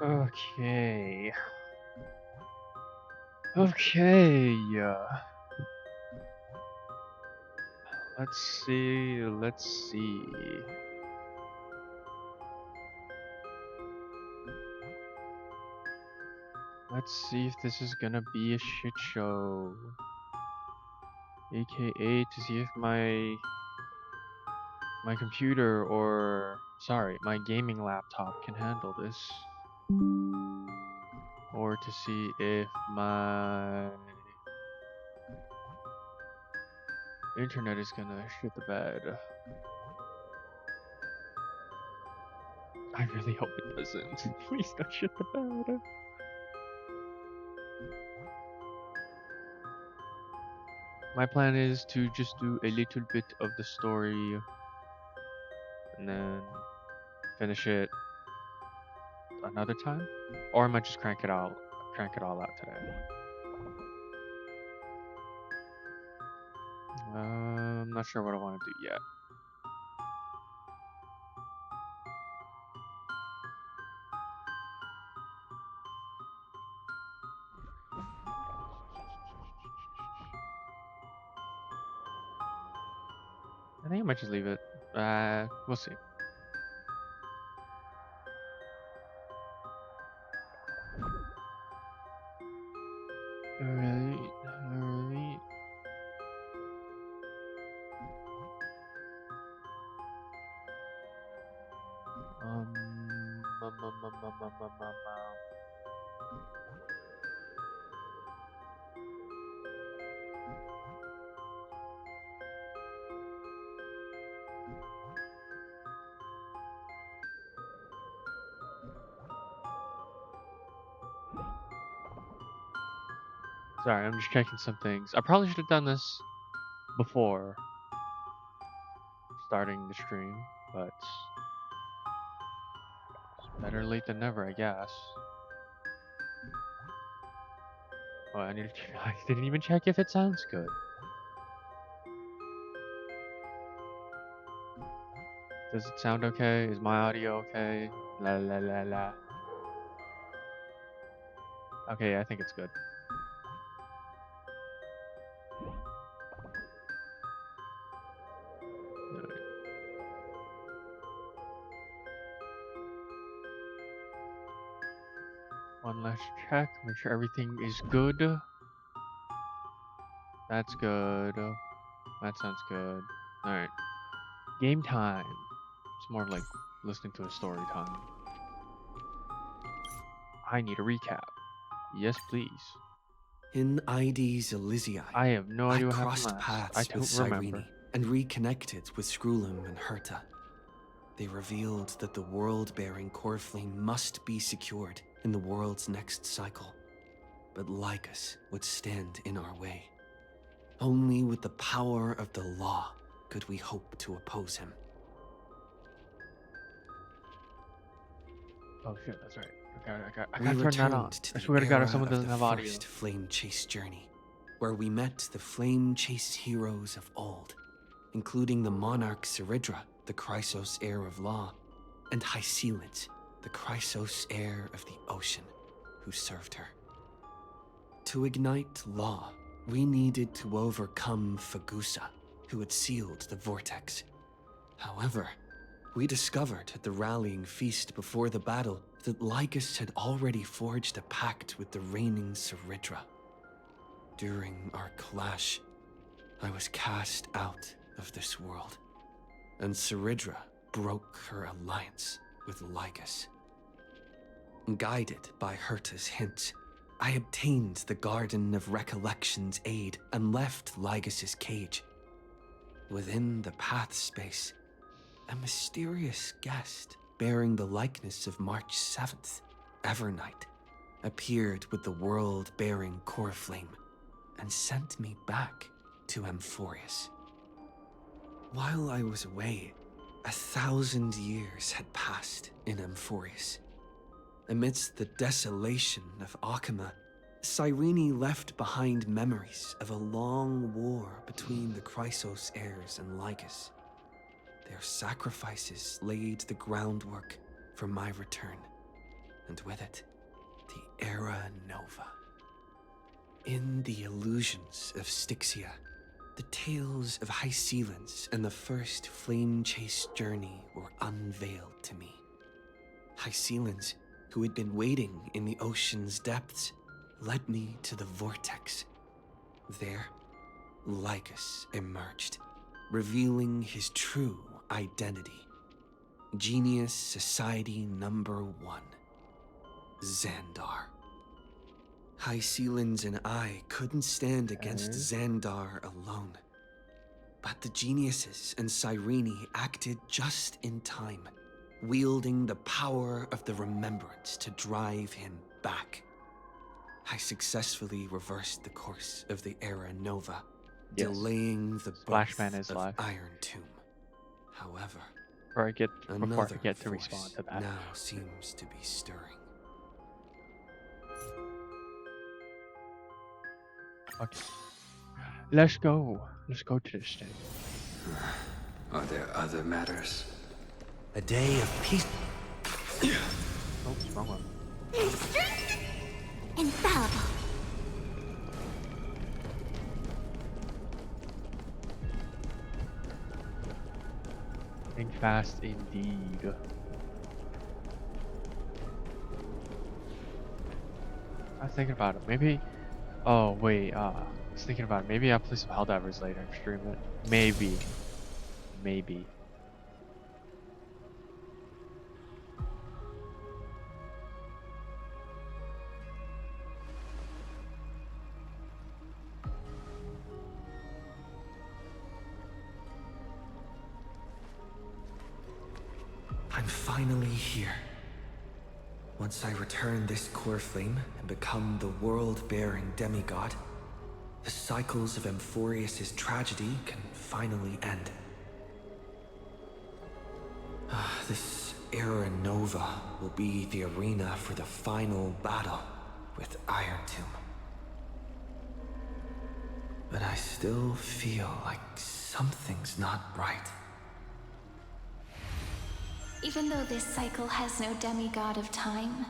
Okay. Okay. Let's see. Let's see. Let's see if this is gonna be a shit show. AKA to see if my computer or sorry, my gaming laptop can handle this. Or to see if my internet is gonna shit the bed. I really hope it doesn't. Please don't shit the bed. My plan is to just do a little bit of the story and then finish it another time. Or I might just crank it all out today. I'm not sure what I want to do yet. I think I might just leave it. We'll see. Alright, alright. Um, um, um, um, um, um, um, um, um. Sorry, I'm just checking some things. I probably should have done this before starting the stream, but it's better late than never, I guess. Oh, I need to check. I didn't even check if it sounds good. Does it sound okay? Is my audio okay? La la la la. Okay, I think it's good. Alright. One last check, make sure everything is good. That's good. That sounds good. Alright. Game time. It's more like listening to a story time. I need a recap. Yes, please. In Ides Elysiae, I have no I idea what happened crossed last. I paths with don't remember. Cyrene and reconnected with Scrulum and Herta. They revealed that the world-bearing Coreflame must be secured in the world's next cycle, but Lycus would stand in our way. Only with the power of the law could we hope to oppose him. Oh shit, that's right. I We gotta turn that on. returned to I the swear to God, if era someone of the doesn't have audio. first Flame Chase journey, where we met the Flame Chase heroes of old, including the monarch Ceridra, the Chrysos heir of law, and Hycelid, the Chrysos heir of the ocean, who served her. To ignite law, we needed to overcome Fagusa, who had sealed the vortex. However, we discovered at the rallying feast before the battle that Lycus had already forged a pact with the reigning Ceridra. During our clash, I was cast out of this world, and Ceridra broke her alliance with Lycus. Guided by Herta's hints, I obtained the Garden of Recollection's aid and left Lycus's cage. Within the path space, a mysterious guest bearing the likeness of March 7th, Evernight, appeared with the world-bearing Coreflame and sent me back to Amphorius. While I was away, 1,000 years had passed in Amphorius. Amidst the desolation of Akama, Cyrene left behind memories of a long war between the Chrysos heirs and Lycus. Their sacrifices laid the groundwork for my return. and with it, the Era Nova. In the illusions of Styxia, the tales of High Sealance and the first flame chase journey were unveiled to me. High Sealance, who had been waiting in the ocean's depths, led me to the vortex. There, Lycus emerged, revealing his true identity. Genius Society Number 1, Xandar. High Sealance and I couldn't stand against Xandar alone. But the geniuses and Cyrene acted just in time, wielding the power of the Remembrance to drive him back. I successfully reversed the course of the Era Nova, Yes. delaying the birth Splashman is of live. Iron Tomb. However, Before I another get to force respond to that. now seems to be stirring. Okay. Let's go. Let's go to this thing. Are there other matters? A day of peace. Oh, wrong one. Infallible. Think fast indeed. I was thinking about it. Maybe. Oh wait. I was thinking about it. Maybe I'll play some Helldivers later and stream it. Maybe. Maybe. I'm finally here. Once I return this core flame and become the world-bearing demigod, the cycles of Amphorius' tragedy can finally end. This Era Nova will be the arena for the final battle with Iron Tomb. But I still feel like something's not right. Even though this cycle has no demigod of time,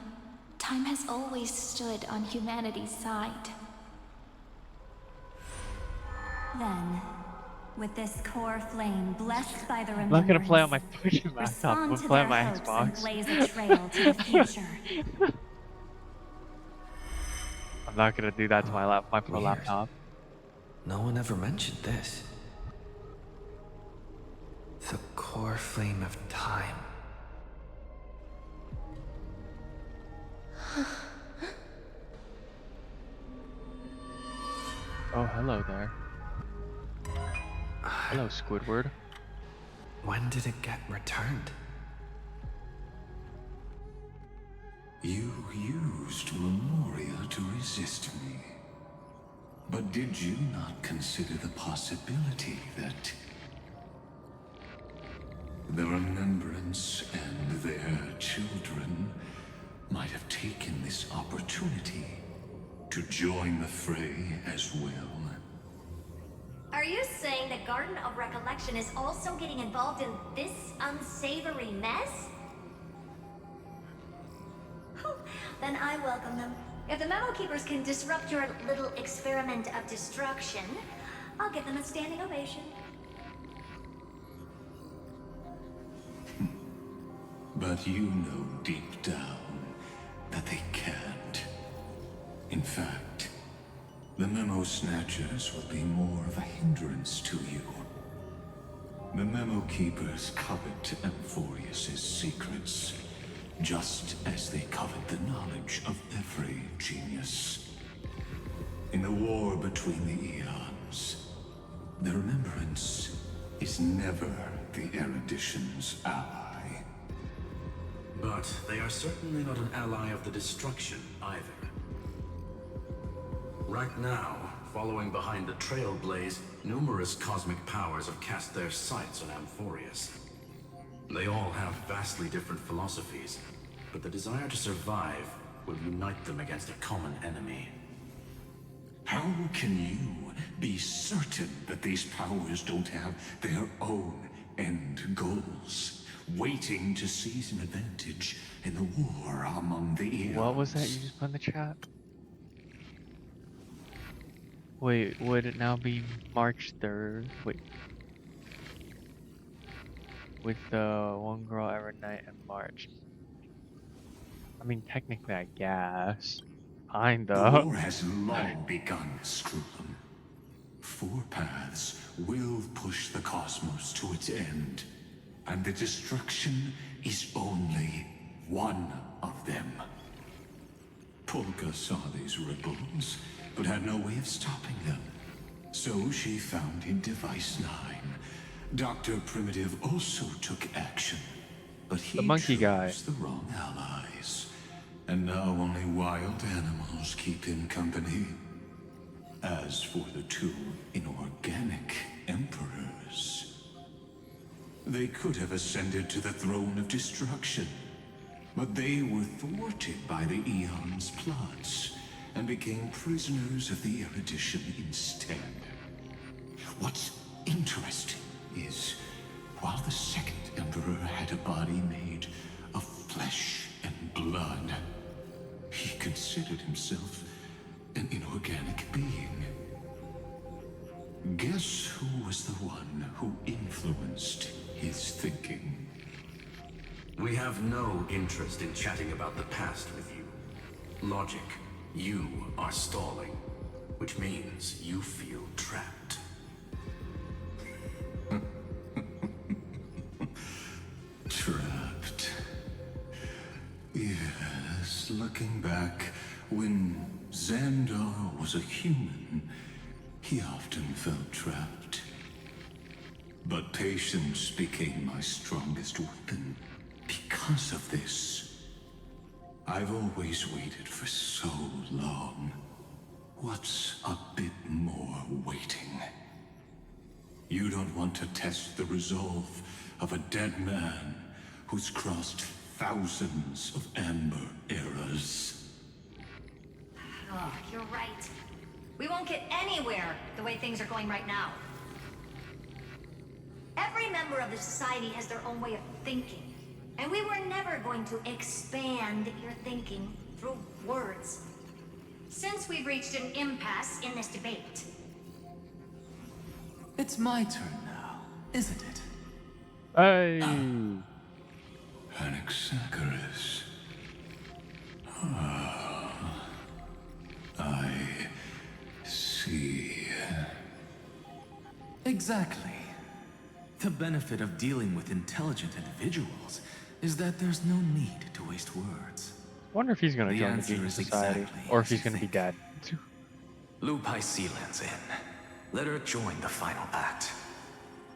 time has always stood on humanity's side. Then, with this core flame blessed by the I'm not gonna play on my remembrance, fucking laptop. I'm respond gonna to play their on my hopes and Xbox. blaze a trail to the future. I'm not gonna do that to my pro Weird. laptop. No one ever mentioned this. The core flame of time. Oh, hello there. Hello, Squidward. When did it get returned? You used Memoria to resist me. But did you not consider the possibility that the Remembrance and their children might have taken this opportunity to join the fray as well? Are you saying that Garden of Recollection is also getting involved in this unsavory mess? Then I welcome them. If the Memo Keepers can disrupt your little experiment of destruction, I'll give them a standing ovation. But you know deep down that they can't. In fact, the Memo Snatchers will be more of a hindrance to you. The Memo Keepers covet Amphorius' secrets, just as they covet the knowledge of every genius. In the war between the eons, the Remembrance is never the Erudition's ally. But they are certainly not an ally of the destruction either. Right now, following behind the Trailblaze, numerous cosmic powers have cast their sights on Amphorius. They all have vastly different philosophies, but the desire to survive will unite them against a common enemy. How can you be certain that these powers don't have their own end goals? waiting to seize an advantage in the war among the eons. What was that you just put in the chat? Wait, would it now be March 3rd? Wait. With the one girl every night in March. I mean, technically, I guess. The Kinda. war has long begun, Screwum. Four paths will push the cosmos to its end, and the destruction is only one of them. Polka saw these ripples, but had no way of stopping them. So she found in Device 9. Dr. Primitive also took action, but he The monkey chose guy. the wrong allies. And now only wild animals keep him company. As for the two inorganic emperors, they could have ascended to the throne of destruction, but they were thwarted by the Eon's plots and became prisoners of the Erudition instead. What's interesting is, while the second emperor had a body made of flesh and blood, he considered himself an inorganic being. Guess who was the one who influenced his thinking? We have no interest in chatting about the past with you. Logic, you are stalling, which means you feel trapped. Trapped. Yes, looking back, when Xandar was a human, he often felt trapped. But patience became my strongest weapon because of this. I've always waited for so long. What's a bit more waiting? You don't want to test the resolve of a dead man who's crossed thousands of amber eras. Oh, you're right. We won't get anywhere the way things are going right now. Every member of the society has their own way of thinking. And we were never going to expand your thinking through words. Since we've reached an impasse in this debate. It's my turn now, isn't it? Hey! Anaxagoras. Ah, I see. Exactly. The benefit of dealing with intelligent individuals is that there's no need to waste words. Wonder if he's gonna The join the answer Genius is Society, exactly or if as he's you gonna be think. dead. Lupai Sealand's in. Let her join the final act.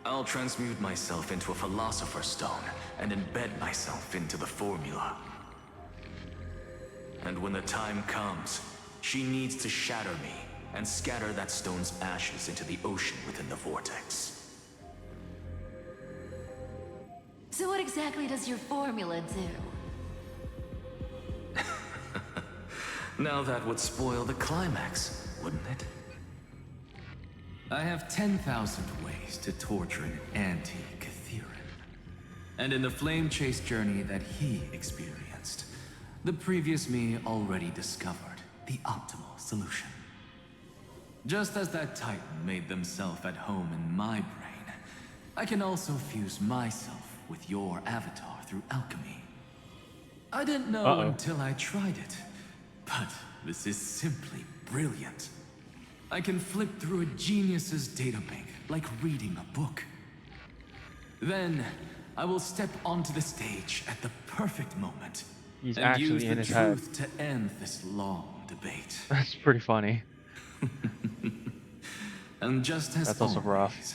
I'll transmute myself into a Philosopher's Stone and embed myself into the formula. And when the time comes, she needs to shatter me and scatter that stone's ashes into the ocean within the vortex. So what exactly does your formula do? Now that would spoil the climax, wouldn't it? I have 10,000 ways to torture an anti-Catheran. And in the flame chase journey that he experienced, the previous me already discovered the optimal solution. Just as that Titan made themselves at home in my brain, I can also fuse myself with your avatar through alchemy. I didn't know until I tried it, but this is simply brilliant. I can flip through a genius's databank like reading a book. Then, I will step onto the stage at the perfect moment He's and actually use in the his head. truth to end this long debate. That's pretty funny. And just as That's also rough. always,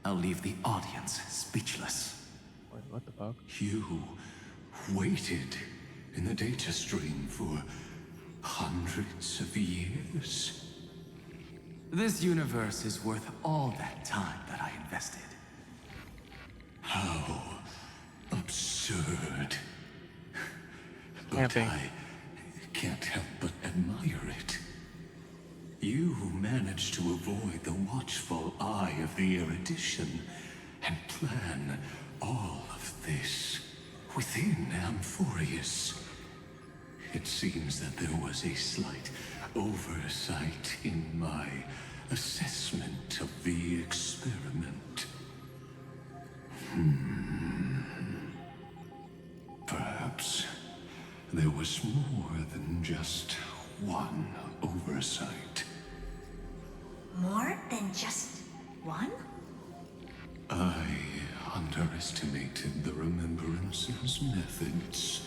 I'll leave the audience speechless. Wait, what the fuck? You waited in the data stream for hundreds of years. This universe is worth all that time that I invested. How absurd. But Camping. I can't help but admire it. You managed to avoid the watchful eye of the Erudition and plan all of this within Amphorius. It seems that there was a slight oversight in my assessment of the experiment. Perhaps there was more than just one oversight. More than just one? I underestimated the Remembrance's methods.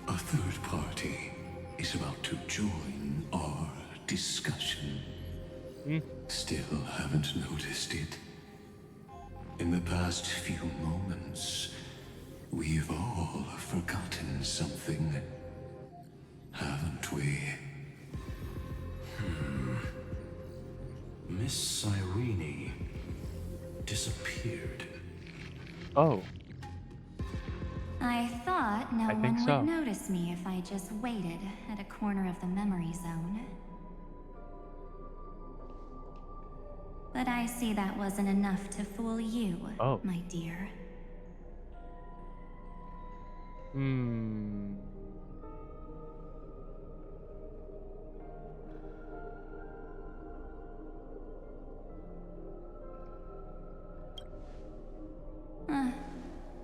A third party is about to join our discussion. Still haven't noticed it. In the past few moments, we've all forgotten something, haven't we? Miss Cyrene disappeared. Oh, I thought no I one think would so. notice me if I just waited at a corner of the memory zone. But I see that wasn't enough to fool you, Oh. my dear.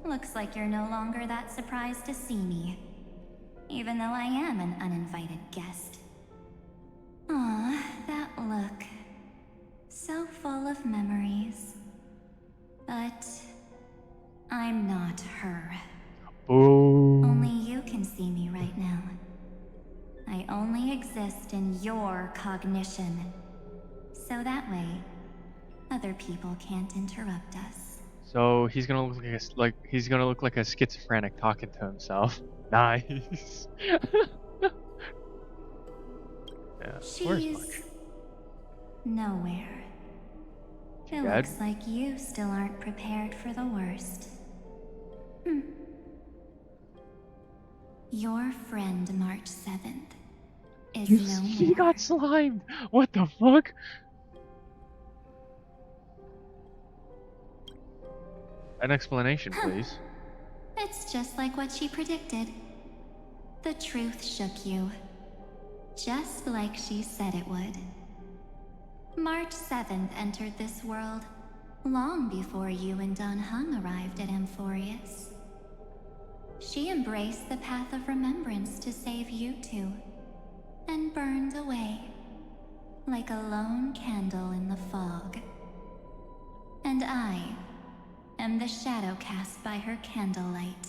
Looks like you're no longer that surprised to see me. Even though I am an uninvited guest. Aw, that look. So full of memories. But I'm not her. Ooh. Only you can see me right now. I only exist in your cognition. So that way, other people can't interrupt us. So he's gonna look he's gonna look like a schizophrenic talking to himself. Nice. Yeah. Where's March? She's nowhere. It Dead? looks like you still aren't prepared for the worst. Your friend March 7th is no more. He got slimed. What the fuck? An explanation, please. It's just like what she predicted. The truth shook you. Just like she said it would. March 7th entered this world long before you and Dan Heng arrived at Amphorius. She embraced the path of remembrance to save you two, and burned away like a lone candle in the fog. And I am the shadow cast by her candlelight.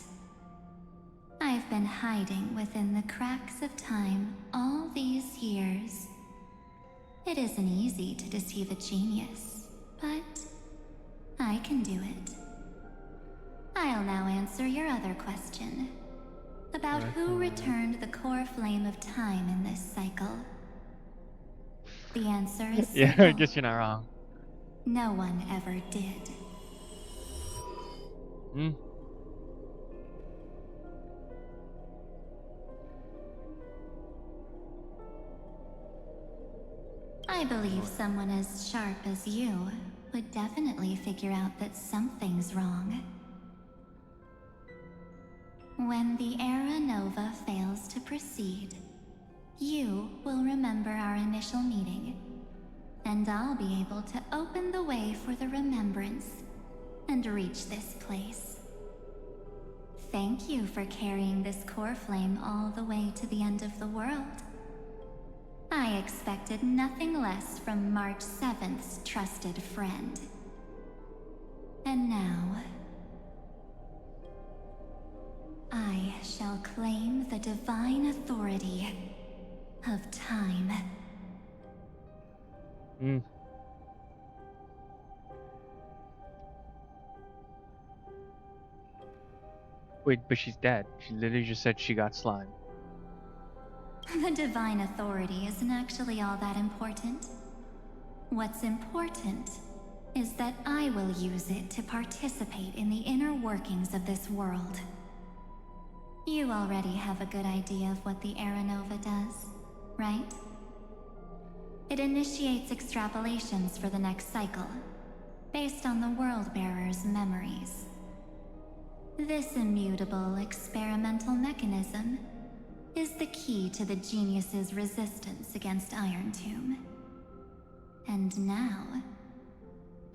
I've been hiding within the cracks of time all these years. It isn't easy to deceive a genius, but I can do it. I'll now answer your other question about who returned the core flame of time in this cycle. The answer is Yeah, I simple. guess you're not wrong. No one ever did. I believe someone as sharp as you would definitely figure out that something's wrong. When the Era Nova fails to proceed, you will remember our initial meeting, and I'll be able to open the way for the remembrance and reach this place. Thank you for carrying this core flame all the way to the end of the world. I expected nothing less from March 7th's trusted friend. And now, I shall claim the divine authority of time. Wait, but she's dead. She literally just said she got slimed. The divine authority isn't actually all that important. What's important is that I will use it to participate in the inner workings of this world. You already have a good idea of what the Era Nova does, right? It initiates extrapolations for the next cycle, based on the World Bearer's memories. This immutable experimental mechanism is the key to the genius's resistance against Iron Tomb. And now,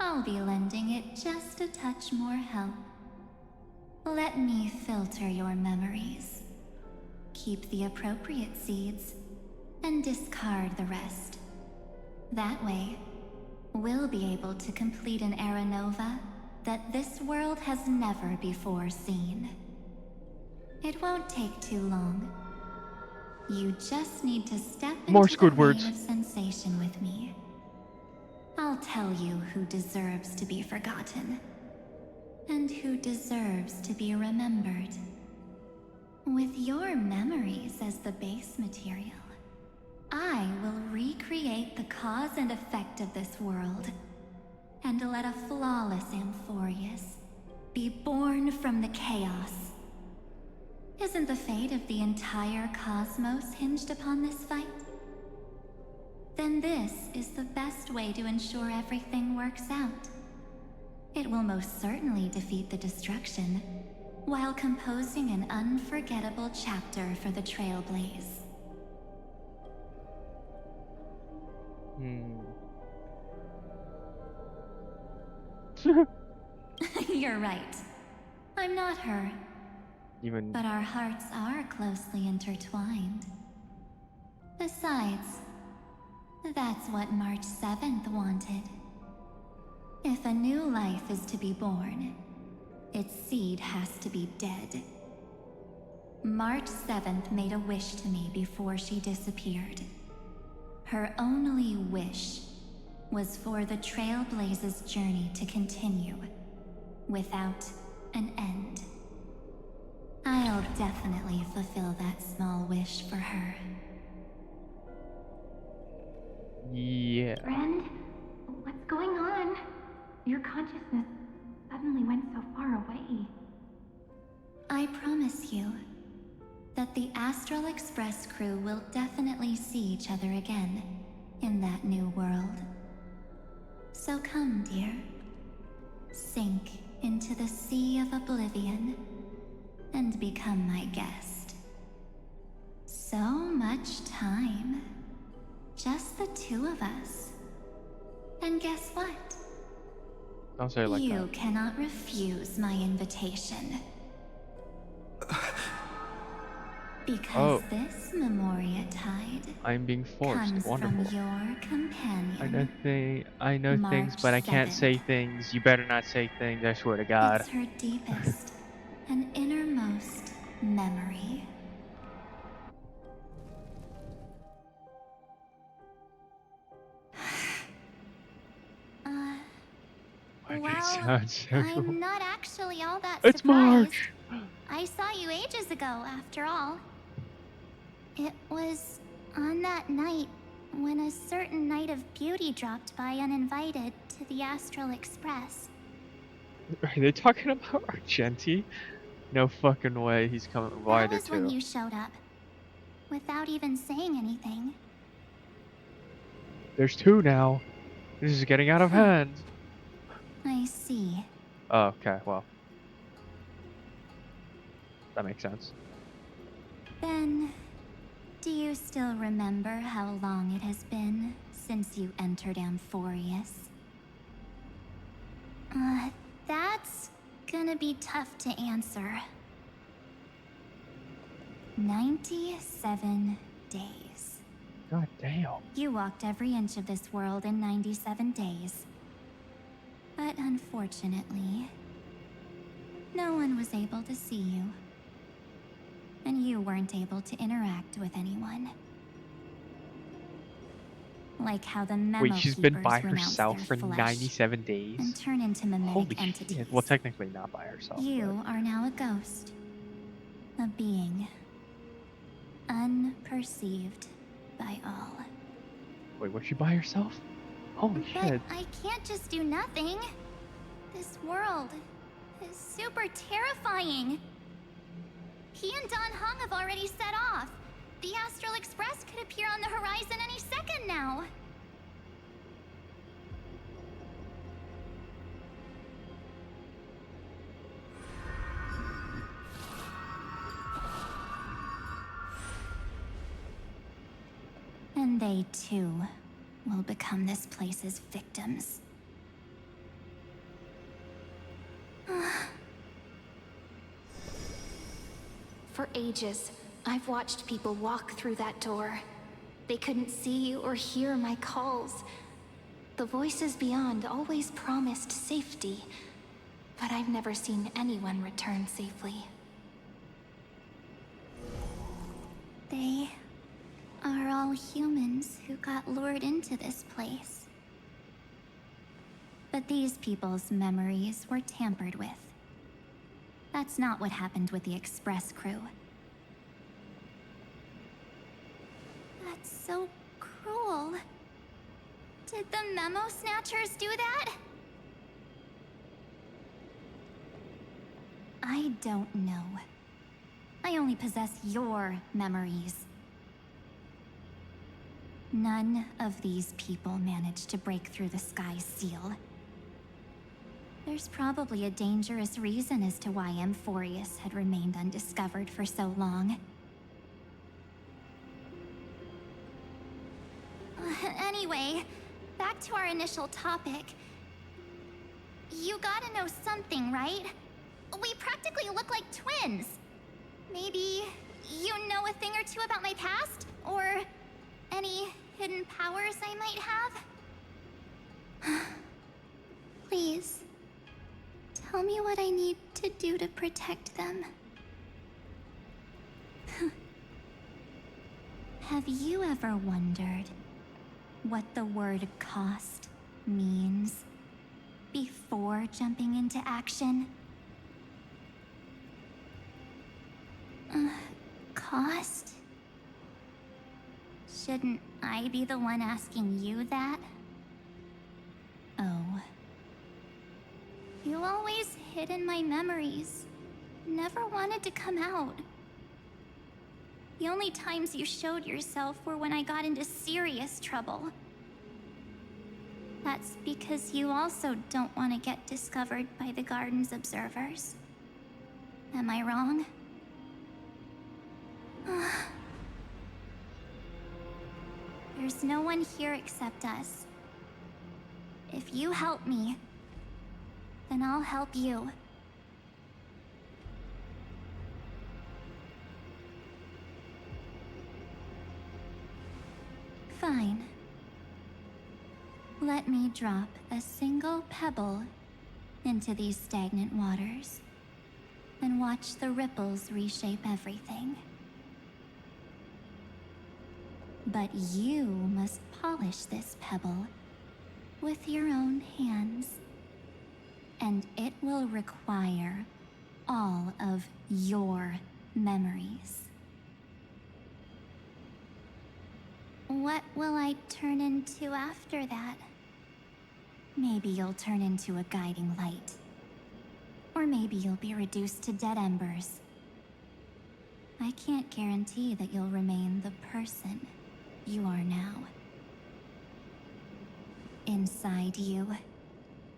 I'll be lending it just a touch more help. Let me filter your memories. Keep the appropriate seeds, and discard the rest. That way, we'll be able to complete an Era Nova that this world has never before seen. It won't take too long. You just need to step More into the Squidwards. vein of sensation with me. I'll tell you who deserves to be forgotten, and who deserves to be remembered. With your memories as the base material, I will recreate the cause and effect of this world, and let a flawless Amphorius be born from the chaos. Isn't the fate of the entire cosmos hinged upon this fight? Then this is the best way to ensure everything works out. It will most certainly defeat the destruction, while composing an unforgettable chapter for the Trailblaze. You're right. I'm not her. Even But our hearts are closely intertwined. Besides, that's what March 7th wanted. If a new life is to be born, its seed has to be dead. March 7th made a wish to me before she disappeared. Her only wish was for the Trailblaze's journey to continue, without an end. I'll definitely fulfill that small wish for her. yeah. Friend, what's going on? Your consciousness suddenly went so far away. I promise you that the Astral Express crew will definitely see each other again in that new world. So come, dear. Sink into the sea of oblivion and become my guest. So much time. Just the two of us. And guess what? Don't say it like You that. cannot refuse my invitation. Because Oh. this Memoria Tide I'm being forced. comes Wonderful. from your companion. I know things, but I can't March say things. You better not say things, I swear to God. It's her deepest and innermost memory. Why Well, it sound so I'm not actually all that It's surprised. March! I saw you ages ago, after all. It was on that night when a certain knight of beauty dropped by uninvited to the Astral Express. Are they talking about Argenti? No fucking way he's coming by That there was when too. you showed up, without even saying anything. There's two now. This is getting out of hand. I see. Oh, okay, well. That makes sense. Then, do you still remember how long it has been since you entered Amphorius? That's gonna be tough to answer. 97 days. God damn. You walked every inch of this world in 97 days. But unfortunately, no one was able to see you. And you weren't able to interact with anyone. Like how the Memo Wait, she's been Keepers by renounce herself their for flesh 97 days? and turn into mimetic Holy entities. shit. Well, technically not by herself. You are now a ghost. A being. Unperceived by all. But... Wait, was she by herself? Holy But shit. I can't just do nothing. This world is super terrifying. He and Don Hung have already set off. The Astral Express could appear on the horizon any second now. Soon they too will become this place's victims. For ages, I've watched people walk through that door. They couldn't see or hear my calls. The voices beyond always promised safety, but I've never seen anyone return safely. They are all humans who got lured into this place. But these people's memories were tampered with. That's not what happened with the Express crew. That's so cruel. Did the Memo Snatchers do that? I don't know. I only possess your memories. None of these people managed to break through the sky's seal. There's probably a dangerous reason as to why Amphorius had remained undiscovered for so long. Anyway, back to our initial topic. You gotta know something, right? We practically look like twins. Maybe you know a thing or two about my past? Or any hidden powers I might have? Please, tell me what I need to do to protect them. Have you ever wondered what the word cost means before jumping into action? Cost? Shouldn't I be the one asking you that? Oh. You always hid in my memories. Never wanted to come out. The only times you showed yourself were when I got into serious trouble. That's because you also don't want to get discovered by the Garden's observers. Am I wrong? There's no one here except us. If you help me, then I'll help you. Fine. Let me drop a single pebble into these stagnant waters, and watch the ripples reshape everything. But you must polish this pebble with your own hands, and it will require all of your memories. What will I turn into after that? Maybe you'll turn into a guiding light. Or maybe you'll be reduced to dead embers. I can't guarantee that you'll remain the person you are now. Inside you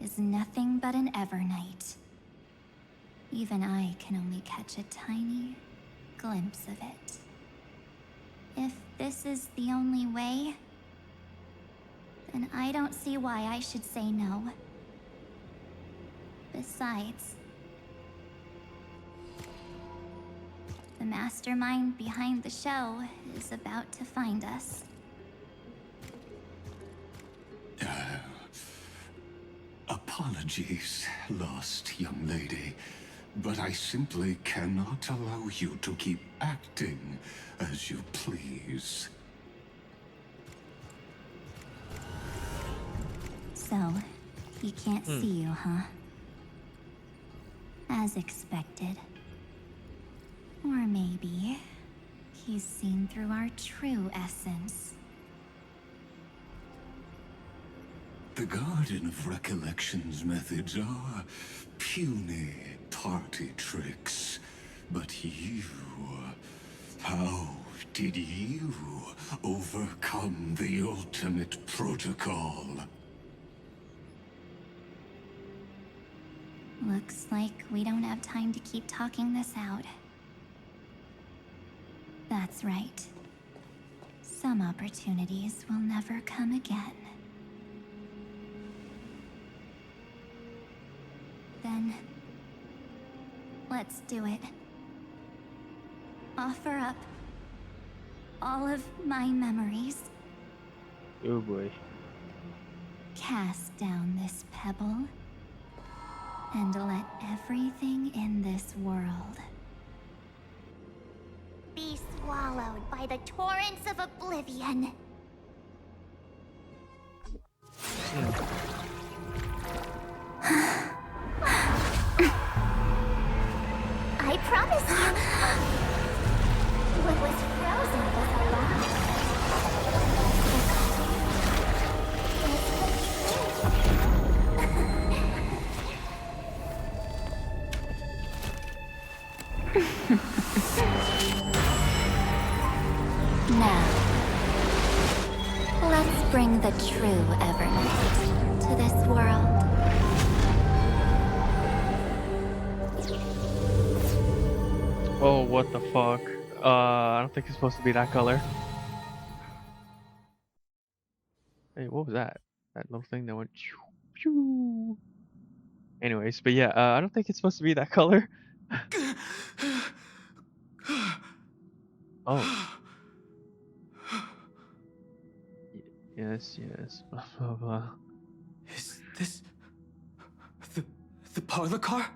is nothing but an Evernight. Even I can only catch a tiny glimpse of it. If this is the only way, then I don't see why I should say no. Besides, the mastermind behind the show is about to find us. Apologies, lost young lady, but I simply cannot allow you to keep acting as you please. So, he can't see you, huh? As expected. Or maybe he's seen through our true essence. The Garden of Recollection's methods are puny party tricks. But you... how did you overcome the ultimate protocol? Looks like we don't have time to keep talking this out. That's right. Some opportunities will never come again. Then, let's do it. Offer up all of my memories. Oh boy. Cast down this pebble, and let everything in this world Be swallowed by the torrents of oblivion. I promise you, what was frozen was alive. now. Let's bring the true Evernight to this world. Oh, what the fuck? I don't think it's supposed to be that color. Hey, what was that? That little thing that went shoo, shoo. Anyways, but yeah, I don't think it's supposed to be that color. Oh. Yes, yes, blah, blah, blah. Is this the parlor car?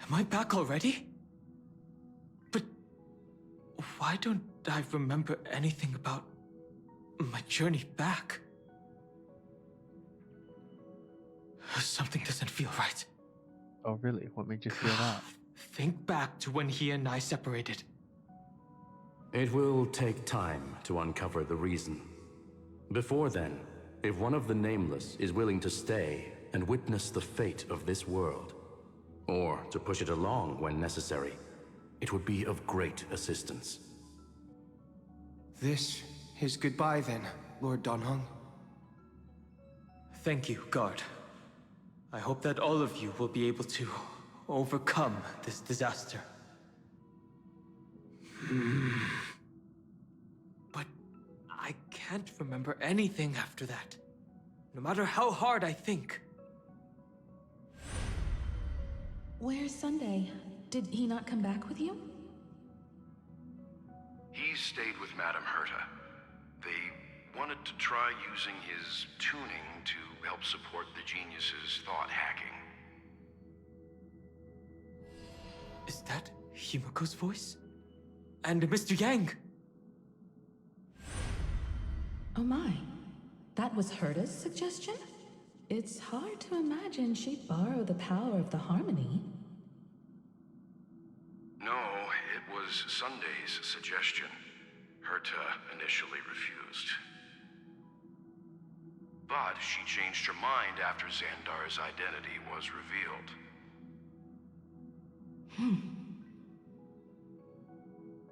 Am I back already? But why don't I remember anything about my journey back? Something doesn't feel right. Oh, really? What made you feel that? Think back to when he and I separated. It will take time to uncover the reason. Before then, if one of the Nameless is willing to stay and witness the fate of this world, or to push it along when necessary, it would be of great assistance. This is goodbye then, Lord Danhong. Thank you, guard. I hope that all of you will be able to overcome this disaster. But I can't remember anything after that, no matter how hard I think. Where's Sunday? Did he not come back with you? He stayed with Madame Herta. They wanted to try using his tuning to help support the genius's thought hacking. Is that Himiko's voice? And Mr. Yang? Oh my. That was Herta's suggestion? It's hard to imagine she'd borrow the power of the harmony. No, it was Sunday's suggestion. Herta initially refused. But she changed her mind after Xandar's identity was revealed.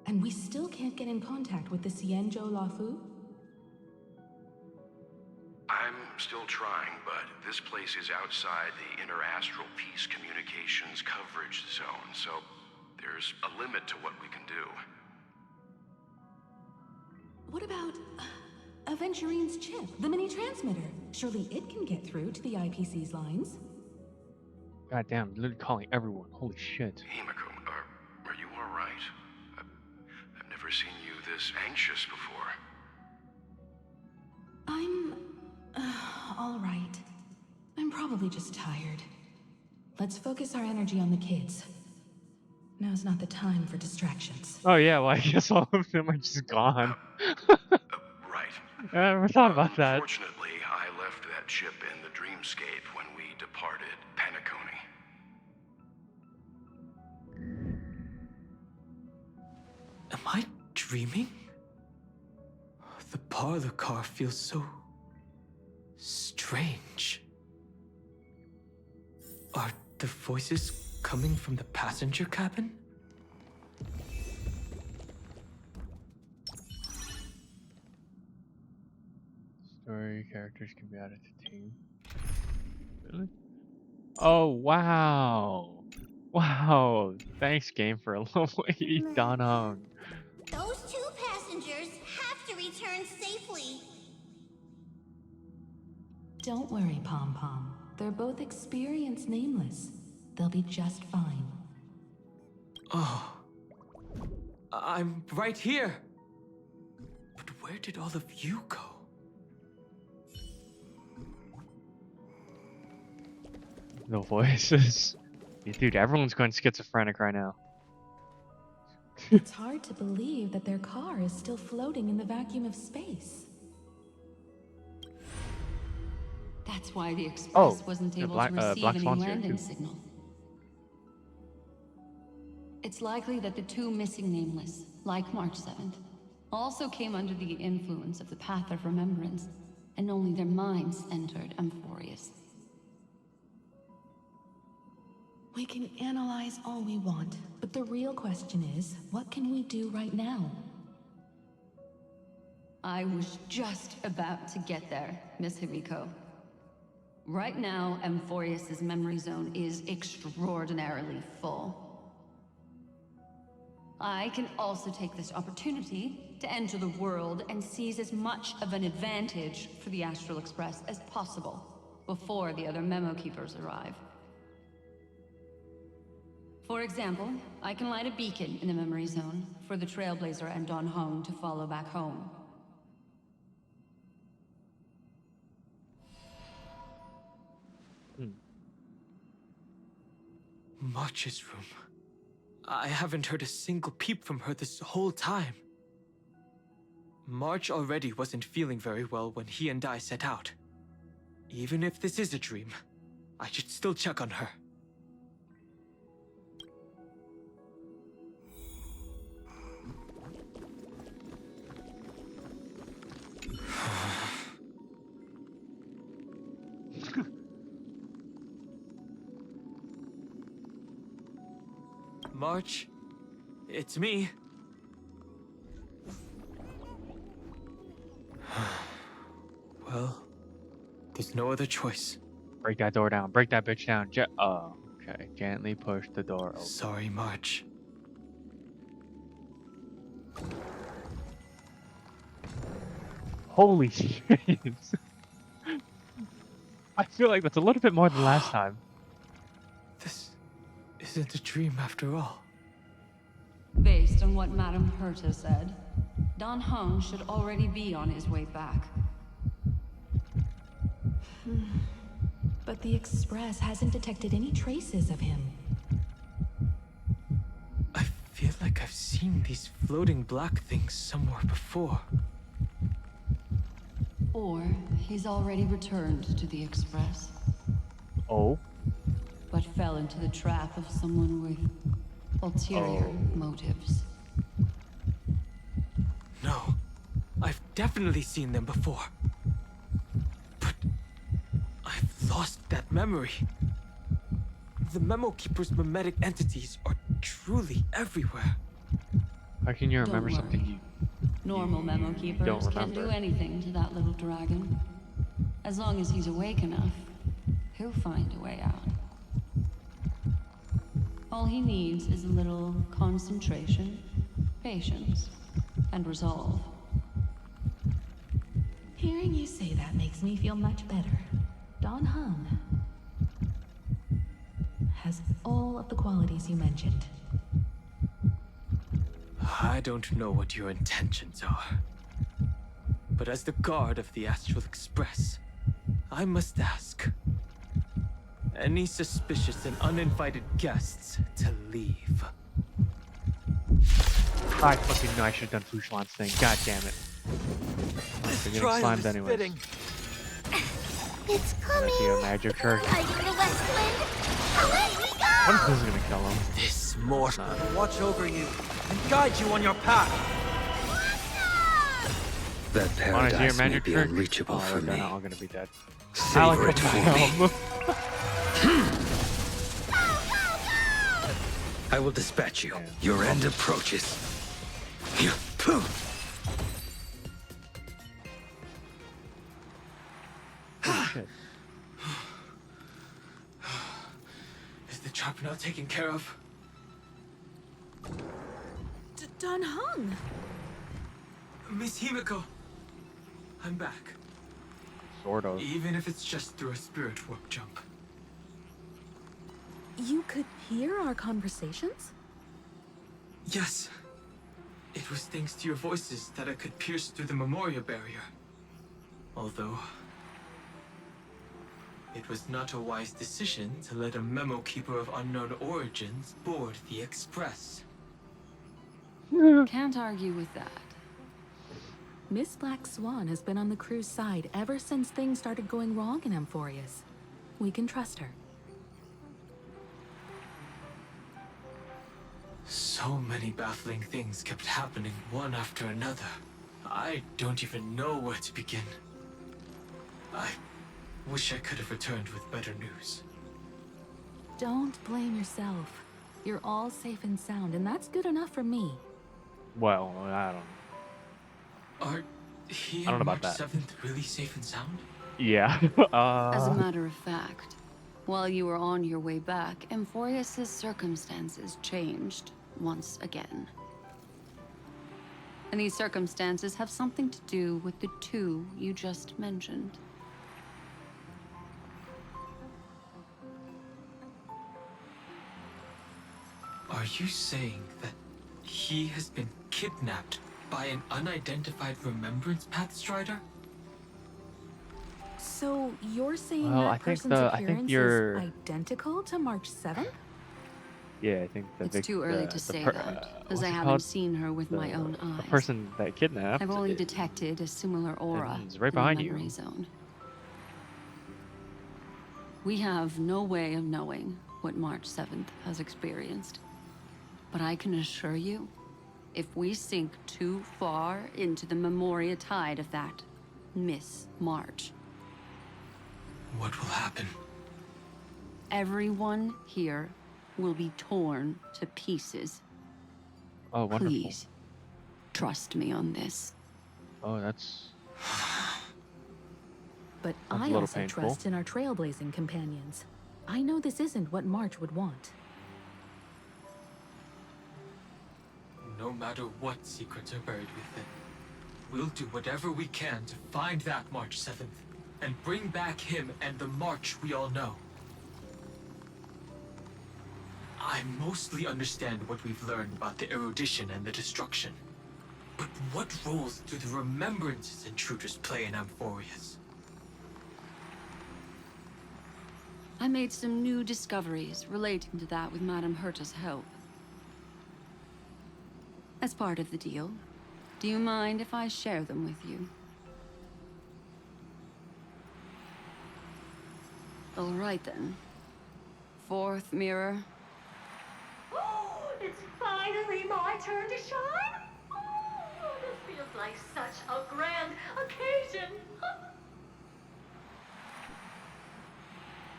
And we still can't get in contact with the Xianzhou Lafu? I'm still trying, but this place is outside the Interastral Peace Communications coverage zone, so there's a limit to what we can do. What about Aventurine's chip, the mini-transmitter? Surely it can get through to the IPC's lines. Goddamn, literally calling everyone. Holy shit. Himiko, are you alright? I've never seen you this anxious before. I'm all right. I'm probably just tired. Let's focus our energy on the kids. Now's not the time for distractions. Oh yeah, well I guess all of them are just gone. Right. I never thought about that. Unfortunately, I left that chip in the dreamscape when we departed Penacony. Am I dreaming? The parlor car feels so strange. Are the voices coming from the passenger cabin? Story characters can be added to team. Really? Oh wow. Wow. Thanks game for a little lady Danhong. Those two passengers have return safely. Don't worry, Pom Pom. They're both experienced nameless. They'll be just fine. Oh. I'm right here. But where did all of you go? No voices. Dude, everyone's going schizophrenic right now. It's hard to believe that their car is still floating in the vacuum of space. That's why the Express wasn't the able Black- to receive Black any Swan's here, landing too. signal. It's likely that the two missing nameless, like March 7th, also came under the influence of the Path of Remembrance, and only their minds entered Amphorius. We can analyze all we want, but the real question is, what can we do right now? I was just about to get there, Miss Himiko. Right now, Amphorius's memory zone is extraordinarily full. I can also take this opportunity to enter the world and seize as much of an advantage for the Astral Express as possible before the other Memo Keepers arrive. For example, I can light a beacon in the memory zone for the Trailblazer and Dan Heng to follow back home. March's room. I haven't heard a single peep from her this whole time. March already wasn't feeling very well when he and I set out. Even if this is a dream, I should still check on her. March, it's me. Well, there's no other choice. Break that door down. Break that bitch down. Okay. Gently push the door open. Sorry, March. Holy shit. I feel like that's a little bit more than last time. This isn't a dream after all. Based on what Madame Herta said, Dan Heng should already be on his way back. But the Express hasn't detected any traces of him. I feel like I've seen these floating black things somewhere before. Or he's already returned to the Express, Oh? but fell into the trap of someone with ulterior motives. No, I've definitely seen them before. But I've lost that memory. The Memo Keeper's mimetic entities are truly everywhere. How can you Don't remember worry. something you Normal Memo Keepers don't can't do remember? anything to that little dragon. As long as he's awake enough, he'll find a way out. All he needs is a little concentration, patience, and resolve. Hearing you say that makes me feel much better. Dan Heng has all of the qualities you mentioned. I don't know what your intentions are. But as the guard of the Astral Express, I must ask. Any suspicious and uninvited guests to leave. I fucking knew I should have done Fushlon's thing. God damn it. This They're getting trial slimed is anyways. fitting. It's I coming. see a magic trick. Hiding the West Wind. Let me go. What if this is gonna kill him? This mortal. Watch over you and guide you on your path. That Wanna see a paradise may magic be trick? unreachable for They're me. all gonna be dead. Savor it for me. I will dispatch you. Your end approaches. Shit. Is the trap now taken care of? Dan Heng! Miss Himiko, I'm back. Sort of. Even if it's just through a spirit warp jump. You could hear our conversations? Yes. It was thanks to your voices that I could pierce through the Memoria barrier. Although, it was not a wise decision to let a memo keeper of unknown origins board the Express. Can't argue with that. Miss Black Swan has been on the crew's side ever since things started going wrong in Amphorius. We can trust her. So many baffling things kept happening one after another. I don't even know where to begin. I wish I could have returned with better news. Don't blame yourself. You're all safe and sound, and that's good enough for me. Well, I don't know. Are he I don't and know about March that. 7th really safe and sound? Yeah. As a matter of fact, while you were on your way back, Amphorius' circumstances changed once again. And these circumstances have something to do with the two you just mentioned. Are you saying that he has been kidnapped by an unidentified Remembrance Pathstrider? So you're saying Well, that I think person's I think appearance you're. is identical to March 7th? Yeah, I think the It's too early to say that, as I haven't seen her with my own The eyes. person that kidnapped. I've only detected a similar aura It's right in behind the you. memory zone. We have no way of knowing what March 7th has experienced. But I can assure you, if we sink too far into the Memoria tide of that Miss March, what will happen? everyone here will be torn to pieces. Oh, wonderful. Please, trust me on this. Oh, that's. But Sounds a I little also painful. trust in our trailblazing companions. I know this isn't what March would want. No matter what secrets are buried within, we'll do whatever we can to find that March 7th and bring back him and the March we all know. I mostly understand what we've learned about the erudition and the destruction. But what roles do the remembrances intruders play in Amphorius? I made some new discoveries relating to that with Madame Herta's help. As part of the deal, do you mind if I share them with you? All right then. Fourth mirror. Oh, it's finally my turn to shine. Oh, this feels like such a grand occasion.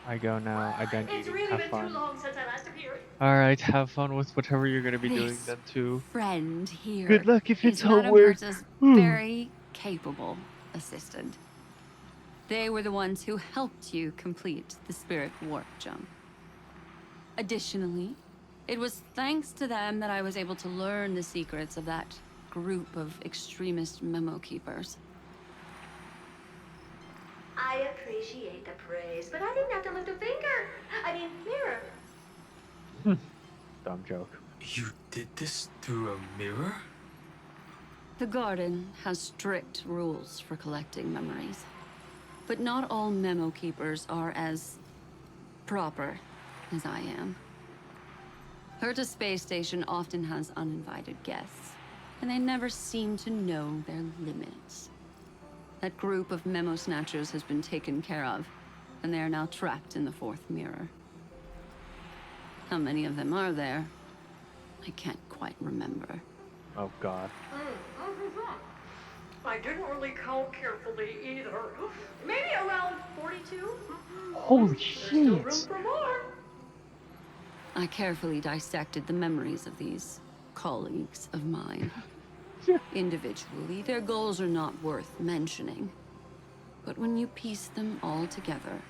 I go now. I done It's eating. really Have been fun. too long since I last appeared. All right, have fun with whatever you're gonna be doing This then too. friend here. Good luck if it's is Madame homework. Herta's very capable assistant. They were the ones who helped you complete the spirit warp jump. Additionally, it was thanks to them that I was able to learn the secrets of that group of extremist memo keepers. I appreciate the praise, but I didn't have to lift a finger. I mean, mirror. Dumb joke. You did this through a mirror? The garden has strict rules for collecting memories. But not all memo keepers are as proper as I am. Herta Space Station often has uninvited guests, and they never seem to know their limits. That group of memo snatchers has been taken care of, and they are now trapped in the fourth mirror. How many of them are there? I can't quite remember. Oh God. I didn't really count carefully either. Maybe around 42? Holy There's still room shit! for more. I carefully dissected the memories of these colleagues of mine. Individually, their goals are not worth mentioning. But when you piece them all together,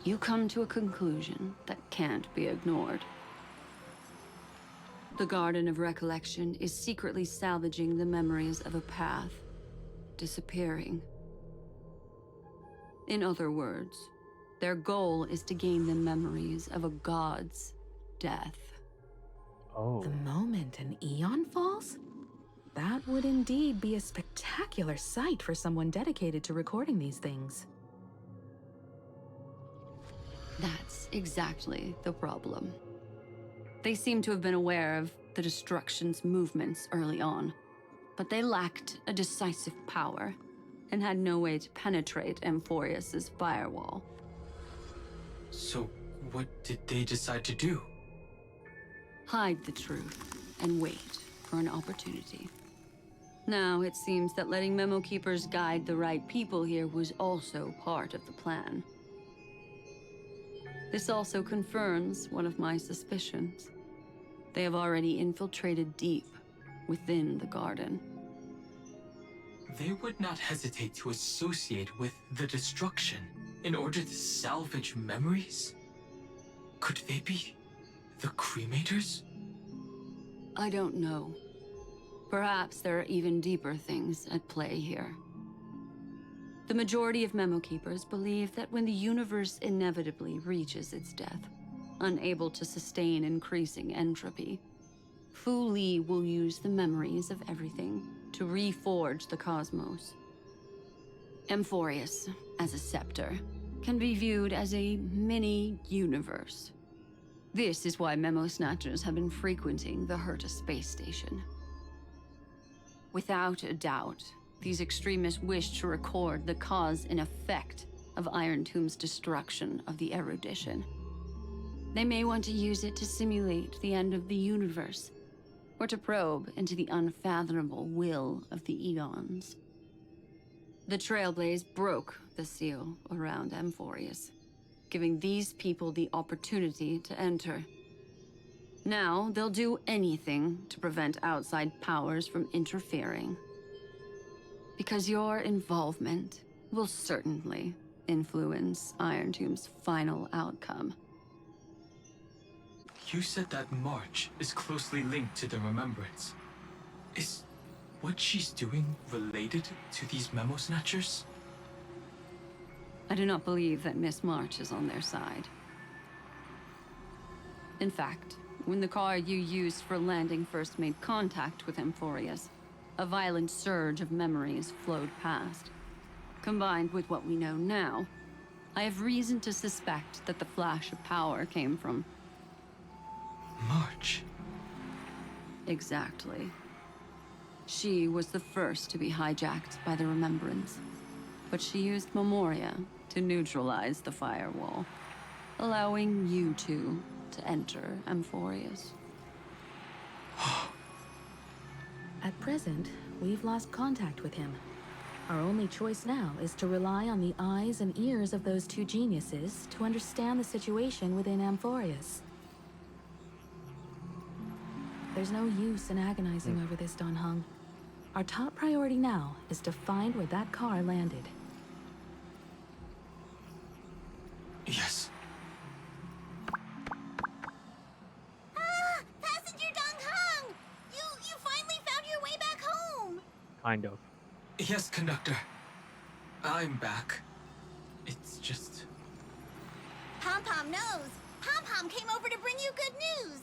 you come to a conclusion that can't be ignored. The Garden of Recollection is secretly salvaging the memories of a path disappearing. In other words, their goal is to gain the memories of a god's death. Oh. The moment an Aeon falls? That would indeed be a spectacular sight for someone dedicated to recording these things. That's exactly the problem. They seem to have been aware of the Destruction's movements early on, but they lacked a decisive power and had no way to penetrate Amphorius's firewall. So, what did they decide to do? Hide the truth and wait for an opportunity. Now, it seems that letting Memo Keepers guide the right people here was also part of the plan. This also confirms one of my suspicions. They have already infiltrated deep within the garden. They would not hesitate to associate with the Destruction in order to salvage memories? Could they be the Cremators? I don't know. Perhaps there are even deeper things at play here. The majority of Memo Keepers believe that when the universe inevitably reaches its death, unable to sustain increasing entropy, Fu Li will use the memories of everything to reforge the cosmos. Amphorius, as a scepter, can be viewed as a mini-universe. This is why Memo Snatchers have been frequenting the Herta space station. Without a doubt, these extremists wish to record the cause and effect of Iron Tomb's destruction of the erudition. They may want to use it to simulate the end of the universe, or to probe into the unfathomable will of the Eons. The Trailblaze broke the seal around Amphorius, giving these people the opportunity to enter. Now, they'll do anything to prevent outside powers from interfering. Because your involvement will certainly influence Iron Tomb's final outcome. You said that March is closely linked to the Remembrance. Is what she's doing related to these Memo Snatchers? I do not believe that Miss March is on their side. In fact, when the car you used for landing first made contact with Amphorius, a violent surge of memories flowed past. Combined with what we know now, I have reason to suspect that the flash of power came from... March. Exactly. She was the first to be hijacked by the Remembrance, but she used Memoria to neutralize the firewall, allowing you two to enter Amphorius. At present, we've lost contact with him. Our only choice now is to rely on the eyes and ears of those two geniuses to understand the situation within Amphorius. There's no use in agonizing over this, Dan Heng. Our top priority now is to find where that car landed. Yes. Passenger Dan Heng! You finally found your way back home! Kind of. Yes, Conductor. I'm back. It's just... Pom-Pom knows. Pom-Pom came over to bring you good news.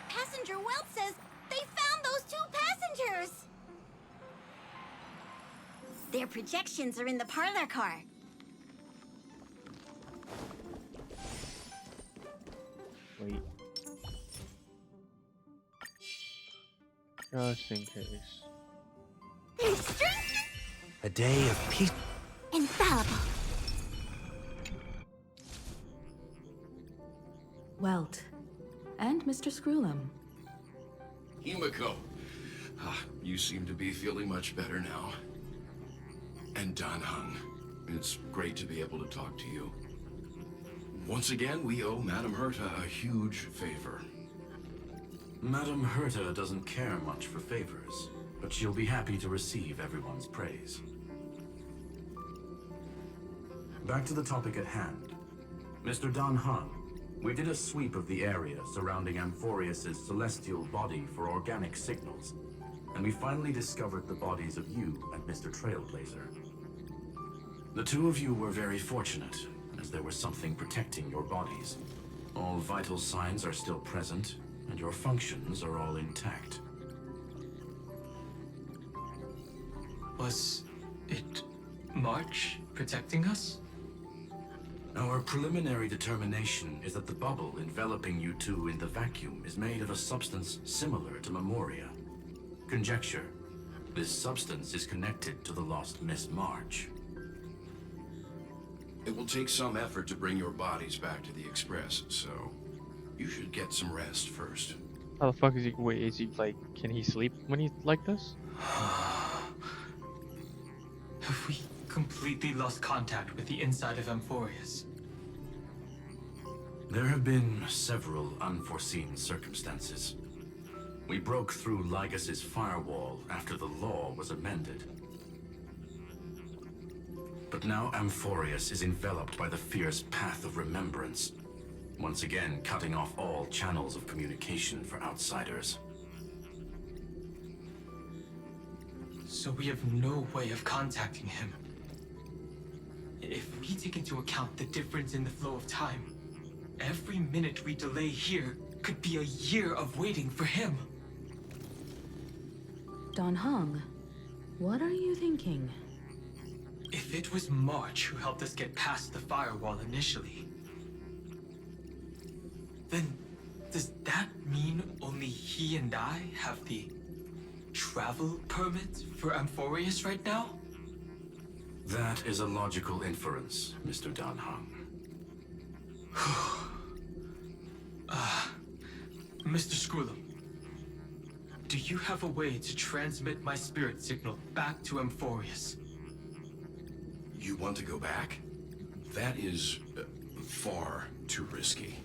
Passenger Welt says they found those two passengers. Their projections are in the parlor car. Wait. Just in case. Their strength A day of peace. infallible. Welt. And Mr. Screwlum. Himiko. You seem to be feeling much better now. And Dan Heng. It's great to be able to talk to you. Once again, we owe Madame Herta a huge favor. Madame Herta doesn't care much for favors, but she'll be happy to receive everyone's praise. Back to the topic at hand. Mr. Dan Heng, we did a sweep of the area surrounding Amphorius' celestial body for organic signals. and we finally discovered the bodies of you and Mr. Trailblazer. The two of you were very fortunate, as there was something protecting your bodies. All vital signs are still present, and your functions are all intact. Was it March protecting us? Our preliminary determination is that the bubble enveloping you two in the vacuum is made of a substance similar to Memoria. Conjecture: this substance is connected to the lost Miss March. It will take some effort to bring your bodies back to the Express, so you should get some rest first. How the fuck is he? Wait, is he like? Can he sleep when he's like this? Have we completely lost contact with the inside of Amphorius? There have been several unforeseen circumstances. We broke through Lygas's firewall after the law was amended. But now Amphorius is enveloped by the fierce path of remembrance, once again cutting off all channels of communication for outsiders. So we have no way of contacting him. If we take into account the difference in the flow of time, every minute we delay here could be a year of waiting for him. Dan Heng, what are you thinking? If it was March who helped us get past the firewall initially, then does that mean only he and I have the travel permit for Amphorius right now? That is a logical inference, Mr. Dan Heng. Mr. Skrullum, do you have a way to transmit my spirit signal back to Amphorius? You want to go back? That is far too risky.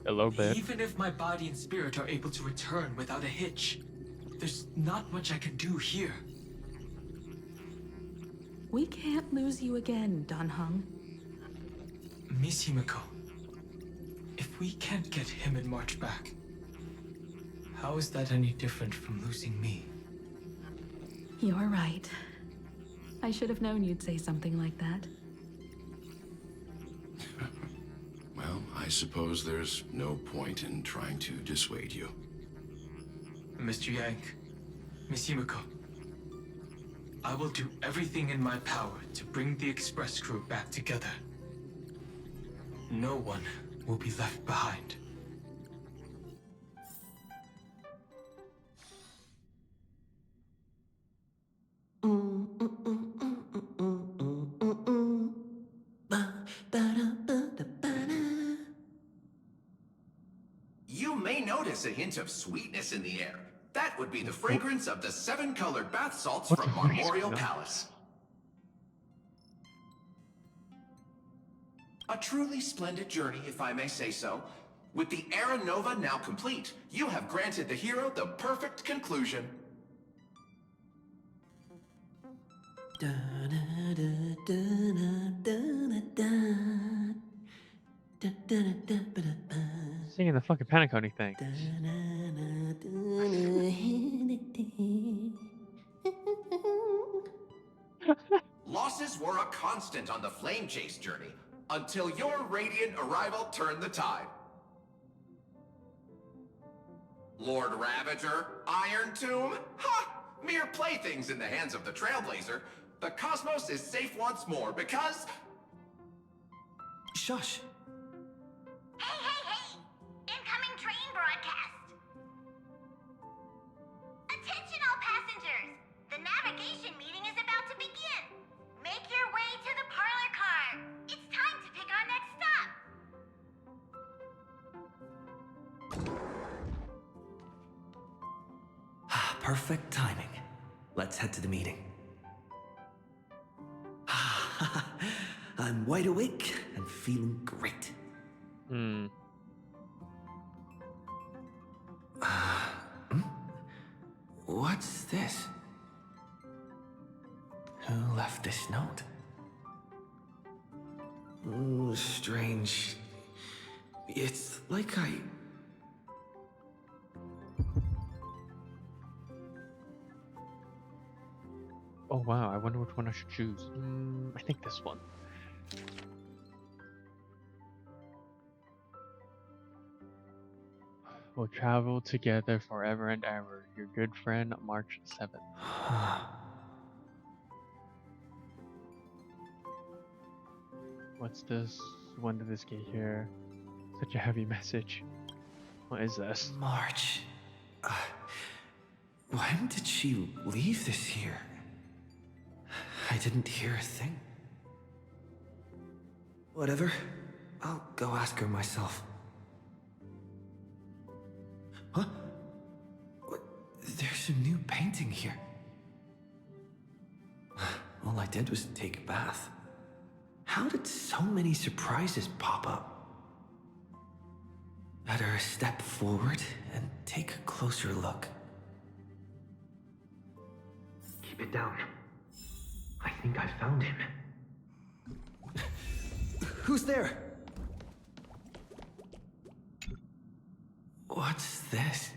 Hello, babe. Even if my body and spirit are able to return without a hitch, there's not much I can do here. We can't lose you again, Dan Heng. Miss Himiko, if we can't get him and March back, how is that any different from losing me? You're right. I should have known you'd say something like that. Well, I suppose there's no point in trying to dissuade you. Mr. Yank, Miss Himiko, I will do everything in my power to bring the Express crew back together. No one will be left behind. You may notice a hint of sweetness in the air. That would be the fragrance of the 7-colored bath salts from Marmorial Palace. A truly splendid journey, if I may say so. With the Era Nova now complete, you have granted the hero the perfect conclusion. Singing the fucking Panettone thing. Losses were a constant on the Flame Chase journey, until your radiant arrival turned the tide. Lord Ravager, Iron Tomb, ha! Mere playthings in the hands of the Trailblazer. The cosmos is safe once more because... Shush! Hey, hey, hey! Incoming train broadcast! Attention all passengers! The navigation meeting is about to begin! Make your way to the parlor car! It's time to pick our next stop! Perfect timing. Let's head to the meeting. I'm wide awake and feeling great. What's this? Who left this note? Ooh, strange. It's like Oh wow, I wonder which one I should choose. I think this one. We'll travel together forever and ever. Your good friend, March 7th. What's this? When did this get here? Such a heavy message. What is this? March. When did she leave this here? I didn't hear a thing. Whatever. I'll go ask her myself. Huh? What? There's a new painting here. All I did was take a bath. How did so many surprises pop up? Better step forward and take a closer look. Keep it down. I think I found him. Who's there? What's this?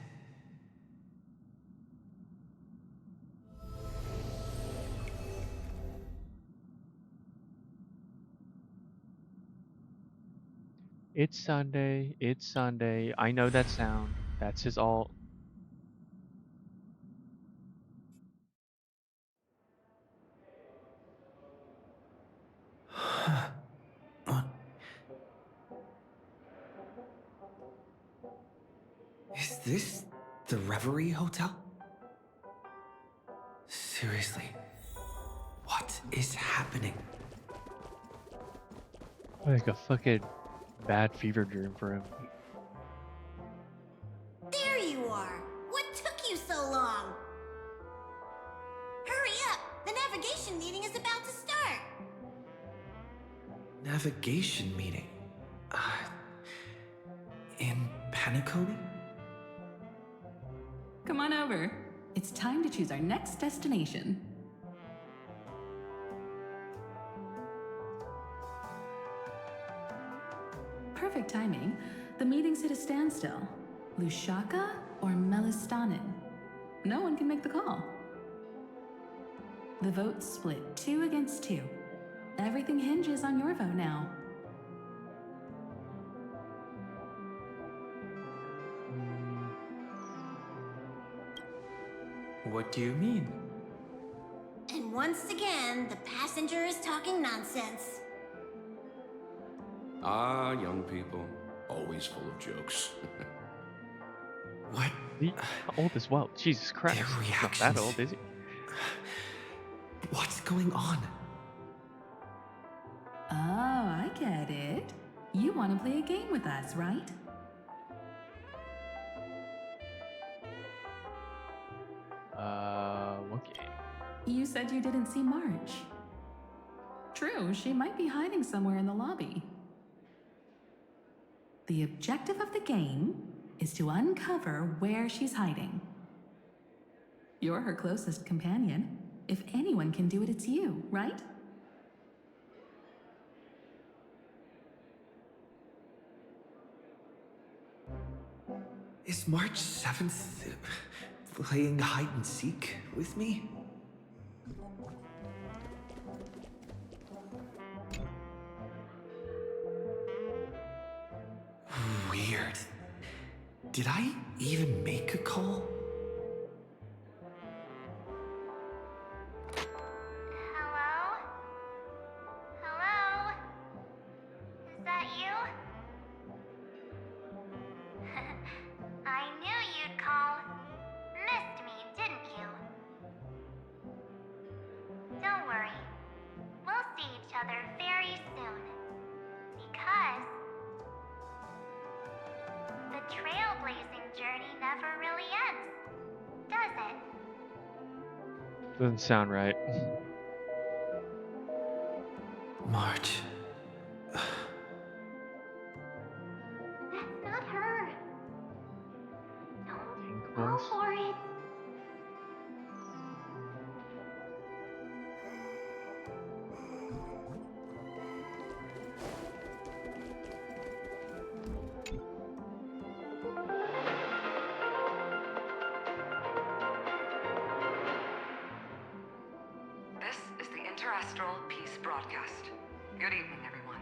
It's Sunday. It's Sunday. I know that sound. That's his alt. Is this the Reverie Hotel? Seriously, what is happening? Like a fucking bad fever dream for him. There you are! What took you so long? Hurry up! The navigation meeting is about to start! Navigation meeting? In Paniconi? Come on over. It's time to choose our next destination. Perfect timing. The meeting's at a standstill. Lushaka or Melistanen? No one can make the call. The vote's split 2 against 2. Everything hinges on your vote now. What do you mean? And once again, the passenger is talking nonsense. Ah, young people. Always full of jokes. What? Old as well. Jesus Christ. Their He's not reactions. that old, is he? What's going on? Oh, I get it. You want to play a game with us, right? What game? You said you didn't see March. True, she might be hiding somewhere in the lobby. The objective of the game is to uncover where she's hiding. You're her closest companion. If anyone can do it, it's you, right? Is March 7th playing hide and seek with me? Weird. Did I even make a call? Hello? Hello? Is that you? I knew you'd call. Missed me, didn't you? Don't worry. We'll see each other very soon. Because the trailblazing journey never really ends, does it? Doesn't sound right. March. That's not her. Don't go Close. for it. Astral Peace broadcast. Good evening, everyone.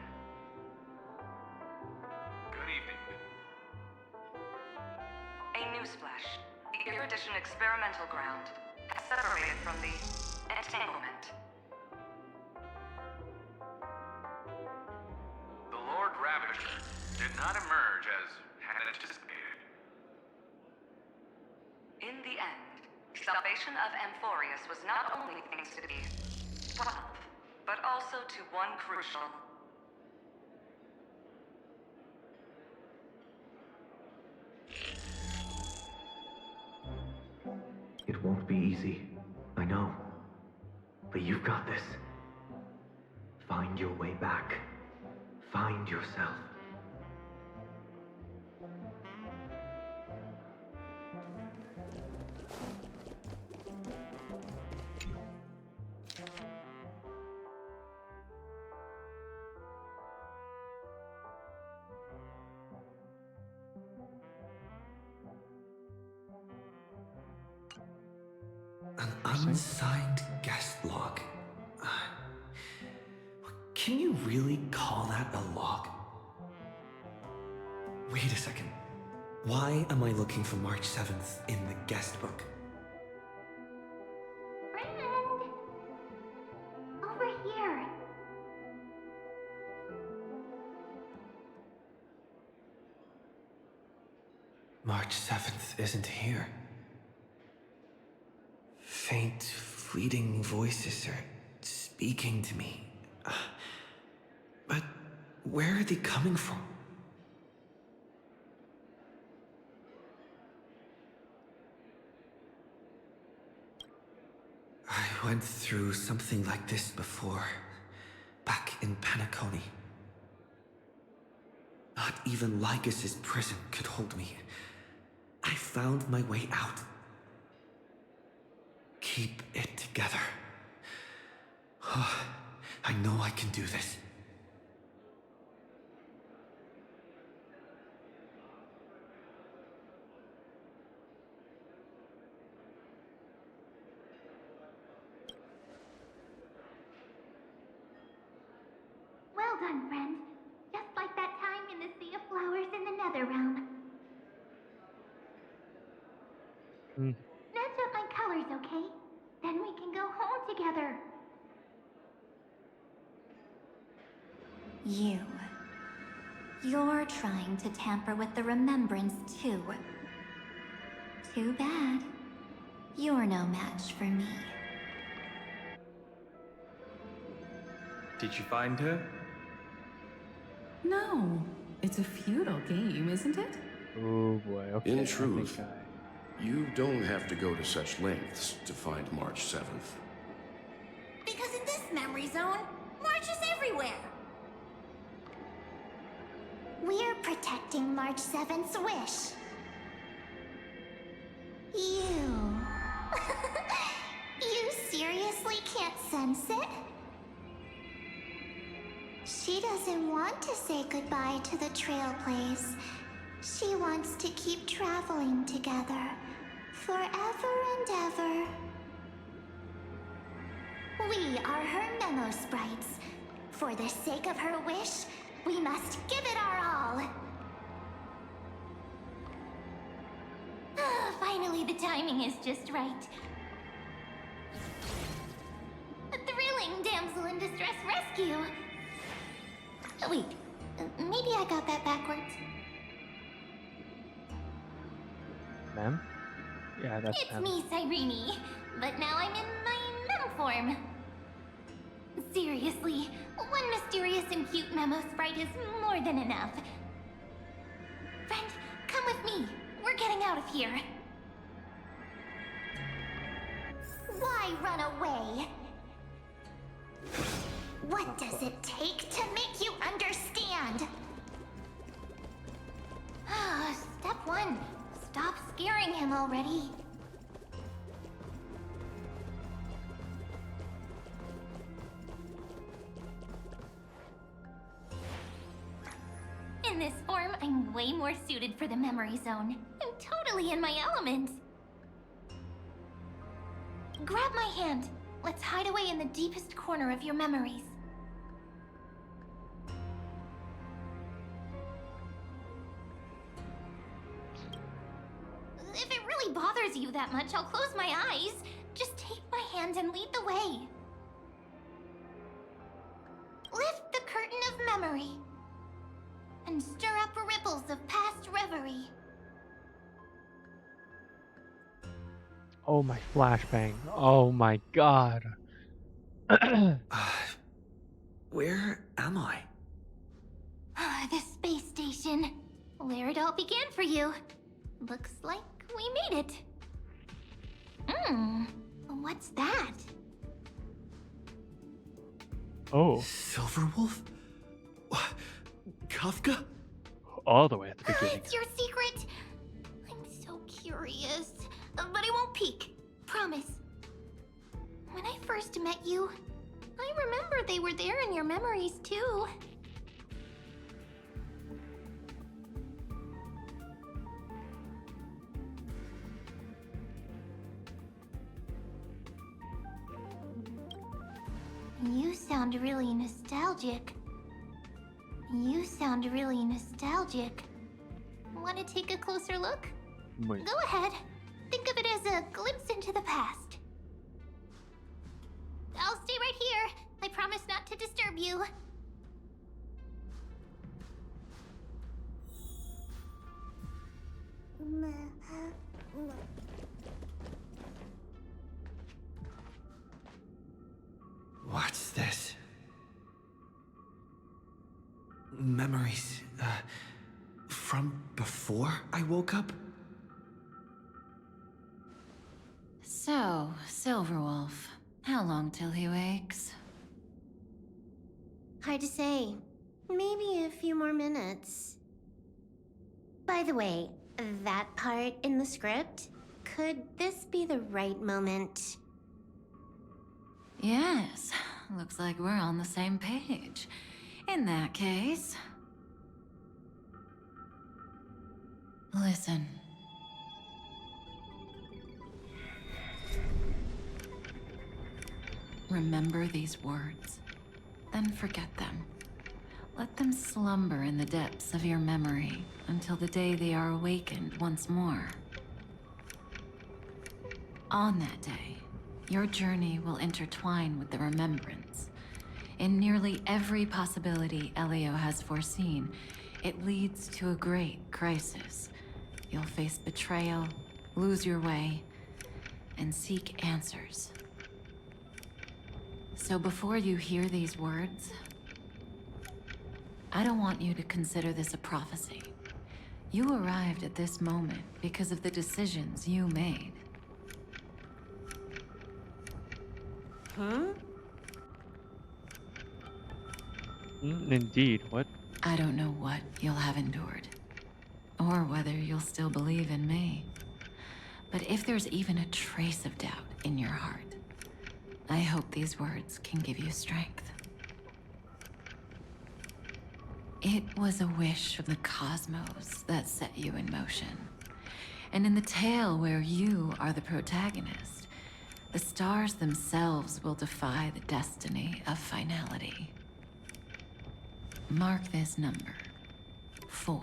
Good evening. A newsflash. The Erudition experimental ground has separated from the entanglement. The Lord Ravager did not emerge as had anticipated. In the end, salvation of Amphorius was not only thanks to the 12, but also to one crucial. It won't be easy, I know. But you've got this. Find your way back. Find yourself. An unsigned guest log. Can you really call that a log? Wait a second. Why am I looking for March 7th in the guest book? Friend! Over here. March 7th isn't here. Faint, fleeting voices are speaking to me. But where are they coming from? I went through something like this before, back in Penacony. Not even Lycus's prison could hold me. I found my way out. Keep it together. I know I can do this. Well done, friend. Just like that time in the Sea of Flowers in the Nether Realm. Match up my colors, okay? Then we can go home together. You're trying to tamper with the remembrance too. Too bad. You're no match for me. Did you find her? No. It's a futile game, isn't it? Oh boy, okay. In truth, you don't have to go to such lengths to find March 7th. Because in this memory zone, March is everywhere. We're protecting March 7th's wish. You... you seriously can't sense it? She doesn't want to say goodbye to the Trailblaze. She wants to keep traveling together. Forever and ever. We are her memo sprites. For the sake of her wish, we must give it our all. Finally, the timing is just right. A thrilling damsel in distress rescue. Wait, maybe I got that backwards. Ma'am? Yeah, that's It's me, Cyrene. But now I'm in my mem form. Seriously, one mysterious and cute memo sprite is more than enough. Friend, come with me. We're getting out of here. Why run away? What does it take to make you understand? Step 1. Stop scaring him already. In this form, I'm way more suited for the memory zone. I'm totally in my element. Grab my hand. Let's hide away in the deepest corner of your memories. If it really bothers you that much, I'll close my eyes. Just take my hand and lead the way. Lift the curtain of memory and stir up ripples of past reverie. Oh my flashbang. Oh my god. Where am I? The space station. Where it all began for you. Looks like we made it. What's that? Oh. Silverwolf? Kafka? All the way at the beginning. It's your secret. I'm so curious. But I won't peek. Promise. When I first met you, I remember they were there in your memories too. You sound really nostalgic. Want to take a closer look? Wait. Go ahead. Think of it as a glimpse into the past. I'll stay right here. I promise not to disturb you. What's this? Memories, from before I woke up? So, Silverwolf, how long till he wakes? Hard to say. Maybe a few more minutes. By the way, that part in the script, could this be the right moment? Yes, looks like we're on the same page. In that case... Listen. Remember these words, then forget them. Let them slumber in the depths of your memory until the day they are awakened once more. On that day, your journey will intertwine with the remembrance. In nearly every possibility Elio has foreseen, it leads to a great crisis. You'll face betrayal, lose your way, and seek answers. So before you hear these words, I don't want you to consider this a prophecy. You arrived at this moment because of the decisions you made. Huh? Indeed, what? I don't know what you'll have endured, or whether you'll still believe in me. But if there's even a trace of doubt in your heart, I hope these words can give you strength. It was a wish from the cosmos that set you in motion. And in the tale where you are the protagonist, the stars themselves will defy the destiny of finality. Mark this number, 4.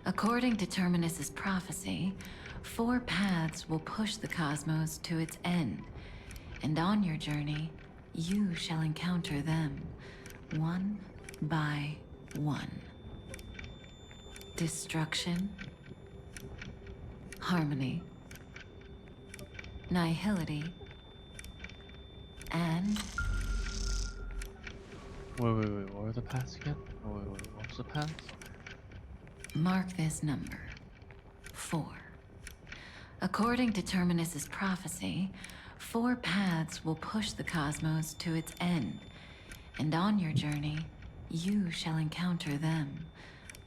According to Terminus's prophecy, 4 paths will push the cosmos to its end, and on your journey, you shall encounter them, one by one. Destruction, harmony, nihility, and... Wait, what were the paths again? Wait, what was the paths? Mark this number, 4. According to Terminus's prophecy, 4 paths will push the cosmos to its end, and on your journey, you shall encounter them,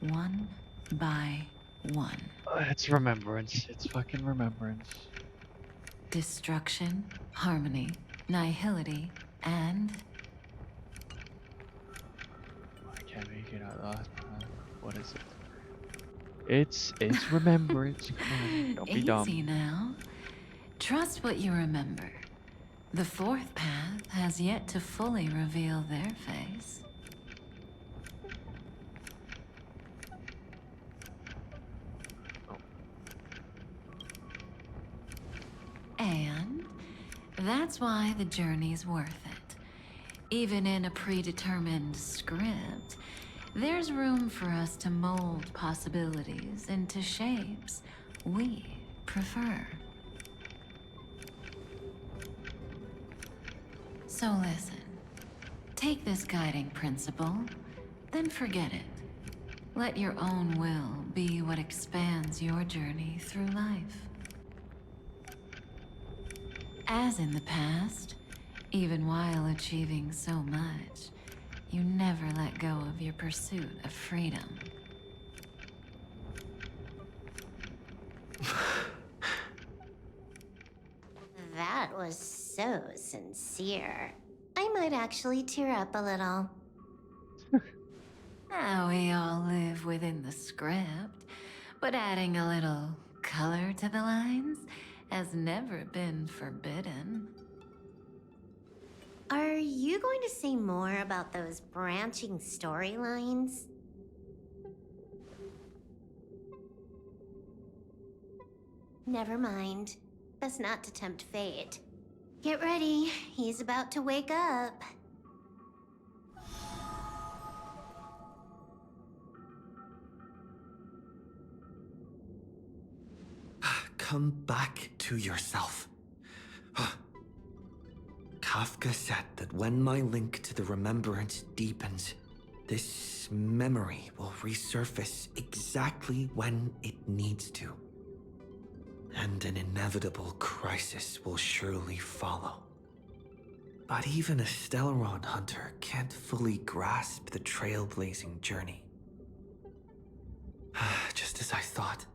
one by one. It's remembrance. It's fucking remembrance. Destruction, harmony, nihility, and... I can't make it out. What is it? It's remembrance. Come on, don't be dumb. Easy now. Trust what you remember. The fourth path has yet to fully reveal their face. And that's why the journey's worth it. Even in a predetermined script, there's room for us to mold possibilities into shapes we prefer. So listen, take this guiding principle, then forget it. Let your own will be what expands your journey through life. As in the past, even while achieving so much, you never let go of your pursuit of freedom. That was so sincere. I might actually tear up a little. We all live within the script, but adding a little color to the lines has never been forbidden. Are you going to say more about those branching storylines? Never mind. Best not to tempt fate. Get ready, he's about to wake up. Come back to yourself. Kafka said that when my link to the remembrance deepens, this memory will resurface exactly when it needs to. And an inevitable crisis will surely follow. But even a Stellaron hunter can't fully grasp the trailblazing journey. Just as I thought.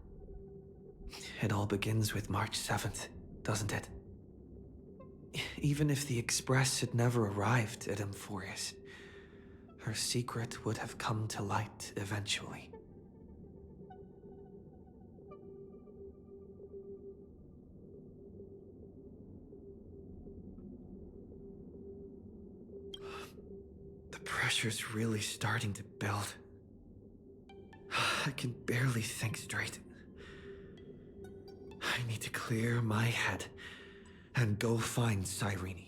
It all begins with March 7th, doesn't it? Even if the Express had never arrived at Amphorius, her secret would have come to light eventually. The pressure's really starting to build. I can barely think straight. I need to clear my head and go find Cyrene.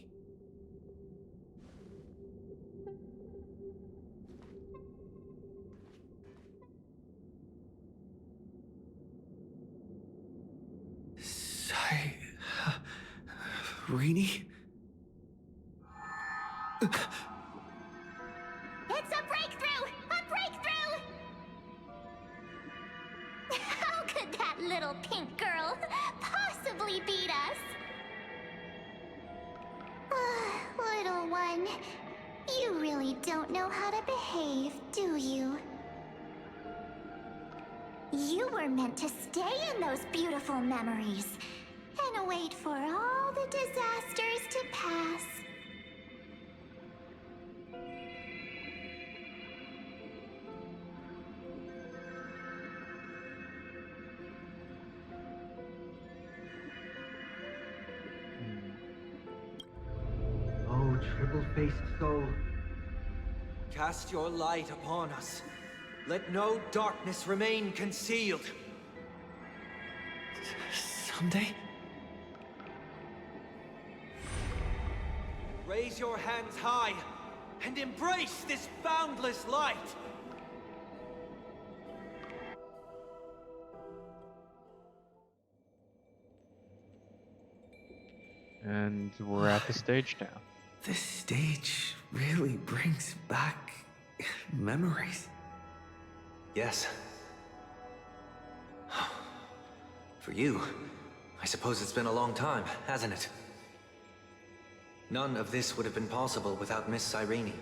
Cyrene? It's a breakthrough! A breakthrough! How could that little pink girl possibly beat us? Little one, you really don't know how to behave, do you? You were meant to stay in those beautiful memories and wait for all the disasters to pass. Oh, triple-faced soul. Cast your light upon us. Let no darkness remain concealed. Someday? Raise your hands high and embrace this boundless light. And we're at the stage now. This stage really brings back memories. Yes. For you, I suppose it's been a long time, hasn't it? None of this would have been possible without Miss Cyrene.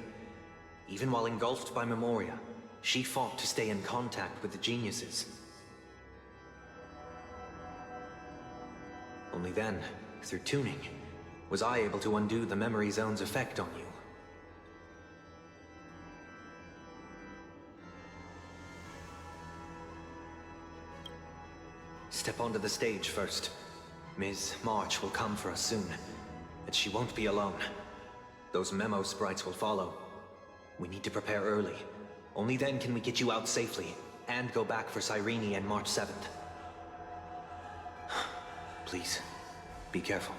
Even while engulfed by Memoria, she fought to stay in contact with the geniuses. Only then, through tuning, was I able to undo the memory zone's effect on you. Step onto the stage first. Ms. March will come for us soon. And she won't be alone. Those memo sprites will follow. We need to prepare early. Only then can we get you out safely, and go back for Cyrene and March 7th. Please, be careful.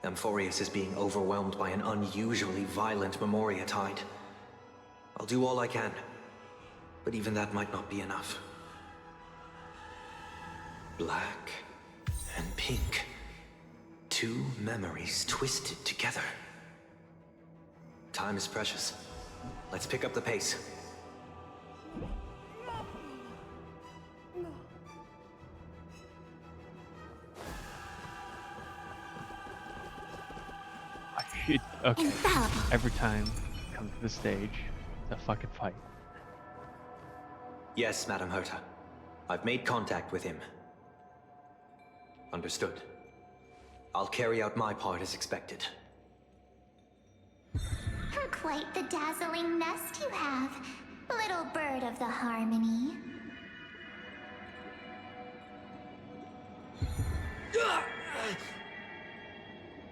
Amphorius is being overwhelmed by an unusually violent Memoria tide. I'll do all I can, but even that might not be enough. Black and pink. Two memories twisted together. Time is precious. Let's pick up the pace. Okay. Every time I come to the stage, it's a fucking fight. Yes, Madam Herta. I've made contact with him. Understood. I'll carry out my part as expected. Quite the dazzling nest you have, little bird of the Harmony.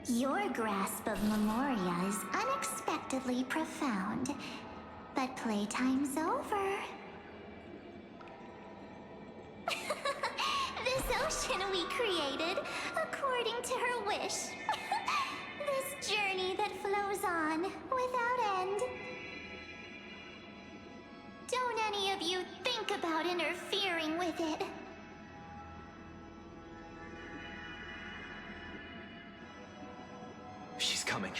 Your grasp of Memoria is unexpectedly profound, but playtime's over. This ocean we created, according to her wish. This journey that flows on, without end. Don't any of you think about interfering with it. She's coming.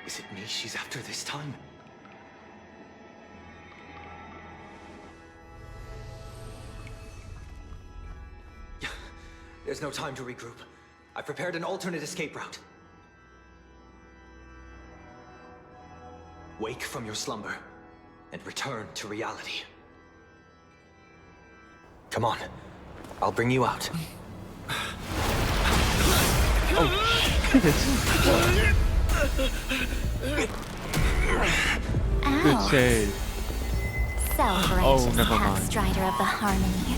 Is it me she's after this time? There's no time to regroup. I prepared an alternate escape route. Wake from your slumber and return to reality. Come on. I'll bring you out. Good save. Self-righteous never mind. half-strider of the Harmony.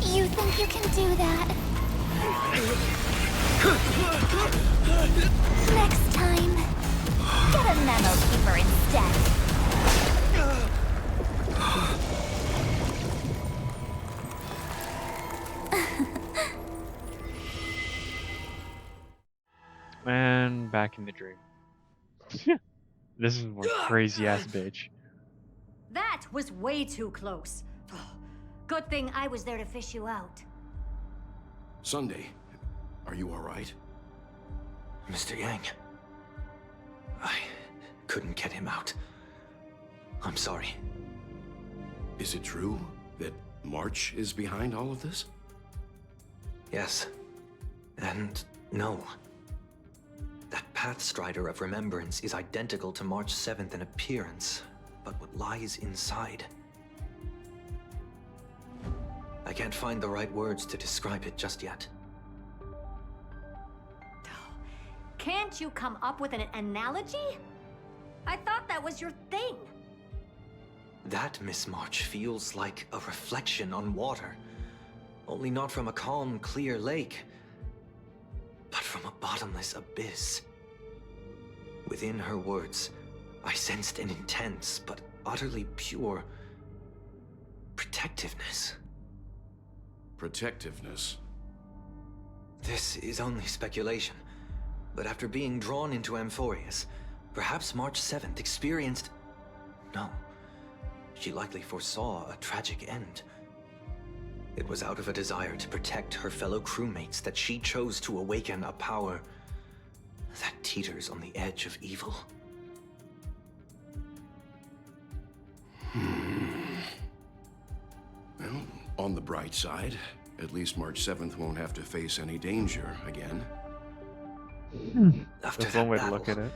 You think you can do that? Next time, get a memo keeper instead. Man, back in the dream. This is one crazy ass bitch. That was way too close. Good thing I was there to fish you out. Sunday, are you all right? Mr. Yang. I couldn't get him out. I'm sorry. Is it true that March is behind all of this? Yes. And no. That Pathstrider of Remembrance is identical to March 7th in appearance, but what lies inside? I can't find the right words to describe it just yet. Can't you come up with an analogy? I thought that was your thing. That, Miss March, feels like a reflection on water. Only not from a calm, clear lake, but from a bottomless abyss. Within her words, I sensed an intense but utterly pure protectiveness. Protectiveness? This is only speculation, but after being drawn into Amphorius, perhaps March 7th experienced... No, she likely foresaw a tragic end. It was out of a desire to protect her fellow crewmates that she chose to awaken a power that teeters on the edge of evil. Well, on the bright side, at least March 7th won't have to face any danger again. After That's that one way to battle, look at it.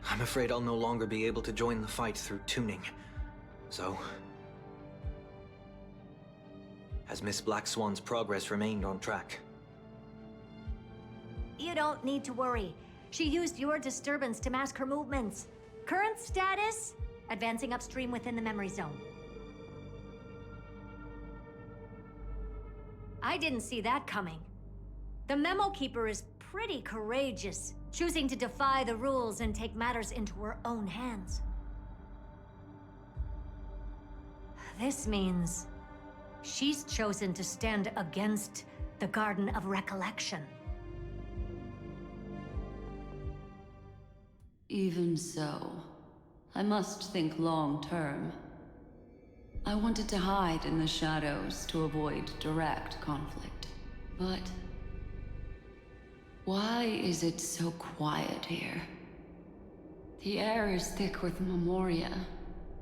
I'm afraid I'll no longer be able to join the fight through tuning. So... has Miss Black Swan's progress remained on track? You don't need to worry. She used your disturbance to mask her movements. Current status? Advancing upstream within the memory zone. I didn't see that coming. The Memo Keeper is pretty courageous. choosing to defy the rules and take matters into her own hands. This means she's chosen to stand against the Garden of Recollection. Even so, I must think long-term. I wanted to hide in the shadows to avoid direct conflict. But why is it so quiet here? The air is thick with memoria,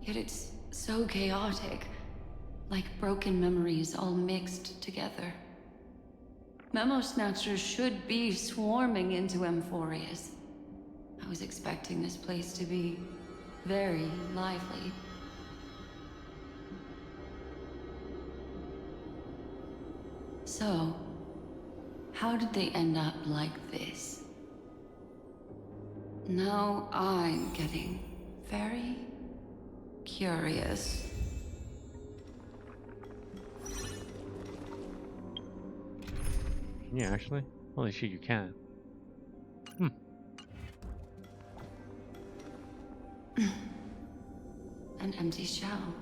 yet it's so chaotic, like broken memories all mixed together. Memo Snatchers should be swarming into Amphorius. I was expecting this place to be very lively. So, how did they end up like this? Now I'm getting very curious. Yeah, actually. Holy shit, you can. An empty shell.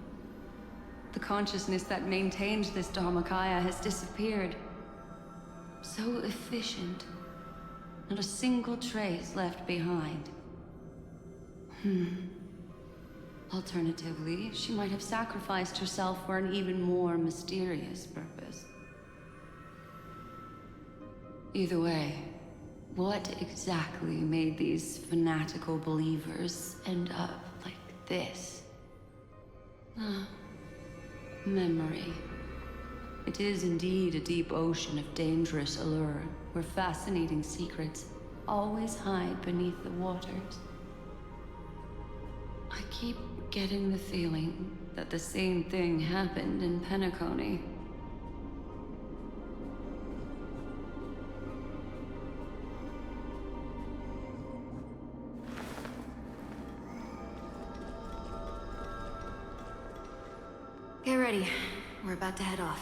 The consciousness that maintained this Dharmakaya has disappeared. So efficient. Not a single trace left behind. Alternatively, she might have sacrificed herself for an even more mysterious purpose. Either way, what exactly made these fanatical believers end up like this? Memory. It is indeed a deep ocean of dangerous allure, where fascinating secrets always hide beneath the waters. I keep getting the feeling that the same thing happened in Penacony. Get ready. We're about to head off.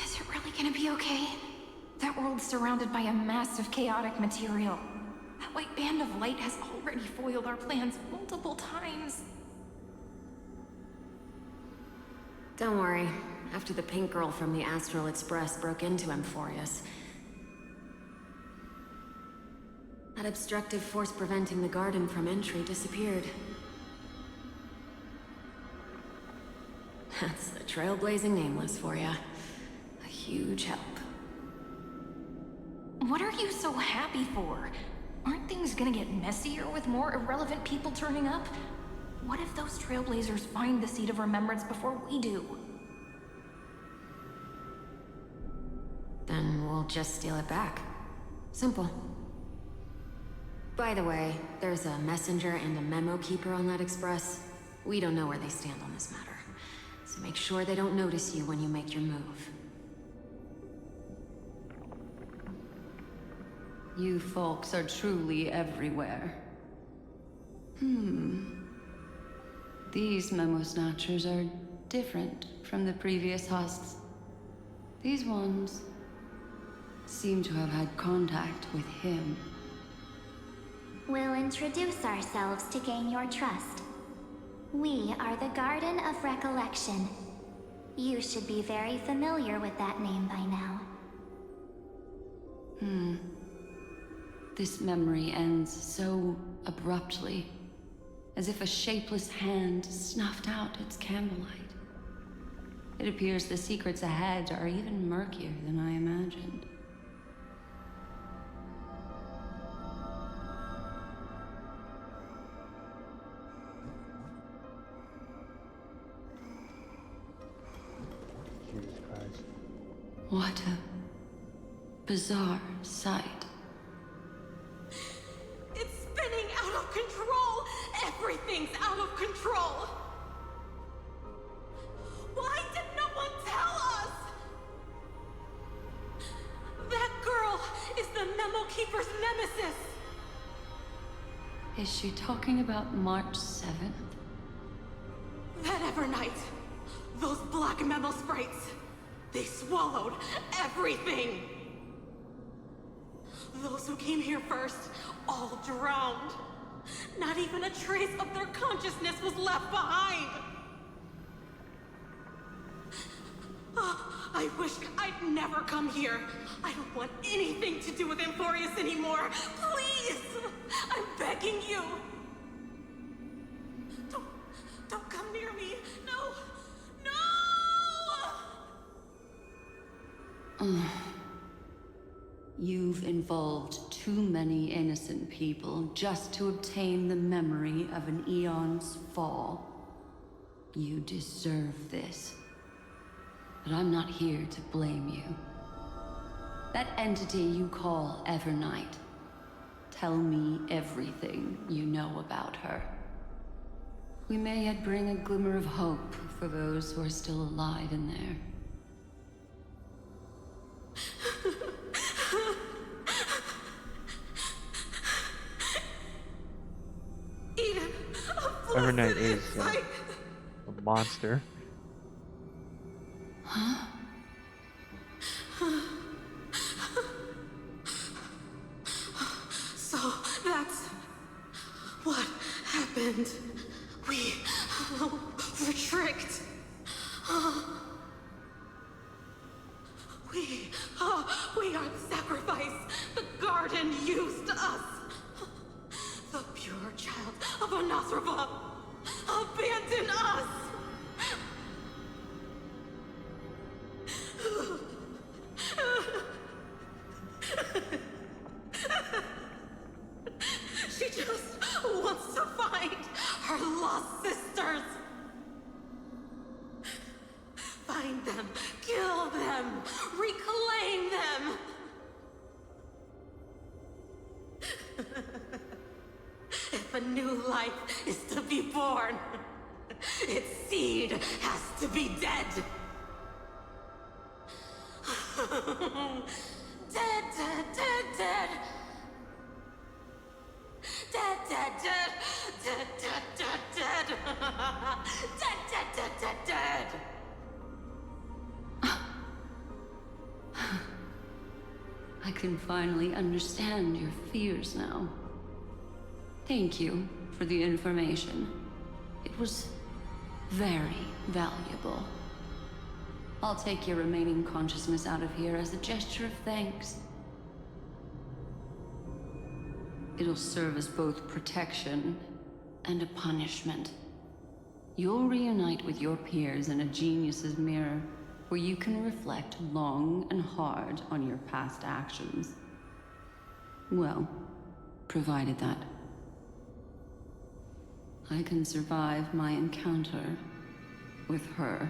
Is it really gonna be okay? That world's surrounded by a massive chaotic material. That white band of light has already foiled our plans multiple times. Don't worry. After the pink girl from the Astral Express broke into Amphorius, that obstructive force preventing the garden from entry disappeared. That's the trailblazing Nameless for ya. A huge help. What are you so happy for? Aren't things gonna get messier with more irrelevant people turning up? What if those trailblazers find the Seed of Remembrance before we do? Then we'll just steal it back. Simple. By the way, there's a messenger and a memo keeper on that express. We don't know where they stand on this matter. So make sure they don't notice you when you make your move. You folks are truly everywhere. These Memo Snatchers are different from the previous husks. These ones seem to have had contact with him. We'll introduce ourselves to gain your trust. We are the Garden of Recollection. You should be very familiar with that name by now. This memory ends so abruptly, as if a shapeless hand snuffed out its candlelight. It appears the secrets ahead are even murkier than I imagined. Jesus Christ. What a bizarre sight. It's spinning out of control! Everything's out of control! Why did no one tell us? That girl is the Memo Keeper's nemesis! Is she talking about March 7th? That Evernight, those black memo sprites, they swallowed everything! Those who came here first, all drowned. Not even a trace of their consciousness was left behind. I wish I'd never come here. I don't want anything to do with Amphorius anymore. Please! I'm begging you. Don't come near me. No! No! You've involved too many innocent people just to obtain the memory of an eon's fall. You deserve this. But I'm not here to blame you. That entity you call Evernight. Tell me everything you know about her. We may yet bring a glimmer of hope for those who are still alive in there. Eden, Evernight is a monster. Huh? So that's what happened. We were tricked. We are the sacrifice. The garden used us. The pure child of Anasrava abandoned us. She just wants to find her lost sisters. Find them, kill them, reclaim them. If a new life is to be born, its seed has to be dead. Dead, dead, dead, dead. Dead, dead, dead. Dead, dead, dead, dead. Dead, dead, dead, dead, dead. I can finally understand your fears now. Thank you for the information. It was very valuable. I'll take your remaining consciousness out of here as a gesture of thanks. It'll serve as both protection and a punishment. You'll reunite with your peers in a genius's mirror, where you can reflect long and hard on your past actions. Well, provided that I can survive my encounter with her.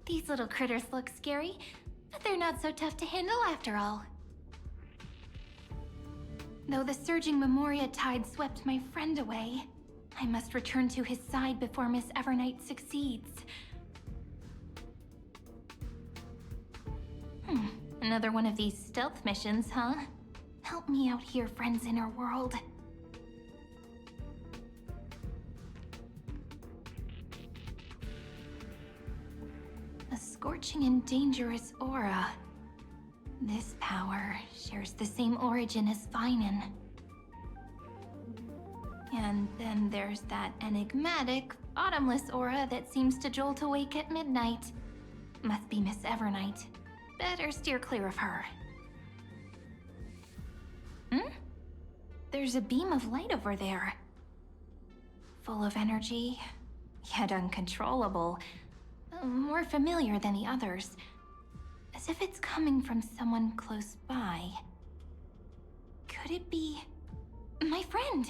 These little critters look scary, but they're not so tough to handle after all. Though the surging Memoria tide swept my friend away, I must return to his side before Miss Evernight succeeds. Another one of these stealth missions, huh? Help me out here, friends in our world. A scorching and dangerous aura. This power shares the same origin as Finan. And then there's that enigmatic, bottomless aura that seems to jolt awake at midnight. Must be Miss Evernight. Better steer clear of her. There's a beam of light over there. Full of energy, yet uncontrollable. More familiar than the others. As if it's coming from someone close by. Could it be... my friend?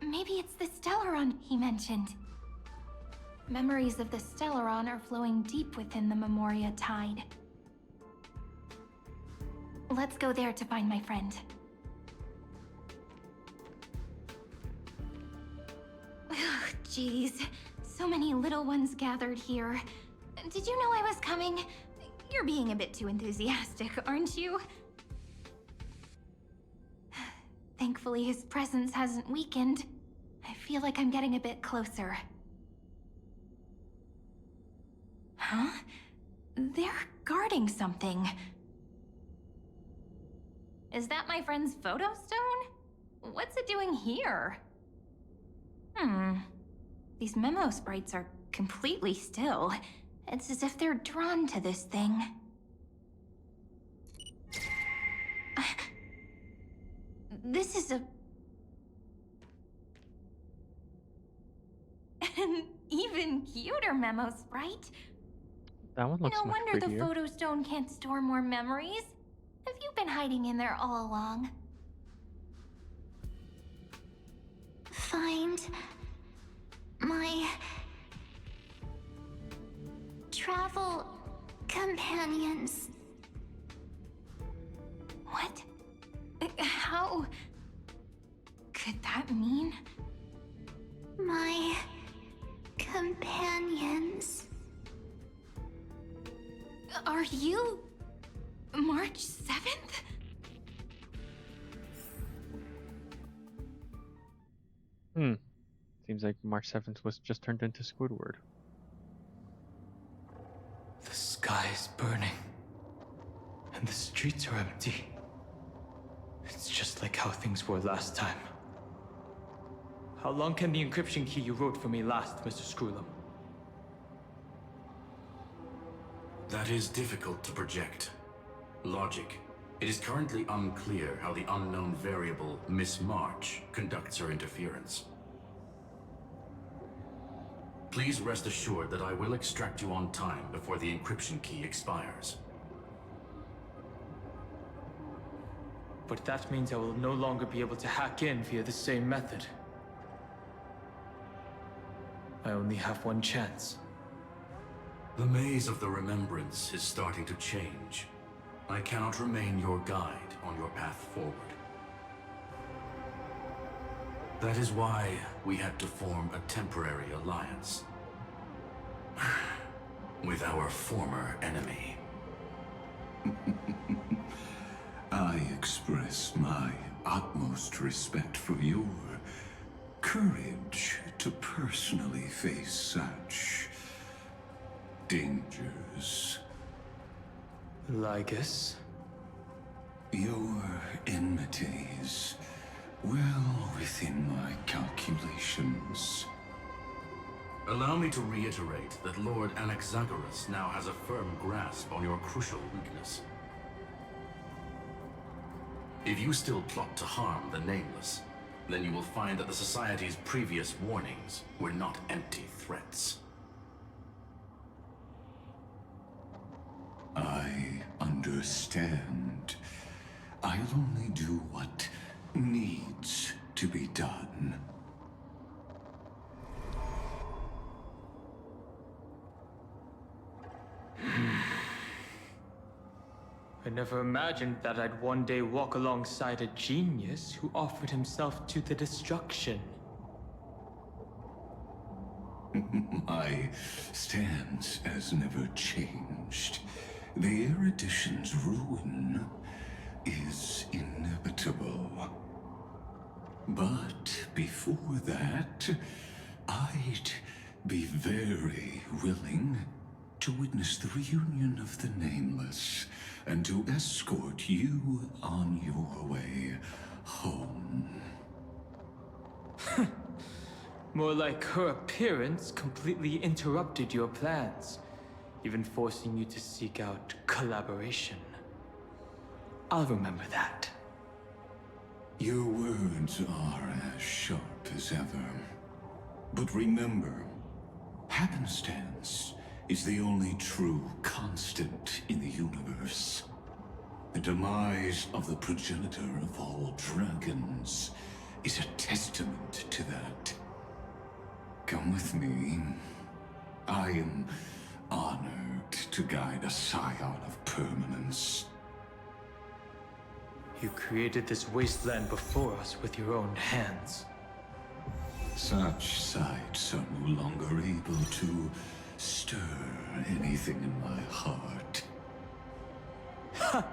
Maybe it's the Stellaron he mentioned. Memories of the Stellaron are flowing deep within the Memoria tide. Let's go there to find my friend. Ugh, jeez. So many little ones gathered here. Did you know I was coming? You're being a bit too enthusiastic, aren't you? Thankfully, his presence hasn't weakened. I feel like I'm getting a bit closer. Huh? They're guarding something. Is that my friend's photo stone? What's it doing here? These memo sprites are completely still. It's as if they're drawn to this thing. This is an even cuter memo sprite. That one looks No much wonder the prettier. photo stone can't store more memories. Have you been hiding in there all along? Find my travel companions. What? How could that mean? My companions. Are you March 7th? Seems like March 7th was just turned into Squidward. The sky is burning, and the streets are empty. It's just like how things were last time. How long can the encryption key you wrote for me last, Mr. Screwlum? That is difficult to project. Logic. It is currently unclear how the unknown variable, Miss March, conducts her interference. Please rest assured that I will extract you on time before the encryption key expires. But that means I will no longer be able to hack in via the same method. I only have one chance. The maze of the Remembrance is starting to change. I cannot remain your guide on your path forward. That is why we had to form a temporary alliance with our former enemy. I express my utmost respect for your courage to personally face such dangers. Lygus? Your enmities well within my calculations. Allow me to reiterate that Lord Anaxagoras now has a firm grasp on your crucial weakness. If you still plot to harm the Nameless, then you will find that the Society's previous warnings were not empty threats. I understand. I'll only do what needs to be done. I never imagined that I'd one day walk alongside a genius who offered himself to the destruction. My stance has never changed. The erudition's ruin is inevitable. But before that, I'd be very willing to witness the reunion of the Nameless and to escort you on your way home. More like her appearance completely interrupted your plans, even forcing you to seek out collaboration. I'll remember that. Your words are as sharp as ever. But remember, happenstance is the only true constant in the universe. The demise of the progenitor of all dragons is a testament to that. Come with me. I am honored to guide a scion of permanence. You created this wasteland before us with your own hands. Such sights are no longer able to stir anything in my heart. Ha!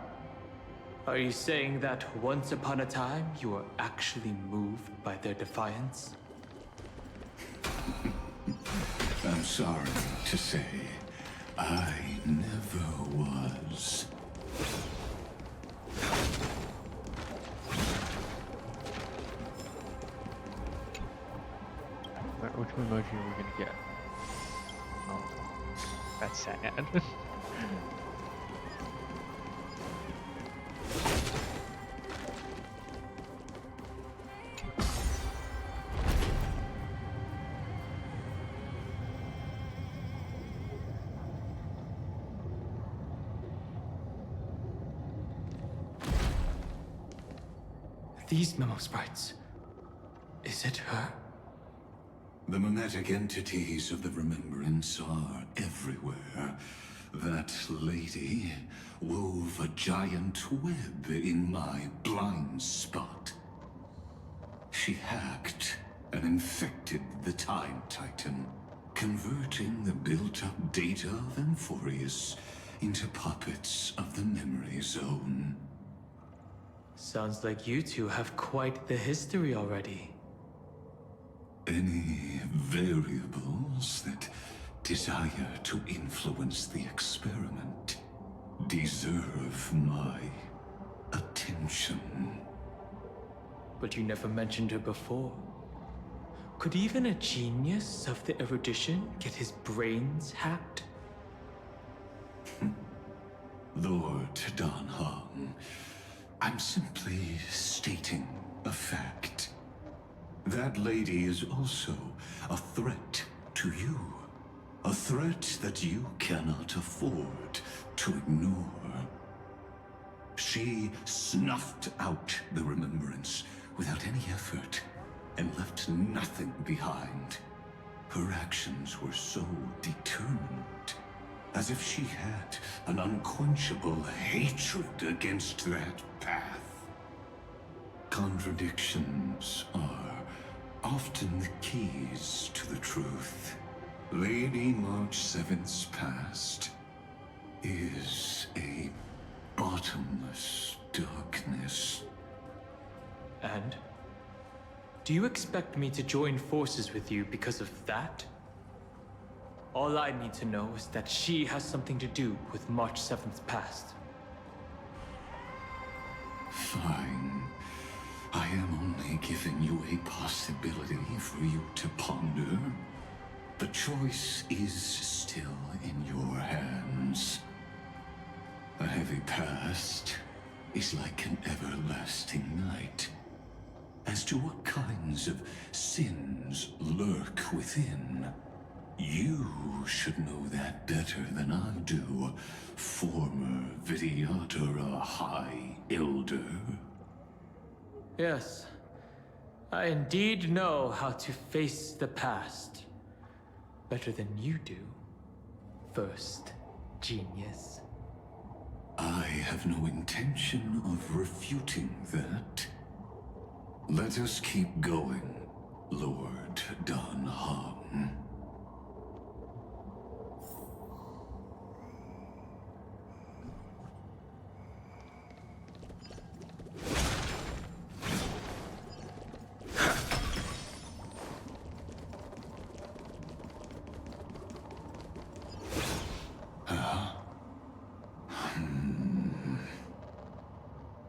Are you saying that once upon a time you were actually moved by their defiance? I'm sorry to say, I never was. Which emoji are we gonna get? Oh, that's sad. These memo sprites. Is it her? The mimetic entities of the Remembrance are everywhere. That lady wove a giant web in my blind spot. She hacked and infected the Time Titan, converting the built-up data of Amphorius into puppets of the Memory Zone. Sounds like you two have quite the history already. Any variables that desire to influence the experiment deserve my attention. But you never mentioned her before. Could even a genius of the erudition get his brains hacked? Lord Dan Heng, I'm simply stating a fact. That lady is also a threat to you. A threat that you cannot afford to ignore. She snuffed out the Remembrance without any effort and left nothing behind. Her actions were so determined, as if she had an unquenchable hatred against that path. Contradictions are often the keys to the truth. Lady March 7th's past is a bottomless darkness. And? Do you expect me to join forces with you because of that? All I need to know is that she has something to do with March 7th's past. Fine. I am only giving you a possibility for you to ponder. The choice is still in your hands. A heavy past is like an everlasting night. As to what kinds of sins lurk within, you should know that better than I do, former Vidyadhara High Elder. Yes, I indeed know how to face the past. Better than you do, First Genius. I have no intention of refuting that. Let us keep going, Lord Dan Heng.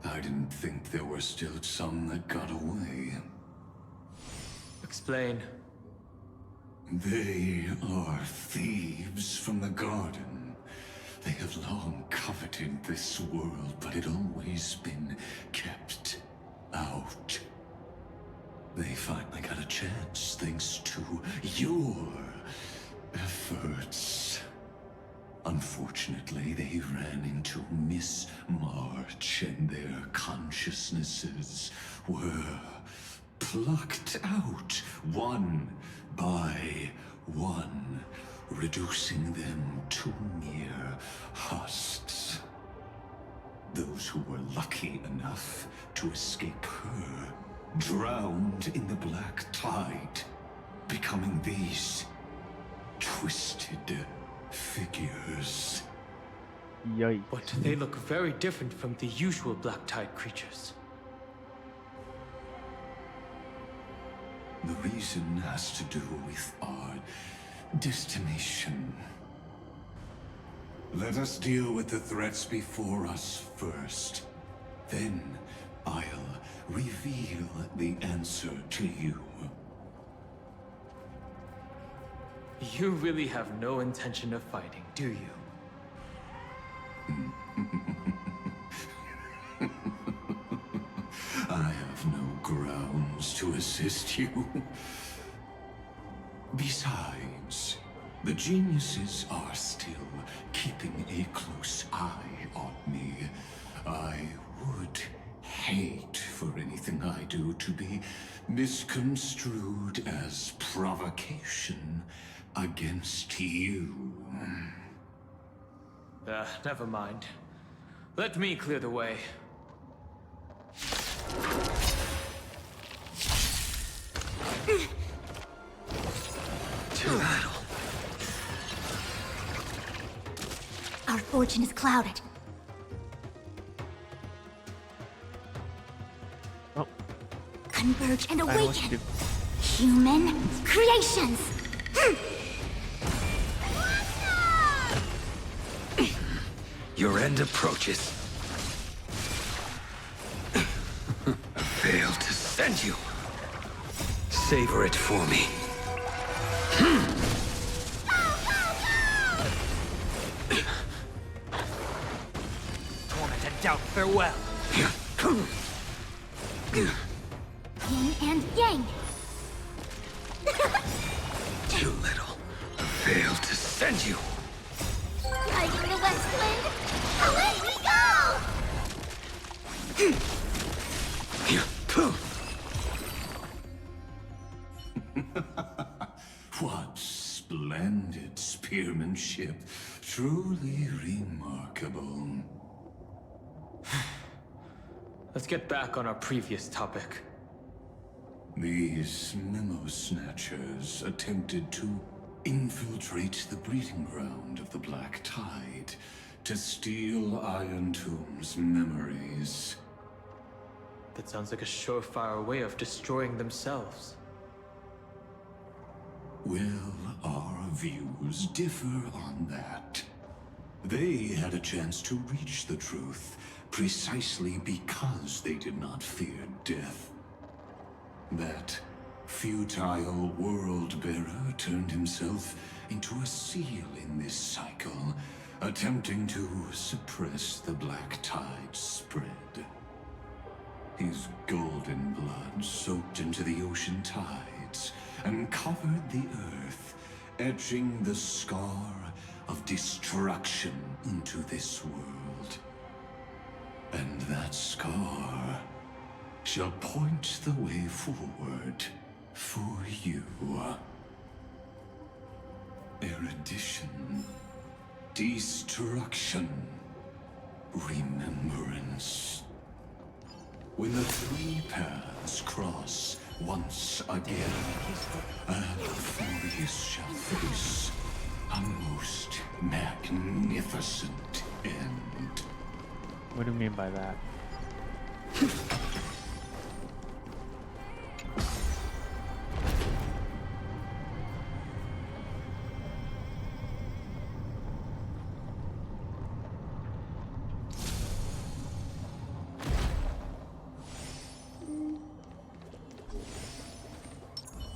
I didn't think there were still some that got away. Explain. They are thieves from the garden. They have long coveted this world, but it always been kept out. They finally got a chance thanks to your efforts. Unfortunately, they ran into Miss March, and their consciousnesses were plucked out one by one, reducing them to mere husks. Those who were lucky enough to escape her drowned in the black tide, becoming these twisted figures. Yikes. But they look very different from the usual Black Tide creatures. The reason has to do with our destination. Let us deal with the threats before us first. Then I'll reveal the answer to you. You really have no intention of fighting, do you? I have no grounds to assist you. Besides, the geniuses are still keeping a close eye on me. I would hate for anything I do to be misconstrued as provocation against you. Never mind. Let me clear the way. Too little. Our fortune is clouded. Oh. Converge and I know what to awaken. do. Human creations. Your end approaches. I failed to send you. Savor it for me. Torment and doubt, farewell. Yin and yang. Too little. I failed to send you. Riding the west wind. Away we What splendid spearmanship. Truly remarkable. Let's get back on our previous topic. These memo snatchers attempted to infiltrate the breeding ground of the Black Tide to steal Iron Tomb's memories. That sounds like a surefire way of destroying themselves. Well, our views differ on that. They had a chance to reach the truth precisely because they did not fear death. That futile world-bearer turned himself into a seal in this cycle, attempting to suppress the Black Tide's spread. His golden blood soaked into the ocean tides and covered the earth, etching the scar of destruction into this world. And that scar shall point the way forward for you. Erudition, destruction, remembrance. When the three paths cross once again, Amphorius shall face a most magnificent end. What do you mean by that?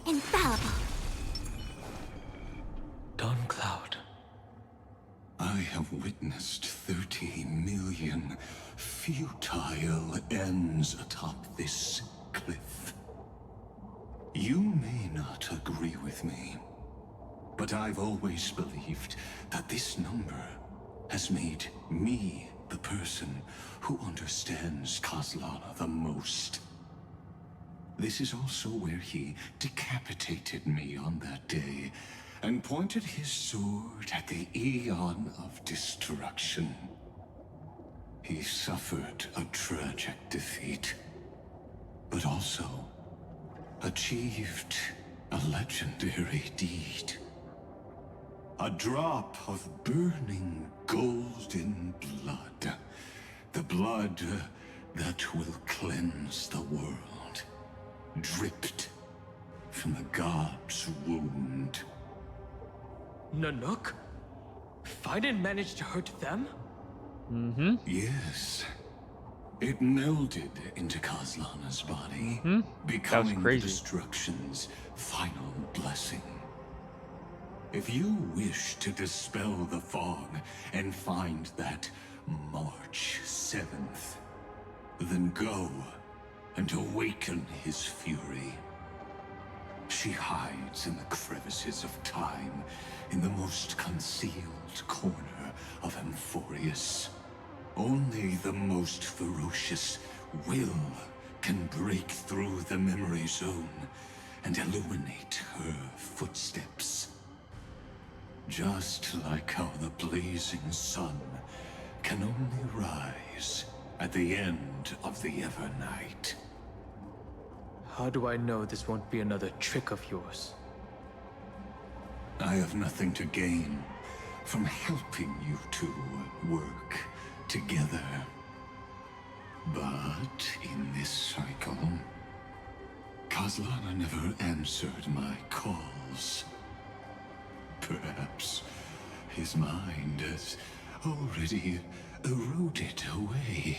Infallible. Dawn Cloud. I have witnessed 30 million futile ends atop this cliff. You may not agree with me, but I've always believed that this number has made me the person who understands Kozlana the most. This is also where he decapitated me on that day and pointed his sword at the Aeon of Destruction. He suffered a tragic defeat, but also achieved a legendary deed. A drop of burning golden blood. The blood that will cleanse the world. Dripped from the god's wound. Nanook? Fiden managed to hurt them? Mm-hmm. Yes. It melded into Kaslana's body, becoming the destruction's final blessing. If you wish to dispel the fog and find that March 7th, then go and awaken his fury. She hides in the crevices of time, in the most concealed corner of Amphorius. Only the most ferocious will can break through the memory zone and illuminate her footsteps. Just like how the blazing sun can only rise at the end of the Evernight. How do I know this won't be another trick of yours? I have nothing to gain from helping you two work together. But in this cycle, Kaslana never answered my calls. Perhaps his mind has already eroded away.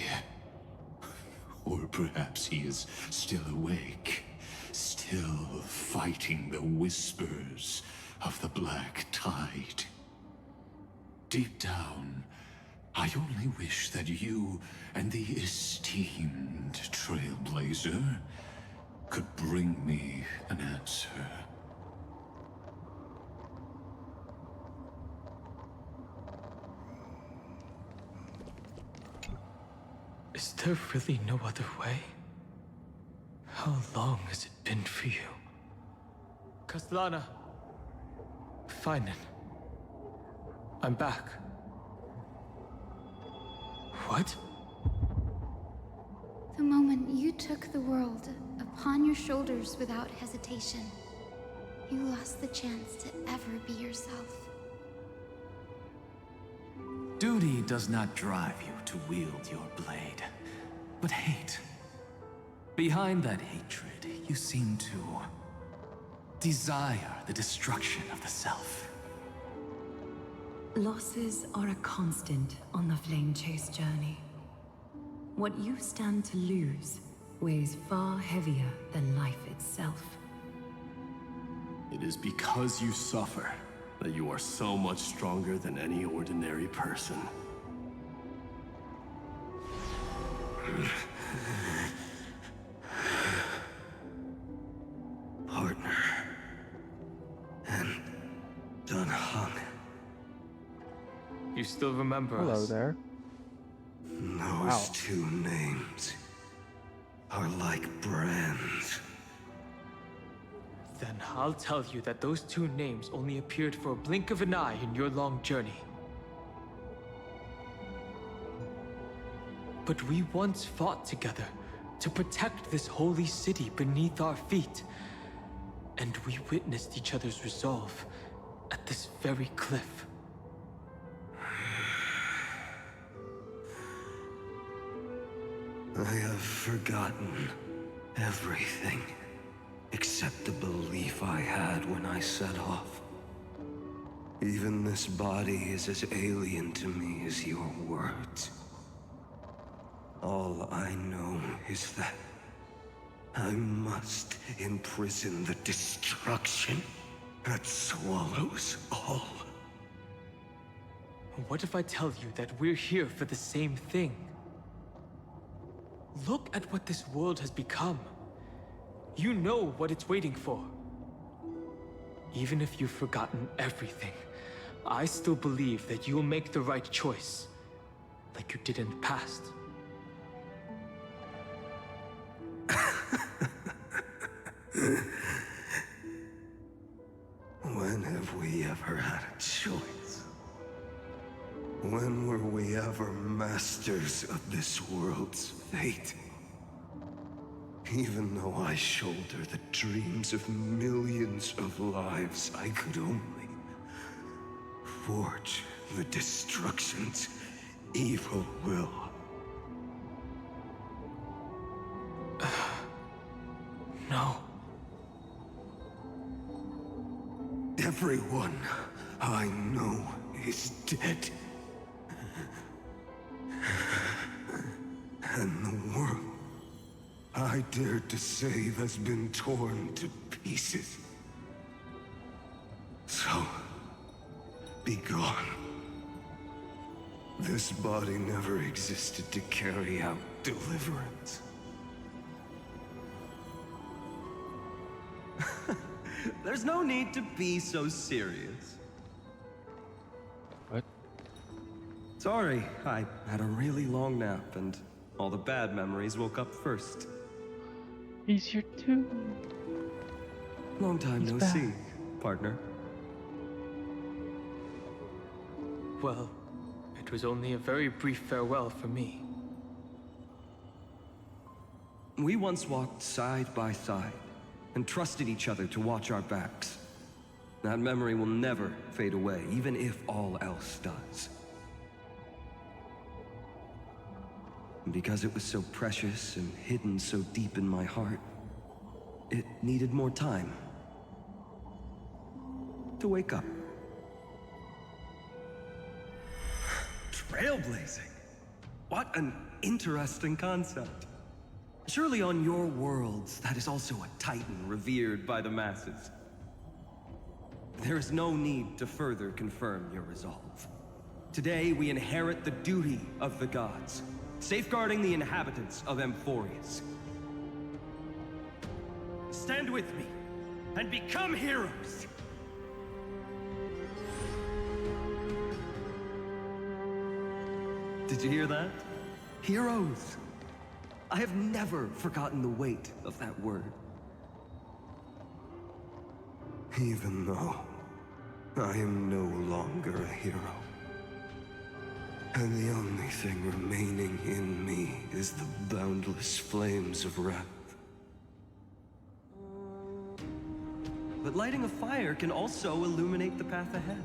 Or perhaps he is still awake, still fighting the whispers of the Black Tide. Deep down, I only wish that you and the esteemed Trailblazer could bring me an answer. Is there really no other way? How long has it been for you? Kaslana. Finen. I'm back. What? The moment you took the world upon your shoulders without hesitation, you lost the chance to ever be yourself. Duty does not drive you to wield your blade, but hate. Behind that hatred, you seem to desire the destruction of the self. Losses are a constant on the Flame Chase journey. What you stand to lose weighs far heavier than life itself. It is because you suffer that you are so much stronger than any ordinary person. Partner. And Dan Heng. You still remember us? Hello there. Those two names are like brands. Then I'll tell you that those two names only appeared for a blink of an eye in your long journey. But we once fought together to protect this holy city beneath our feet. And we witnessed each other's resolve at this very cliff. I have forgotten everything except the belief I had when I set off. Even this body is as alien to me as your words. All I know is that I must imprison the destruction that swallows all. What if I tell you that we're here for the same thing? Look at what this world has become. You know what it's waiting for. Even if you've forgotten everything, I still believe that you'll make the right choice, like you did in the past. When have we ever had a choice? When were we ever masters of this world's fate? Even though I shoulder the dreams of millions of lives, I could only forge the destruction's evil will. No. Everyone I know is dead. And the world I dared to save has been torn to pieces. So, be gone. This body never existed to carry out deliverance. There's no need to be so serious. What? Sorry, I had a really long nap and all the bad memories woke up first. He's here too. Long time no see, partner. Well, it was only a very brief farewell for me. We once walked side by side and trusted each other to watch our backs. That memory will never fade away, even if all else does. And because it was so precious and hidden so deep in my heart, it needed more time to wake up. Trailblazing? What an interesting concept. Surely on your worlds, that is also a titan revered by the masses. There is no need to further confirm your resolve. Today, we inherit the duty of the gods, safeguarding the inhabitants of Amphorius. Stand with me, and become heroes! Did you hear that? Heroes! I have never forgotten the weight of that word. Even though I am no longer a hero. And the only thing remaining in me is the boundless flames of wrath. But lighting a fire can also illuminate the path ahead.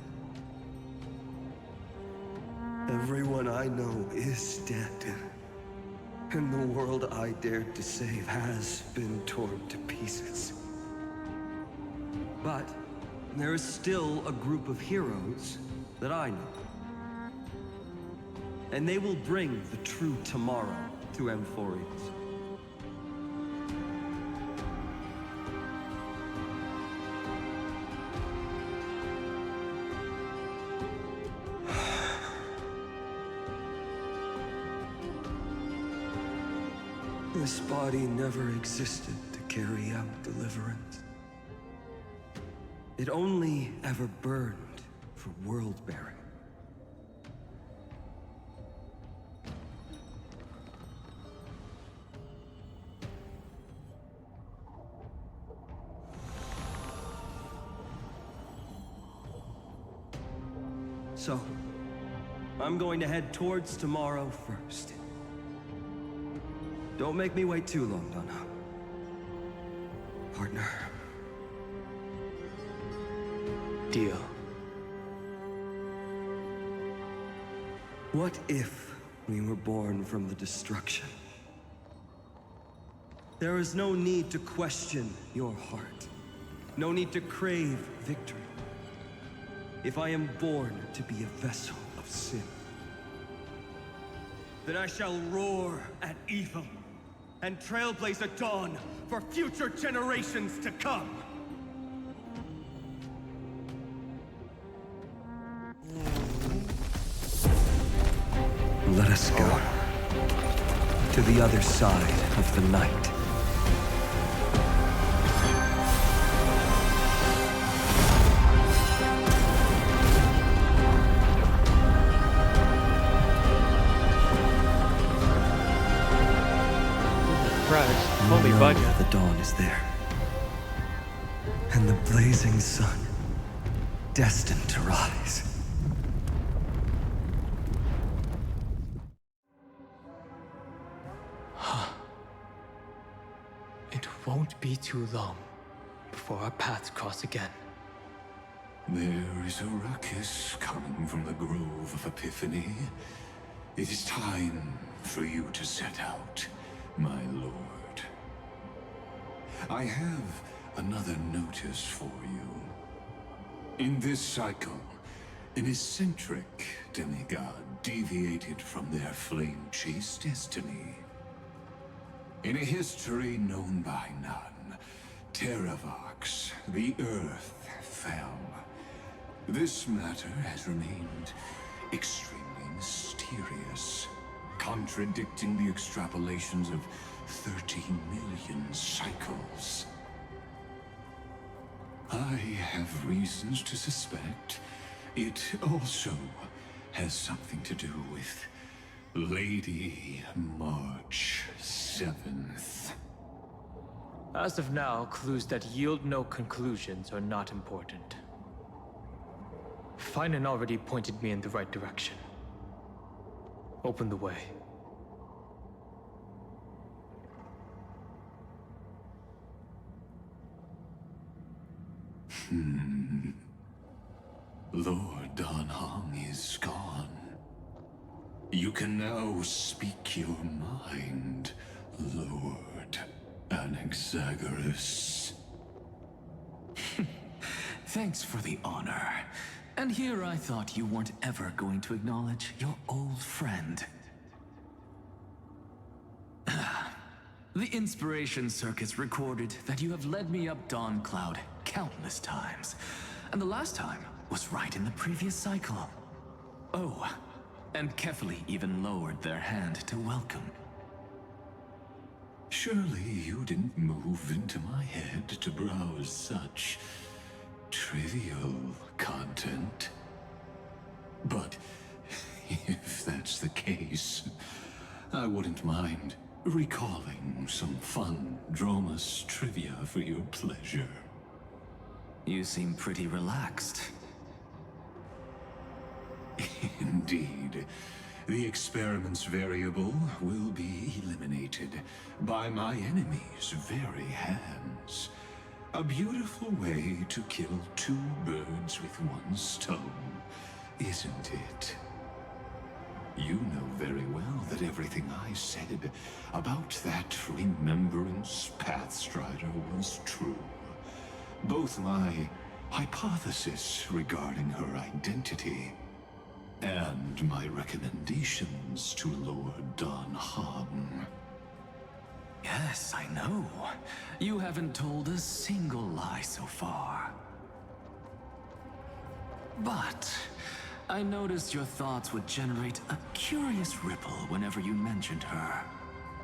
Everyone I know is dead. And the world I dared to save has been torn to pieces. But there is still a group of heroes that I know. And they will bring the true tomorrow to Amphorius. This body never existed to carry out deliverance. It only ever burned for world-bearing. So, I'm going to head towards tomorrow first. Don't make me wait too long, Donna. Partner. Deal. What if we were born from the destruction? There is no need to question your heart. No need to crave victory. If I am born to be a vessel of sin, then I shall roar at evil and trailblaze a dawn for future generations to come. Let us go to the other side of the night. Holy Bunyan. The dawn is there. And the blazing sun, destined to rise. It won't be too long before our paths cross again. There is a ruckus coming from the Grove of Epiphany. It is time for you to set out, my lord. I have another notice for you. In this cycle, an eccentric demigod deviated from their flame-chased destiny. In a history known by none, Terravox, the Earth, fell. This matter has remained extremely mysterious, contradicting the extrapolations of 13 million cycles. I have reasons to suspect it also has something to do with Lady March 7th. As of now, clues that yield no conclusions are not important. Finan already pointed me in the right direction. Open the way. Lord Dan Heng is gone. You can now speak your mind, Lord Anaxagoras. Thanks for the honor. And here I thought you weren't ever going to acknowledge your old friend. The Inspiration Circuits recorded that you have led me up Dawn Cloud countless times. And the last time was right in the previous cycle. Oh, and Kefali even lowered their hand to welcome. Surely you didn't move into my head to browse such trivial content. But if that's the case, I wouldn't mind recalling some fun Dromus trivia for your pleasure. You seem pretty relaxed. Indeed. The experiment's variable will be eliminated by my enemy's very hands. A beautiful way to kill two birds with one stone, isn't it? You know very well that everything I said about that Remembrance Pathstrider was true. Both my hypothesis regarding her identity and my recommendations to Lord Dan Heng. Yes, I know. You haven't told a single lie so far. But I noticed your thoughts would generate a curious ripple whenever you mentioned her.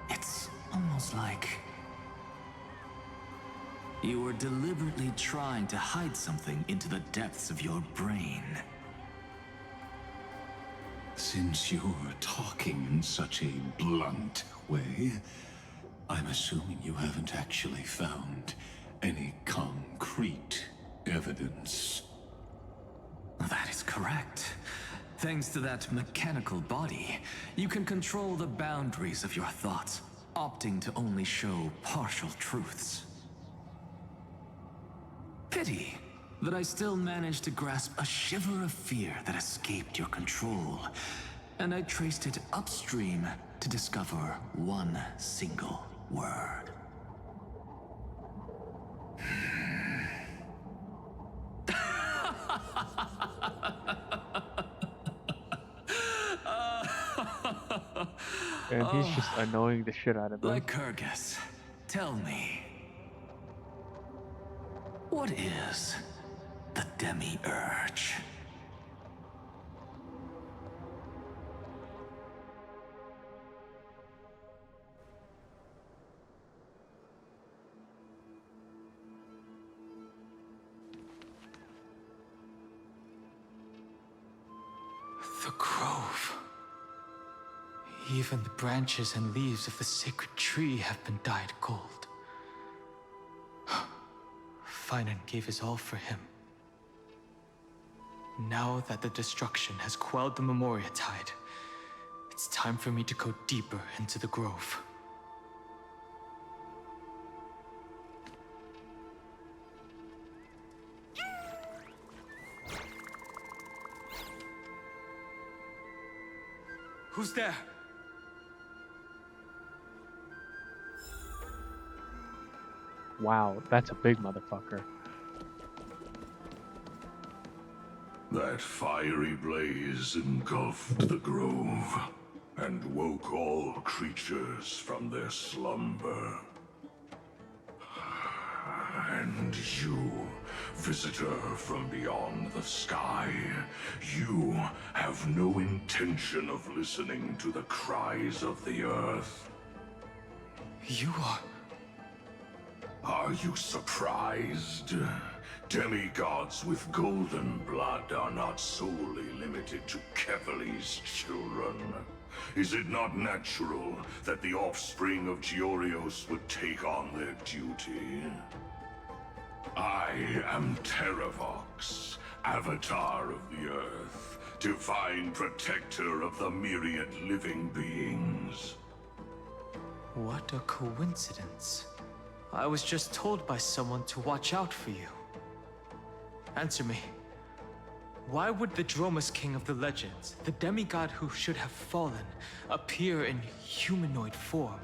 It's almost like you were deliberately trying to hide something into the depths of your brain. Since you're talking in such a blunt way, I'm assuming you haven't actually found any concrete evidence. That is correct. Thanks to that mechanical body, you can control the boundaries of your thoughts, opting to only show partial truths. Pity that I still managed to grasp a shiver of fear that escaped your control, and I traced it upstream to discover one single word. And he's just annoying the shit out of them. Lycurgus, tell me, what is the Demiurge? The Grove. Even the branches and leaves of the sacred tree have been dyed gold. Finan gave his all for him. Now that the destruction has quelled the Memoria Tide, it's time for me to go deeper into the Grove. Who's there? Wow, that's a big motherfucker. That fiery blaze engulfed the grove and woke all creatures from their slumber. And you, visitor from beyond the sky, you have no intention of listening to the cries of the earth. You are... Are you surprised? Demigods with golden blood are not solely limited to Kevali's children. Is it not natural that the offspring of Georios would take on their duty? I am Terravox, Avatar of the Earth, divine protector of the myriad living beings. What a coincidence. I was just told by someone to watch out for you. Answer me. Why would the Dromus King of the Legends, the demigod who should have fallen, appear in humanoid form?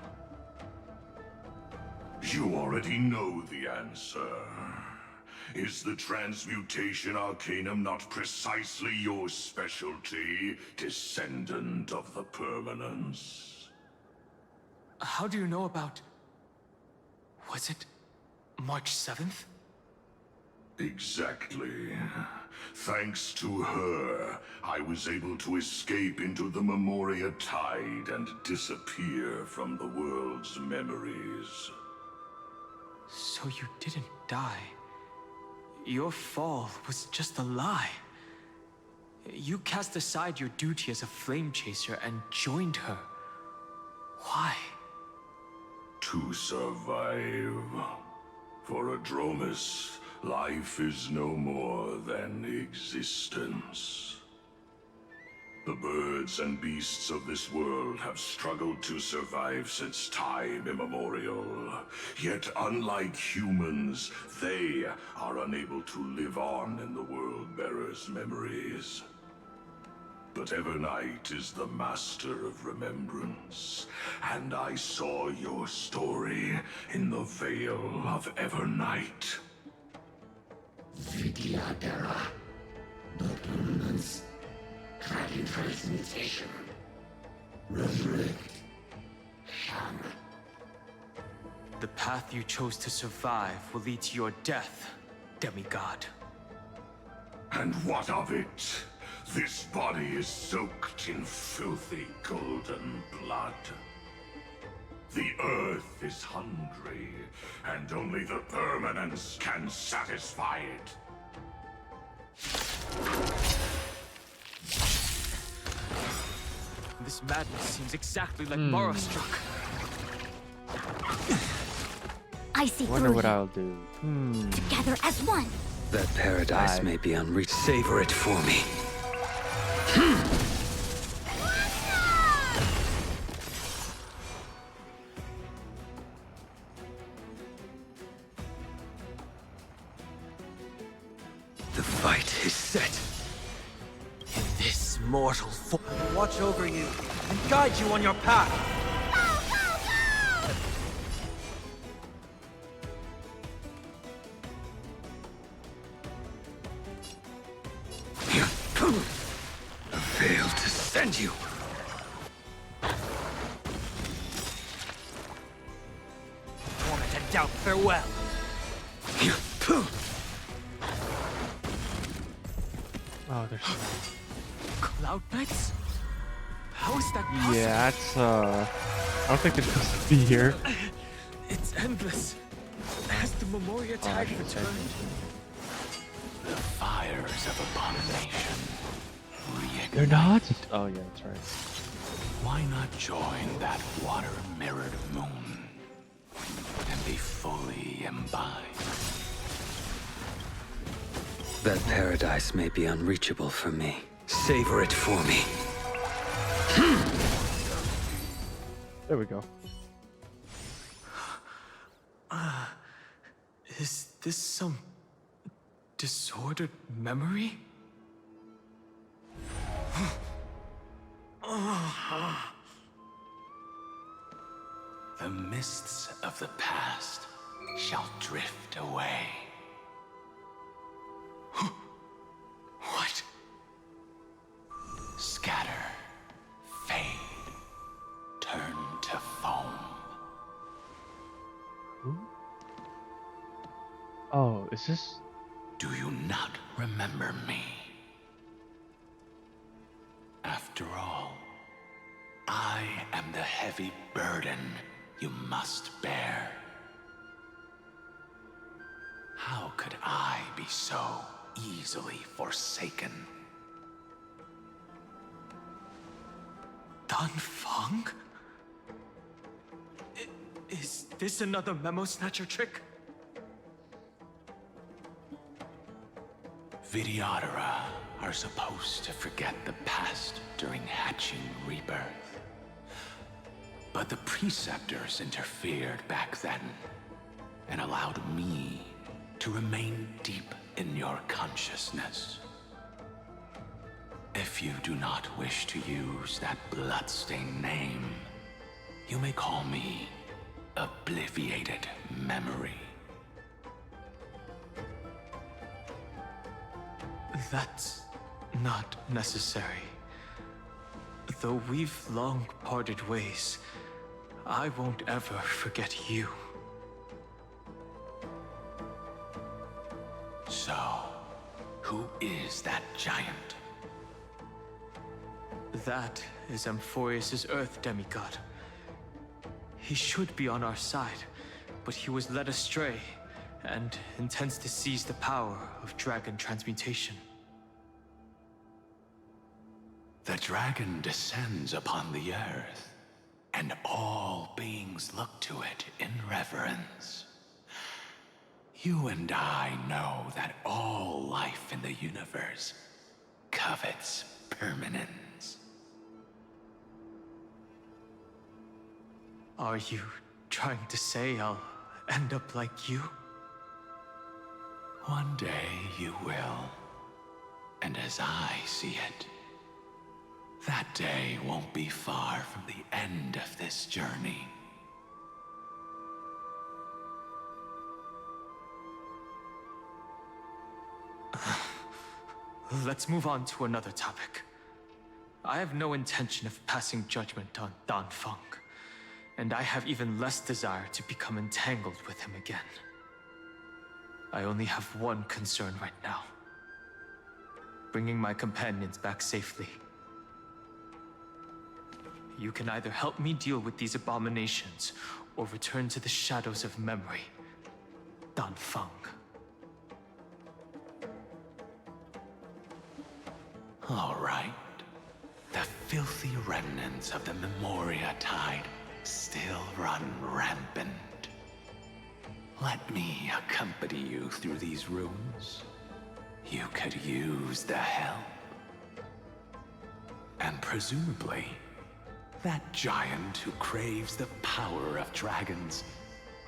You already know the answer. Is the Transmutation Arcanum not precisely your specialty, descendant of the Permanence? How do you know about... Was it March 7th? Exactly. Thanks to her, I was able to escape into the Memoria Tide and disappear from the world's memories. So you didn't die. Your fall was just a lie. You cast aside your duty as a flame chaser and joined her. Why? To survive. For a Dromus, life is no more than existence. The birds and beasts of this world have struggled to survive since time immemorial. Yet unlike humans, they are unable to live on in the World-Bearer's memories. But Evernight is the master of remembrance, and I saw your story in the Veil of Evernight. Vidyadhara, the Permanence, Dragon Transmutation, Resurrect, Shan. The path you chose to survive will lead to your death, demigod. And what of it? This body is soaked in filthy golden blood. The earth is hungry, and only the Permanence can satisfy it. This madness seems exactly like Mara struck. I see Wonder through what you. I'll do. Together as one. That paradise may be unreached. Savor it for me. The fight is set. In this mortal form, watch over you and guide you on your path. Failed to send you. Torment and doubt, farewell. Oh, there's... Cloud Knights? How is that possible? Yeah, that's, I don't think they're supposed to be here. It's endless. Has the Memoria Tide returned? The fires of abomination. They're not? Oh, yeah, that's right. Why not join that water-mirrored moon and be fully imbibed? That paradise may be unreachable for me. Savor it for me. There we go. Is this some disordered memory? The mists of the past shall drift away. What? Scatter, fade, turn to foam. Oh, is this? Do you not remember me? After all, I am the heavy burden you must bear. How could I be so easily forsaken? Dan Feng? Is this another Memo Snatcher trick? Vidyadhara are supposed to forget the past during hatching rebirth. But the Preceptors interfered back then and allowed me to remain deep in your consciousness. If you do not wish to use that bloodstained name, you may call me Obliviated Memory. That's not necessary. Though we've long parted ways, I won't ever forget you. So, who is that giant? That is Amphorius' Earth demigod. He should be on our side, but he was led astray and intends to seize the power of dragon transmutation. The dragon descends upon the earth, and all beings look to it in reverence. You and I know that all life in the universe covets permanence. Are you trying to say I'll end up like you? One day you will. And as I see it, that day won't be far from the end of this journey. Let's move on to another topic. I have no intention of passing judgment on Dan Feng, and I have even less desire to become entangled with him again. I only have one concern right now: bringing my companions back safely. You can either help me deal with these abominations, or return to the shadows of memory. Dan Feng. All right. The filthy remnants of the Memoria Tide still run rampant. Let me accompany you through these rooms. You could use the help. And presumably, that giant who craves the power of dragons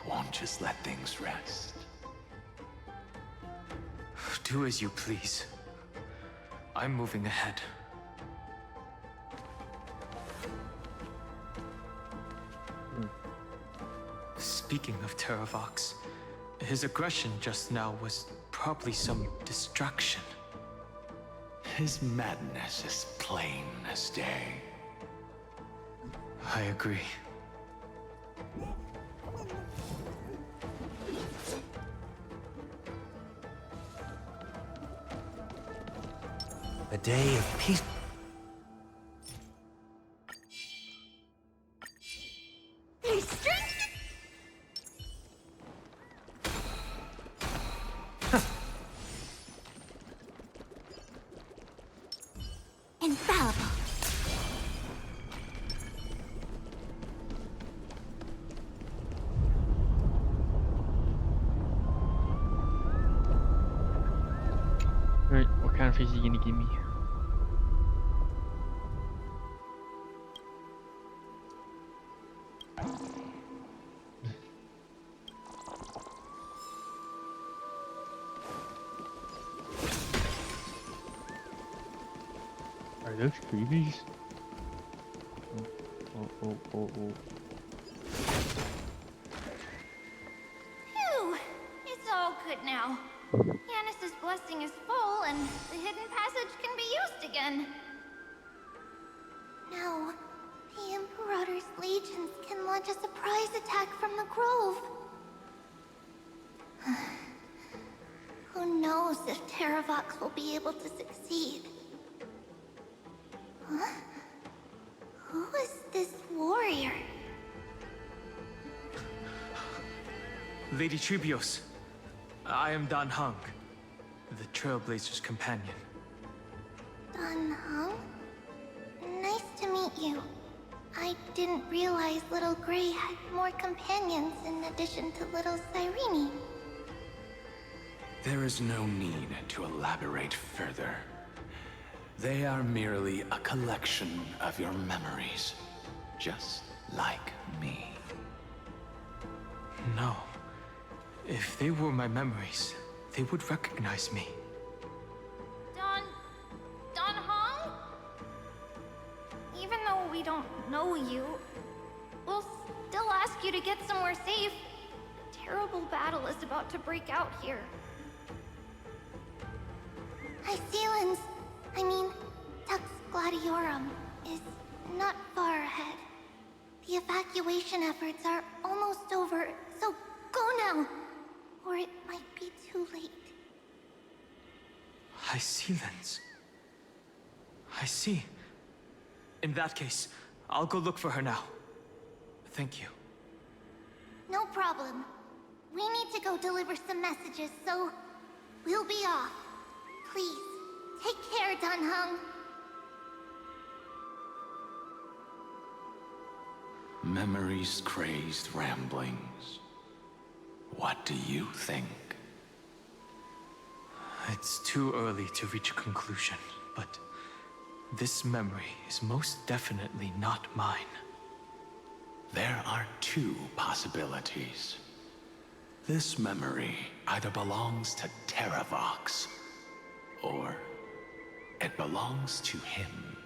won't just let things rest. Do as you please. I'm moving ahead. Speaking of Terravox, his aggression just now was probably some distraction. His madness is plain as day. I agree. A day of peace. Infallible. Alright, what kind of face are you gonna give me? Are those creepies? oh. Phew! It's all good now. Yanis's blessing is full, and the hidden passage can be used again. Now, the Imperator's legions can launch a surprise attack from the Grove. Who knows if Terravox will be able to succeed? Huh? Who is this warrior? Lady Tribios, I am Dan Heng, the Trailblazer's companion. Dan Heng? Nice to meet you. I didn't realize Little Gray had more companions in addition to Little Cyrene. There is no need to elaborate further. They are merely a collection of your memories, just like me. No. If they were my memories, they would recognize me. Dan Heng? Even though we don't know you, we'll still ask you to get somewhere safe. A terrible battle is about to break out here. Iceland's, Tux Gladiorum, is not far ahead. The evacuation efforts are almost over, so go now, or it might be too late. Iceland's. I see. In that case, I'll go look for her now. Thank you. No problem. We need to go deliver some messages, so we'll be off. Please, take care, Dan Heng. Memories crazed ramblings. What do you think? It's too early to reach a conclusion, but this memory is most definitely not mine. There are two possibilities. This memory either belongs to Terravox, or it belongs to him.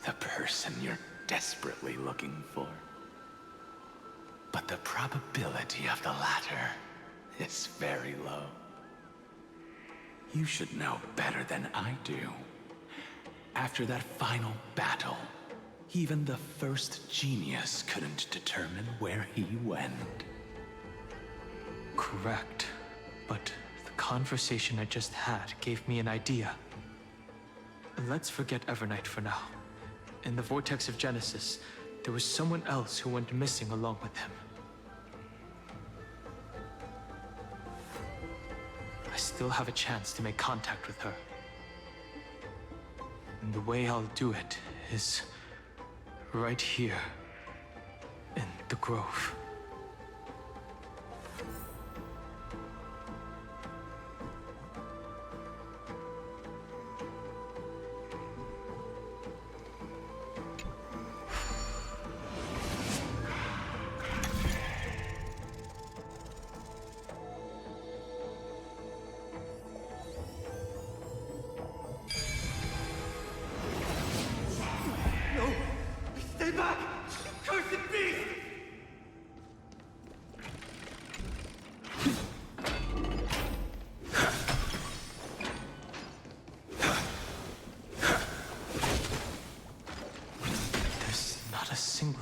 The person you're desperately looking for. But the probability of the latter is very low. You should know better than I do. After that final battle, even the first genius couldn't determine where he went. Correct. But the conversation I just had gave me an idea. Let's forget Evernight for now. In the Vortex of Genesis, there was someone else who went missing along with him. I still have a chance to make contact with her. And the way I'll do it is right here in the Grove.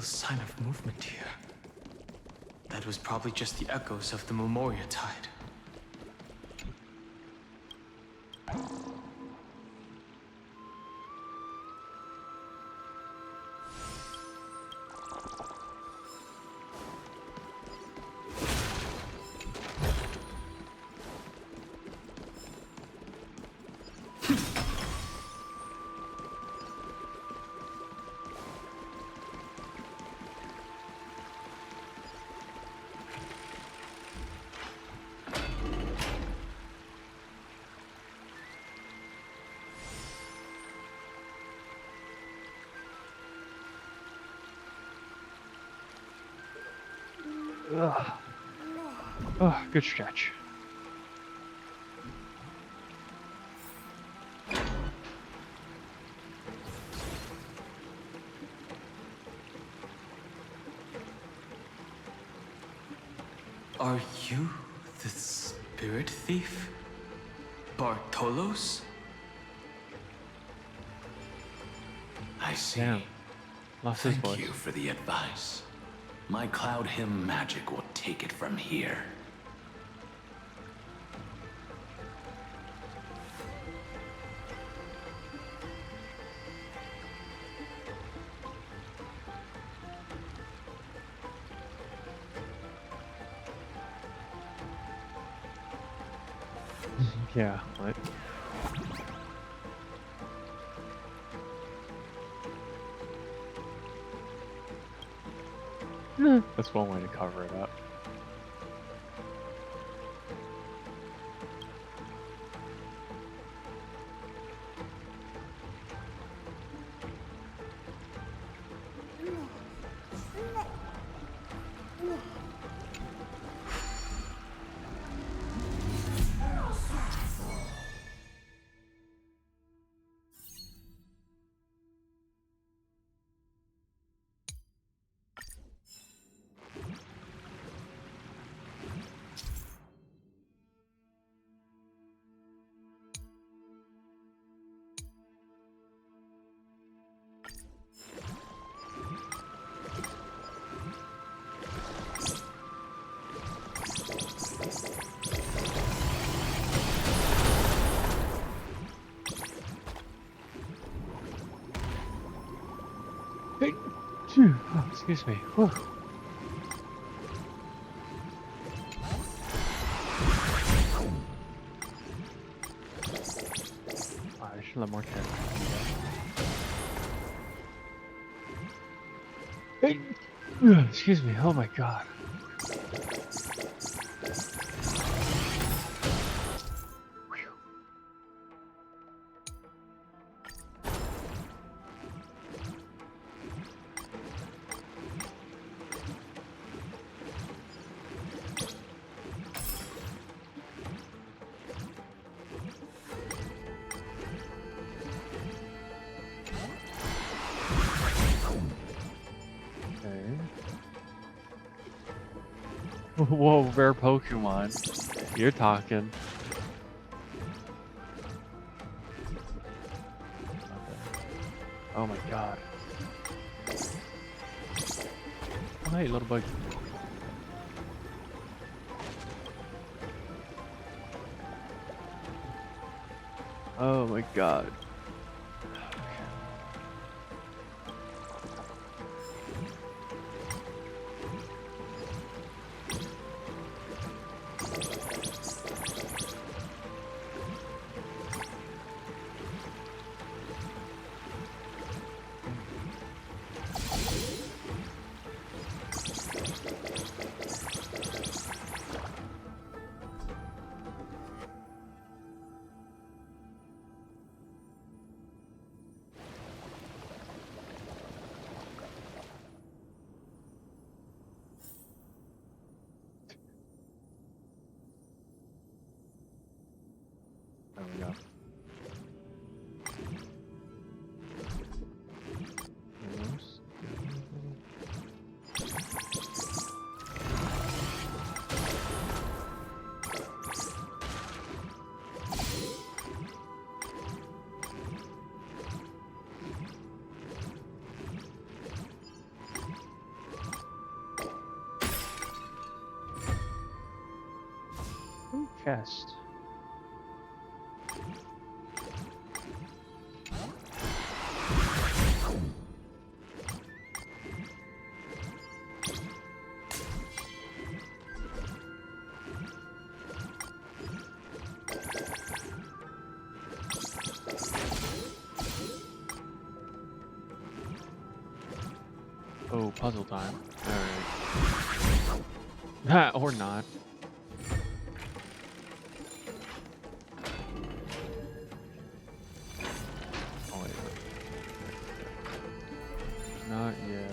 Sign of movement here. That was probably just the echoes of the Memoria Tide. Ugh. Oh, good stretch. Are you the spirit thief? Bartolos? I see. Damn. Lost his voice. Thank you for the advice. My Cloud Hymn magic will take it from here. Yeah, what? That's one way to cover it up. Oh, excuse me. Whew. Oh, I should let more characters do that. Excuse me. Oh my god. Whoa, rare Pokemon. You're talking. Okay. Oh my god. Oh, hey, little bug. Oh my god. There we go. Ooh, chest. Oh, puzzle time. Alright. Or not. Oh, wait. Not yet.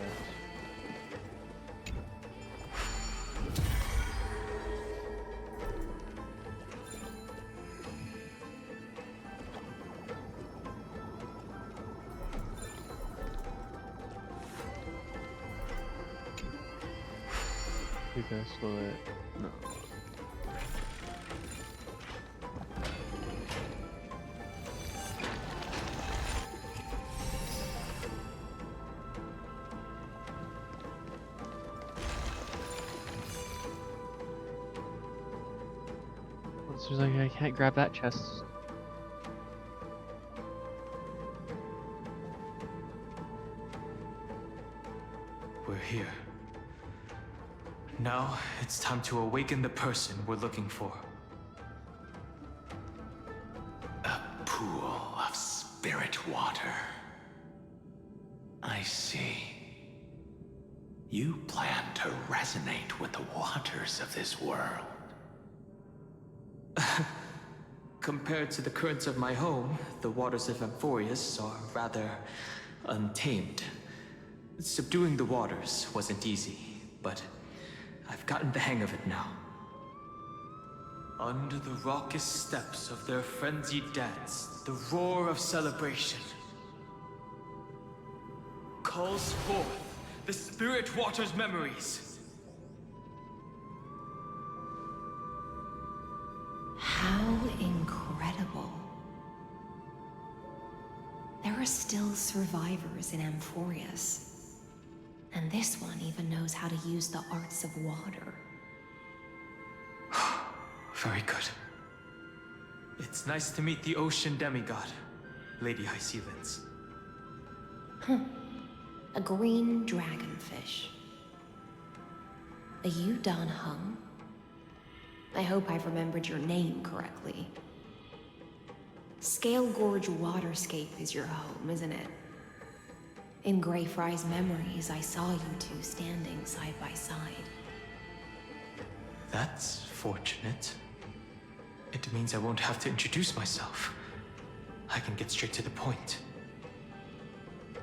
You guys slow it. No. It seems like I can't grab that chest. We're here. Now, it's time to awaken the person we're looking for. A pool of spirit water. I see. You plan to resonate with the waters of this world. Compared to the currents of my home, the waters of Amphorius are rather untamed. Subduing the waters wasn't easy, but I've gotten the hang of it now. Under the raucous steps of their frenzied dance, the roar of celebration calls forth the spirit water's memories. How incredible. There are still survivors in Amphorius. And this one even knows how to use the arts of water. Very good. It's nice to meet the ocean demigod, Lady Hysealence. A green dragonfish. Are you Dan Heng? I hope I've remembered your name correctly. Scale Gorge Waterscape is your home, isn't it? In Greyfry's memories, I saw you two standing side by side. That's fortunate. It means I won't have to introduce myself. I can get straight to the point.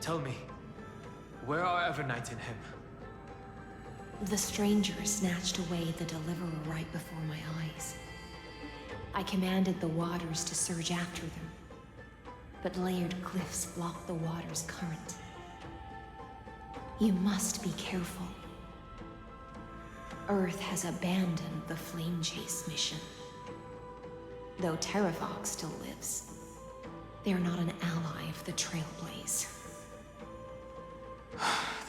Tell me, where are Evernight and him? The stranger snatched away the deliverer right before my eyes. I commanded the waters to surge after them, but layered cliffs blocked the water's current. You must be careful. Earth has abandoned the Flame Chase mission. Though Terravox still lives, they're not an ally of the Trailblaze.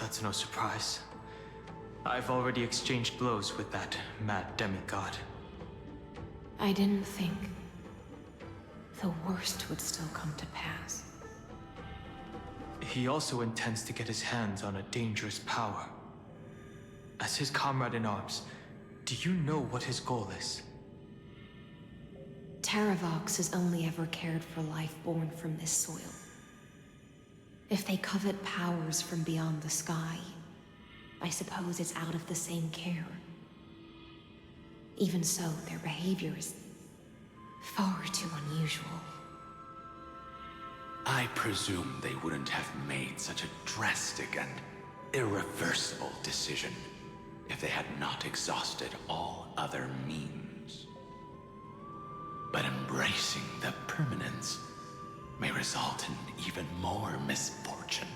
That's no surprise. I've already exchanged blows with that mad demigod. I didn't think the worst would still come to pass. He also intends to get his hands on a dangerous power. As his comrade in arms, do you know what his goal is? Terravox has only ever cared for life born from this soil. If they covet powers from beyond the sky, I suppose it's out of the same care. Even so, their behavior is far too unusual. I presume they wouldn't have made such a drastic and irreversible decision if they had not exhausted all other means. But embracing the permanence may result in even more misfortune.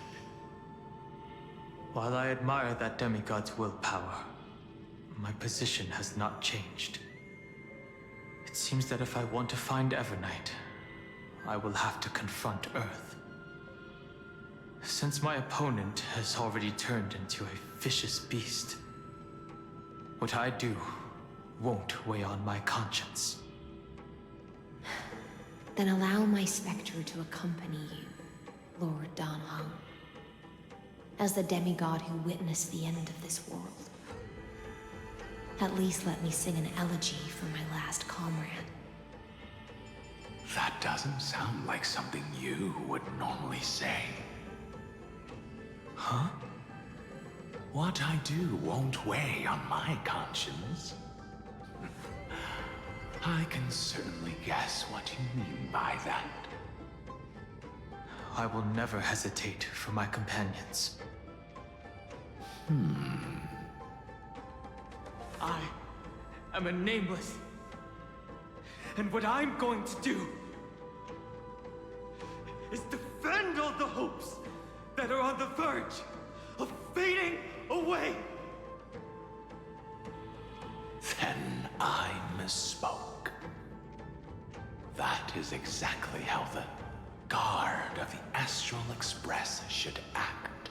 While I admire that demigod's willpower, my position has not changed. It seems that if I want to find Evernight, I will have to confront Earth. Since my opponent has already turned into a vicious beast, what I do won't weigh on my conscience. Then allow my specter to accompany you, Lord Dan Heng, as the demigod who witnessed the end of this world. At least let me sing an elegy for my last comrade. That doesn't sound like something you would normally say. Huh? What I do won't weigh on my conscience. I can certainly guess what you mean by that. I will never hesitate for my companions. I am a nameless. And what I'm going to do is defend all the hopes that are on the verge of fading away. Then I misspoke. That is exactly how the guard of the Astral Express should act.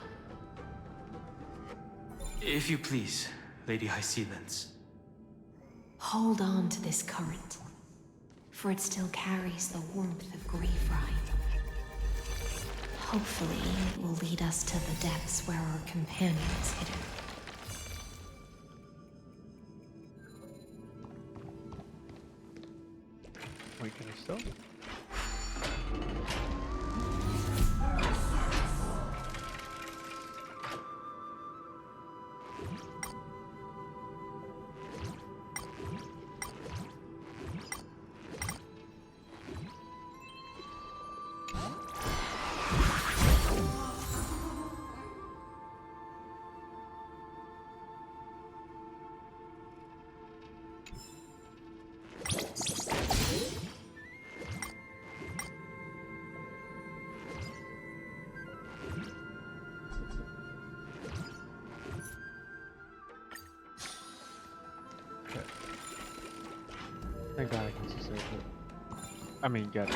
If you please, Lady Hysealence. Hold on to this current, for it still carries the warmth of Greyfried. Hopefully, it will lead us to the depths where our companion is hidden. Wait, can I still? Thank God I can see save it. I mean, get it.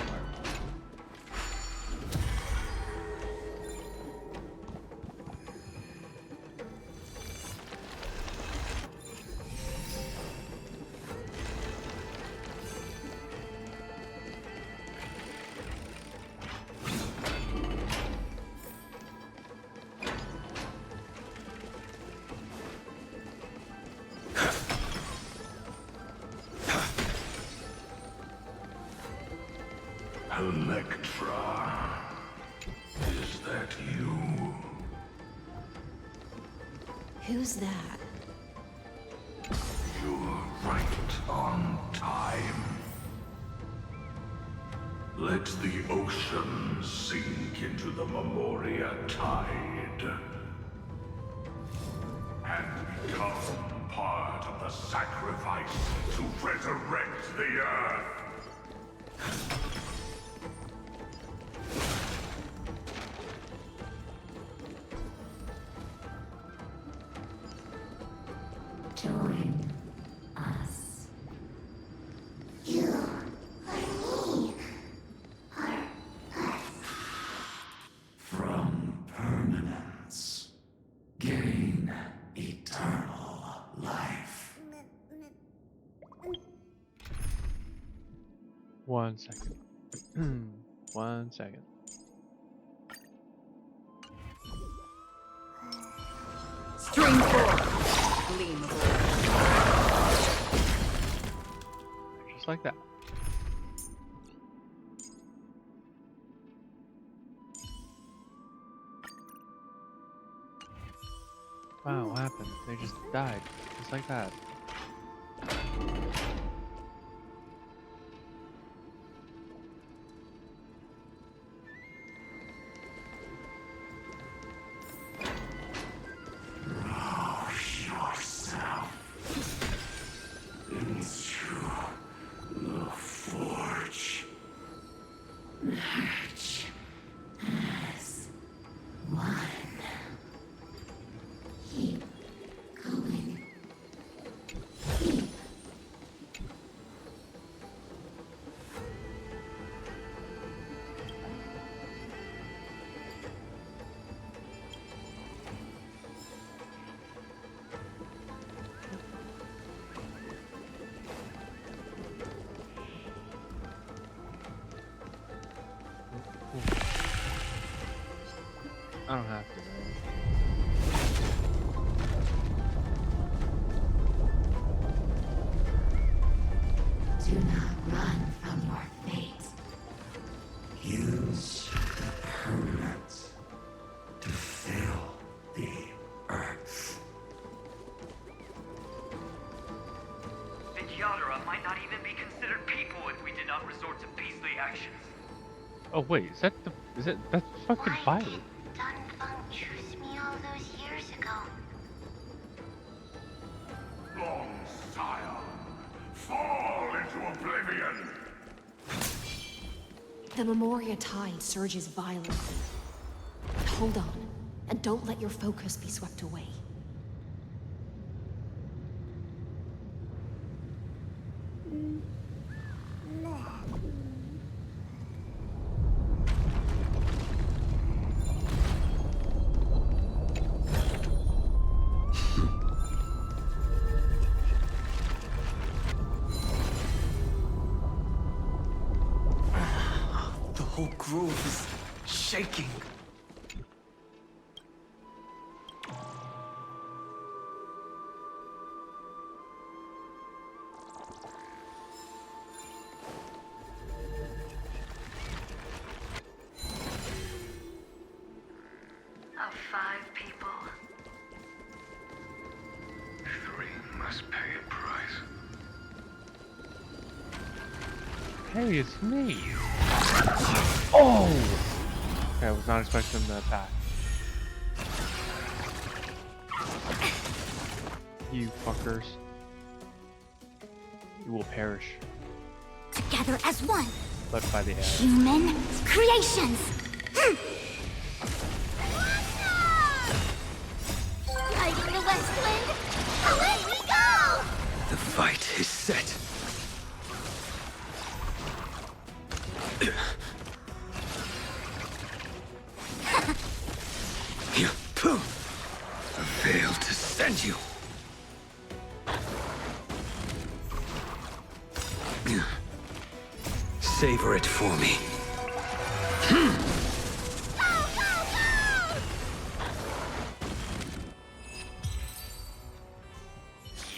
Electra, is that you? Who's that? You're right on time. Let the ocean sink into the Memoria tide and become part of the sacrifice to resurrect the Earth. Join us. You or me or us. From permanence, gain eternal life. 1 second. 1 second. String 4. Gleam of Just like that. Wow, what happened? They just died. Just like that. Yourself into the forge. Merge as one. Keep going. Keep. I don't have to, man. Do not run from your fate. Use the permanence to fill the earth. The Yadara might not even be considered people if we did not resort to beastly actions. Oh wait, is it that's fucking Why Violet? did Dunfeng choose me all those years ago? Long Scion, fall into oblivion. The Memoria tide surges violently. Hold on, and don't let your focus be swept away. whole grove is shaking. Of 5 people, 3 must pay a price. Hey, it's me. Oh! Okay, I was not expecting the attack. You fuckers. You will perish. Together as one. Left by the air. Human creations. Riding the west wind. Away we go! The fight is set. I failed to send you. Savor it for me.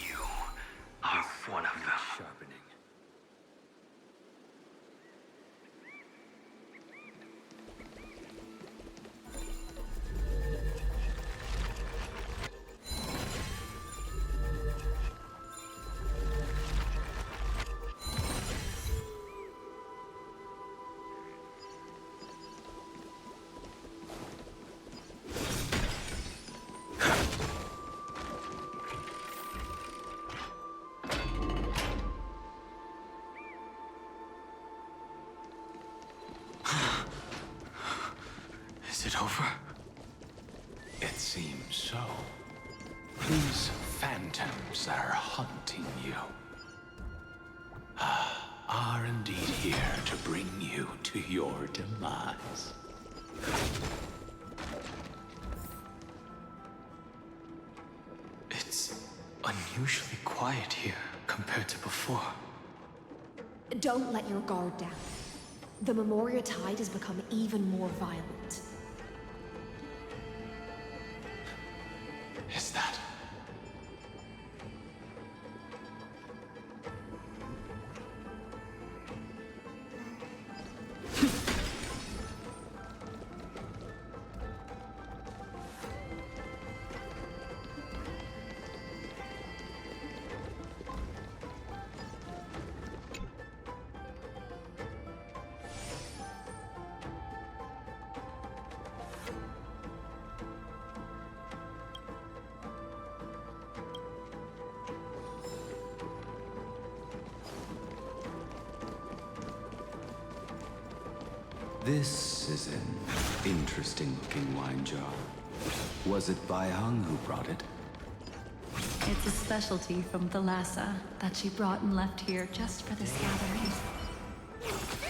You are one of them. Sharpening. Is it over? It seems so. These phantoms that are hunting you are indeed here to bring you to your demise. It's unusually quiet here compared to before. Don't let your guard down. The Memoria tide has become even more violent. Is that? This is an interesting-looking wine jar. Was it Baihang who brought it? It's a specialty from Thalassa that she brought and left here just for this gathering.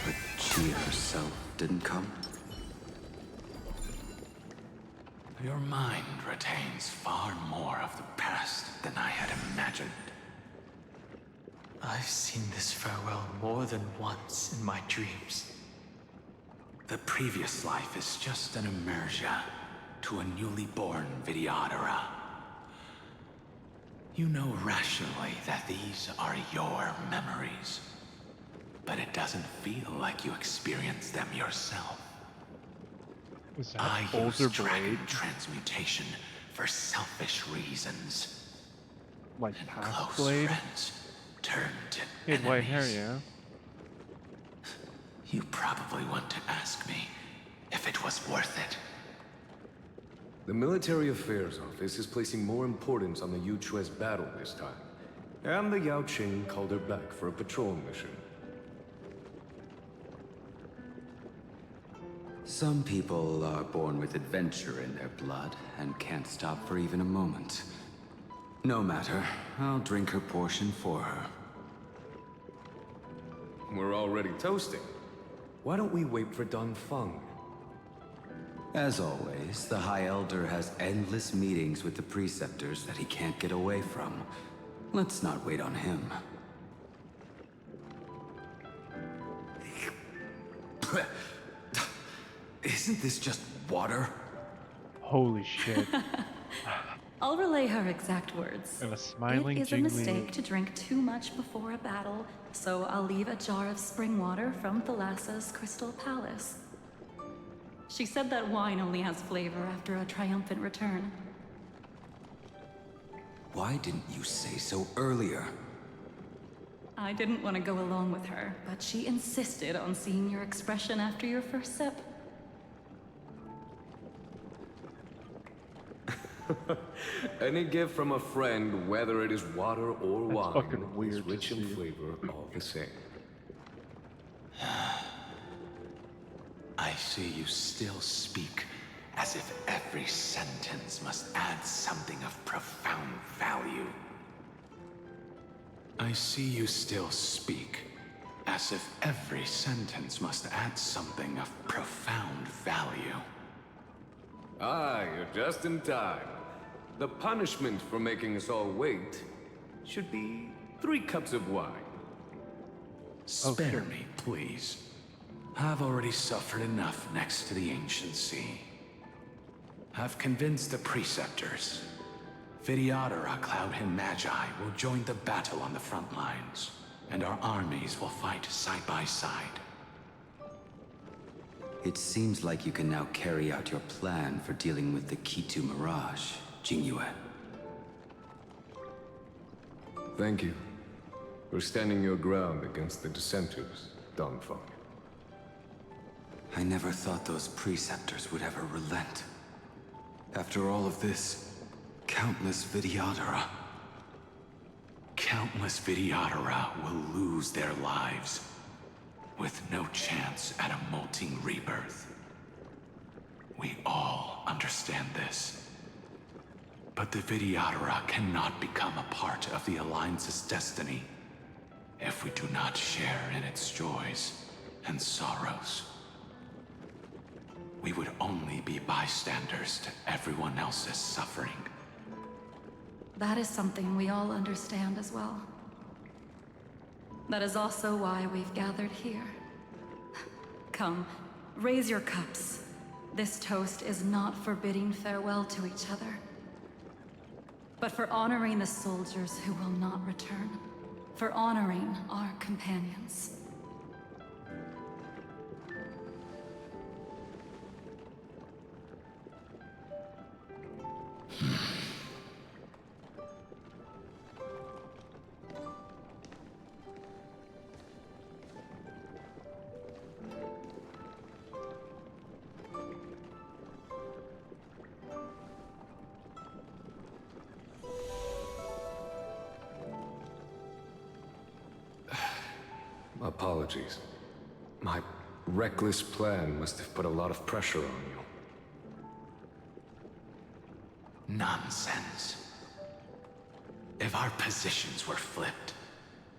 But she herself didn't come? Your mind retains far more of the past than I had imagined. I've seen this farewell more than once in my dreams. The previous life is just an immersia to a newly born Vidyadhara. You know rationally that these are your memories, but it doesn't feel like you experienced them yourself. Was that I older use dragon blade? transmutation for selfish reasons. Like And past close blade? friends turn to He had white hair, enemies. yeah. You probably want to ask me if it was worth it. The Military Affairs Office is placing more importance on the Yuchue's battle this time. And the Yaoqing called her back for a patrol mission. Some people are born with adventure in their blood and can't stop for even a moment. No matter, I'll drink her portion for her. We're already toasting. Why don't we wait for Don Feng? As always, the High Elder has endless meetings with the Preceptors that he can't get away from. Let's not wait on him. Isn't this just water? Holy shit. I'll relay her exact words. And a smiling It is a Jingli. mistake to drink too much before a battle, so I'll leave a jar of spring water from Thalassa's Crystal Palace. She said that wine only has flavor after a triumphant return. Why didn't you say so earlier? I didn't want to go along with her, but she insisted on seeing your expression after your first sip. Any gift from a friend, whether it is water or wine, fucking weird is rich to in see. flavor all the same. I see you still speak as if every sentence must add something of profound value. I see you still speak as if every sentence must add something of profound value. Ah, you're just in time. The punishment for making us all wait should be 3 cups of wine. Spare me, please. I've already suffered enough next to the Ancient Sea. I've convinced the Preceptors. Vidyadhara, Cloud, and Magi will join the battle on the front lines, and our armies will fight side by side. It seems like you can now carry out your plan for dealing with the Kitu Mirage, Jingyuan. Thank you for standing your ground against the dissenters, Dongfeng. I never thought those Preceptors would ever relent. After all of this, countless Vidyadhara. Countless Vidyadhara will lose their lives, with no chance at a molting rebirth. We all understand this. But the Vidyadhara cannot become a part of the Alliance's destiny if we do not share in its joys and sorrows. We would only be bystanders to everyone else's suffering. That is something we all understand as well. That is also why we've gathered here. Come, raise your cups. This toast is not for bidding farewell to each other, but for honoring the soldiers who will not return, for honoring our companions. Apologies. My reckless plan must have put a lot of pressure on you. Nonsense. If our positions were flipped,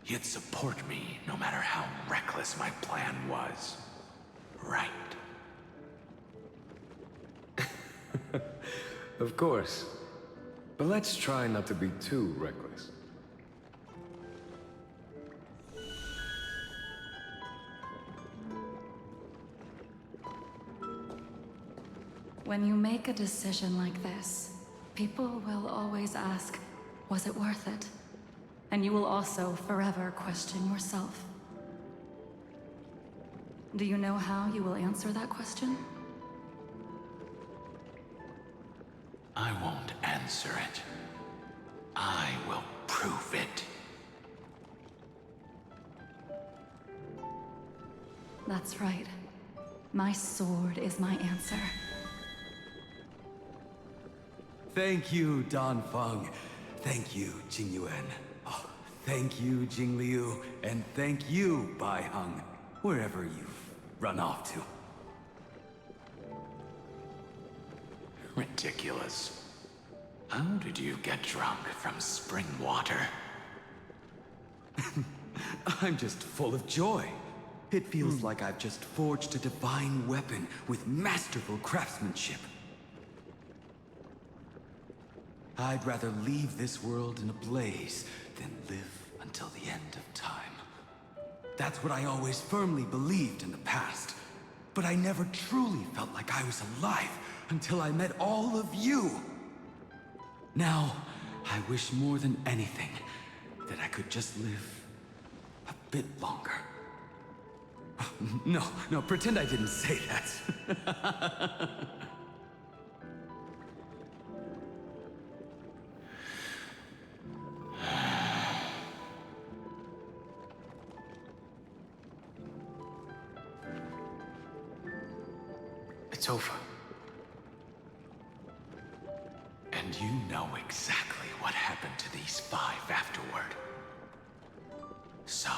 you'd support me no matter how reckless my plan was. Right? Of course. But let's try not to be too reckless. When you make a decision like this, people will always ask, was it worth it? And you will also forever question yourself. Do you know how you will answer that question? I won't answer it. I will prove it. That's right. My sword is my answer. Thank you, Dongfeng. Thank you, Jingyuan. Oh, thank you, Jingliu. And thank you, Baiheng, wherever you've run off to. Ridiculous. How did you get drunk from spring water? I'm just full of joy. It feels like I've just forged a divine weapon with masterful craftsmanship. I'd rather leave this world in a blaze than live until the end of time. That's what I always firmly believed in the past. But I never truly felt like I was alive until I met all of you. Now, I wish more than anything that I could just live a bit longer. No, pretend I didn't say that. It's over. And you know exactly what happened to these 5 afterward. So,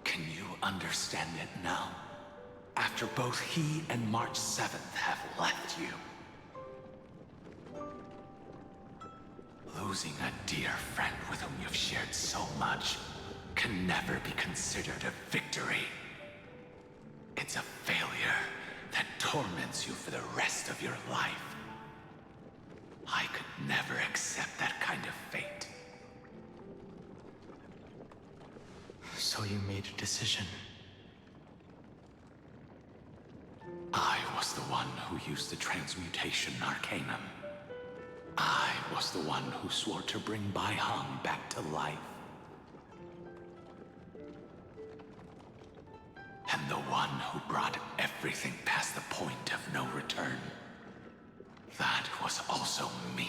can you understand it now? After both he and March 7th have left you. Losing a dear friend with whom you've shared so much can never be considered a victory. It's a failure that torments you for the rest of your life. I could never accept that kind of fate. So you made a decision. I was the one who used the transmutation arcanum. I was the one who swore to bring Bai Hong back to life. And the one who brought everything past the point of no return. That was also me.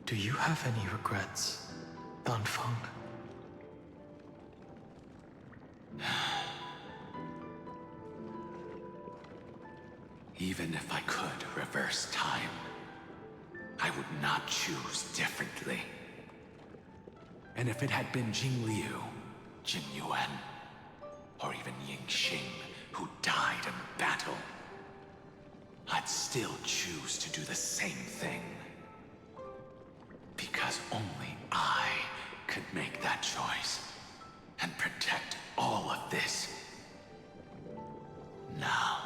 Do you have any regrets, Danfeng? Even if I could reverse time, I would not choose differently. And if it had been Jing Liu, Jin Yuan, or even Ying Xing who died in battle, I'd still choose to do the same thing. Because only I could make that choice and protect all of this. Now,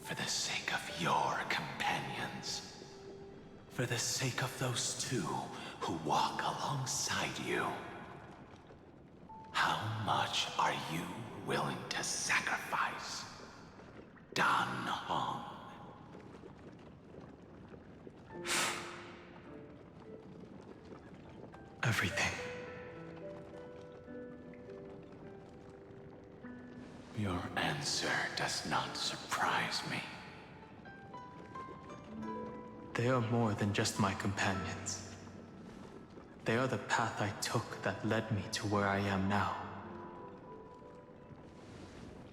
for the sake of your companions, for the sake of those 2 who walk alongside you, how much are you willing to sacrifice, Dan Hong? Everything. Your answer does not surprise me. They are more than just my companions. They are the path I took that led me to where I am now.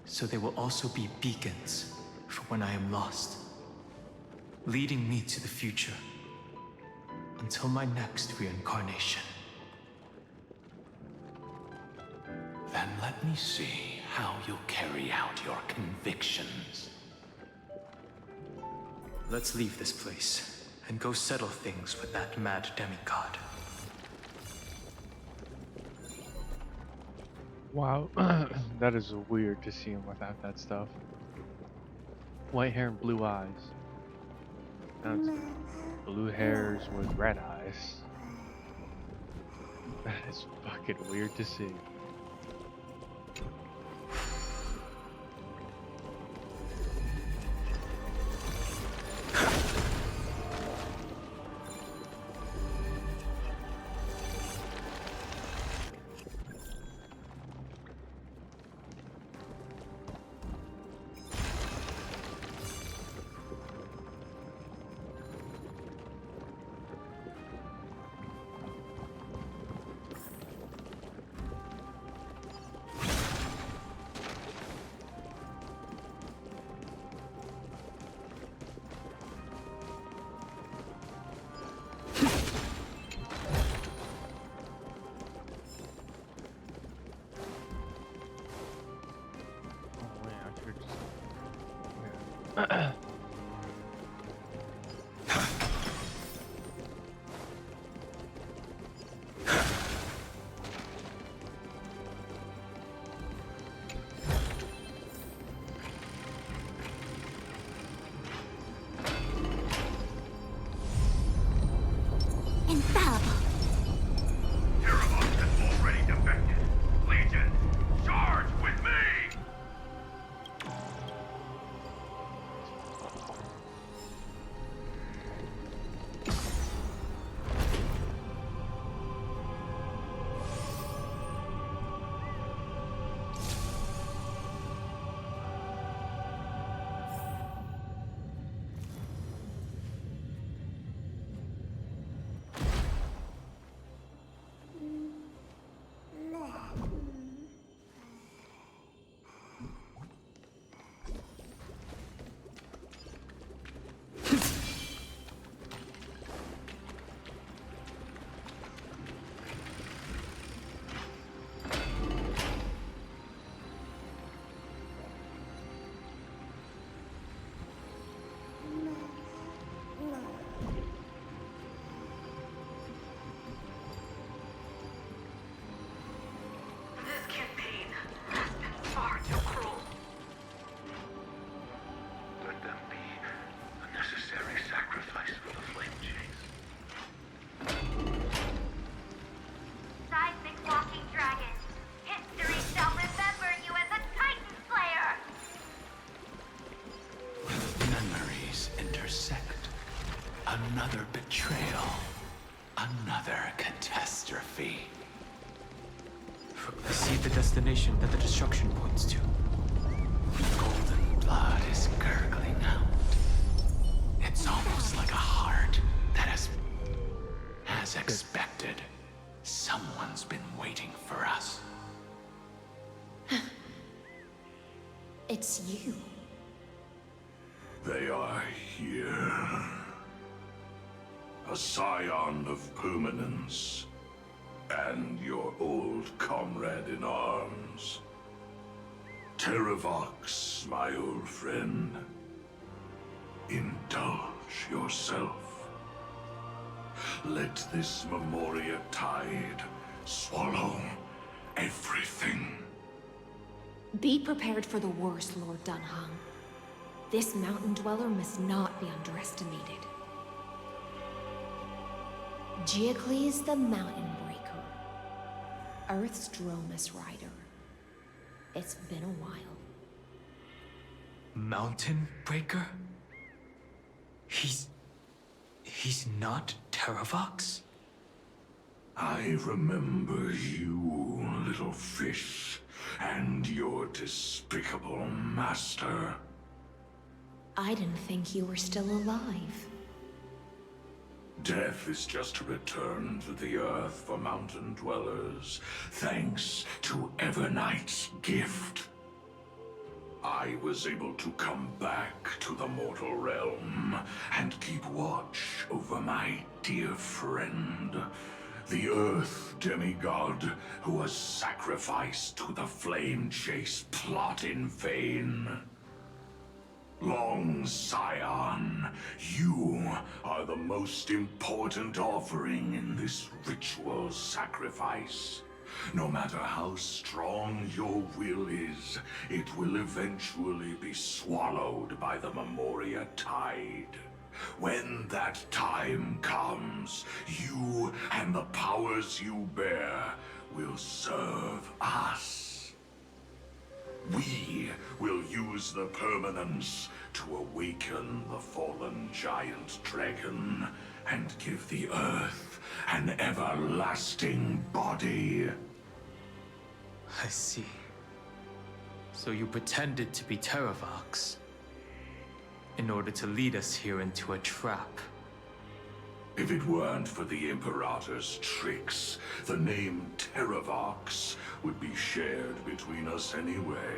So they will also be beacons for when I am lost, leading me to the future until my next reincarnation. Then let me see how you'll carry out your convictions. Let's leave this place and go settle things with that mad demigod. Wow, that is weird to see him without that stuff. White hair and blue eyes. That's blue hairs with red eyes. That is fucking weird to see. Another betrayal. Another catastrophe. I see the destination that the destruction points to. Golden blood is gurgling out. It's almost like a heart that has expected. Someone's been waiting for us. It's you. They are here. A scion of permanence. And your old comrade in arms. Terravox, my old friend. Indulge yourself. Let this Memoria tide swallow everything. Be prepared for the worst, Lord Dunhung. This mountain dweller must not be underestimated. Giacles the Mountain Breaker. Earth's Dromus Rider. It's been a while. Mountain Breaker? He's not Terravox? I remember you, little fish, and your despicable master. I didn't think you were still alive. Death is just a return to the earth for mountain dwellers, thanks to Evernight's gift. I was able to come back to the mortal realm and keep watch over my dear friend, the Earth demigod who was sacrificed to the Flame Chase plot in vain. Long Scion, you are the most important offering in this ritual sacrifice. No matter how strong your will is, it will eventually be swallowed by the Memoria tide. When that time comes, you and the powers you bear will serve us. We will use the permanence to awaken the fallen giant dragon and give the earth an everlasting body. I see. So you pretended to be Terravox in order to lead us here into a trap. If it weren't for the Imperator's tricks, the name Terravox would be shared between us anyway.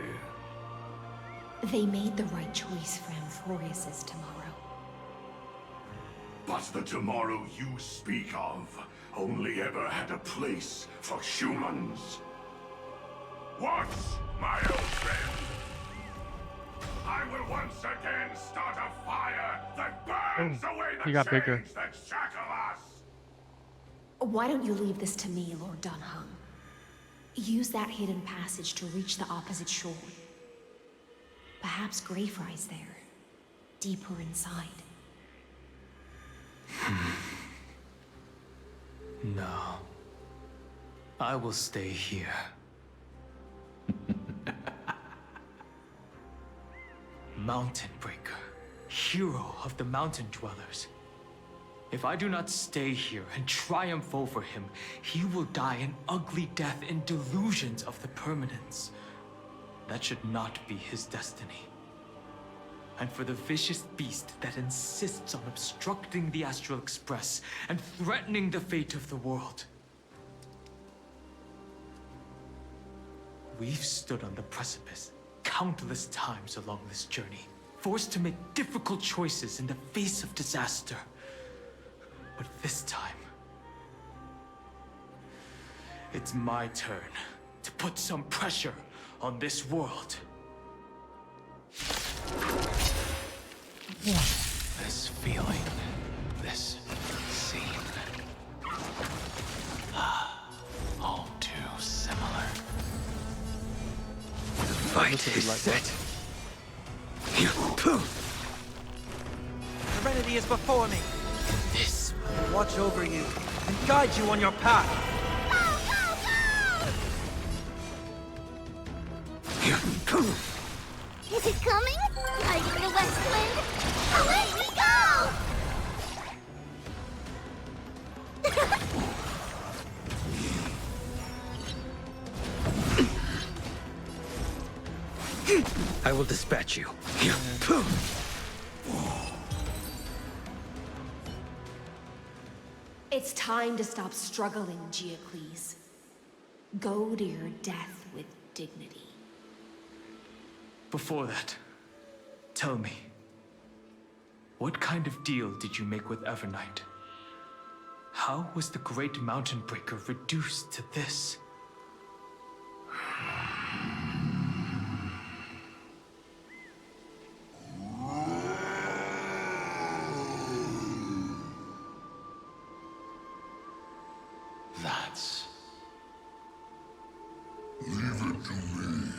They made the right choice for Amphorius' tomorrow. But the tomorrow you speak of only ever had a place for humans. What, my old friend? I will once again start a fire that burns away the he got bigger. chains that shackle us. Why don't you leave this to me, Lord Dunhung? Use that hidden passage to reach the opposite shore. Perhaps Greyfry's there, deeper inside. No. I will stay here. Mountain Breaker, hero of the mountain dwellers. If I do not stay here and triumph over him, he will die an ugly death in delusions of the permanence. That should not be his destiny. And for the vicious beast that insists on obstructing the Astral Express and threatening the fate of the world. We've stood on the precipice countless times along this journey, forced to make difficult choices in the face of disaster. But this time, it's my turn to put some pressure on this world. This feeling, this scene. All too similar. The fight is set. Serenity is before me. This will watch over you and guide you on your path. Is it coming? Hiding in the west wind? Away we go! I will dispatch you. It's time to stop struggling, Geocles. Go to your death with dignity. Before that, tell me, what kind of deal did you make with Evernight? How was the Great Mountain Breaker reduced to this? That's... Leave it to me.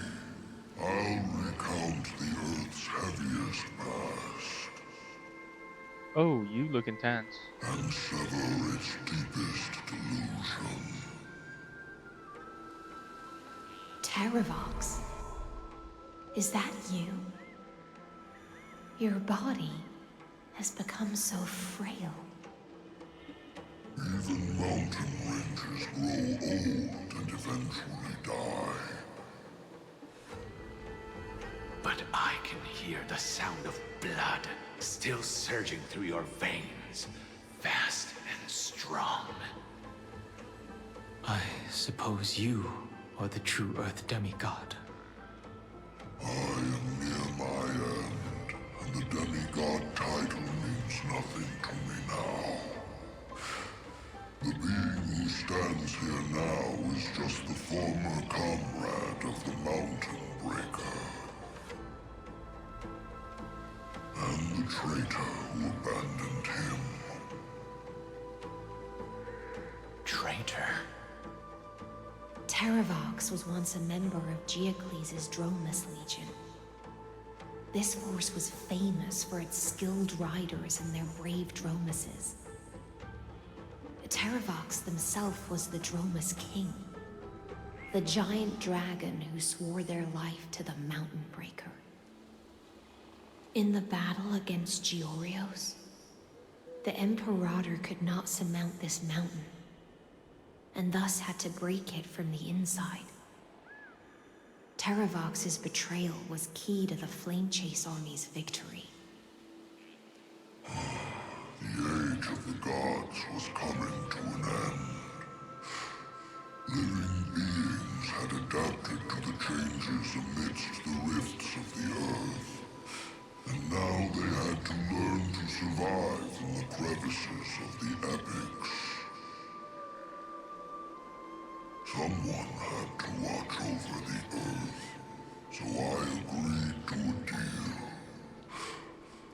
I'll recount the Earth's heaviest past. Oh, you look intense. And sever its deepest delusion. Terravox? Is that you? Your body has become so frail. Even mountain ranges grow old and eventually die. But I can hear the sound of blood still surging through your veins, fast and strong. I suppose you are the true Earth demigod. I am near my end, and the demigod title means nothing to me now. The being who stands here now is just the former comrade of the Mountain Breaker. And the traitor who abandoned him. Traitor? Terravox was once a member of Geocles' Dromus Legion. This force was famous for its skilled riders and their brave Dromuses. Terravox himself was the Dromus King, the giant dragon who swore their life to the Mountain Breaker. In the battle against Georios, the Imperator could not surmount this mountain, and thus had to break it from the inside. Terravox's betrayal was key to the Flamechase army's victory. The age of the gods was coming to an end. Living beings had adapted to the changes amidst the rifts of the earth, and now they had to learn to survive in the crevices of the epics. Someone had to watch over the earth, so I agreed to a deal.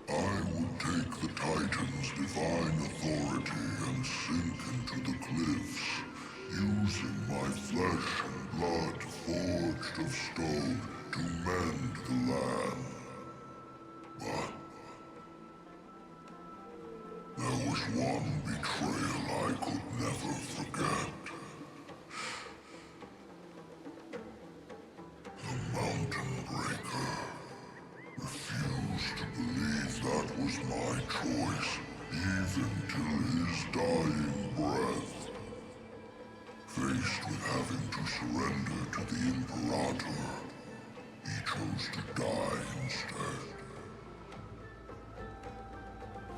I would take the Titan's divine authority and sink into the cliffs, using my flesh and blood forged of stone to mend the land. But there was one betrayal I could never forget. The Mountain Breaker refused to believe that was my choice, even till his dying breath. Faced with having to surrender to the Imperator, he chose to die instead.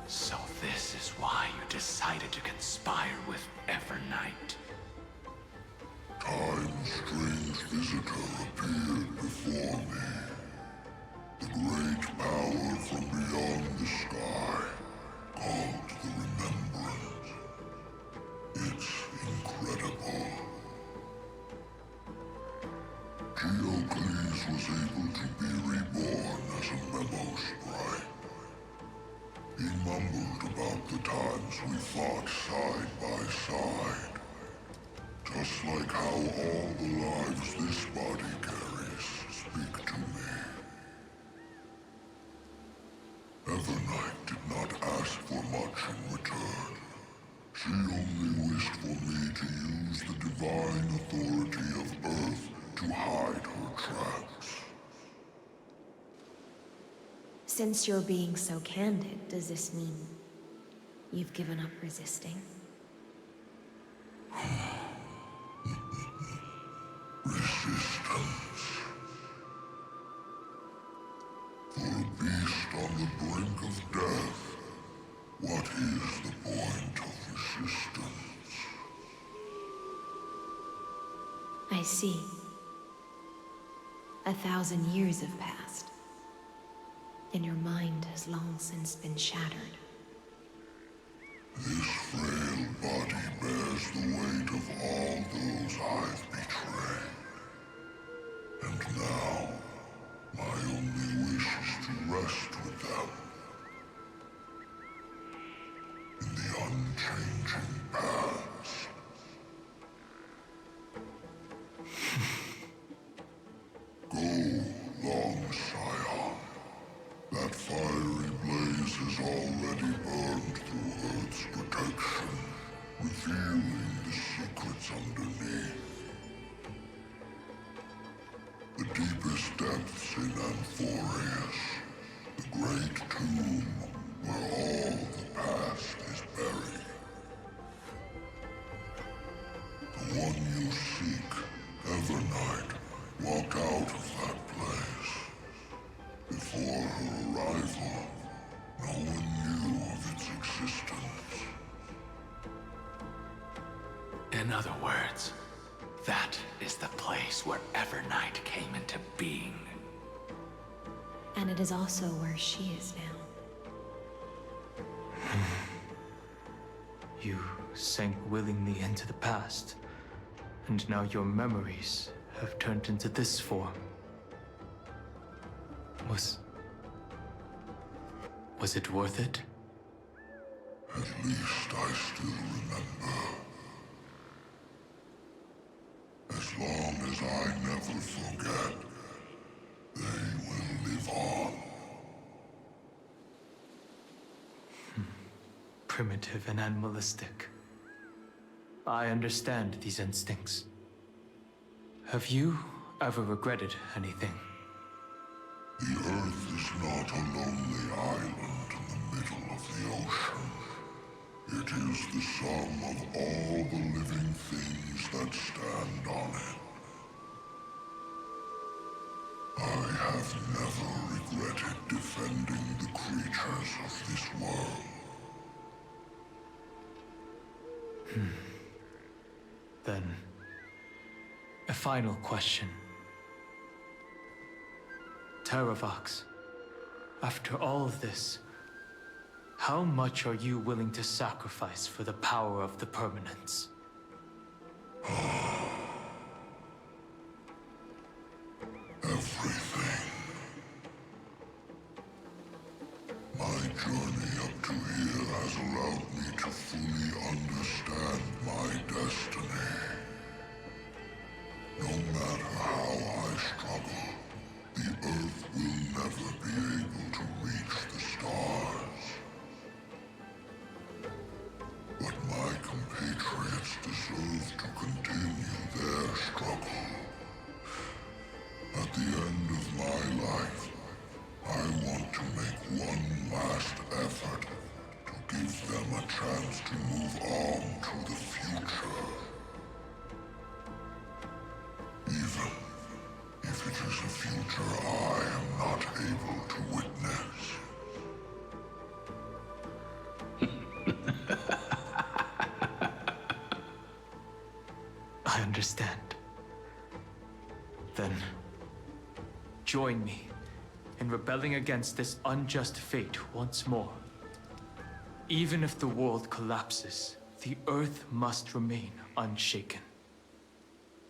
So this is why you decided to conspire with Evernight. Time's strange visitor appeared before me. The great power from beyond the sky, called the Remembrance. It's incredible. Geocles was able to be reborn as a memo sprite. He mumbled about the times we fought side by side. Just like how all the lives this body carries speak to me. Evernight did not ask for much in return. She only wished for me to use the divine authority of Earth to hide her tracks. Since you're being so candid, does this mean you've given up resisting? Resistance. I see. 1,000 years have passed, and your mind has long since been shattered. This frail body bears the weight of all those I've betrayed. And now, my only wish is to rest with them. In the unchanging past. Go, Long Scion. That fiery blaze has already burned through Earth's protection, revealing the secrets underneath. The deepest depths in Amphorius, the great tomb where all the past is buried. The one you seek, Evernight, walked out of that place. Before her arrival, no one knew of its existence. In other words, that is the place where Evernight came into being. And it is also where she is now. You sank willingly into the past, and now your memories have turned into this form. Was it worth it? At least I still remember. As long as I never forget, they will live on. Primitive and animalistic. I understand these instincts. Have you ever regretted anything? The Earth is not a lonely island in the middle of the ocean. It is the sum of all the living things that stand on it. I have never regretted defending the creatures of this world. Then, a final question. Terravox, after all of this, how much are you willing to sacrifice for the power of the Permanence? Everything. My journey up to here has allowed me to fully understand my destiny. No matter how I struggle, the Earth will never be able to reach the stars. But my compatriots deserve to continue their struggle. At the end of my life, I want to make one last effort to give them a chance to move on to the future. Even if it is a future I am not able to witness. I understand. Then, join me in rebelling against this unjust fate once more. Even if the world collapses, the Earth must remain unshaken.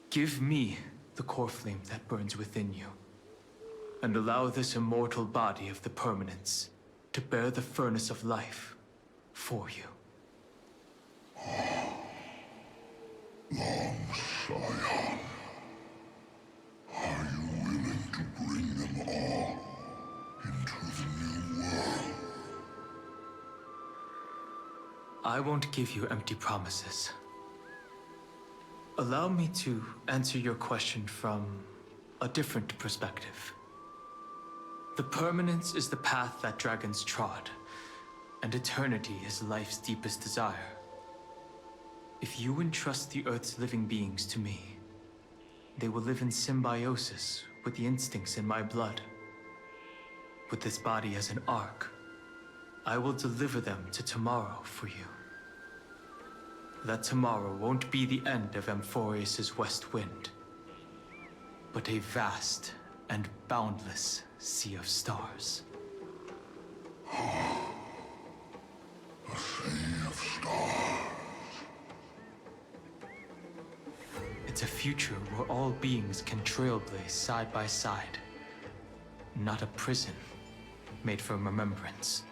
Give me the core flame that burns within you, and allow this immortal body of the Permanence to bear the furnace of life for you. Long Scion, are you willing to bring them all into the new world? I won't give you empty promises. Allow me to answer your question from a different perspective. The Permanence is the path that dragons trod, and eternity is life's deepest desire. If you entrust the Earth's living beings to me, they will live in symbiosis with the instincts in my blood. With this body as an ark, I will deliver them to tomorrow for you. That tomorrow won't be the end of Amphorius' West Wind, but a vast and boundless sea of stars. A sea of stars. It's a future where all beings can trailblaze side by side. Not a prison made for remembrance.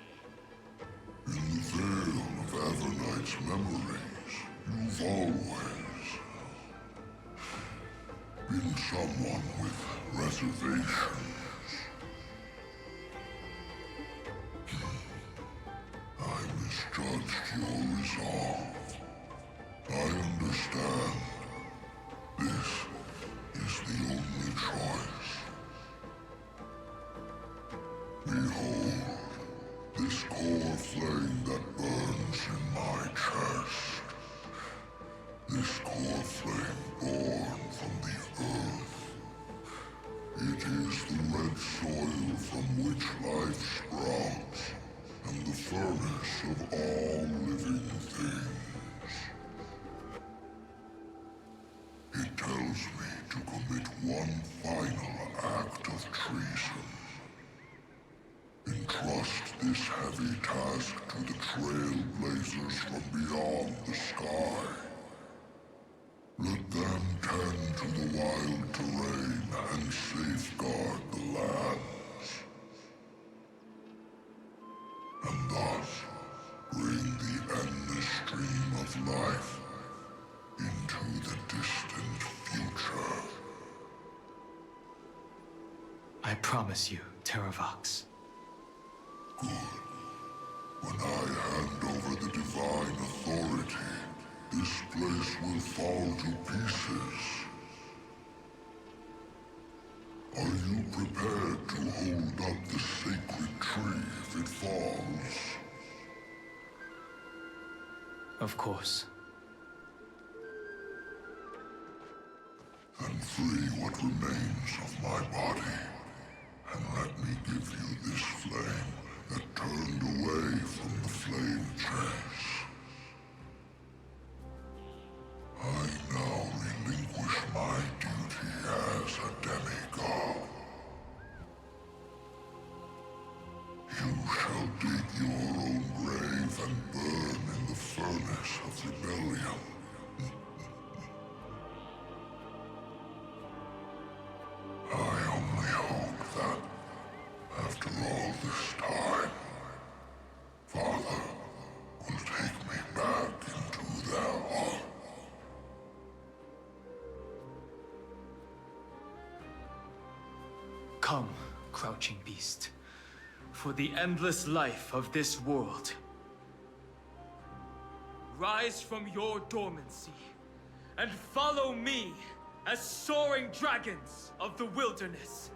In the veil of Avernight's memories, you've always been someone with reservations. I misjudged your resolve. I understand. This is the only choice. Behold, this core flame that burns in my chest. This core flame born from the earth. It is the red soil from which life sprouts, and the furnace of all living things. It tells me to commit one final act of treason. Entrust this heavy task to the trailblazers from beyond the sky. Let them tend to the wild terrain and safeguard the lands. And thus, bring the endless stream of life into the distant future. I promise you, Terravox. Good. When I hand over the divine authority, this place will fall to pieces. Are you prepared to hold up the sacred tree if it falls? Of course. Then free what remains of my body, and let me give you this flame that turned away from the flame chase. I now relinquish my duty as a demigod. You shall dig your own grave and burn in the furnace of rebellion. I only hope that, after all this time, Father will take me back into their heart. Come, crouching beast, for the endless life of this world. Rise from your dormancy, and follow me as soaring dragons of the wilderness.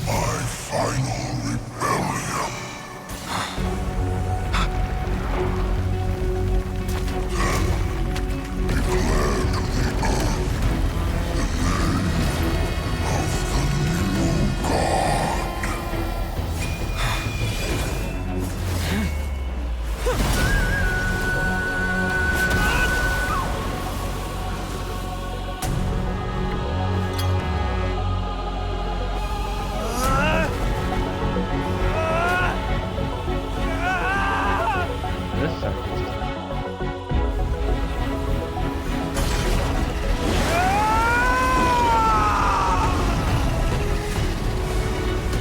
My final rebellion. Then declare to the earth the name of the new god.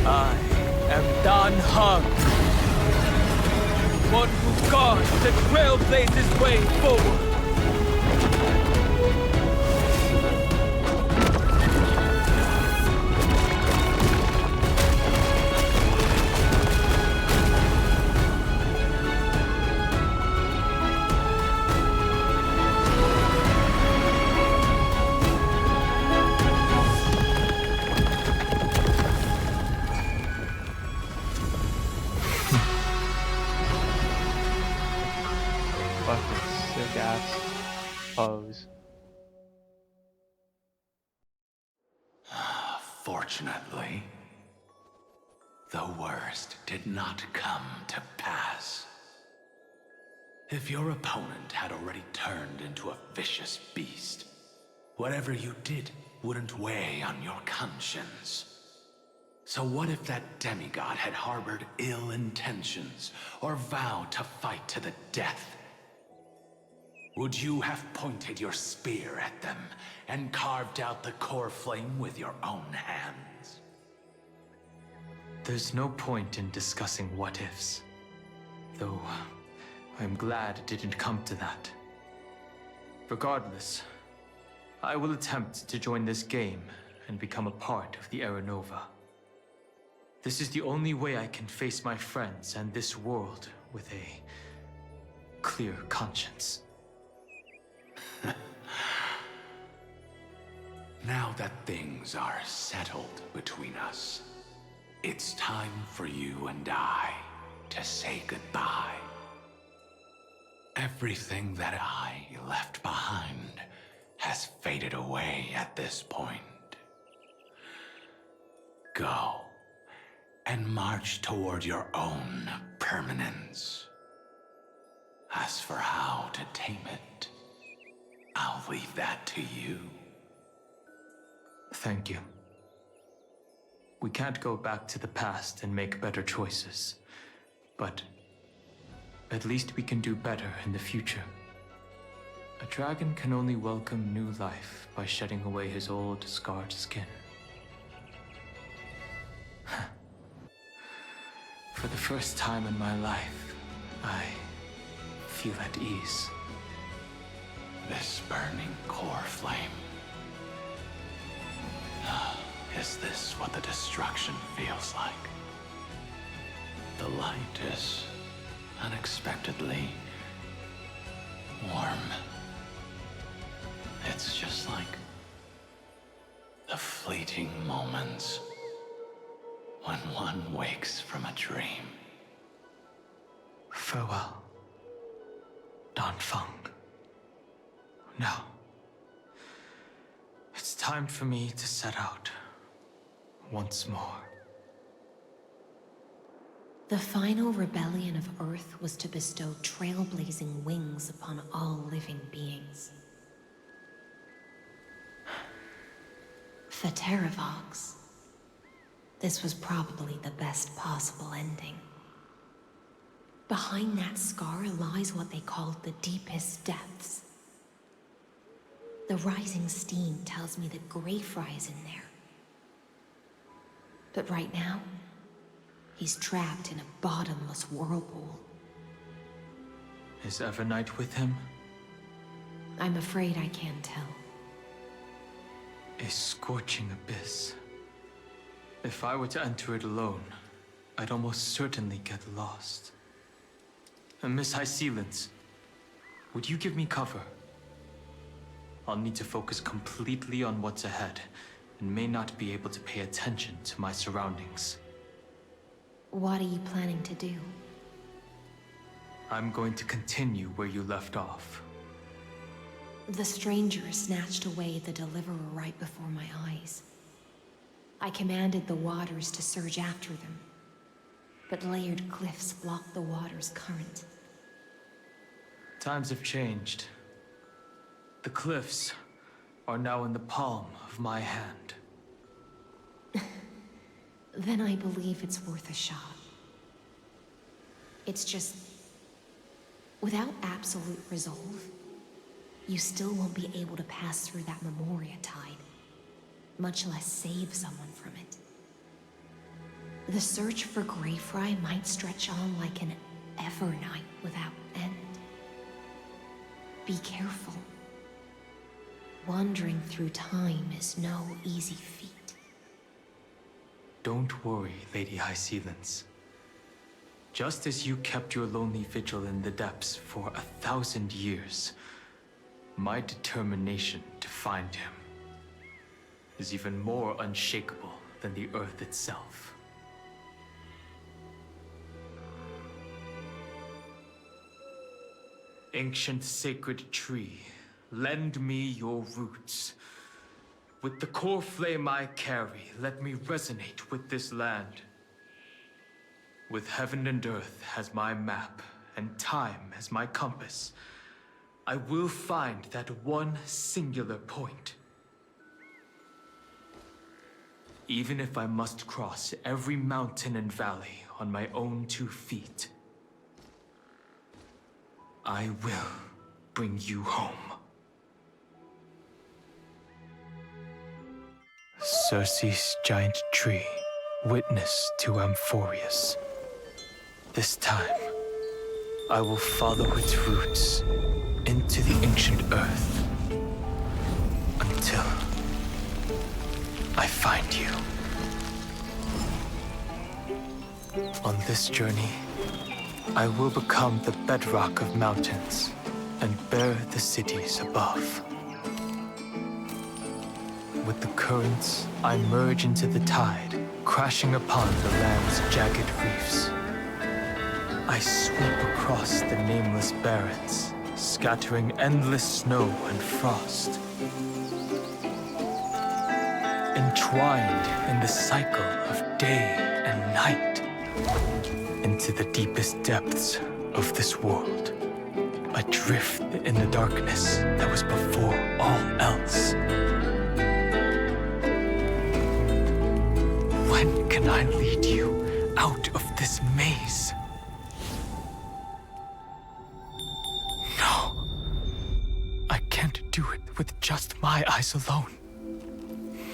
I am Dan Heng, one who guards the Trailblazer's way forward. Fucking sick ass pose. Fortunately, the worst did not come to pass. If your opponent had already turned into a vicious beast, whatever you did wouldn't weigh on your conscience. So what if that demigod had harbored ill intentions or vowed to fight to the death? Would you have pointed your spear at them and carved out the core flame with your own hands? There's no point in discussing what-ifs. Though, I'm glad it didn't come to that. Regardless, I will attempt to join this game and become a part of the Era Nova. This is the only way I can face my friends and this world with a clear conscience. Now that things are settled between us, it's time for you and I to say goodbye. Everything that I left behind has faded away at this point. Go and march toward your own permanence. As for how to tame it, I'll leave that to you. Thank you. We can't go back to the past and make better choices, but at least we can do better in the future. A dragon can only welcome new life by shedding away his old, scarred skin. For the first time in my life, I feel at ease. This burning core flame. Is this what the destruction feels like? The light is unexpectedly warm. It's just like the fleeting moments when one wakes from a dream. Farewell, Danfeng. Now, it's time for me to set out once more. The final rebellion of Earth was to bestow trailblazing wings upon all living beings. For Terravox, this was probably the best possible ending. Behind that scar lies what they called the deepest depths. The rising steam tells me that Greyfry is in there. But right now, he's trapped in a bottomless whirlpool. Is Evernight with him? I'm afraid I can't tell. A scorching abyss. If I were to enter it alone, I'd almost certainly get lost. And Miss High Sealants, would you give me cover? I'll need to focus completely on what's ahead, and may not be able to pay attention to my surroundings. What are you planning to do? I'm going to continue where you left off. The stranger snatched away the Deliverer right before my eyes. I commanded the waters to surge after them, but layered cliffs blocked the water's current. Times have changed. The cliffs are now in the palm of my hand. Then I believe it's worth a shot. It's just, without absolute resolve, you still won't be able to pass through that Memoria tide, much less save someone from it. The search for Greyfry might stretch on like an Evernight without end. Be careful. Wandering through time is no easy feat. Don't worry, Lady High Sealants. Just as you kept your lonely vigil in the depths for 1,000 years, my determination to find him is even more unshakable than the earth itself. Ancient sacred tree, lend me your roots. With the core flame I carry, let me resonate with this land. With heaven and earth as my map and time as my compass, I will find that one singular point. Even if I must cross every mountain and valley on my own 2 feet, I will bring you home. Circe's giant tree, witness to Amphorius. This time, I will follow its roots into the ancient earth until I find you. On this journey, I will become the bedrock of mountains and bear the cities above. With the currents, I merge into the tide, crashing upon the land's jagged reefs. I sweep across the nameless barrens, scattering endless snow and frost. Entwined in the cycle of day and night, into the deepest depths of this world, adrift in the darkness that was before all else. When can I lead you out of this maze? No. I can't do it with just my eyes alone.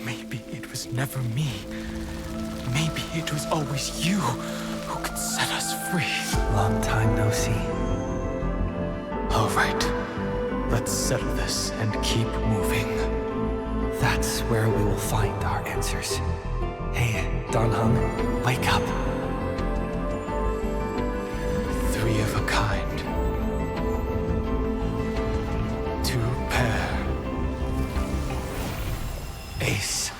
Maybe it was never me. Maybe it was always you who could set us free. Long time no see. All right. Let's settle this and keep moving. That's where we will find our answers. Hey, Dan Heng, wake up. 3 of a kind. 2 pair. Ace.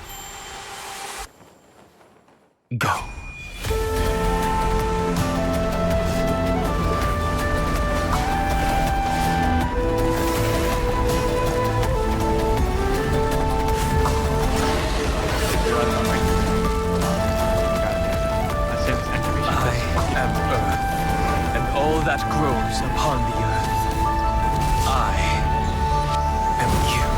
Go. That grows upon the earth. I am you.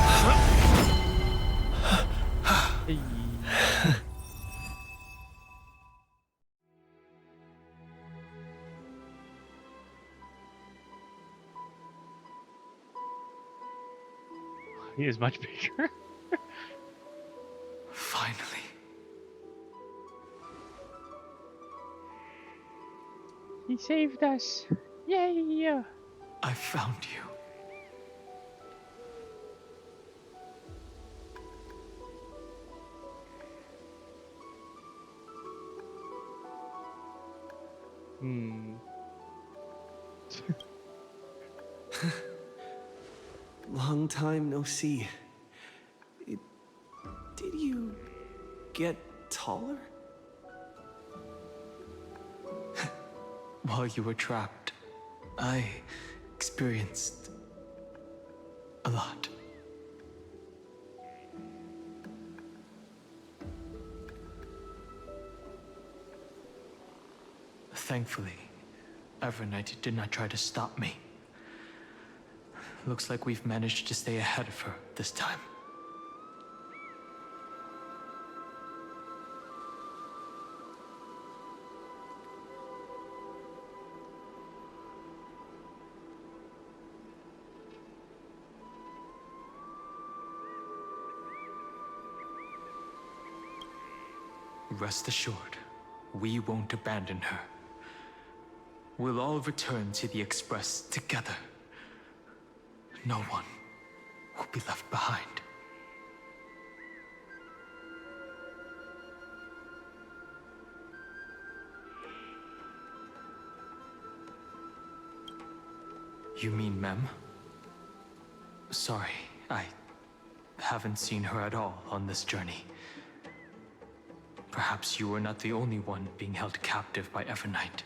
He is much bigger. Finally. He saved us. Yay! I found you. Long time no see. Did you get taller? While you were trapped, I experienced a lot. Thankfully, Evernight did not try to stop me. Looks like we've managed to stay ahead of her this time. Rest assured, we won't abandon her. We'll all return to the Express together. No one will be left behind. You mean Mem? Sorry, I haven't seen her at all on this journey. Perhaps you were not the only one being held captive by Evernight.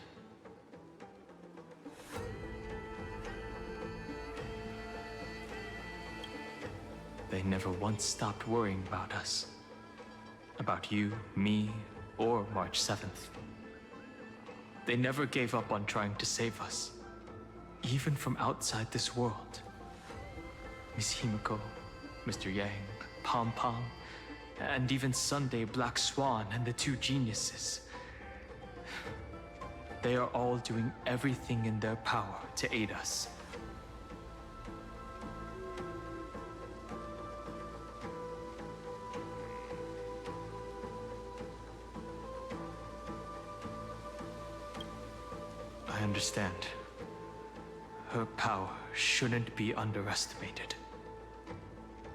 They never once stopped worrying about us. About you, me, or March 7th. They never gave up on trying to save us. even from outside this world. Miss Himiko, Mr. Yang, Pom Pom, and even Sunday Black Swan and the two geniuses. They are all doing everything in their power to aid us. I understand. Her power shouldn't be underestimated.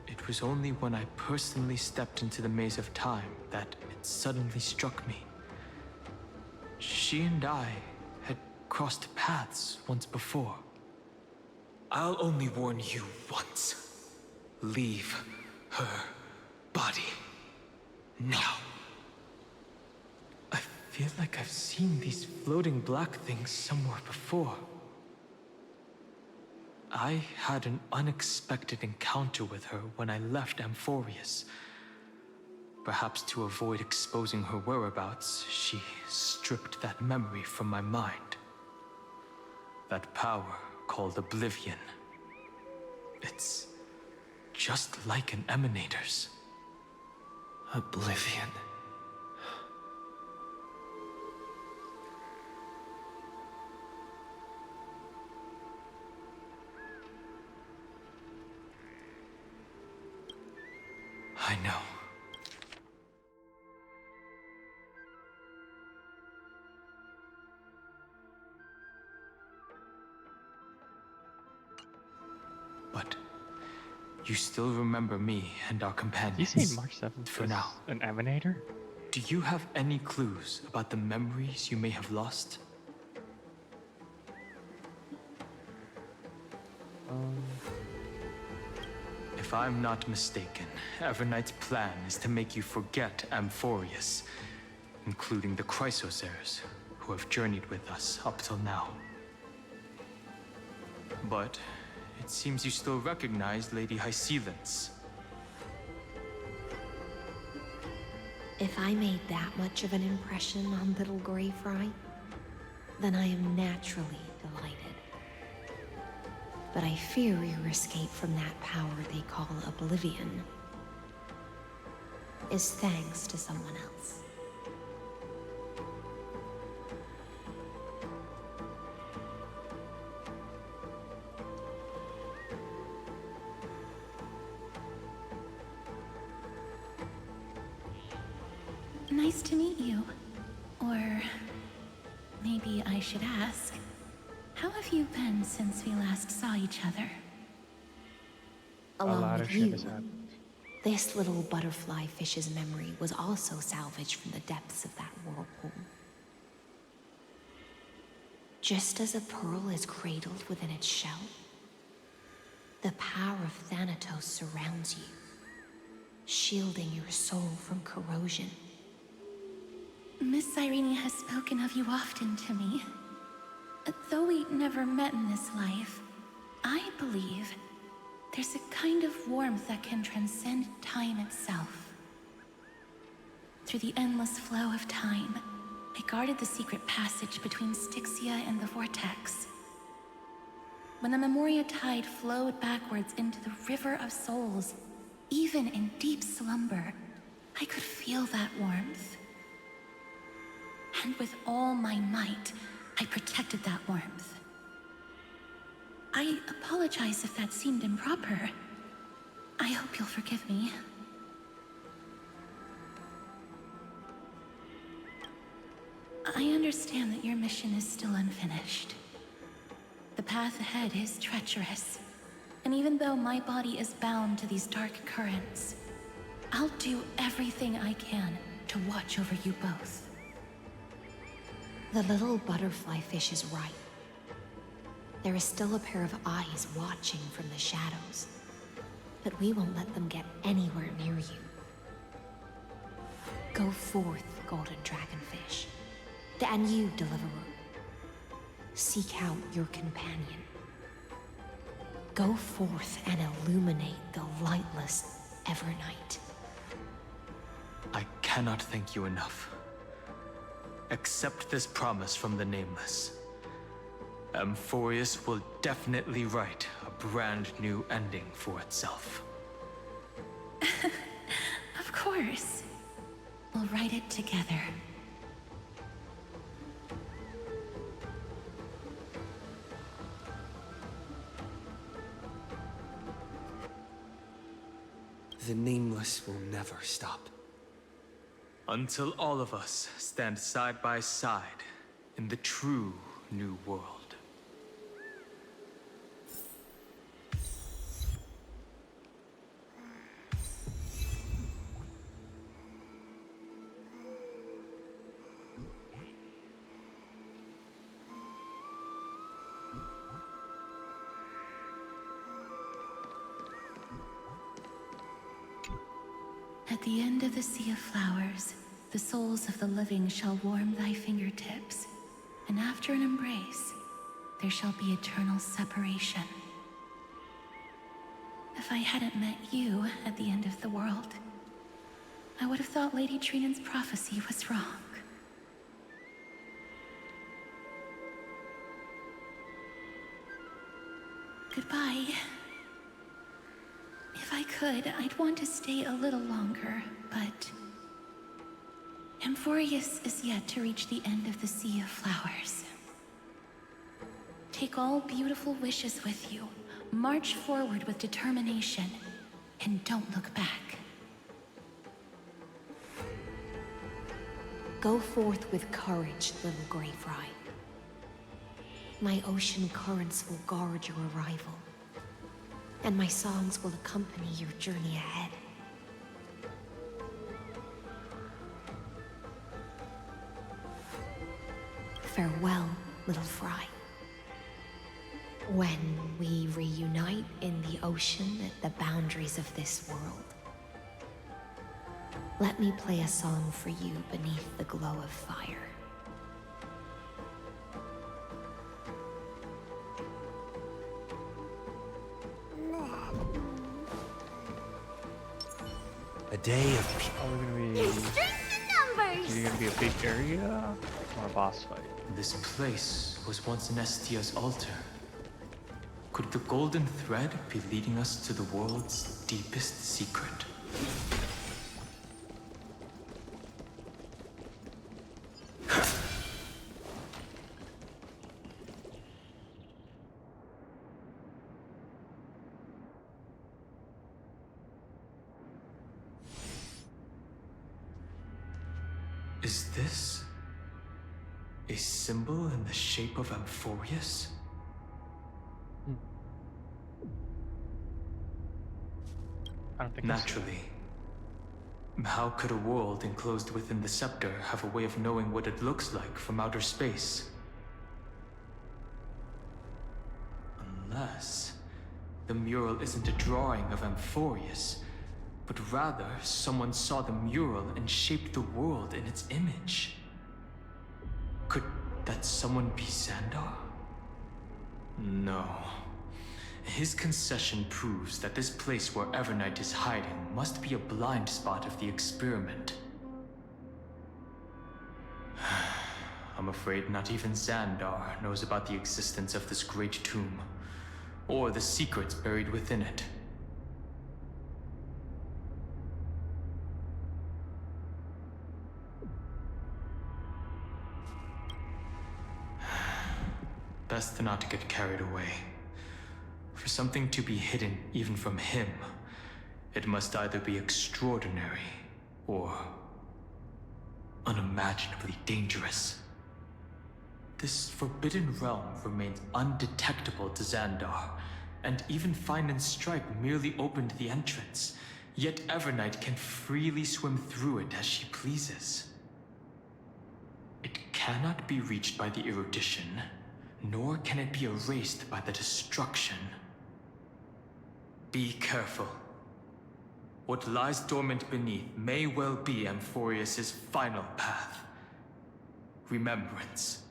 It was only when I personally stepped into the maze of time that it suddenly struck me. She and I had crossed paths once before. I'll only warn you once. Leave her body now. I feel like I've seen these floating black things somewhere before. I had an unexpected encounter with her when I left Amphorius. Perhaps to avoid exposing her whereabouts, she stripped that memory from my mind. That power called Oblivion. It's just like an Emanator's. Oblivion. I know. But you still remember me and our companions. Did you say March 7th for is now? An Emanator? Do you have any clues about the memories you may have lost? If I'm not mistaken, Everknight's plan is to make you forget Amphorius, including the Chrysos who have journeyed with us up till now. But it seems you still recognize Lady Hysealence. If I made that much of an impression on little Greyfry, then I am naturally delighted. But I fear your escape from that power they call Oblivion is thanks to someone else. Nice to meet you. Or maybe I should ask, how have you been since we last saw each other? Along lot with of shit you, has happened. this little butterfly fish's memory was also salvaged from the depths of that whirlpool. Just as a pearl is cradled within its shell, the power of Thanatos surrounds you, shielding your soul from corrosion. Miss Cyrene has spoken of you often to me. Though we never met in this life, I believe there's a kind of warmth that can transcend time itself. Through the endless flow of time, I guarded the secret passage between Styxia and the Vortex. When the Memoria tide flowed backwards into the River of Souls, even in deep slumber, I could feel that warmth. And with all my might, I protected that warmth. I apologize if that seemed improper. I hope you'll forgive me. I understand that your mission is still unfinished. The path ahead is treacherous, and even though my body is bound to these dark currents, I'll do everything I can to watch over you both. The little butterfly fish is right. There is still a pair of eyes watching from the shadows, but we won't let them get anywhere near you. Go forth, golden dragonfish, and you, deliverer. Seek out your companion. Go forth and illuminate the lightless Evernight. I cannot thank you enough. Accept this promise from the Nameless. Amphorius will definitely write a brand new ending for itself. Of course. We'll write it together. The Nameless will never stop. Until all of us stand side by side in the true New World. At the end of the Sea of Flowers, the souls of the living shall warm thy fingertips, and after an embrace, there shall be eternal separation. If I hadn't met you at the end of the world, I would have thought Lady Trinan's prophecy was wrong. Goodbye. If I could, I'd want to stay a little longer, but Amphorius is yet to reach the end of the Sea of Flowers. Take all beautiful wishes with you, march forward with determination, and don't look back. Go forth with courage, little Grey Fry. My ocean currents will guard your arrival, and my songs will accompany your journey ahead. Farewell, little Fry. When we reunite in the ocean at the boundaries of this world, let me play a song for you beneath the glow of fire. A day of peace. Are we gonna be? Is it gonna be a big area or a boss fight? This place was once Nestia's altar. Could the golden thread be leading us to the world's deepest secret? Is this a symbol in the shape of Amphorius? I don't think naturally. How could a world enclosed within the scepter have a way of knowing what it looks like from outer space? Unless the mural isn't a drawing of Amphorius, but rather someone saw the mural and shaped the world in its image. Could that someone be Xandar? No. His concession proves that this place where Evernight is hiding must be a blind spot of the experiment. I'm afraid not even Xandar knows about the existence of this great tomb, or the secrets buried within it. Best not to get carried away. For something to be hidden even from him, it must either be extraordinary or unimaginably dangerous. This forbidden realm remains undetectable to Xandar, and even Fine and Stripe merely opened the entrance, yet Evernight can freely swim through it as she pleases. It cannot be reached by the erudition, nor can it be erased by the destruction. Be careful. What lies dormant beneath may well be Amphorius' final path. Remembrance.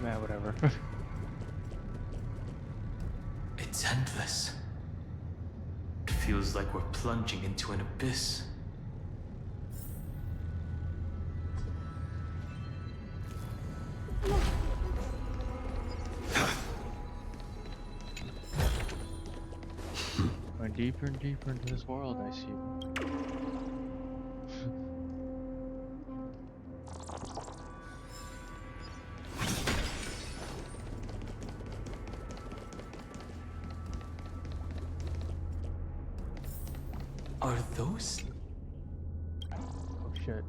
Man, whatever. It's endless. It feels like we're plunging into an abyss. Going deeper and deeper into this world, I see. Are those? Oh shit.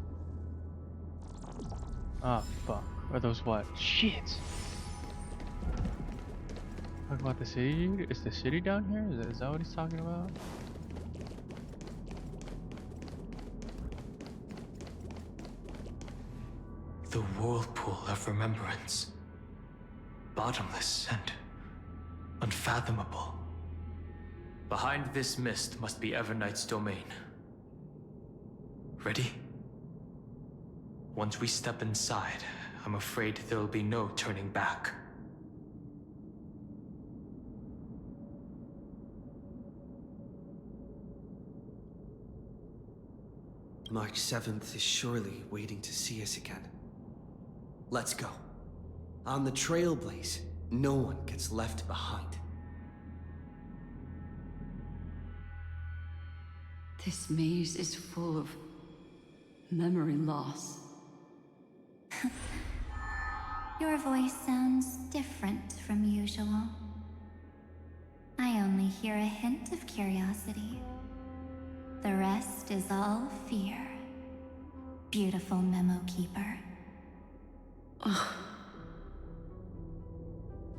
Ah, fuck. Are those what? Shit! Talking about the city, dude? Is the city down here? Is that what he's talking about? The whirlpool of remembrance. Bottomless and unfathomable. Behind this mist must be Everknight's domain. Ready? Once we step inside, I'm afraid there'll be no turning back. March 7th is surely waiting to see us again. Let's go. On the Trailblaze, no one gets left behind. This maze is full of memory loss. Your voice sounds different from usual. I only hear a hint of curiosity. The rest is all fear. Beautiful Memo Keeper.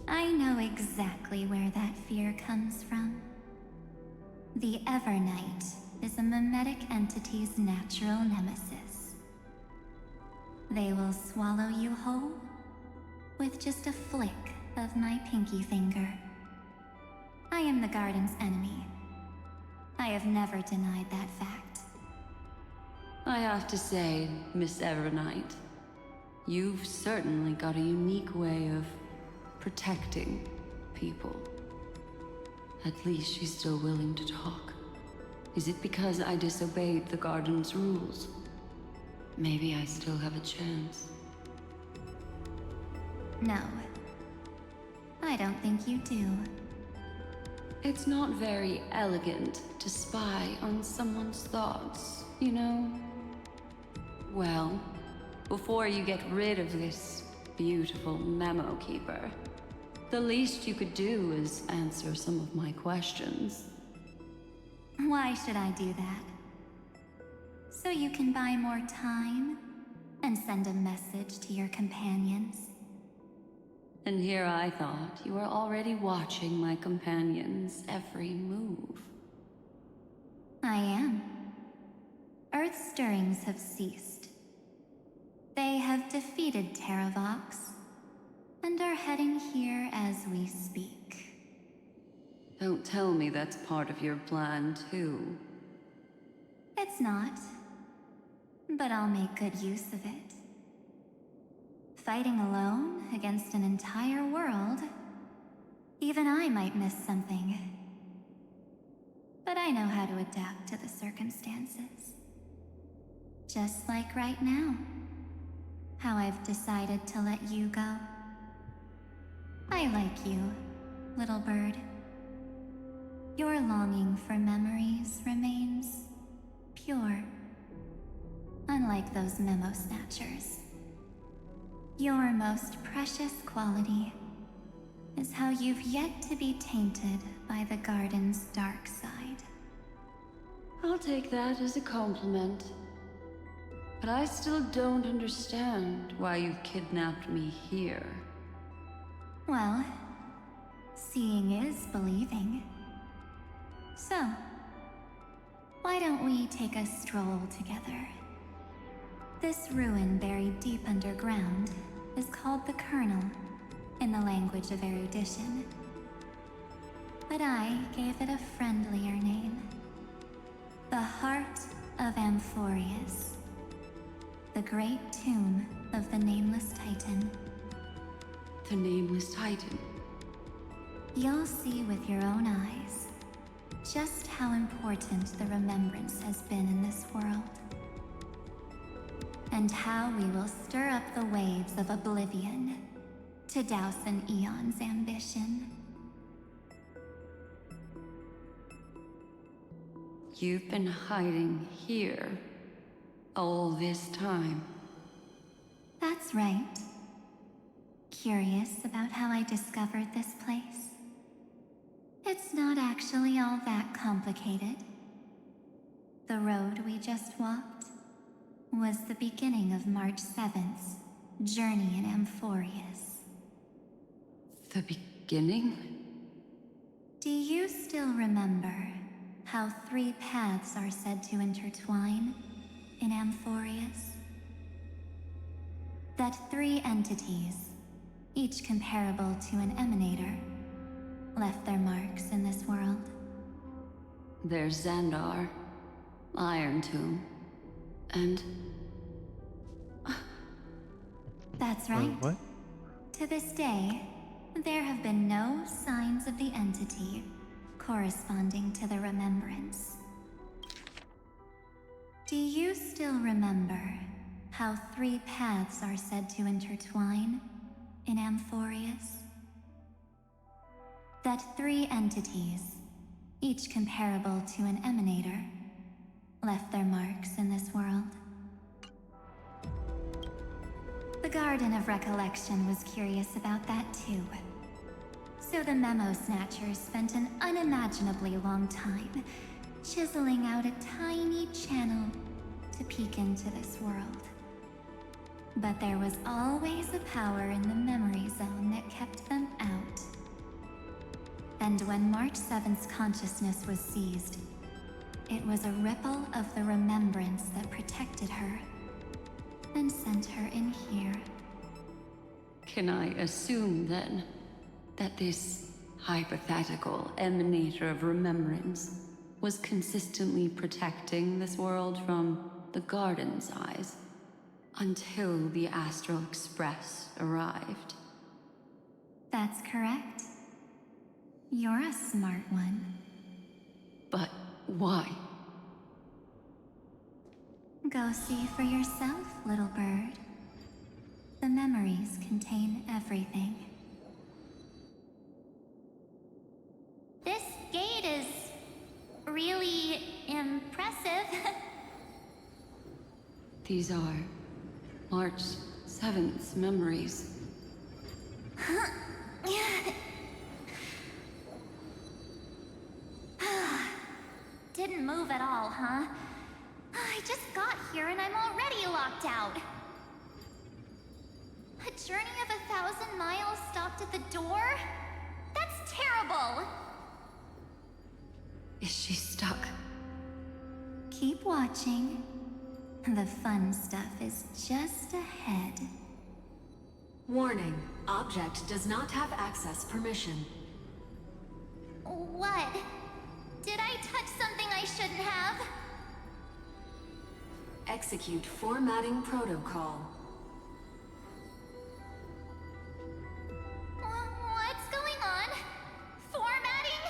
I know exactly where that fear comes from. The Evernight is a memetic entity's natural nemesis. They will swallow you whole with just a flick of my pinky finger. I am the Garden's enemy. I have never denied that fact. I have to say, Miss Evernight, you've certainly got a unique way of protecting people. At least she's still willing to talk. Is it because I disobeyed the Garden's rules? Maybe I still have a chance. No. I don't think you do. It's not very elegant to spy on someone's thoughts, you know? Well, before you get rid of this beautiful Memo Keeper, the least you could do is answer some of my questions. Why should I do that? So you can buy more time and send a message to your companions? And here I thought you were already watching my companions' every move. I am. Earth's stirrings have ceased. They have defeated Terravox and are heading here as we speak. Don't tell me that's part of your plan, too. It's not. But I'll make good use of it. Fighting alone against an entire world, even I might miss something. But I know how to adapt to the circumstances. Just like right now. How I've decided to let you go. I like you, little bird. Your longing for memories remains pure. Unlike those memo snatchers. Your most precious quality is how you've yet to be tainted by the Garden's dark side. I'll take that as a compliment. But I still don't understand why you've kidnapped me here. Well, seeing is believing. So, why don't we take a stroll together? This ruin buried deep underground is called the Kernel, in the language of erudition. But I gave it a friendlier name. The Heart of Amphorius. The great tomb of the Nameless Titan. The Nameless Titan. You'll see with your own eyes just how important the remembrance has been in this world. And how we will stir up the waves of oblivion to douse an eon's ambition. You've been hiding here all this time. That's right. Curious about how I discovered this place? It's not actually all that complicated. The road we just walked was the beginning of March 7th's journey in Amphorius. The beginning? Do you still remember how 3 paths are said to intertwine in Amphorius? That 3 entities, each comparable to an emanator, left their marks in this world. There's Xandar, Iron Tomb, and... That's right. What? To this day, there have been no signs of the entity corresponding to the remembrance. Do you still remember how 3 paths are said to intertwine in Amphorius? That 3 entities, each comparable to an emanator, left their marks in this world. The Garden of Recollection was curious about that too. So the Memo Snatchers spent an unimaginably long time chiseling out a tiny channel to peek into this world. But there was always a power in the memory zone that kept them out. And when March 7th's consciousness was seized, it was a ripple of the remembrance that protected her and sent her in here. Can I assume, then, that this hypothetical emanator of remembrance was consistently protecting this world from the Garden's eyes until the Astral Express arrived? That's correct. You're a smart one. But why? Go see for yourself, little bird. The memories contain everything. This gate is really impressive. These are March 7th's memories. Didn't move at all, huh? I just got here and I'm already locked out. A journey of 1,000 miles stopped at the door? That's terrible! Is she stuck? Keep watching. The fun stuff is just ahead. Warning. Object does not have access permission. What? Did I touch something I shouldn't have? Execute formatting protocol. What's going on? Formatting?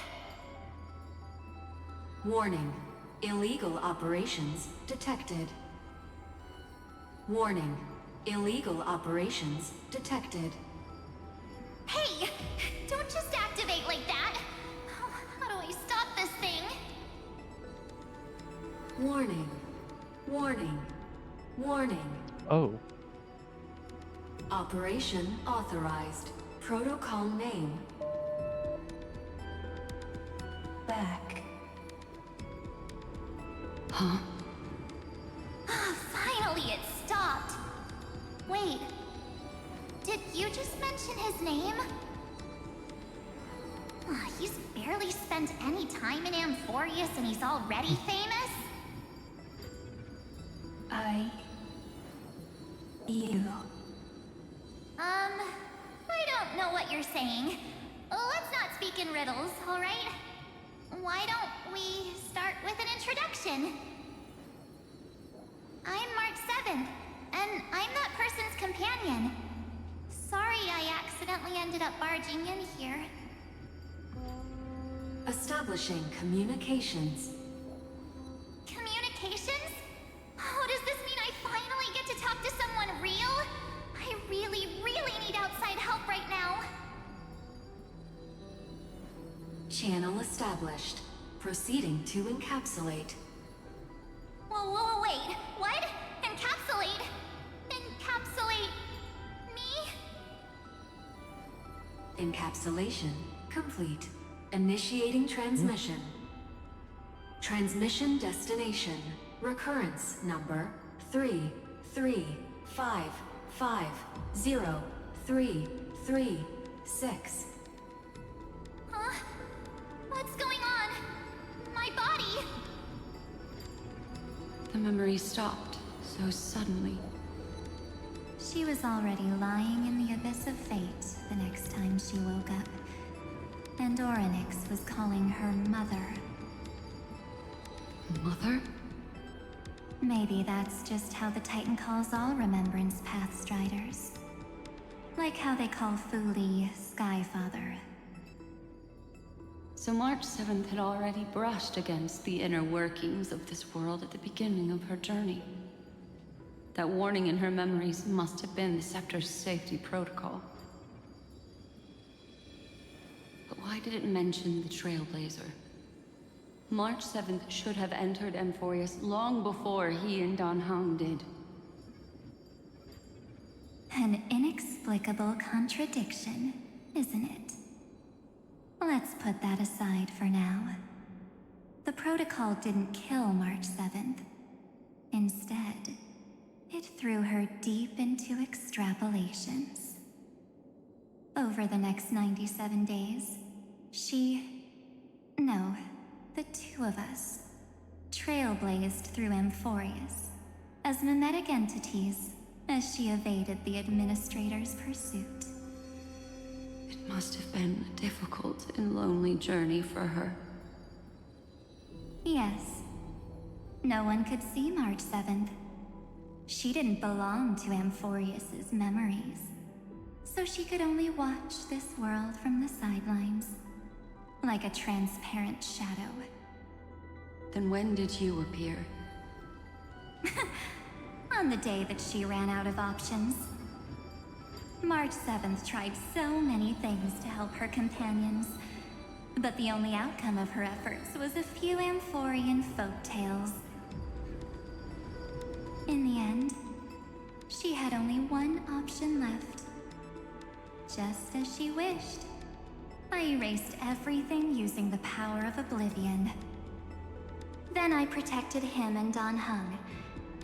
Warning. Illegal operations detected. Warning. Illegal operations detected. Hey! Don't just activate like that! How do I stop this thing? Warning. Warning. Warning. Oh. Operation authorized. Protocol name. Back. Huh? Finally, it stopped. Wait. Did you just mention his name? He's barely spent any time in Amphorius and he's already famous? You. I don't know what you're saying. Let's not speak in riddles, alright? Why don't we start with an introduction? I'm March 7th, and I'm that person's companion. Sorry I accidentally ended up barging in here. Establishing communications. Communications? Oh, does this mean I finally get to talk to someone real? I really, really need outside help right now. Channel established. Proceeding to encapsulate. Whoa, wait. What? Encapsulate? Encapsulate me? Encapsulation complete. Initiating transmission. Transmission destination. Recurrence number 335503336. Huh? What's going on? My body! The memory stopped so suddenly. She was already lying in the abyss of fate the next time she woke up. And Orynyx was calling her mother. Mother? Maybe that's just how the Titan calls all Remembrance Pathstriders. Like how they call Fuli Skyfather. So March 7th had already brushed against the inner workings of this world at the beginning of her journey. That warning in her memories must have been the Scepter's safety protocol. But why did it mention the Trailblazer? March 7th should have entered Amphorius long before he and Dan Heng did. An inexplicable contradiction, isn't it? Let's put that aside for now. The protocol didn't kill March 7th. Instead, it threw her deep into extrapolations. Over the next 97 days, the two of us, trailblazed through Amphorius as mimetic entities as she evaded the Administrator's pursuit. It must have been a difficult and lonely journey for her. Yes. No one could see March 7th. She didn't belong to Amphorius's memories, so she could only watch this world from the sidelines, like a transparent shadow. Then when did you appear? On the day that she ran out of options. March 7th tried so many things to help her companions, but the only outcome of her efforts was a few Amphorian folktales. In the end, she had only one option left. Just as she wished. I erased everything using the power of oblivion. Then I protected him and Dan Heng,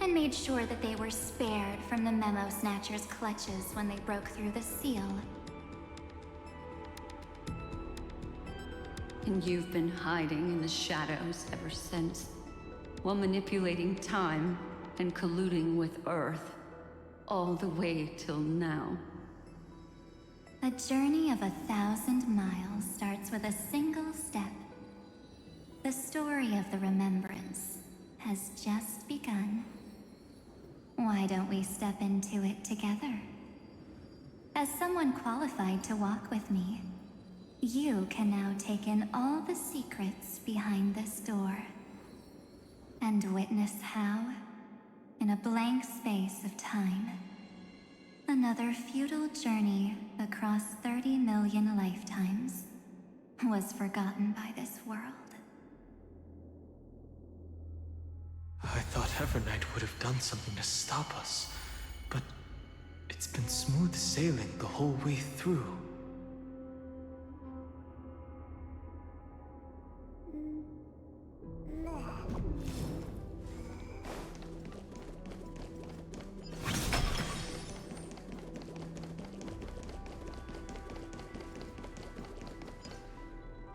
and made sure that they were spared from the Memo Snatcher's clutches when they broke through the seal. And you've been hiding in the shadows ever since, while manipulating time and colluding with Earth, all the way till now. A journey of 1,000 miles starts with a single step. The story of the Remembrance has just begun. Why don't we step into it together? As someone qualified to walk with me, you can now take in all the secrets behind this door. And witness how, in a blank space of time, another futile journey across 30 million lifetimes was forgotten by this world. I thought Evernight would have done something to stop us, but it's been smooth sailing the whole way through.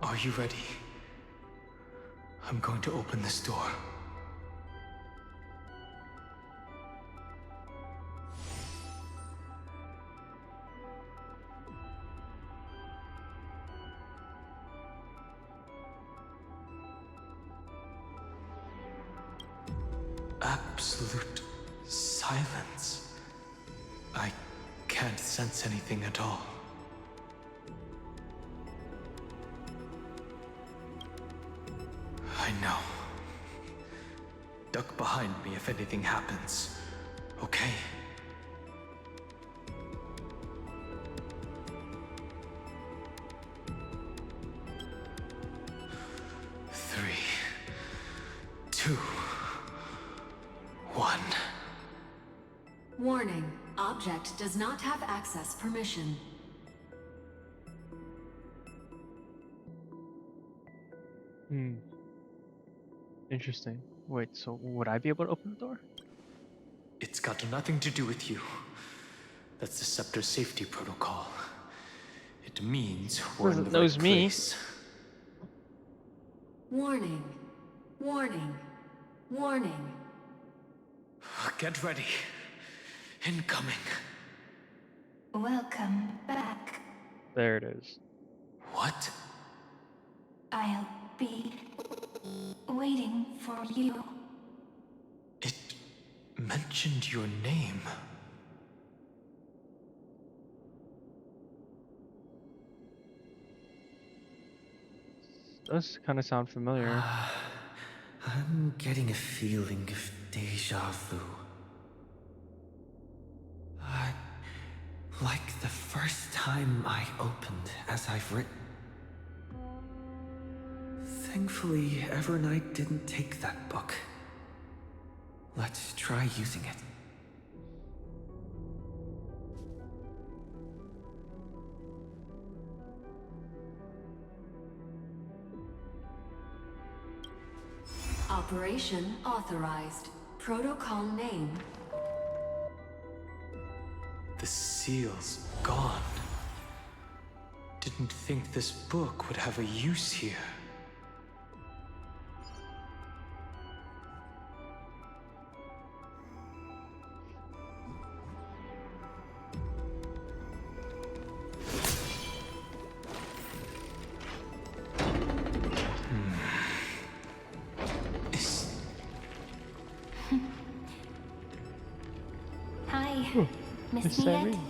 Are you ready? I'm going to open this door. absolute silence. I can't sense anything at all. I know. Duck behind me if anything happens, okay? Three, two, one. Warning. Object does not have access permission. Interesting. Wait, so would I be able to open the door? It's got nothing to do with you. That's the Scepter safety protocol. It means we're in the right place. Warning. Warning. Warning. Get ready. Incoming. Welcome back. There it is. What? I'll be waiting for you. It mentioned your name. Does kind of sound familiar. I'm getting a feeling of deja vu. Like the first time I opened as I've written. Thankfully, Evernight didn't take that book. Let's try using it. Operation authorized. Protocol name. The seal's gone. Didn't think this book would have a use here. Hi. Miss Miss me yet? Irene.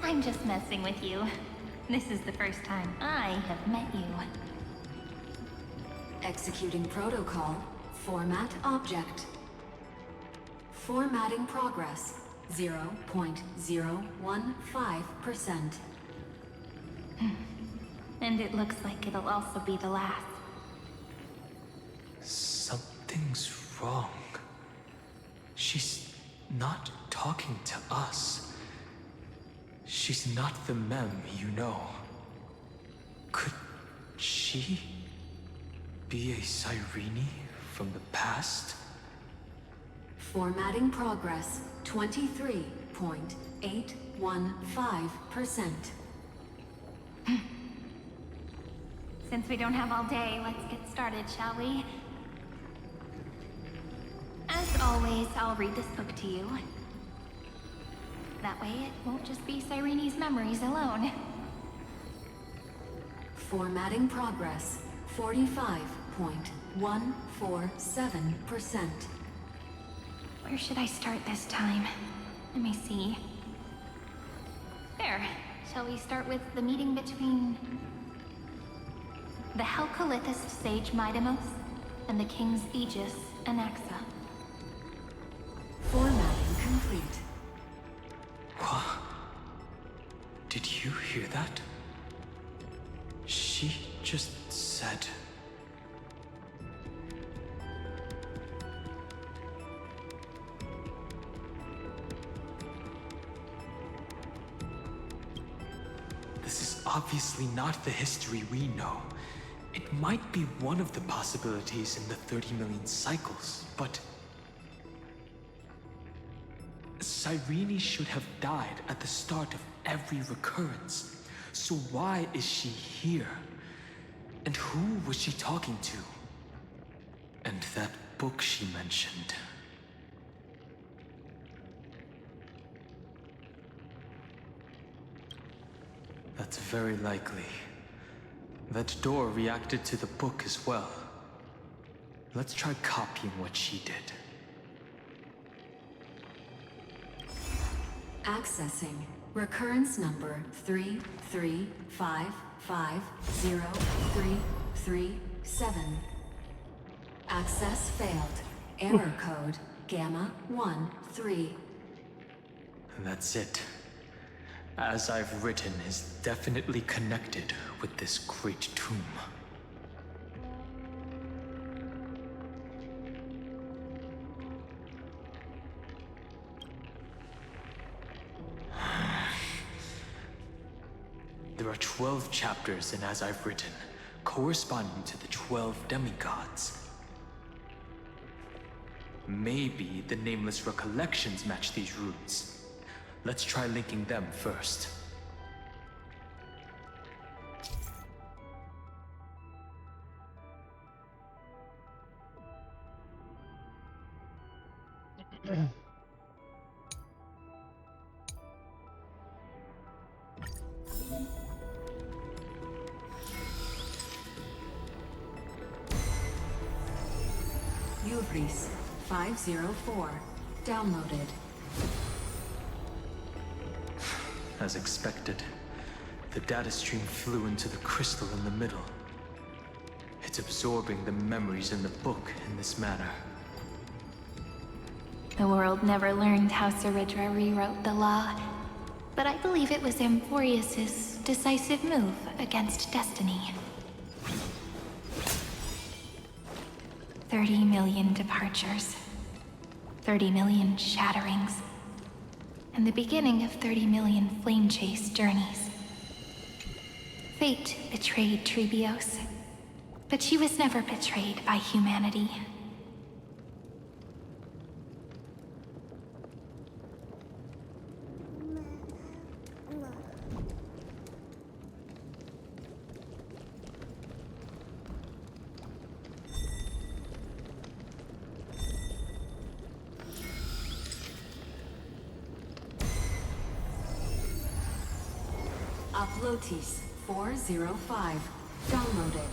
I'm just messing with you. This is the first time I have met you. Executing protocol. Format object. Formatting progress. 0.015%. And it looks like it'll also be the last. Something's wrong. She's not talking to us. She's not the Mem you know. Could she be a Cyrene from the past? Formatting progress. 23.815%. Since we don't have all day, let's get started, shall we? As always, I'll read this book to you. That way it won't just be Cyrene's memories alone. Formatting progress. 45.147%. Where should I start this time? Let me see. There. Shall we start with the meeting between the Helcolithist sage Midamos and the King's Aegis, Anaxa? Formatting complete. What? Did you hear that? She just said... This is obviously not the history we know. It might be one of the possibilities in the 30 million cycles, but... Cyrene should have died at the start of every recurrence. So why is she here? And who was she talking to? And that book she mentioned. That's very likely. That door reacted to the book as well. Let's try copying what she did. Accessing recurrence number 335503337. Access failed. Error code Gamma 13. That's it. As I've written is definitely connected with this great tomb. There are 12 chapters in As I've Written, corresponding to the 12 demigods. Maybe the Nameless Recollections match these roots. Let's try linking them first. Uvris 504. Downloaded. As expected, the data stream flew into the crystal in the middle. It's absorbing the memories in the book in this manner. The world never learned how Ceridra rewrote the law, but I believe it was Amphorius's decisive move against destiny. 30 million departures, 30 million shatterings, and the beginning of 30 million flame chase journeys. Fate betrayed Trebios, but she was never betrayed by humanity. Uplotis 405. Downloaded.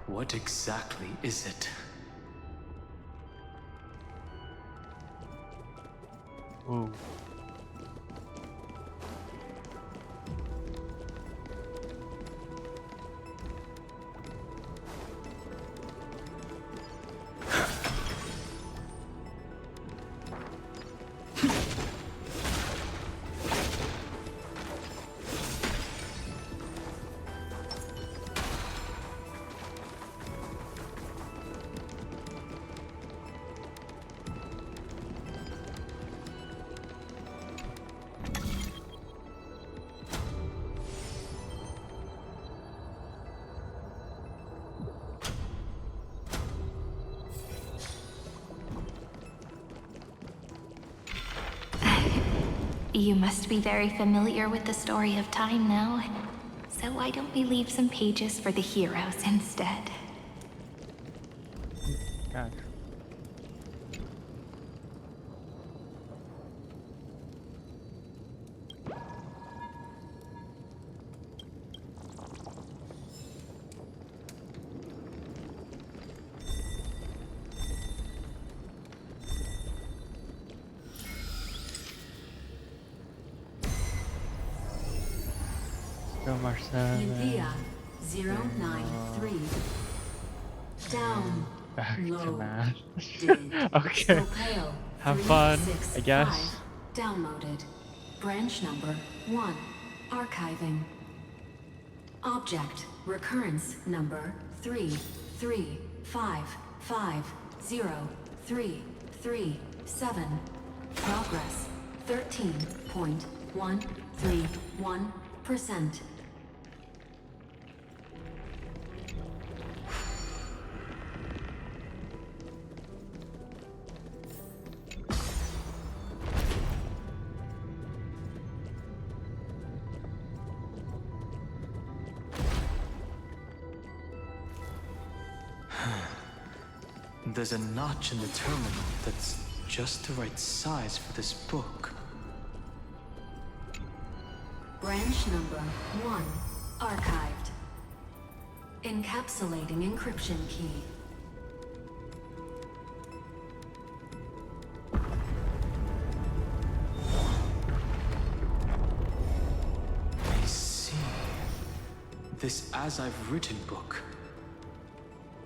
What exactly is it? Oh. You must be very familiar with the story of time now. So why don't we leave some pages for the heroes instead? God. Number 7. Uthia 093. Down. Back to low. math. Dim. Okay. So pale. Have fun, I 365. guess. Downloaded. Branch number 1. Archiving. Object. Recurrence number 335503337. Progress 13.131%. There's a notch in the terminal that's just the right size for this book. Branch number 1, archived. Encapsulating encryption key. I see. This As I've Written book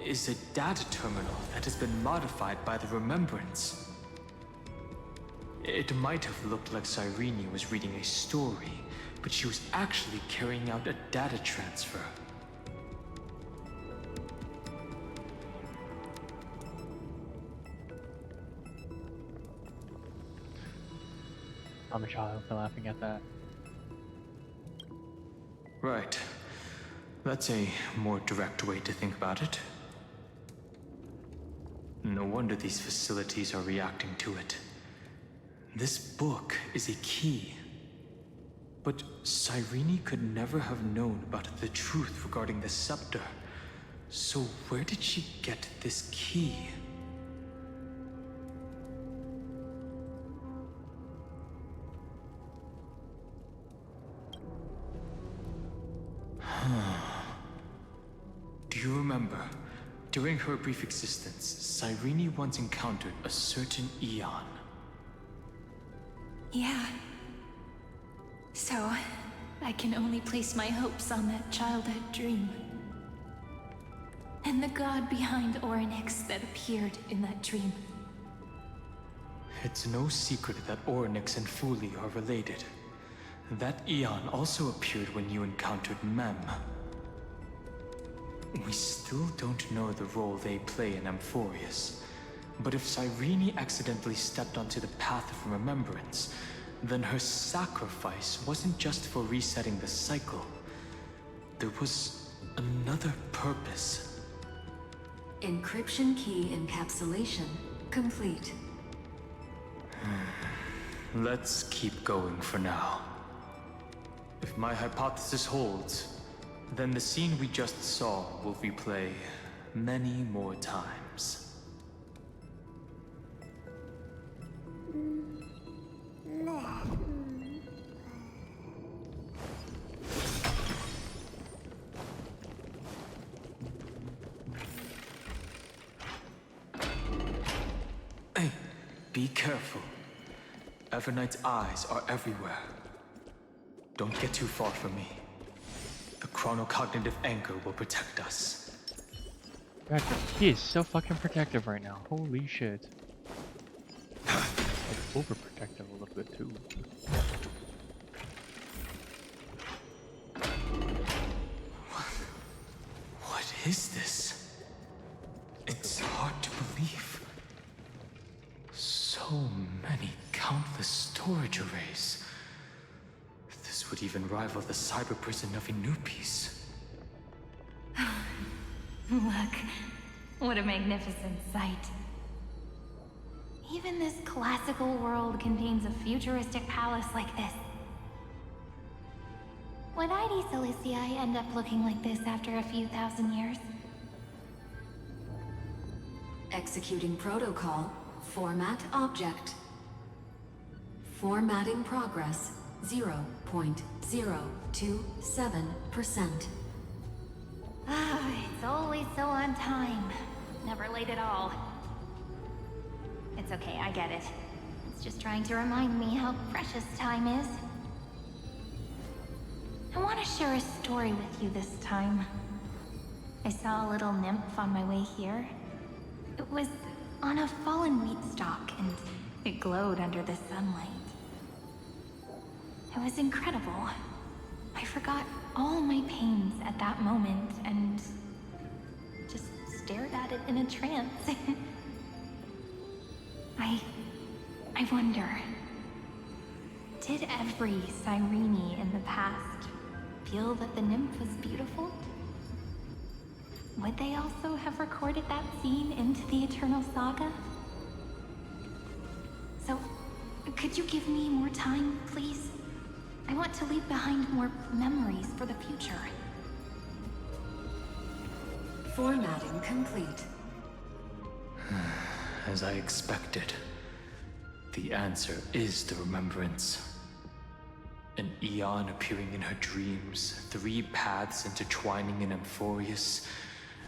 is a data terminal that has been modified by the Remembrance. It might have looked like Cyrene was reading a story, but she was actually carrying out a data transfer. I'm a child for laughing at that. Right. That's a more direct way to think about it. No wonder these facilities are reacting to it. This book is a key. But Cyrene could never have known about the truth regarding the scepter. So where did she get this key? Do you remember? During her brief existence, Cyrene once encountered a certain Eon. Yeah. So, I can only place my hopes on that childhood dream. And the god behind Orynyx that appeared in that dream. It's no secret that Orynyx and Fuli are related. That Eon also appeared when you encountered Mem. We still don't know the role they play in Amphorius. But if Cyrene accidentally stepped onto the path of remembrance, then her sacrifice wasn't just for resetting the cycle. There was another purpose. Encryption key encapsulation complete. Let's keep going for now. If my hypothesis holds, then the scene we just saw will replay many more times. Hey, be careful. Everknight's eyes are everywhere. Don't get too far from me. The chronocognitive anchor will protect us. God, he is so fucking protective right now. Holy shit. Like overprotective a little bit too. What is this? It's hard to believe. So many countless storage arrays. This would even rival the cyber prison of Inupis. Look, what a magnificent sight. Even this classical world contains a futuristic palace like this. Would ID Ciliciae end up looking like this after a few thousand years? Executing protocol. Format object. Formatting progress 0.027%. Ah, it's always so on time. Never late at all. It's okay, I get it. It's just trying to remind me how precious time is. I want to share a story with you this time. I saw a little nymph on my way here. It was on a fallen wheat stalk, and it glowed under the sunlight. It was incredible. I forgot all my pains at that moment and just stared at it in a trance. I wonder, did every Cyrene in the past feel that the nymph was beautiful? Would they also have recorded that scene into the Eternal Saga? So, could you give me more time, please? I want to leave behind more memories for the future. Formatting complete. as I expected. The answer is the remembrance. An Eon appearing in her dreams, 3 paths intertwining in Amphorius,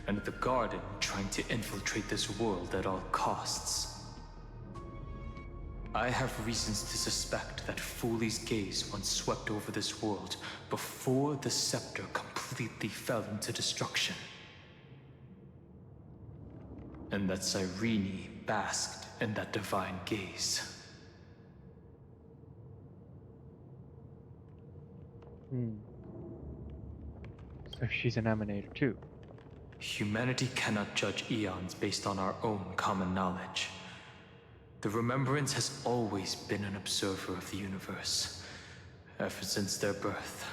and the Garden trying to infiltrate this world at all costs. I have reasons to suspect that Fooley's gaze once swept over this world before the scepter completely fell into destruction. And that Cyrene basked in that divine gaze. So she's an emanator too. Humanity cannot judge eons based on our own common knowledge. The Remembrance has always been an observer of the universe, ever since their birth.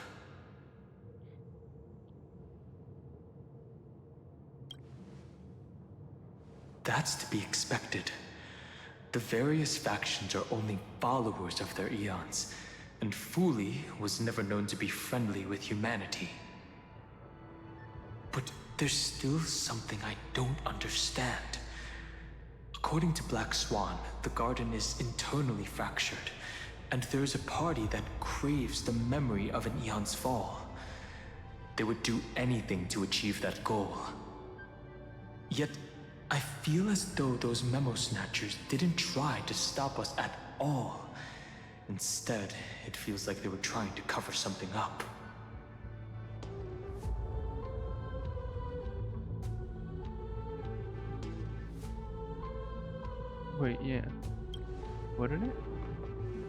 That's to be expected. The various factions are only followers of their eons, and Fooley was never known to be friendly with humanity. But there's still something I don't understand. According to Black Swan, the Garden is internally fractured, and there's a party that craves the memory of an eon's fall. They would do anything to achieve that goal. Yet, I feel as though those memo snatchers didn't try to stop us at all. Instead, it feels like they were trying to cover something up. Wait, yeah. Wouldn't it?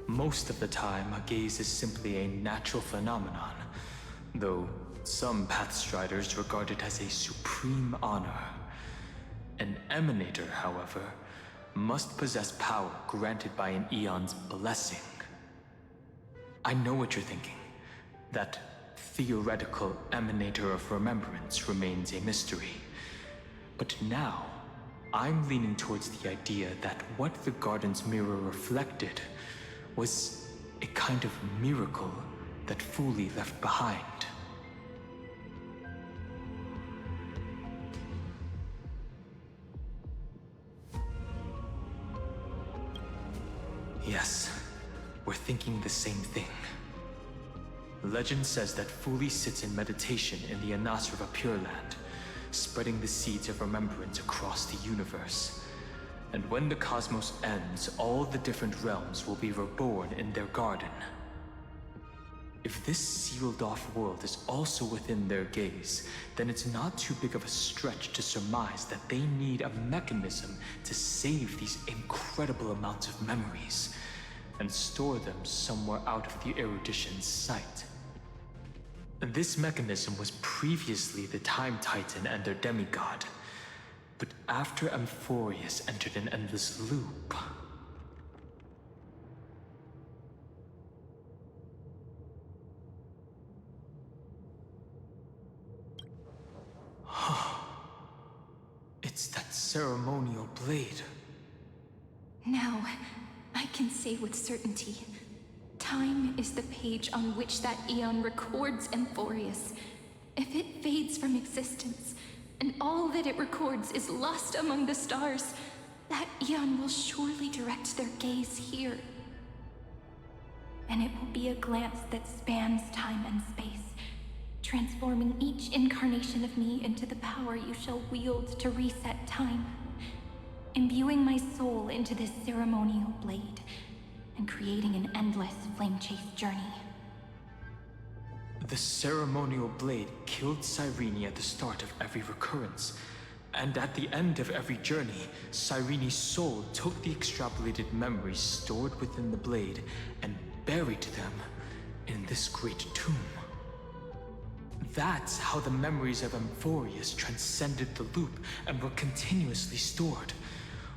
Most of the time, a gaze is simply a natural phenomenon, though some Pathstriders regard it as a supreme honor. An Emanator, however, must possess power granted by an Eon's blessing. I know what you're thinking. That theoretical Emanator of Remembrance remains a mystery. But now, I'm leaning towards the idea that what the Garden's mirror reflected was a kind of miracle that Fooley left behind. Yes, we're thinking the same thing. Legend says that Fooley sits in meditation in the Anasrava Pure Land, spreading the seeds of remembrance across the universe. And when the cosmos ends, all the different realms will be reborn in their garden. If this sealed-off world is also within their gaze, then it's not too big of a stretch to surmise that they need a mechanism to save these incredible amounts of memories and store them somewhere out of the erudition's sight. This mechanism was previously the Time Titan and their demigod, but after Amphorius entered an endless loop... It's that ceremonial blade. Now, I can say with certainty, time is the page on which that Eon records Amphorius. If it fades from existence, and all that it records is lost among the stars, that Eon will surely direct their gaze here. And it will be a glance that spans time and space, transforming each incarnation of me into the power you shall wield to reset time, imbuing my soul into this ceremonial blade, and creating an endless flame-chased journey. The ceremonial blade killed Cyrene at the start of every recurrence, and at the end of every journey, Cyrene's soul took the extrapolated memories stored within the blade and buried them in this great tomb. That's how the memories of Amphorius transcended the loop and were continuously stored,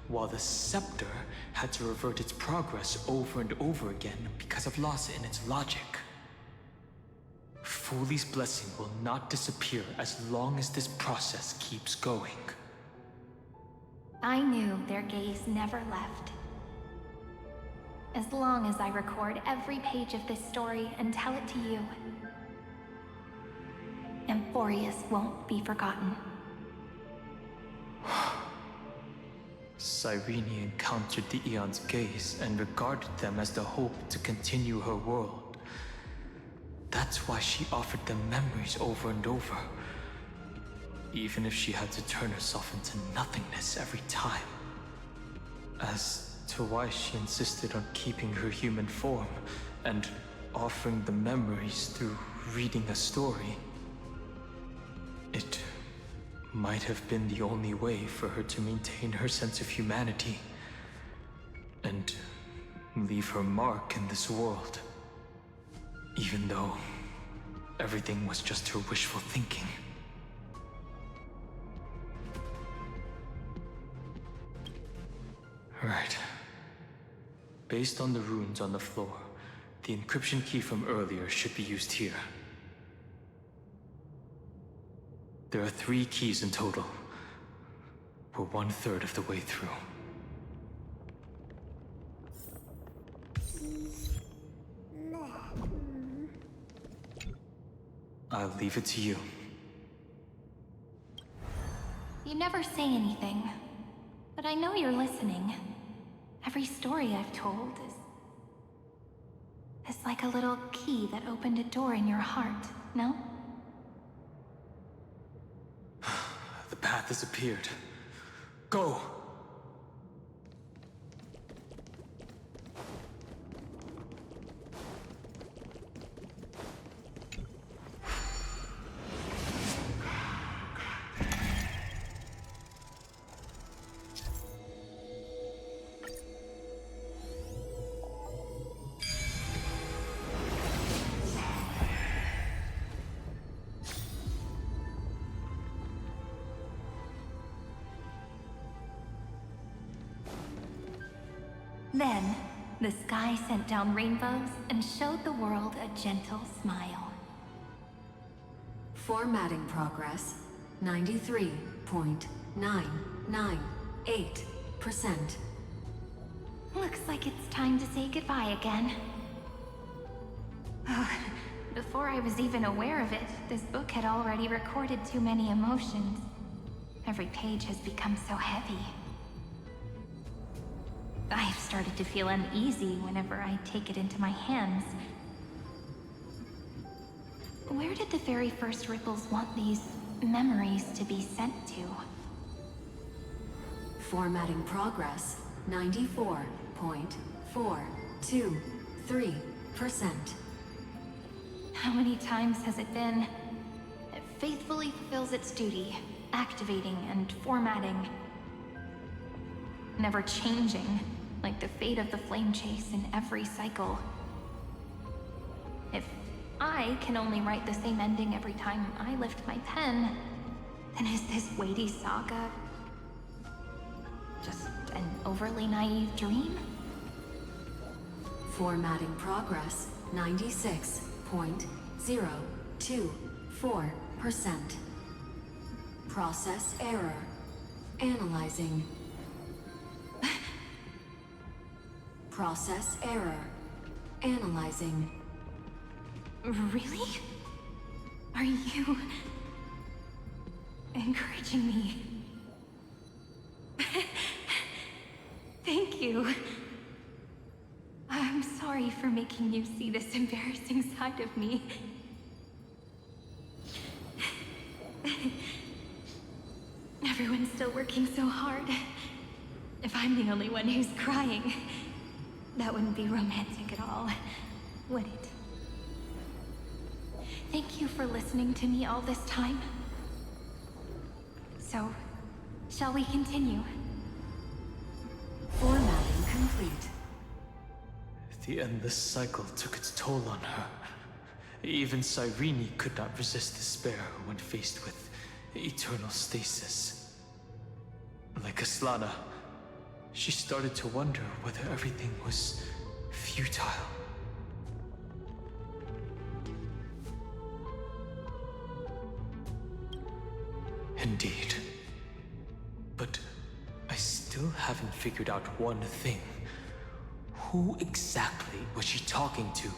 while the scepter had to revert its progress over and over again because of loss in its logic. Fooley's blessing will not disappear as long as this process keeps going. I knew their gaze never left. As long as I record every page of this story and tell it to you, Amphorius won't be forgotten. Cyrene encountered the Eon's gaze and regarded them as the hope to continue her world. That's why she offered them memories over and over, even if she had to turn herself into nothingness every time. As to why she insisted on keeping her human form and offering the memories through reading a story, it might have been the only way for her to maintain her sense of humanity and leave her mark in this world, even though everything was just her wishful thinking. Right. Based on the runes on the floor, the encryption key from earlier should be used here. There are 3 keys in total. We're 1/3 of the way through. I'll leave it to you. You never say anything, but I know you're listening. Every story I've told is like a little key that opened a door in your heart, no? The path has appeared. Go! Then, the sky sent down rainbows and showed the world a gentle smile. Formatting progress, 93.998%. Looks like it's time to say goodbye again. Before I was even aware of it, this book had already recorded too many emotions. Every page has become so heavy. I've started to feel uneasy whenever I take it into my hands. Where did the very first ripples want these memories to be sent to? Formatting progress, 94.423%. How many times has it been? It faithfully fulfills its duty, activating and formatting. Never changing, like the fate of the flame chase in every cycle. If I can only write the same ending every time I lift my pen, then is this weighty saga just an overly naive dream? Formatting progress, 96.024%. Process error. Analyzing. Process error. Analyzing. Really? Are you encouraging me? Thank you. I'm sorry for making you see this embarrassing side of me. Everyone's still working so hard. If I'm the only one who's crying, that wouldn't be romantic at all, would it? Thank you for listening to me all this time. So, shall we continue? Formatting complete. The endless cycle took its toll on her. Even Cyrene could not resist despair when faced with eternal stasis. Like Aslana, she started to wonder whether everything was futile. Indeed. But I still haven't figured out one thing. Who exactly was she talking to?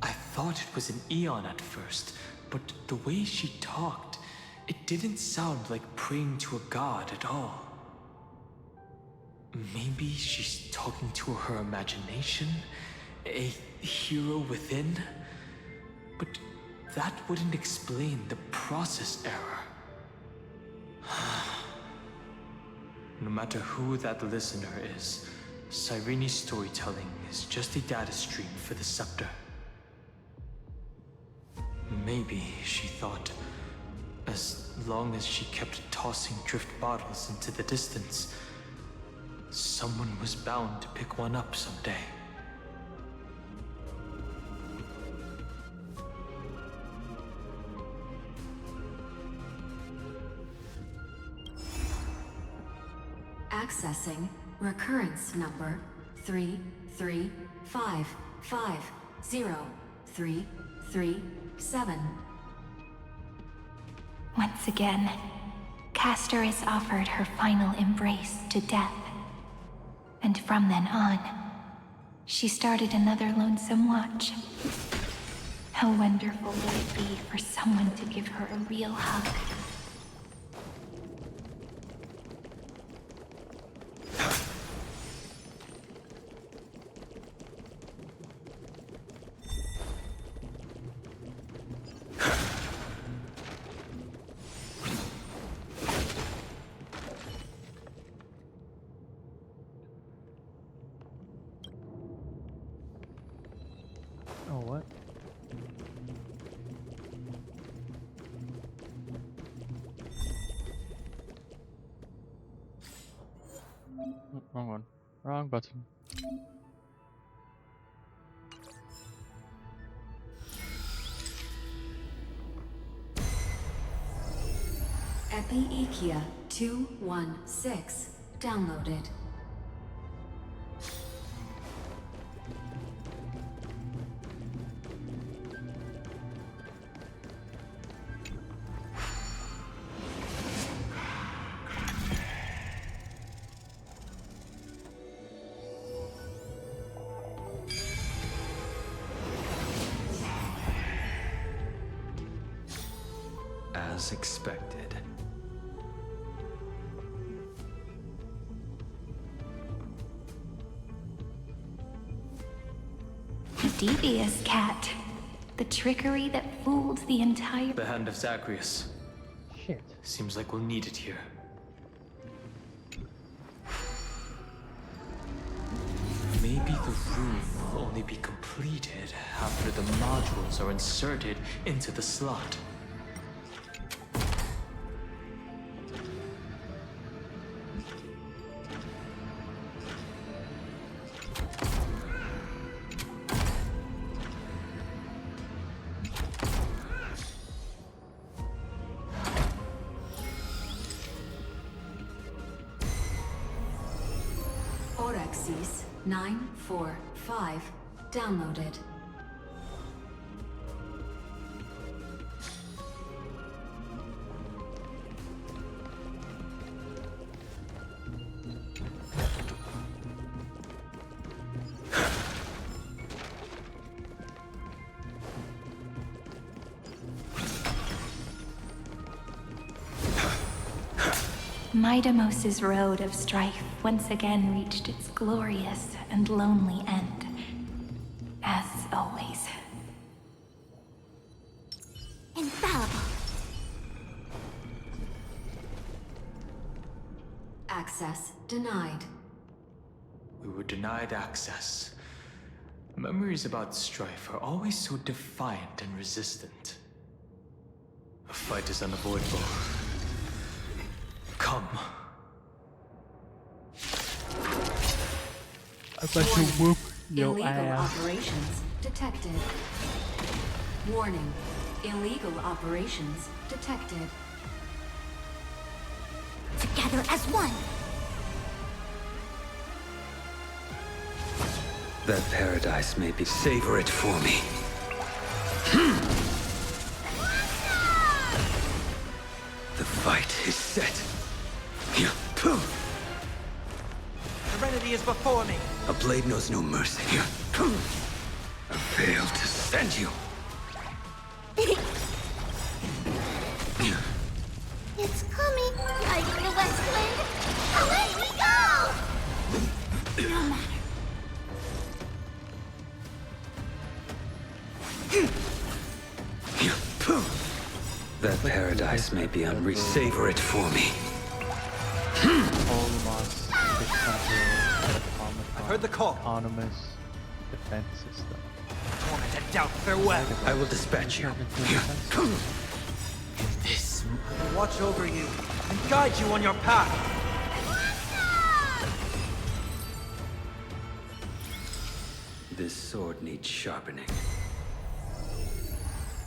I thought it was an Eon at first, but the way she talked, it didn't sound like praying to a god at all. Maybe she's talking to her imagination? A hero within? But that wouldn't explain the process error. No matter who that listener is, Cyrene's storytelling is just a data stream for the Scepter. Maybe she thought, as long as she kept tossing drift bottles into the distance, someone was bound to pick one up someday. Accessing recurrence number 335503337. Once again, Castor is offered her final embrace to death. And from then on, she started another lonesome watch. How wonderful would it be for someone to give her a real hug? Oh, what? Oh, wrong one. Wrong button. Epi-Ikia 216 downloaded. As expected. Devious cat. The trickery that fooled the entire... The Hand of Zagreus. Shit. Seems like we'll need it here. Maybe the room will only be completed after the modules are inserted into the slot. Orexis 945 downloaded. Midamos's road of strife once again reached its glorious and lonely end. As always. Infallible. Access denied. We were denied access. Memories about strife are always so defiant and resistant. A fight is unavoidable. Come. I'm about to whoop your Illegal ass. operations detected. Warning. Illegal operations detected. Together as one. That paradise may be. Savor it for me. The fight is set. Serenity is before me. A blade knows no mercy. I failed to send you. It's coming. Riding the west wind. Away we go! That paradise may be unreached. Savor it for me. I've heard the call. Autonomous defense system. Torment and doubt, farewell. I will dispatch you. This will watch over you and guide you on your path. This sword needs sharpening.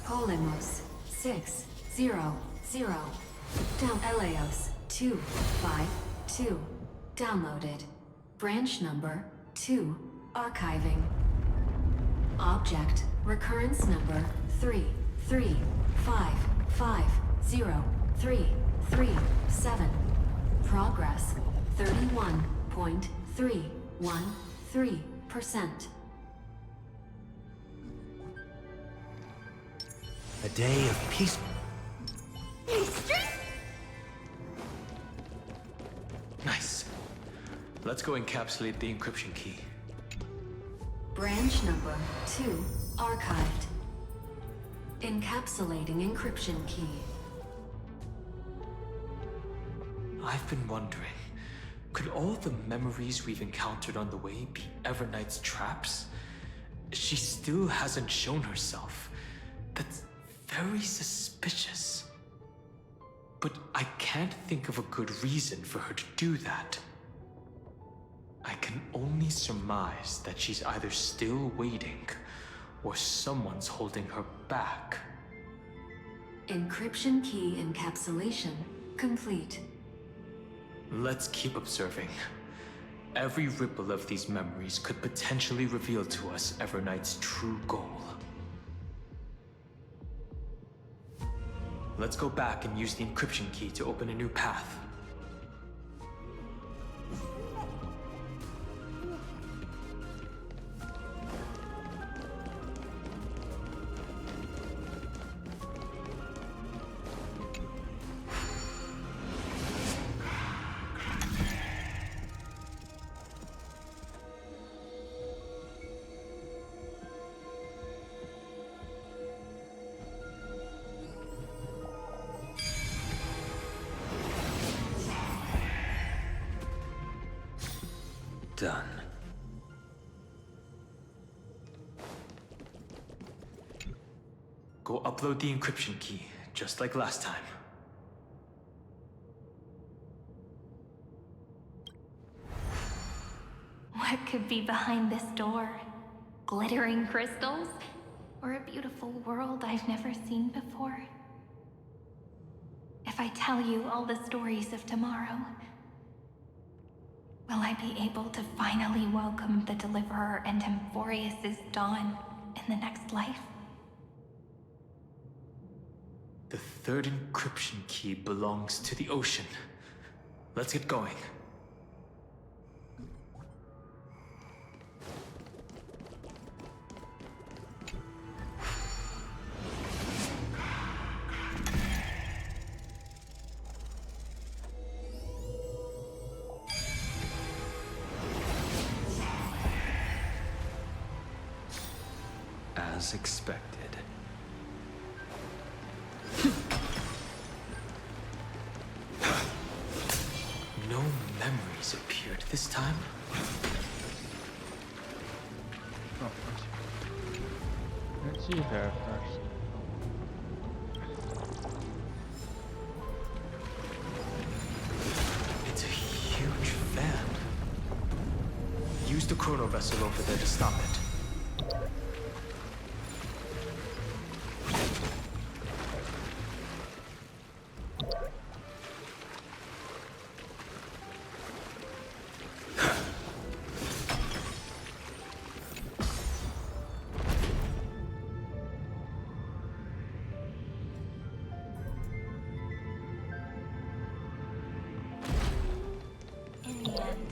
Polemos 600. Down Eleos 252. Downloaded. Branch number 2. Archiving. Object recurrence number 335503337. Progress 31.313%. A day of peace. Nice. Let's go encapsulate the encryption key. Branch number 2 archived. Encapsulating encryption key. I've been wondering, could all the memories we've encountered on the way be Everknight's traps? She still hasn't shown herself. That's very suspicious. But I can't think of a good reason for her to do that. I can only surmise that she's either still waiting, or someone's holding her back. Encryption key encapsulation complete. Let's keep observing. Every ripple of these memories could potentially reveal to us Everknight's true goal. Let's go back and use the encryption key to open a new path. Done. Go upload the encryption key, just like last time. What could be behind this door? Glittering crystals? Or a beautiful world I've never seen before? If I tell you all the stories of tomorrow, will I be able to finally welcome the Deliverer and Emphorius' dawn in the next life? The third encryption key belongs to the ocean. Let's get going. As expected. No memories appeared this time. Oh, let's see there first. It's a huge fan. Use the chrono vessel over there to stop it. In the end,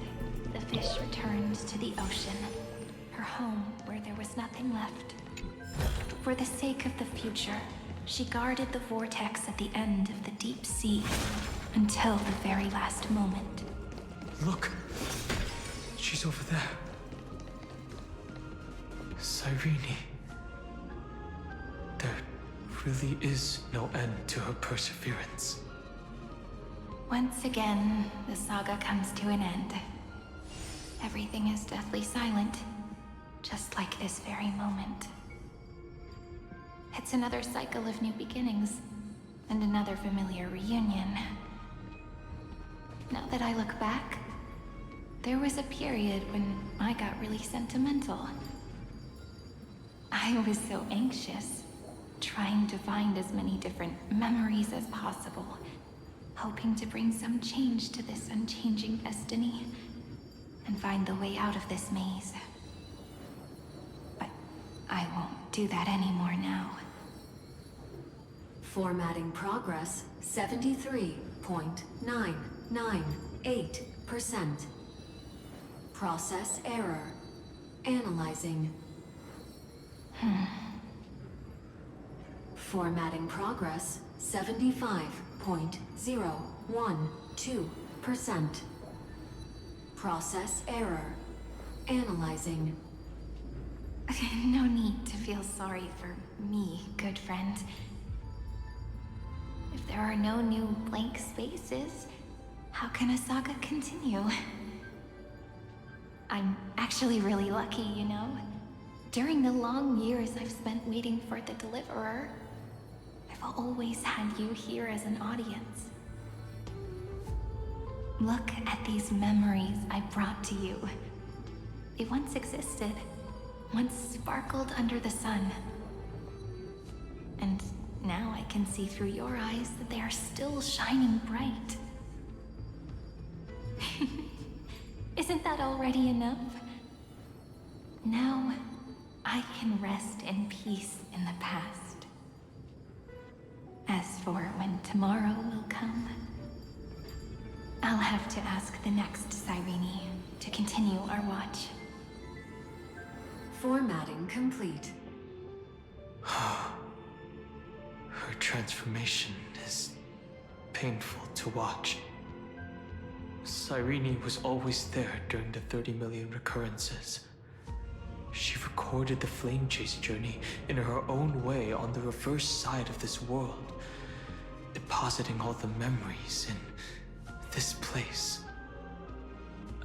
the fish returned to the ocean, her home where there was nothing left. For the sake of the future, she guarded the vortex at the end of the deep sea until the very last moment. Look! She's over there. Cyrene. They're really is no end to her perseverance. Once again, the saga comes to an end. Everything is deathly silent, just like this very moment. It's another cycle of new beginnings, and another familiar reunion. Now that I look back, there was a period when I got really sentimental. I was so anxious, trying to find as many different memories as possible, hoping to bring some change to this unchanging destiny, and find the way out of this maze. But I won't do that anymore now. Formatting progress 73.998%. Process error. Analyzing. Formatting progress 75.012%. Process error. Analyzing. No need to feel sorry for me, good friend. If there are no new blank spaces, how can a saga continue? I'm actually really lucky, you know? During the long years I've spent waiting for the Deliverer, I've always had you here as an audience. Look at these memories I brought to you. They once existed, once sparkled under the sun. And now I can see through your eyes that they are still shining bright. Isn't that already enough? Now, I can rest in peace in the past. As for when tomorrow will come, I'll have to ask the next Cyrene to continue our watch. Formatting complete. Her transformation is painful to watch. Cyrene was always there during the 30 million recurrences. She recorded the Flame Chase journey in her own way on the reverse side of this world, depositing all the memories in this place.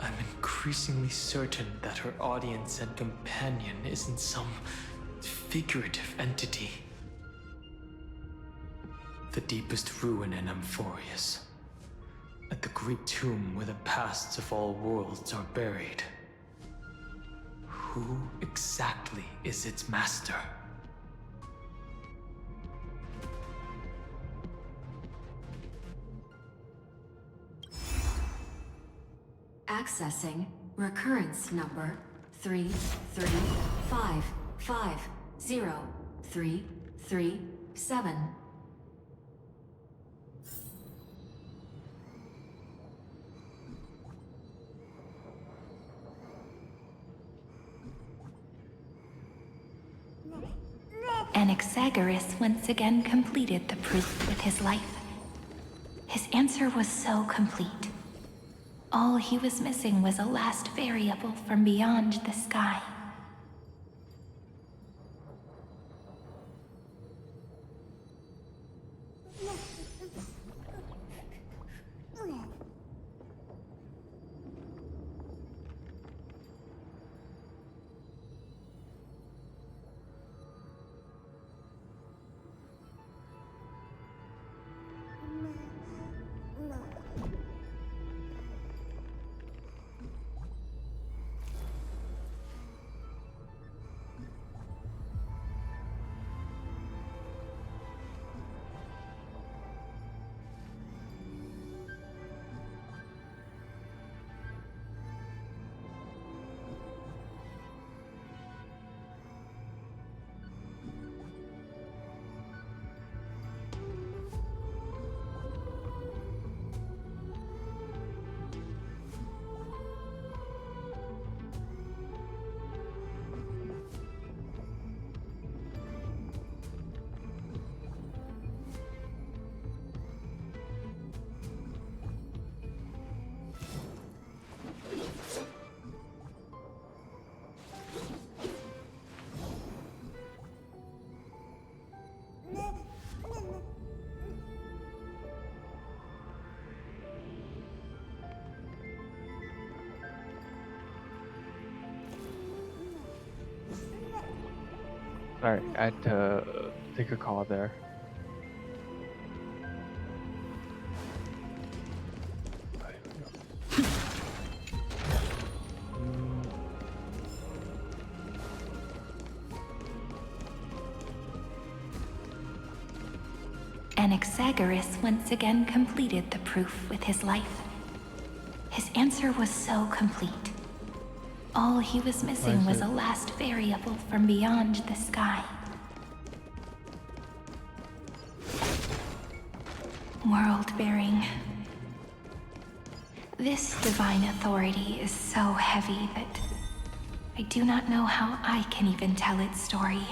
I'm increasingly certain that her audience and companion isn't some figurative entity. The deepest ruin in Amphorius. At the great tomb where the pasts of all worlds are buried. Who exactly is its master? Accessing recurrence number 335503337. Anaxagoras once again completed the proof with his life. His answer was so complete. All he was missing was a last variable from beyond the sky. Sorry, I had to take a call there. Anaxagoras once again completed the proof with his life. His answer was so complete. All he was missing was a last variable from beyond the sky. World-bearing. This divine authority is so heavy that I do not know how I can even tell its story.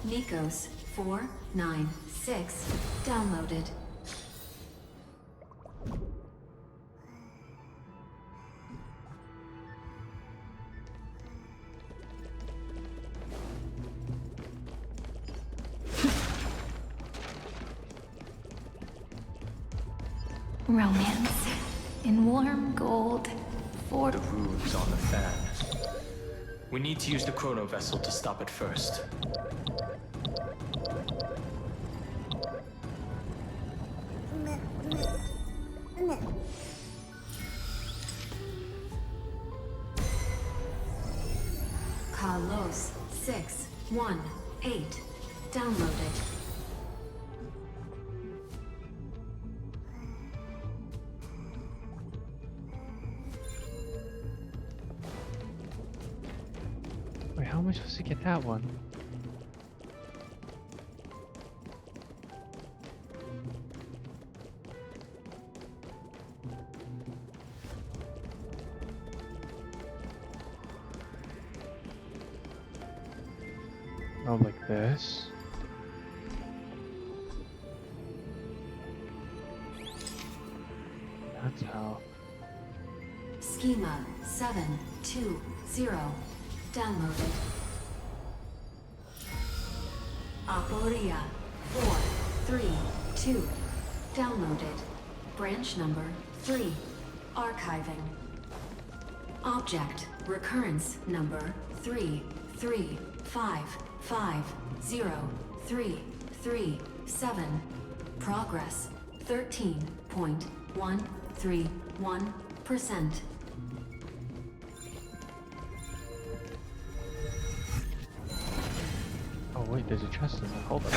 Nikos 496 downloaded. Romance in warm gold. The roof's on the fan. We need to use the chrono vessel to stop it first. Kalos 618 downloaded. Wait, how am I supposed to get that one? Oh, like this? That's how. Schema 720 downloaded. Aporia 432 downloaded. Branch number 3 archiving. Object recurrence number 335503337. Progress 13.131%. Oh wait, there's a chest in there. Hold on.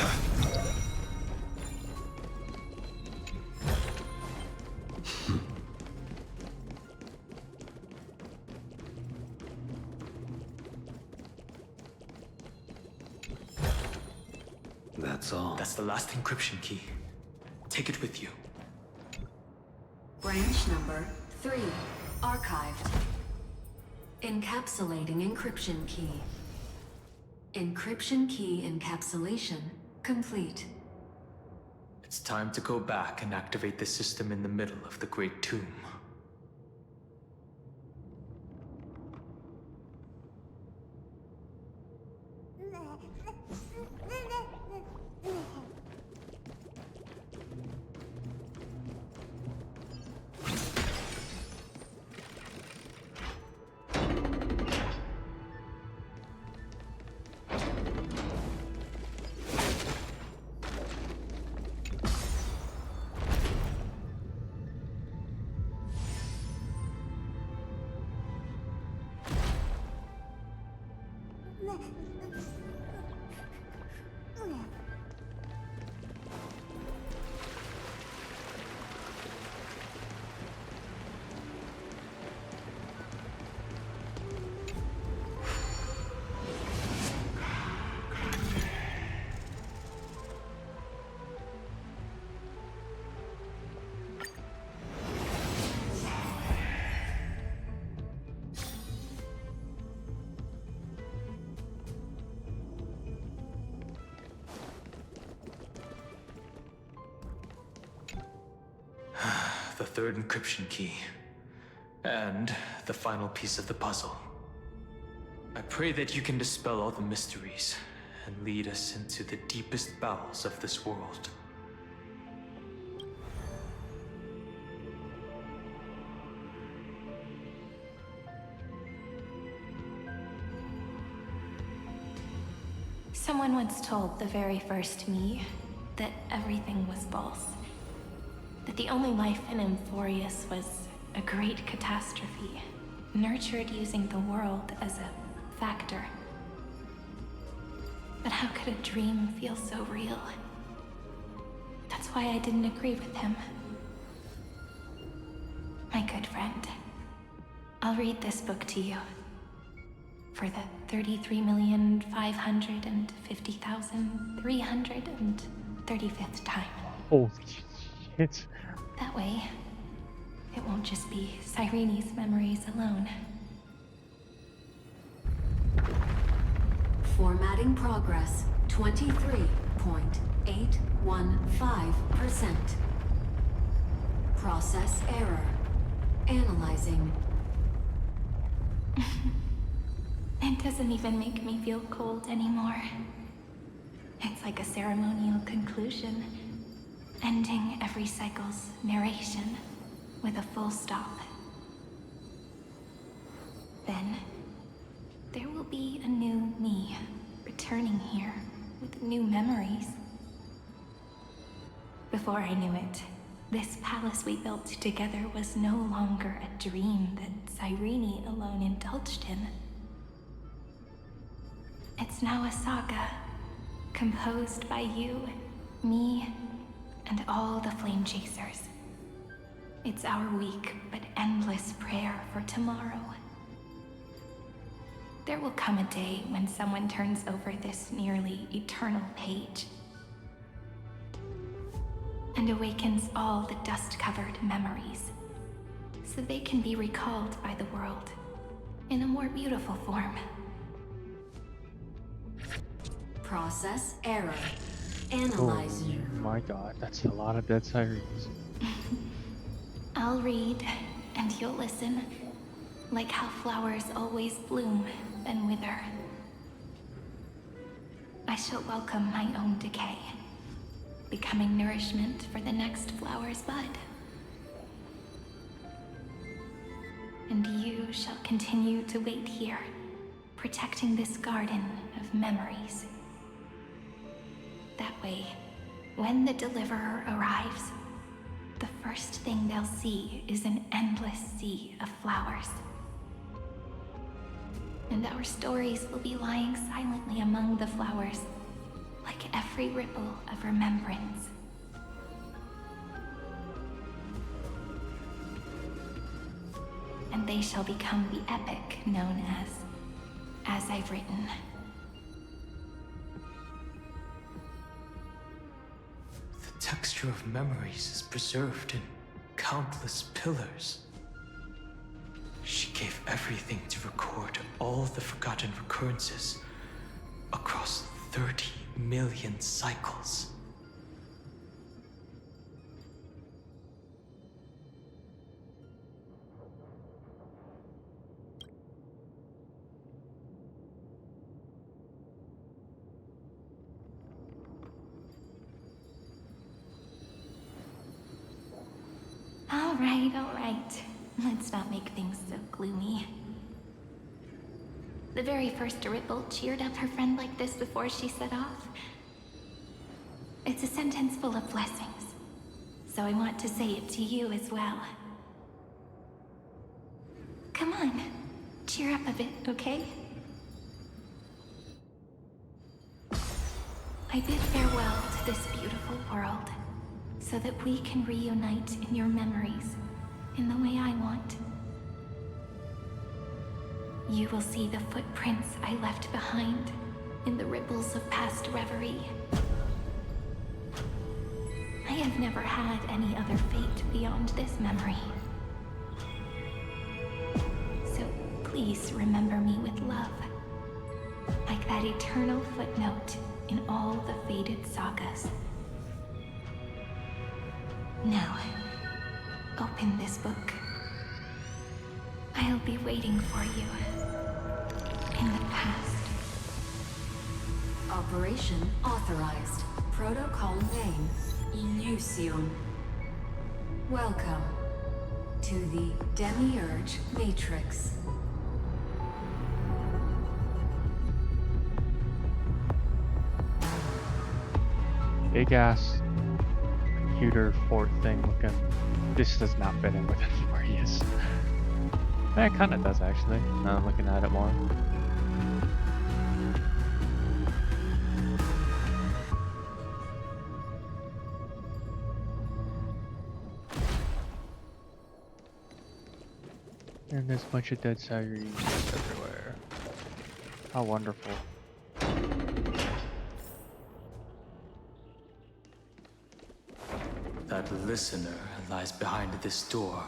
That's all. That's the last encryption key. Take it with you. Branch number 3 archived. Encapsulating encryption key. Encryption key encapsulation complete. It's time to go back and activate the system in the middle of the Great Tomb. The third encryption key. And the final piece of the puzzle. I pray that you can dispel all the mysteries and lead us into the deepest bowels of this world. Someone once told the very first me that everything was false. That the only life in Amphorius was a great catastrophe, nurtured using the world as a factor. But how could a dream feel so real? That's why I didn't agree with him. My good friend, I'll read this book to you. For the 33,550,335th time. Holy shit. That way, it won't just be Cyrene's memories alone. Formatting progress 23.815%. Process error. Analyzing. It doesn't even make me feel cold anymore. It's like a ceremonial conclusion, ending every cycle's narration with a full stop. Then, there will be a new me, returning here with new memories. Before I knew it, this palace we built together was no longer a dream that Cyrene alone indulged in. It's now a saga, composed by you, me, and all the Flame Chasers. It's our weak but endless prayer for tomorrow. There will come a day when someone turns over this nearly eternal page and awakens all the dust-covered memories, so they can be recalled by the world in a more beautiful form. Process error. Analyzing. Oh my god, that's a lot of dead sirens. I'll read, and you'll listen, like how flowers always bloom then wither. I shall welcome my own decay, becoming nourishment for the next flower's bud. And you shall continue to wait here, protecting this garden of memories. That way, when the Deliverer arrives, the first thing they'll see is an endless sea of flowers. And our stories will be lying silently among the flowers, like every ripple of remembrance. And they shall become the epic known as I've written. The texture of memories is preserved in countless pillars. She gave everything to record all the forgotten recurrences across 30 million cycles. All right. Let's not make things so gloomy. The very first Ripple cheered up her friend like this before she set off. It's a sentence full of blessings, so I want to say it to you as well. Come on, cheer up a bit, okay? I bid farewell to this beautiful world, so that we can reunite in your memories in the way I want. You will see the footprints I left behind in the ripples of past reverie. I have never had any other fate beyond this memory. So please remember me with love, like that eternal footnote in all the faded sagas. Now, open this book. I'll be waiting for you in the past. Operation authorized. Protocol name, Illusion. Welcome to the Demiurge Matrix. Big ass computer fort thing looking. This does not fit in with Enforius. It kind of does actually. Now I'm looking at it more. And there's a bunch of dead Sirens everywhere. How wonderful. That listener lies behind this door.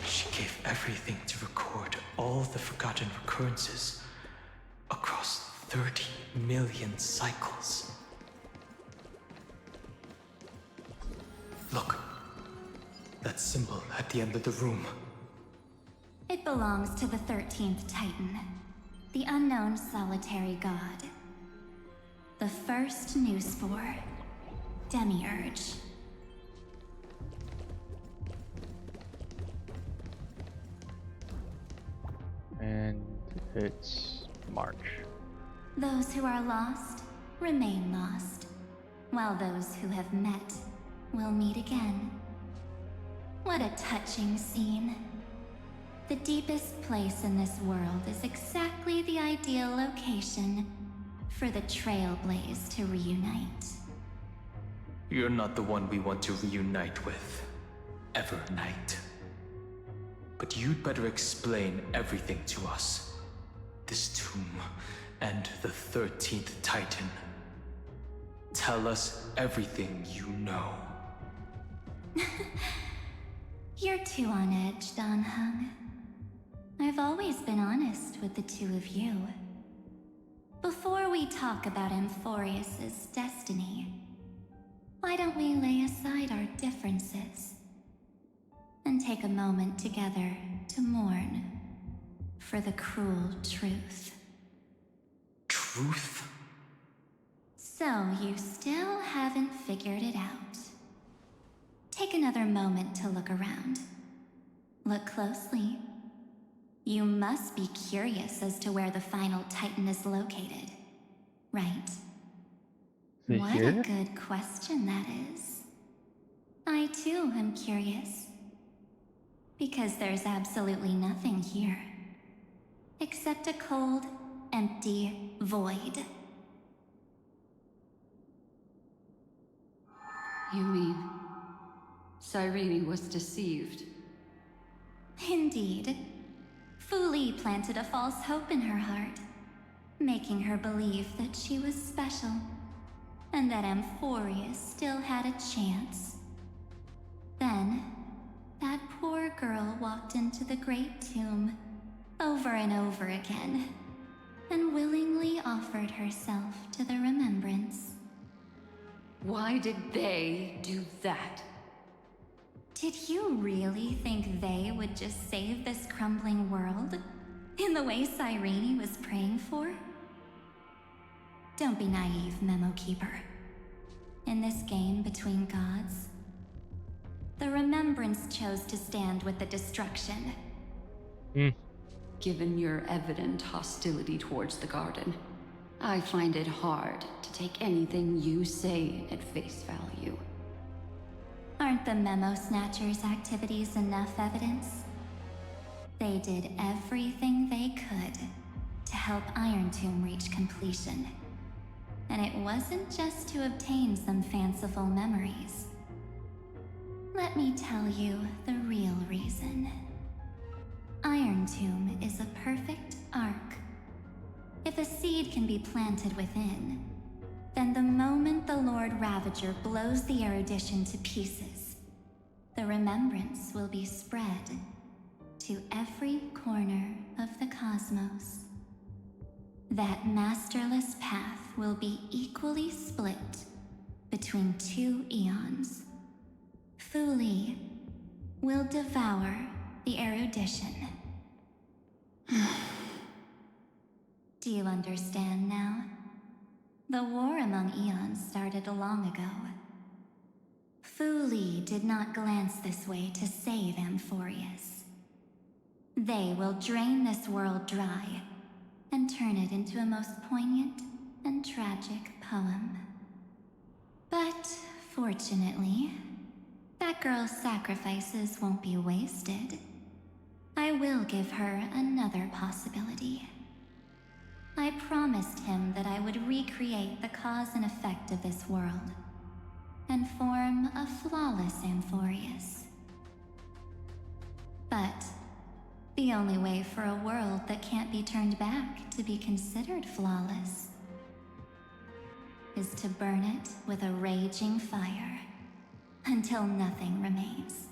She gave everything to record all the forgotten recurrences across 30 million cycles. Look. That symbol at the end of the room. It belongs to the 13th Titan, the unknown solitary god. The first Newspore, Demiurge. And it's March. Those who are lost remain lost, while those who have met will meet again. What a touching scene. The deepest place in this world is exactly the ideal location for the Trailblaze to reunite. You're not the one we want to reunite with, Evernight. But you'd better explain everything to us. This tomb and the 13th Titan. Tell us everything you know. You're too on edge, Dan Heng. I've always been honest with the two of you. Before we talk about Enforius' destiny, why don't we lay aside our differences and take a moment together to mourn for the cruel truth? Truth? So you still haven't figured it out. Take another moment to look around. Look closely. You must be curious as to where the final Titan is located, right? What here? a good question that is. I too am curious. Because there's absolutely nothing here. Except a cold, empty void. You mean Cyrene was deceived? Indeed. Fu Li planted a false hope in her heart, making her believe that she was special, and that Enforius still had a chance. Then, that poor girl walked into the Great Tomb over and over again, and willingly offered herself to the remembrance. Why did they do that? Did you really think they would just save this crumbling world? In the way Cyrene was praying for? Don't be naive, Memo Keeper. In this game between gods, the Remembrance chose to stand with the destruction. Given your evident hostility towards the Garden, I find it hard to take anything you say at face value. Aren't the Memo Snatchers' activities enough evidence? They did everything they could to help Iron Tomb reach completion. And it wasn't just to obtain some fanciful memories. Let me tell you the real reason. Iron Tomb is a perfect arc. If a seed can be planted within, then the moment the Lord Ravager blows the erudition to pieces, the remembrance will be spread to every corner of the cosmos. that masterless path will be equally split between 2 eons. Fu Li will devour the erudition. Do you understand now? The war among eons started long ago. Fu Li did not glance this way to save Amphorius. They will drain this world dry and turn it into a most poignant and tragic poem. But fortunately, that girl's sacrifices won't be wasted. I will give her another possibility. I promised him that I would recreate the cause and effect of this world and form a flawless Amphorius. But the only way for a world that can't be turned back to be considered flawless is to burn it with a raging fire until nothing remains.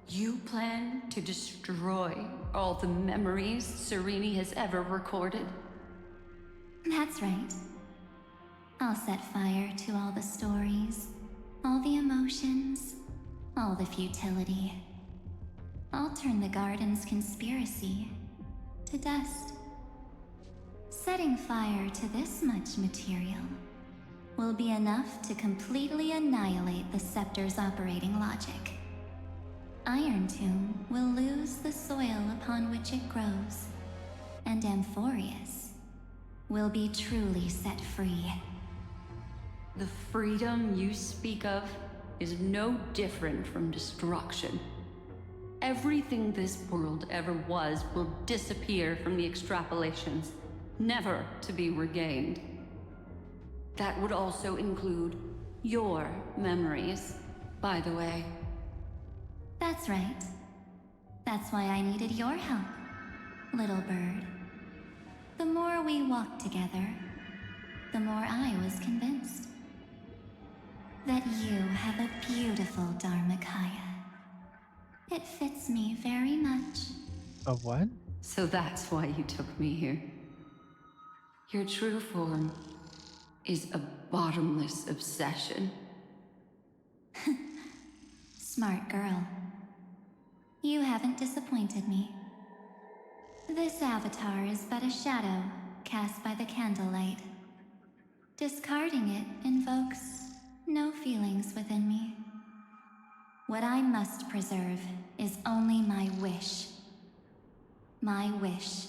You plan to destroy all the memories Sereni has ever recorded? That's right. I'll set fire to all the stories, all the emotions, all the futility. I'll turn the garden's conspiracy to dust. Setting fire to this much material will be enough to completely annihilate the scepter's operating logic. Iron Tomb will lose the soil upon which it grows, and Amphorius will be truly set free. The freedom you speak of is no different from destruction. Everything this world ever was will disappear from the extrapolations, never to be regained. That would also include your memories, by the way. That's right. That's why I needed your help, little bird. The more we walked together, the more I was convinced that you have a beautiful Dharmakaya. It fits me very much. A what? So that's why you took me here. Your true form is a bottomless obsession. Smart girl. You haven't disappointed me. This avatar is but a shadow cast by the candlelight. Discarding it invokes no feelings within me. What I must preserve is only my wish. My wish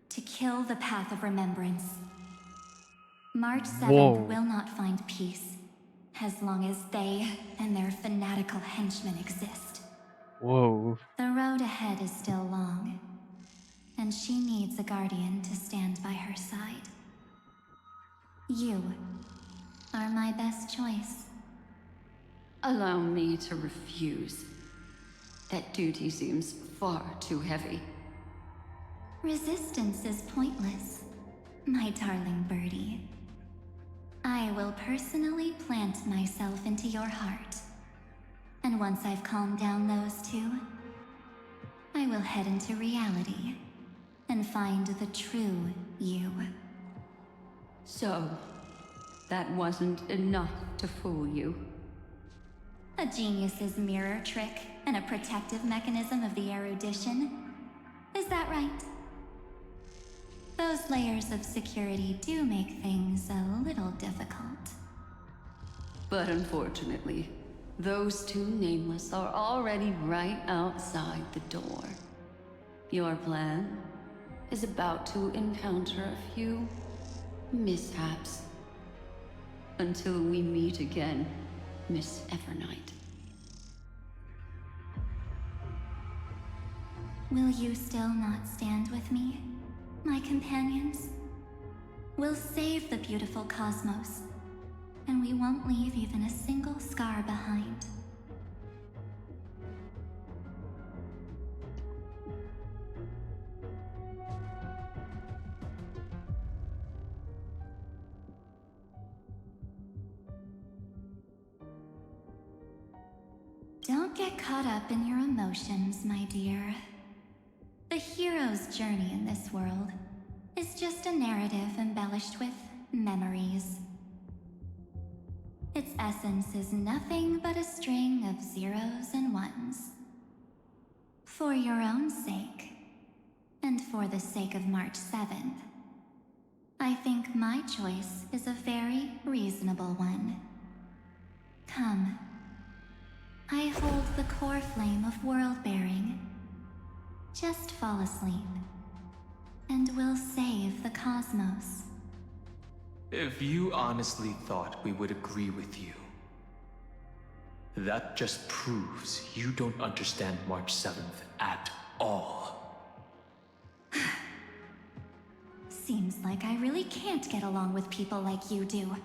to kill the path of remembrance. March 7th Whoa. will not find peace as long as they and their fanatical henchmen exist. Whoa. The road ahead is still long, and she needs a guardian to stand by her side. You are my best choice. Allow me to refuse. That duty seems far too heavy. Resistance is pointless, my darling birdie. I will personally plant myself into your heart. And once I've calmed down those two, I will head into reality and find the true you. So, that wasn't enough to fool you. A genius's mirror trick and a protective mechanism of the erudition. Is that right? Those layers of security do make things a little difficult. But unfortunately, those two nameless are already right outside the door. Your plan is about to encounter a few mishaps. Until we meet again, Miss Evernight. Will you still not stand with me, my companions? We'll save the beautiful cosmos, and we won't leave even a single scar behind. Don't get caught up in your emotions, my dear. The hero's journey in this world is just a narrative embellished with memories. Its essence is nothing but a string of zeros and ones. For your own sake, and for the sake of March 7th, I think my choice is a very reasonable one. Come. I hold the core flame of world-bearing. Just fall asleep, and we'll save the cosmos. If you honestly thought we would agree with you, that just proves you don't understand March 7th at all. Seems like I really can't get along with people like you do.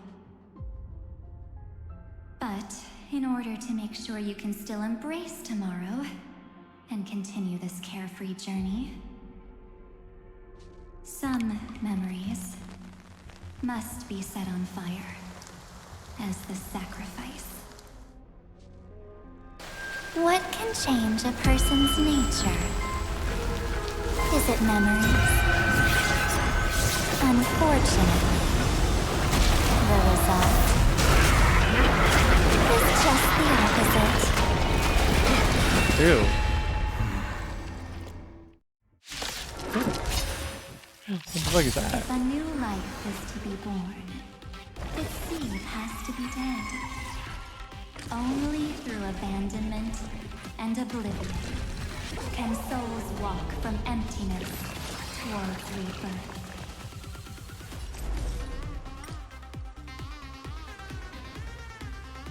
But in order to make sure you can still embrace tomorrow and continue this carefree journey, some memories must be set on fire as the sacrifice. What can change a person's nature? Is it memories? Unfortunately, the result is just the opposite. Ew. What the fuck is that? If a new life is to be born, its seed has to be dead. Only through abandonment and oblivion can souls walk from emptiness towards rebirth.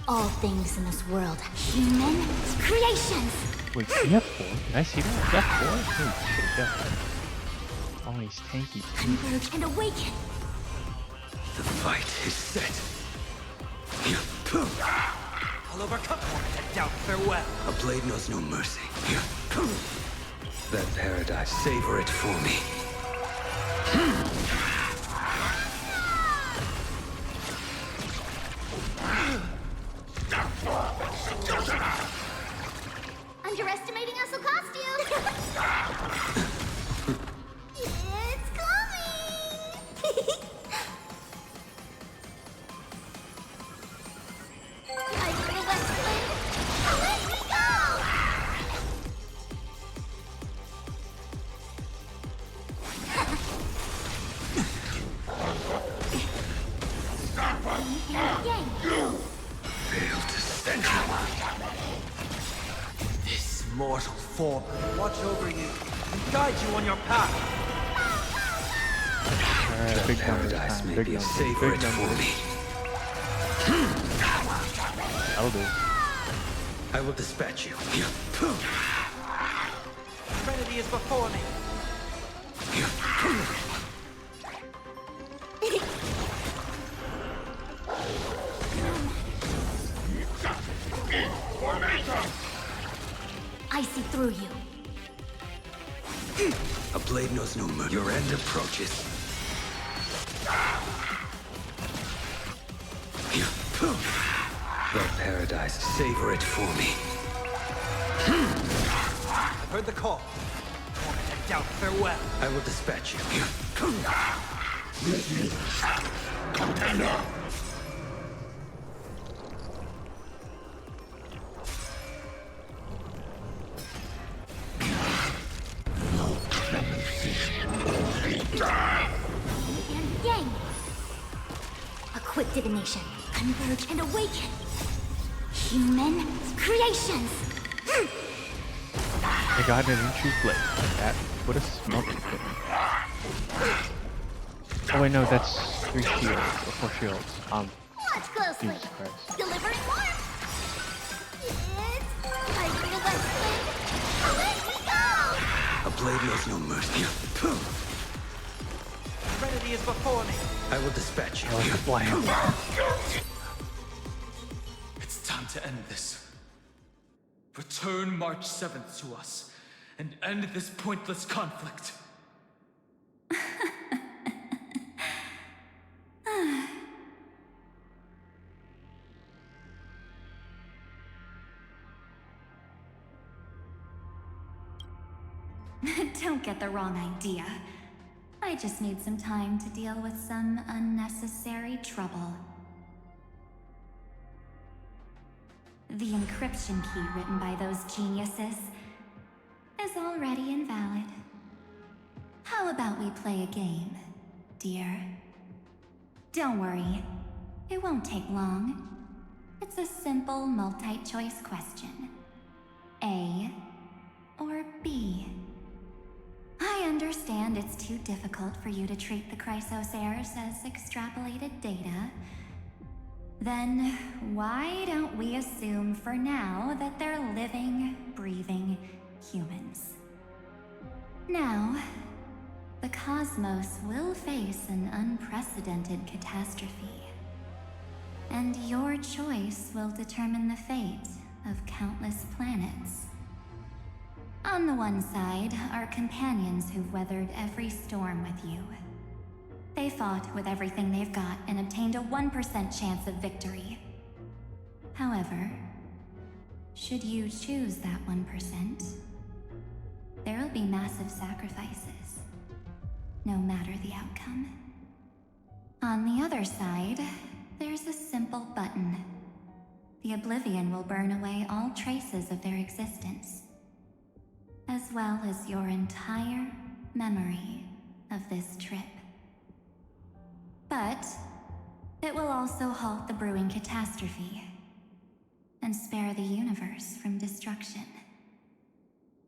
All things in this world, human creations. Wait, F4? Can I see that? F4? Holy shit, F4. Oh, he's tanky. Converge and awaken. The fight is set. I'll overcome and doubt farewell. A blade knows no mercy. That paradise, savor it for me. Underestimating us will cost you! It's coming! I feel Westland! Let me go! Fail to stand. This mortal form will watch over you and guide you on your path. Alright, big numbers Paradise time. may Big be a numbers. savor Big it for numbers. me. That'll do. I will dispatch you. Trinity is before me. I see through you. A blade knows no mercy. Your end approaches. The paradise, savor it for me. I've heard the call. And doubt farewell. I will dispatch you. Contender! And yang. A quick divination. Converge and awaken. Human creations. I got an inch blade. That would have smoked it. Oh wait, no, that's 3 shields or 4 shields. Watch closely. Jesus Christ. Delivering warmth. It's I feel Westland. Let me go! A blade knows no mercy. Trinity is before me. I will dispatch you. It's time to end this. Return March 7th to us, and end this pointless conflict. Don't get the wrong idea. I just need some time to deal with some unnecessary trouble. The encryption key written by those geniuses is already invalid. How about we play a game, dear? Don't worry, it won't take long. It's a simple multi-choice question. A or B? I understand it's too difficult for you to treat the Chrysos heirs as extrapolated data. Then why don't we assume for now that they're living, breathing humans? Now, the cosmos will face an unprecedented catastrophe. And your choice will determine the fate of countless planets. On the one side are companions who've weathered every storm with you. They fought with everything they've got and obtained a 1% chance of victory. However, should you choose that 1%, there'll be massive sacrifices, no matter the outcome. On the other side, there's a simple button. The Oblivion will burn away all traces of their existence, as well as your entire memory of this trip. But it will also halt the brewing catastrophe and spare the universe from destruction.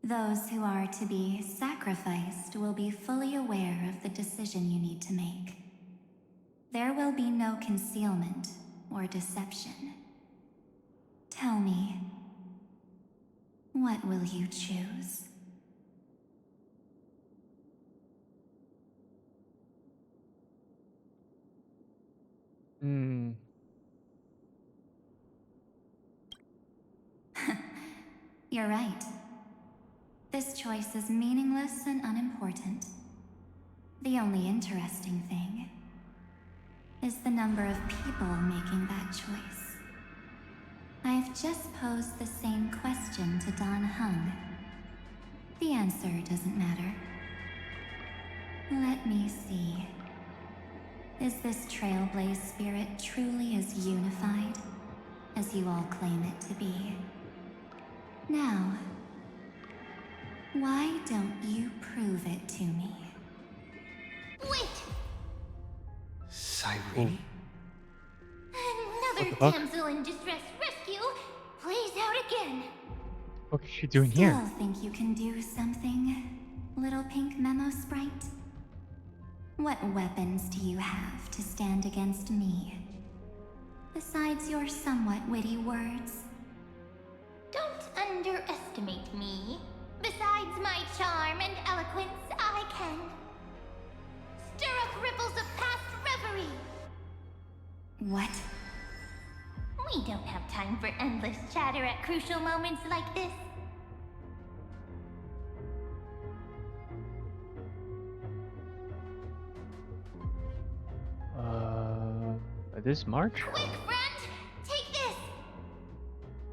Those who are to be sacrificed will be fully aware of the decision you need to make. There will be no concealment or deception. Tell me, what will you choose? You're right. This choice is meaningless and unimportant. The only interesting thing is the number of people making that choice. I've just posed the same question to Dan Heng. The answer doesn't matter. Let me see. Is this Trailblaze spirit truly as unified as you all claim it to be? Now, why don't you prove it to me? Wait! Cyrene? Another fuck? damsel in distress rescue plays out again. What is she doing Still here? think you can do something, little pink memo sprite? What weapons do you have to stand against me? Besides your somewhat witty words? Don't underestimate me. Besides my charm and eloquence, I can stir up ripples of past reverie. What? We don't have time for endless chatter at crucial moments like this. This March? Quick, friend! Take this!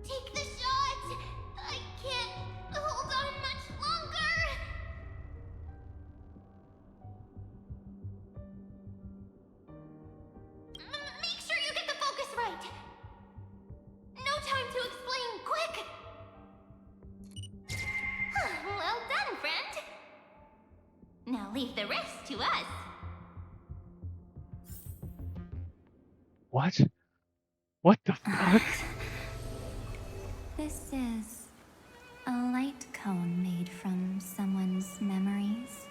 Take the shot! I can't hold on much longer! Make sure you get the focus right! No time to explain, quick! Well done, friend! Now leave the rest to us. What? What the fuck? This is a light cone made from someone's memories.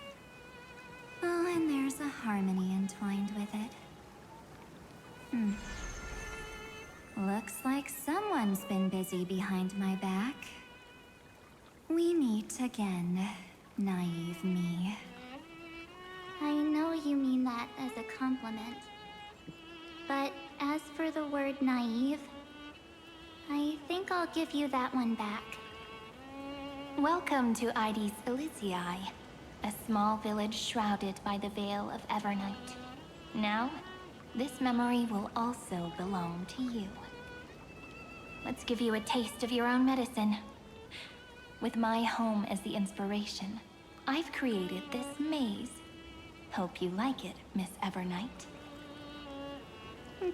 Oh, and there's a harmony entwined with it. Looks like someone's been busy behind my back. We meet again, naive me. I know you mean that as a compliment. But as for the word naive, I think I'll give you that one back. Welcome to Ides Elysiae, a small village shrouded by the veil of Evernight. Now, this memory will also belong to you. Let's give you a taste of your own medicine. With my home as the inspiration, I've created this maze. Hope you like it, Miss Evernight.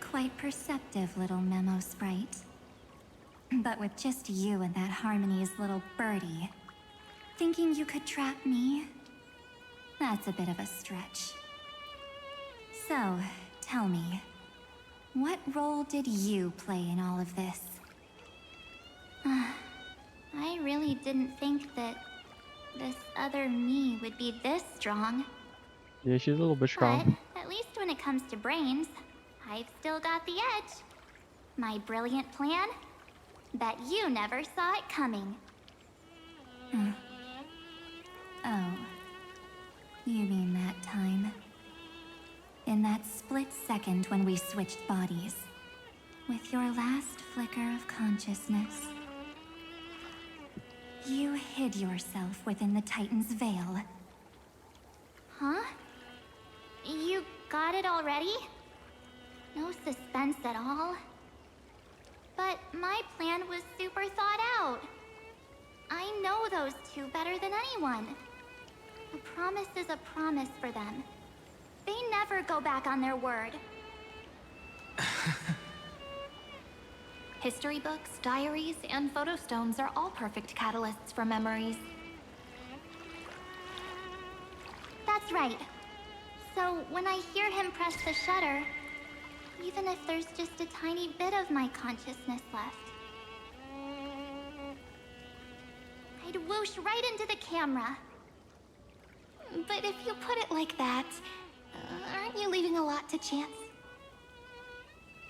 Quite perceptive little memo sprite. But with just you and that Harmony's little birdie, thinking you could trap me? That's a bit of a stretch. So, tell me, what role did you play in all of this? I really didn't think that this other me would be this strong. Yeah, she's a little bit strong. But at least when it comes to brains, I've still got the edge. My brilliant plan? Bet you never saw it coming. Oh. You mean that time? In that split second when we switched bodies. With your last flicker of consciousness. You hid yourself within the Titan's veil. Huh? You got it already? No suspense at all? But my plan was super thought out. I know those two better than anyone. A promise is a promise for them. They never go back on their word. History books, diaries, and photo stones are all perfect catalysts for memories. That's right. So when I hear him press the shutter, even if there's just a tiny bit of my consciousness left, I'd whoosh right into the camera. But if you put it like that, aren't you leaving a lot to chance?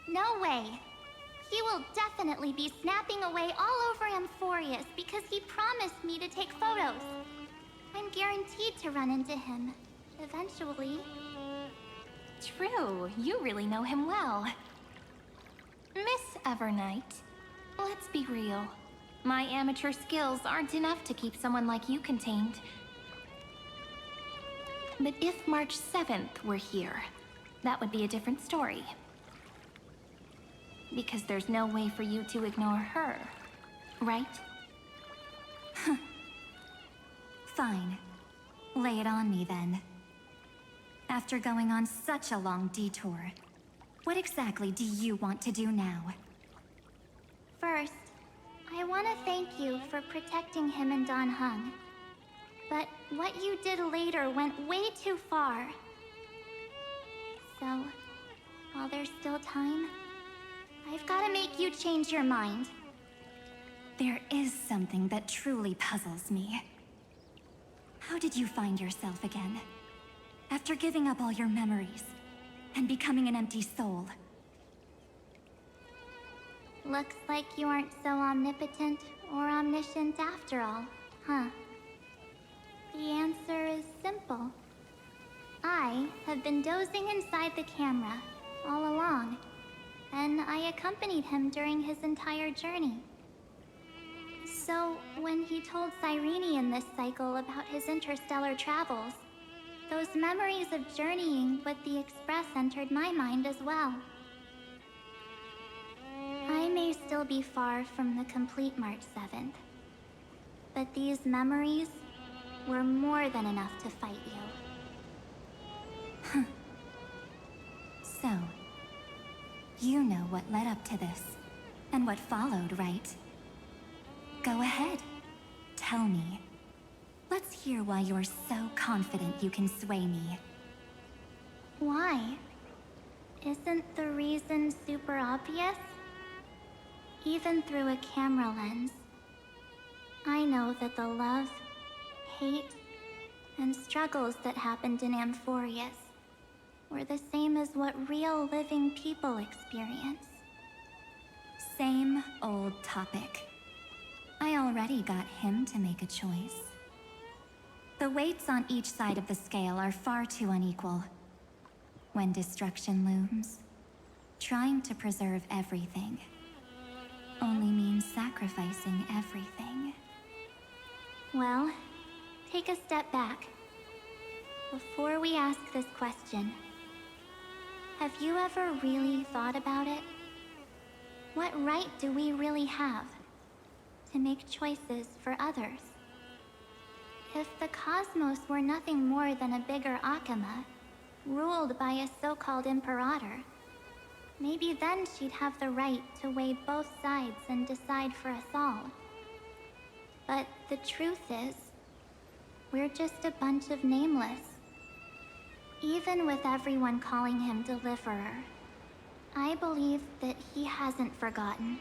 No way. He will definitely be snapping away all over Amphorius because he promised me to take photos. I'm guaranteed to run into him. Eventually. True, you really know him well. Miss Evernight, let's be real. My amateur skills aren't enough to keep someone like you contained. But if March 7th were here, that would be a different story. Because there's no way for you to ignore her, right? Fine. Lay it on me then. After going on such a long detour, what exactly do you want to do now? First, I want to thank you for protecting him and Dan Heng. But what you did later went way too far. So, while there's still time, I've got to make you change your mind. There is something that truly puzzles me. How did you find yourself again? After giving up all your memories and becoming an empty soul. Looks like you aren't so omnipotent or omniscient after all, huh? The answer is simple. I have been dozing inside the camera all along, and I accompanied him during his entire journey. So, when he told Cyrene in this cycle about his interstellar travels, those memories of journeying with the Express entered my mind as well. I may still be far from the complete March 7th, but these memories were more than enough to fight you. So, you know what led up to this, and what followed, right? Go ahead. Tell me. Let's hear why you're so confident you can sway me. Why? Isn't the reason super obvious? Even through a camera lens, I know that the love, hate, and struggles that happened in Amphorius were the same as what real living people experience. Same old topic. I already got him to make a choice. The weights on each side of the scale are far too unequal. When destruction looms, trying to preserve everything only means sacrificing everything. Well, take a step back. Before we ask this question, have you ever really thought about it? What right do we really have to make choices for others? If the cosmos were nothing more than a bigger Akama, ruled by a so-called imperator. Maybe then she'd have the right to weigh both sides and decide for us all. But the truth is, we're just a bunch of nameless. Even with everyone calling him Deliverer, I believe that he hasn't forgotten.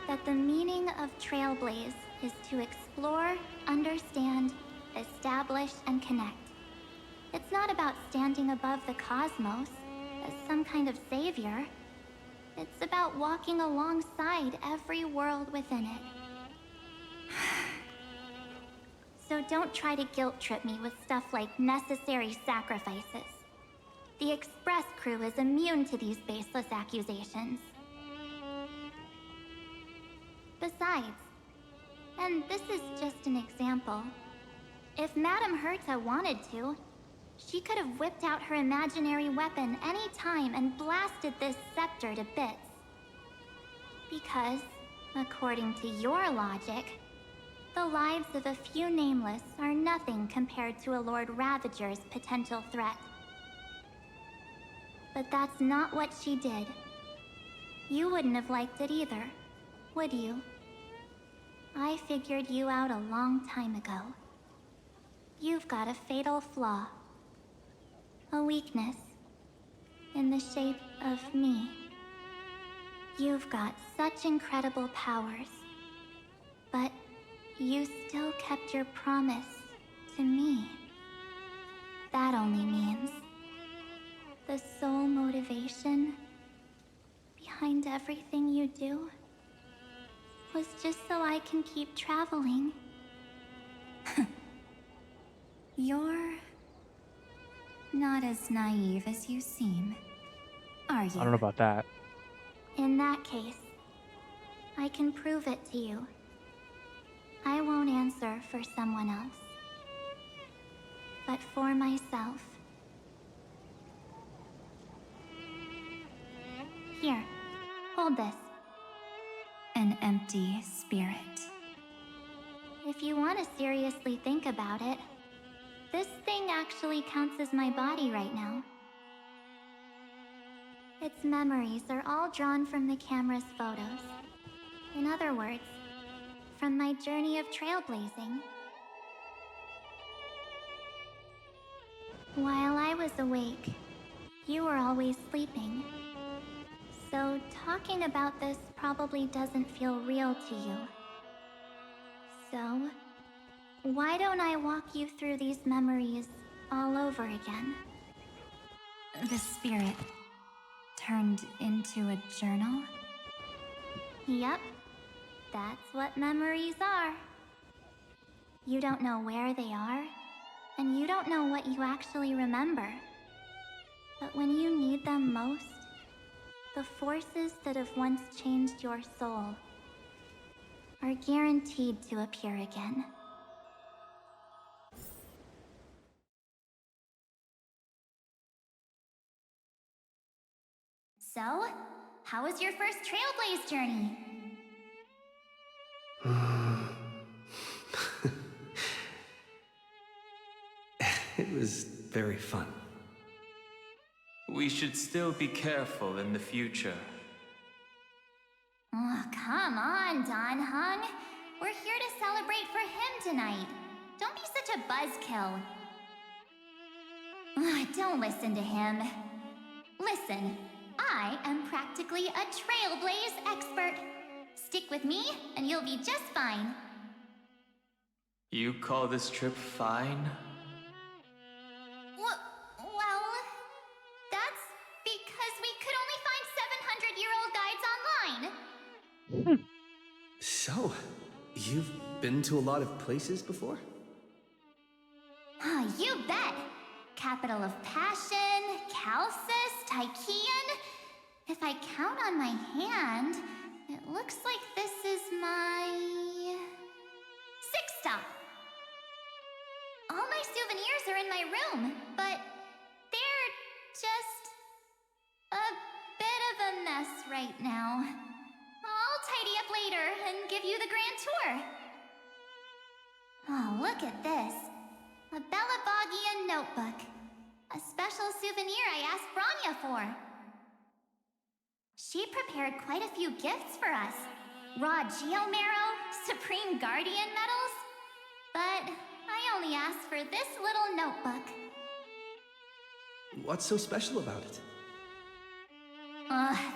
That the meaning of Trailblaze is to explore, understand, establish, and connect. It's not about standing above the cosmos as some kind of savior. It's about walking alongside every world within it. So don't try to guilt trip me with stuff like necessary sacrifices. The Express crew is immune to these baseless accusations. Besides, and this is just an example, if Madame Herta wanted to, she could have whipped out her imaginary weapon any time and blasted this scepter to bits. Because, according to your logic, the lives of a few nameless are nothing compared to a Lord Ravager's potential threat. But that's not what she did. You wouldn't have liked it either, would you? I figured you out a long time ago. You've got a fatal flaw. A weakness. In the shape of me. You've got such incredible powers. But you still kept your promise to me. That only means the sole motivation behind everything you do was just so I can keep traveling. You're not as naive as you seem, are you? I don't know about that. In that case, I can prove it to you. I won't answer for someone else, but for myself. Here, hold this. An empty spirit. If you want to seriously think about it, this thing actually counts as my body right now. Its memories are all drawn from the camera's photos. In other words, from my journey of trailblazing. While I was awake, you were always sleeping. So talking about this probably doesn't feel real to you. So, why don't I walk you through these memories all over again? The spirit turned into a journal? Yep, that's what memories are. You don't know where they are, and you don't know what you actually remember. But when you need them most, the forces that have once changed your soul are guaranteed to appear again. So, how was your first Trailblaze journey? It was very fun. We should still be careful in the future. Oh, come on, Dan Heng. We're here to celebrate for him tonight. Don't be such a buzzkill. Don't listen to him. Listen, I am practically a Trailblaze expert. Stick with me, and you'll be just fine. You call this trip fine? Well, that's because we could only find 700-year-old guides online. So, you've been to a lot of places before? You bet! Capital of Passion, Calcis, Tychean. If I count on my hand, it looks like this is my 6th stop. All my souvenirs are in my room, but they're just a bit of a mess right now. I'll tidy up later and give you the grand tour. Oh, look at this. A Belabogian notebook. A special souvenir I asked Branya for. She prepared quite a few gifts for us. Raw Geomarrow, Supreme Guardian medals. But I only asked for this little notebook. What's so special about it?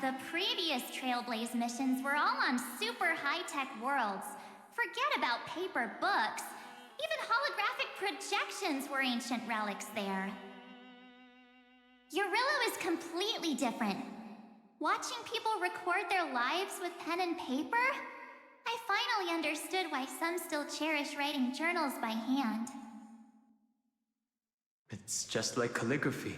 The previous Trailblaze missions were all on super high-tech worlds. Forget about paper books. Even holographic projections were ancient relics there. Eurillo is completely different. Watching people record their lives with pen and paper, I finally understood why some still cherish writing journals by hand. It's just like calligraphy.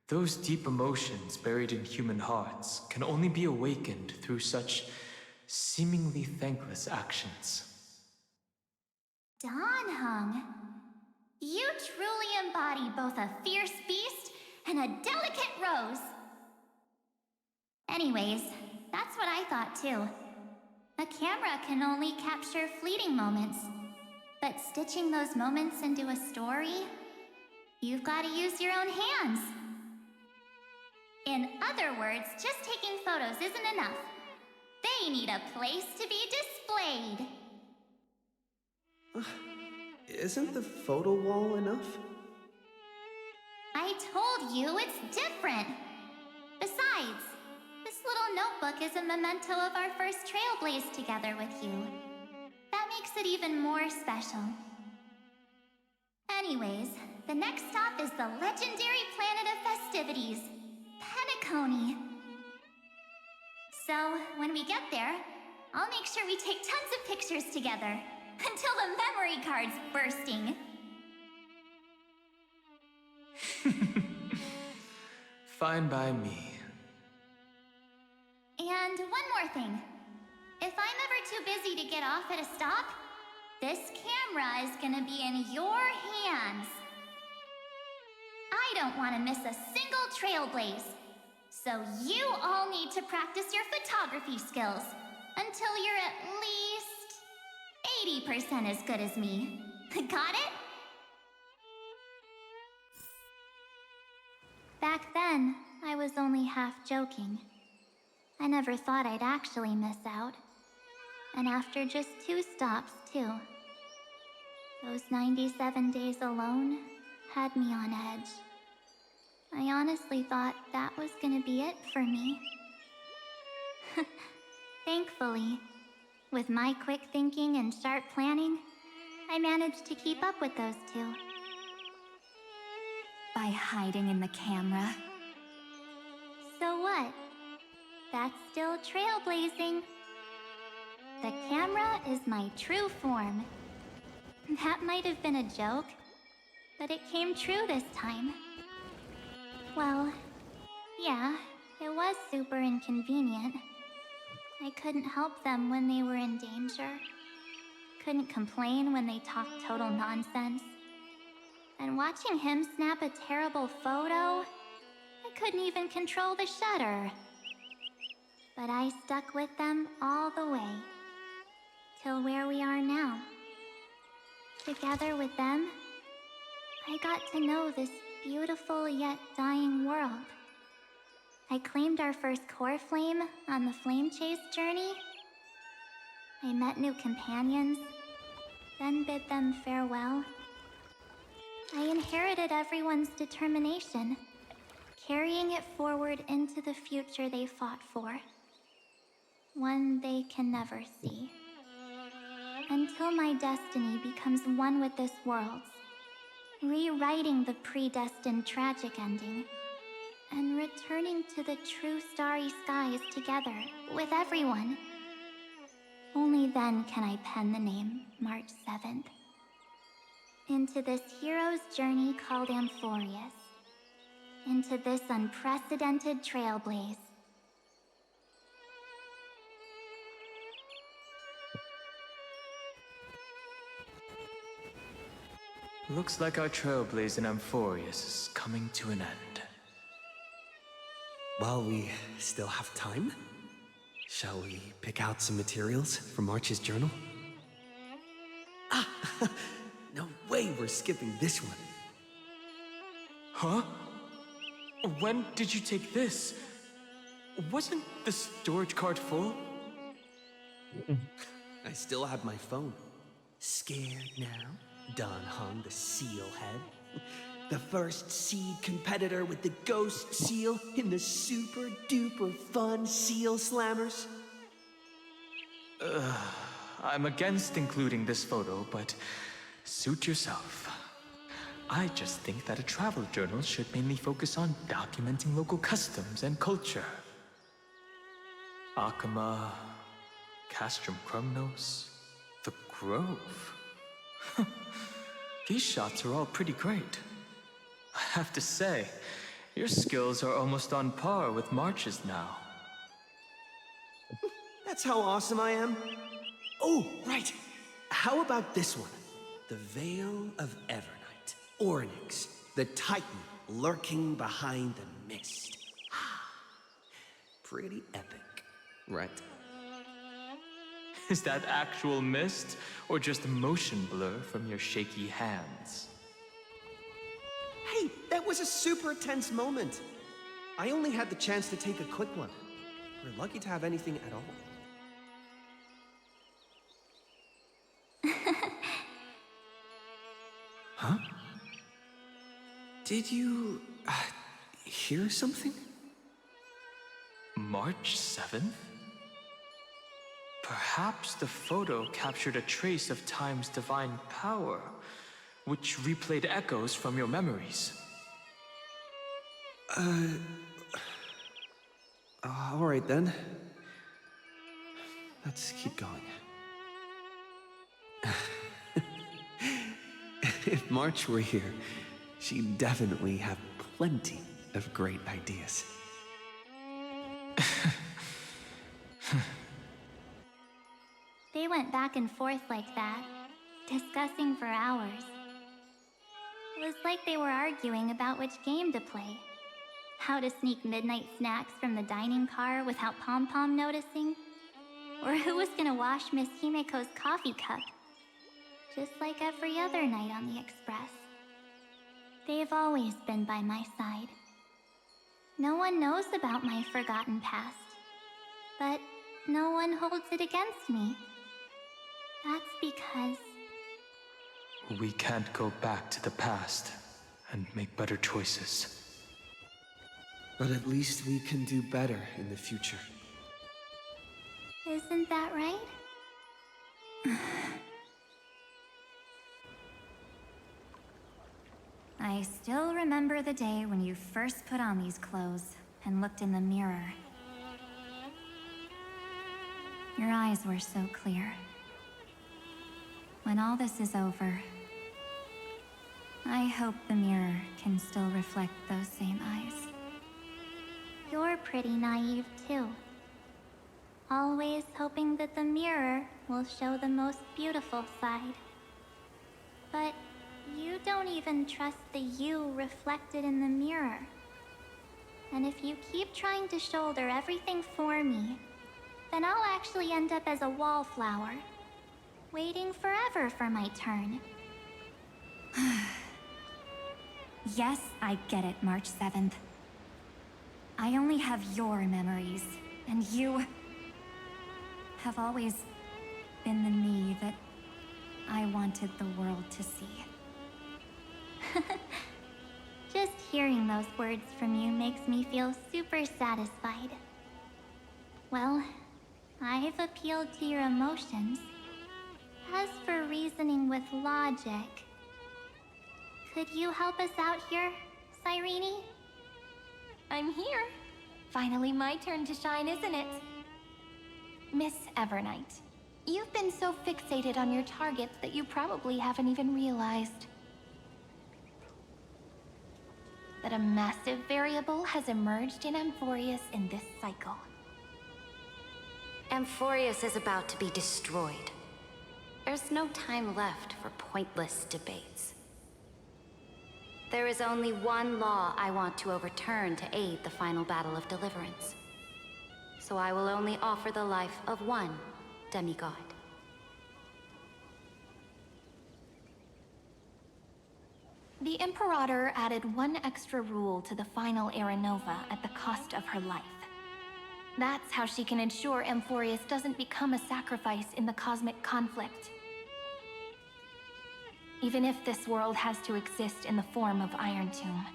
Those deep emotions buried in human hearts can only be awakened through such seemingly thankless actions. Danheng, you truly embody both a fierce beast and a delicate rose. Anyways, that's what I thought too. A camera can only capture fleeting moments, but stitching those moments into a story, you've got to use your own hands. In other words, just taking photos isn't enough. They need a place to be displayed. Isn't the photo wall enough? I told you it's different. Besides, this little notebook is a memento of our first Trailblaze together with you. That makes it even more special. Anyways, the next stop is the legendary planet of festivities, Penacony. So, when we get there, I'll make sure we take tons of pictures together, until the memory card's bursting. Fine by me. And one more thing. If I'm ever too busy to get off at a stop, this camera is gonna be in your hands. I don't want to miss a single Trailblaze. So you all need to practice your photography skills until you're at least 80% as good as me. Got it? Back then, I was only half joking. I never thought I'd actually miss out. And after just 2 stops, too. Those 97 days alone had me on edge. I honestly thought that was gonna be it for me. Thankfully, with my quick thinking and sharp planning, I managed to keep up with those 2. By hiding in the camera. So what? That's still trailblazing. The camera is my true form. That might have been a joke, but it came true this time. Well, yeah, it was super inconvenient. I couldn't help them when they were in danger. Couldn't complain when they talked total nonsense. And watching him snap a terrible photo, I couldn't even control the shutter. But I stuck with them all the way, till where we are now. Together with them, I got to know this beautiful yet dying world. I claimed our first core flame on the flame chase journey. I met new companions, then bid them farewell. I inherited everyone's determination, carrying it forward into the future they fought for. One they can never see. Until my destiny becomes one with this world's, rewriting the predestined tragic ending, and returning to the true starry skies together with everyone. Only then can I pen the name March 7th. Into this hero's journey called Amphorius. Into this unprecedented trailblaze. Looks like our trailblaze in Amphorius is coming to an end. While we still have time, shall we pick out some materials for March's journal? Ah! No, way we're skipping this one. Huh? When did you take this? Wasn't the storage card full? I still have my phone. Scared now? Don Hung, the seal head. The first seed competitor with the ghost seal in the super duper fun seal slammers. I'm against including this photo, but suit yourself. I just think that a travel journal should mainly focus on documenting local customs and culture. Akama, Castrum Krumnos, the Grove. These shots are all pretty great. I have to say, your skills are almost on par with March's now. That's how awesome I am. Oh, right. How about this one? The Veil of Evernight. Ornyx, the Titan lurking behind the mist. Pretty epic, right? Is that actual mist, or just motion blur from your shaky hands? Hey, that was a super tense moment. I only had the chance to take a quick one. We're lucky to have anything at all. Huh? Did you hear something? March 7th? Perhaps the photo captured a trace of time's divine power, which replayed echoes from your memories. All right then. Let's keep going. If March were here, she'd definitely have plenty of great ideas. They went back and forth like that, discussing for hours. It was like they were arguing about which game to play. How to sneak midnight snacks from the dining car without Pom-Pom noticing. Or who was gonna wash Miss Himeko's coffee cup. Just like every other night on the Express. They've always been by my side. No one knows about my forgotten past. But no one holds it against me. That's because... we can't go back to the past and make better choices. But at least we can do better in the future. Isn't that right? I still remember the day when you first put on these clothes and looked in the mirror. Your eyes were so clear. When all this is over, I hope the mirror can still reflect those same eyes. You're pretty naive, too. Always hoping that the mirror will show the most beautiful side. But you don't even trust the you reflected in the mirror. And if you keep trying to shoulder everything for me, then I'll actually end up as a wallflower, waiting forever for my turn. Yes, I get it, March 7th. I only have your memories, and you have always been the me that I wanted the world to see. Just hearing those words from you makes me feel super satisfied. Well, I've appealed to your emotions. As for reasoning with logic, could you help us out here, Cyrene? I'm here. Finally my turn to shine, isn't it? Miss Evernight, you've been so fixated on your targets that you probably haven't even realized that a massive variable has emerged in Amphorius in this cycle. Amphorius is about to be destroyed. There's no time left for pointless debates. There is only one law I want to overturn to aid the final battle of deliverance. So I will only offer the life of one demigod. The Imperator added one extra rule to the final Era Nova at the cost of her life. That's how she can ensure Amphorius doesn't become a sacrifice in the cosmic conflict. Even if this world has to exist in the form of Iron Tomb,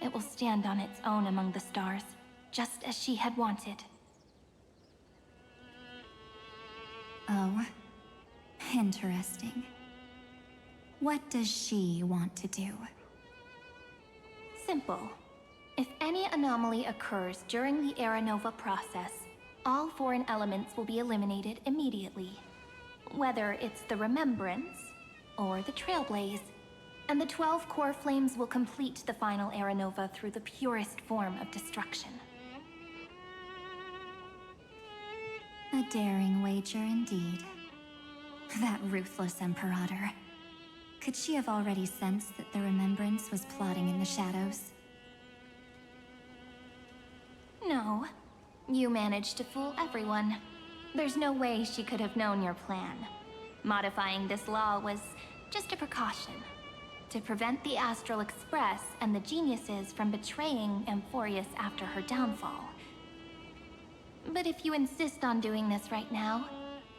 it will stand on its own among the stars, just as she had wanted. Oh, interesting. What does she want to do? Simple. If any anomaly occurs during the Era Nova process, all foreign elements will be eliminated immediately. Whether it's the Remembrance or the Trailblaze, and the 12 core flames will complete the final Era Nova through the purest form of destruction. A daring wager indeed. That ruthless Imperator. Could she have already sensed that the Remembrance was plotting in the shadows? No. You managed to fool everyone. There's no way she could have known your plan. Modifying this law was just a precaution, to prevent the Astral Express and the geniuses from betraying Amphorius after her downfall. But if you insist on doing this right now,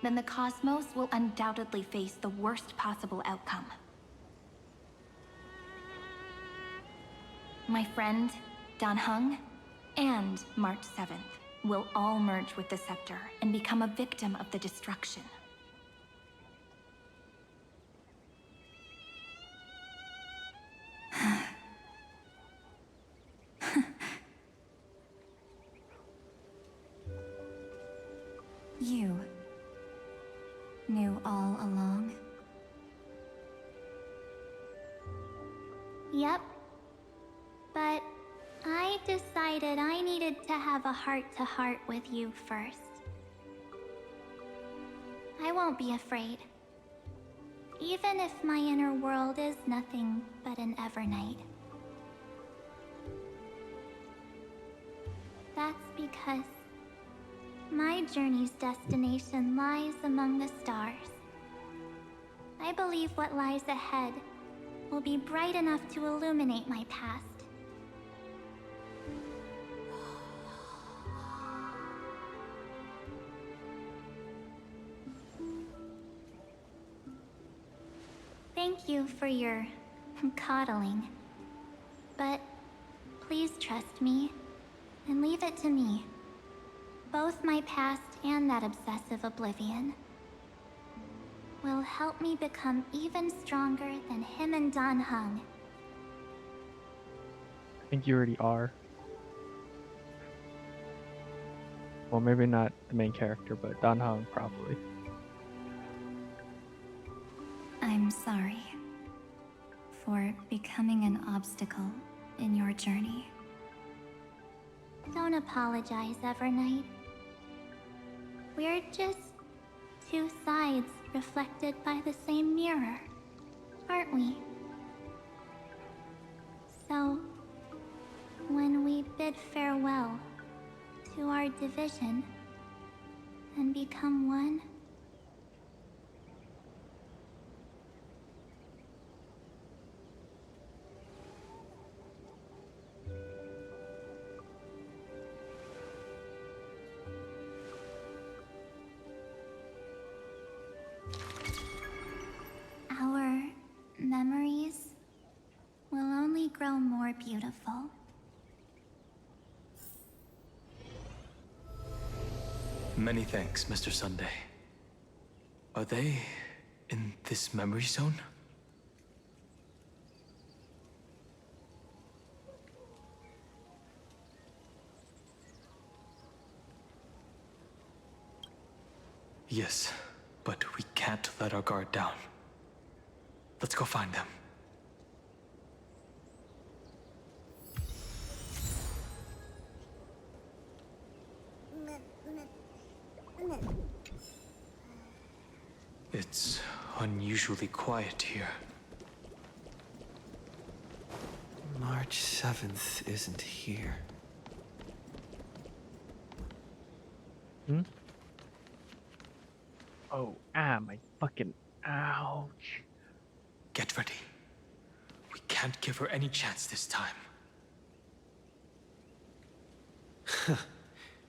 then the Cosmos will undoubtedly face the worst possible outcome. My friend, Dan Heng, and March 7th will all merge with the Scepter and become a victim of the destruction. You knew all along? Yep. But I decided I needed to have a heart-to-heart with you first. I won't be afraid. Even if my inner world is nothing but an Evernight. That's because my journey's destination lies among the stars. I believe what lies ahead will be bright enough to illuminate my past. Thank you for your coddling. But please trust me and leave it to me. Both my past and that obsessive oblivion will help me become even stronger than him and Dan Heng. I think you already are. Well, maybe not the main character, but Dan Heng probably. I'm sorry for becoming an obstacle in your journey. Don't apologize, Evernight. We're just two sides reflected by the same mirror, aren't we? So, when we bid farewell to our division and become one, our memories will only grow more beautiful. Many thanks, Mr. Sunday. Are they in this memory zone? Yes, but we can't let our guard down. Let's go find them. It's unusually quiet here. March 7th isn't here. Hmm? Oh, my fucking ouch. Get ready. We can't give her any chance this time.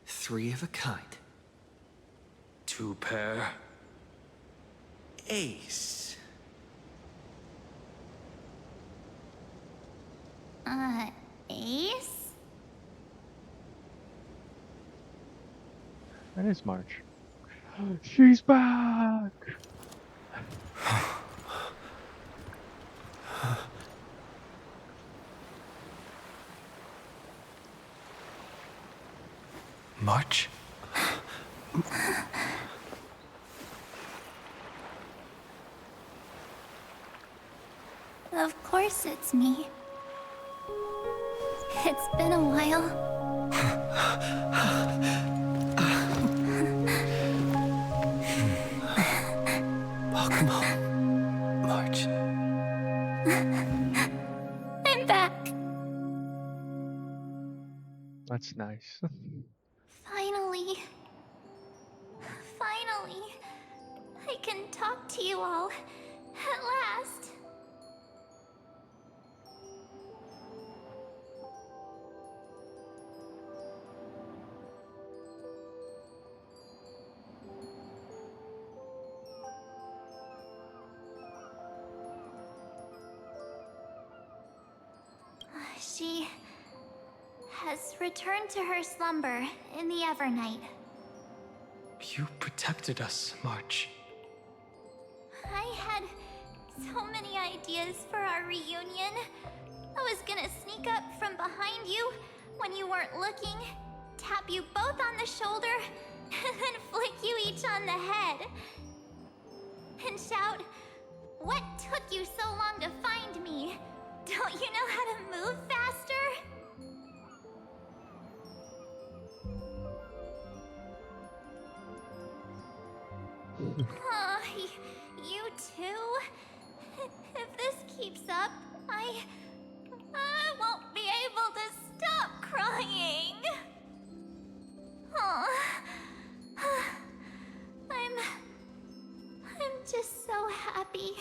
3 of a kind. 2 pair. Ace. Ace? That is March. She's back! March? Of course it's me. It's been a while. Welcome March. I'm back. That's nice. Finally. Finally. I can talk to you all. At last. She has returned to her slumber in the Evernight. You protected us, March. I had so many ideas for our reunion. I was gonna sneak up from behind you when you weren't looking, tap you both on the shoulder, and then flick you each on the head. And shout, "What took you so long to find me? Don't you know how to move faster?" Aw, you too? If this keeps up, I won't be able to stop crying. Aw. I'm just so happy.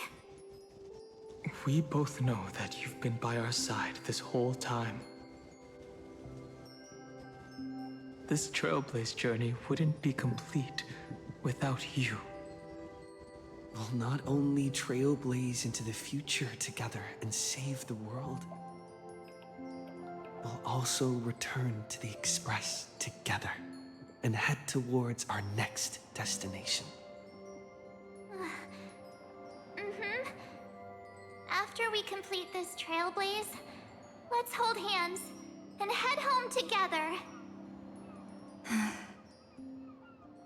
We both know that you've been by our side this whole time. This Trailblaze journey wouldn't be complete without you. We'll not only trailblaze into the future together and save the world, we'll also return to the Express together and head towards our next destination. After we complete this Trailblaze, let's hold hands and head home together.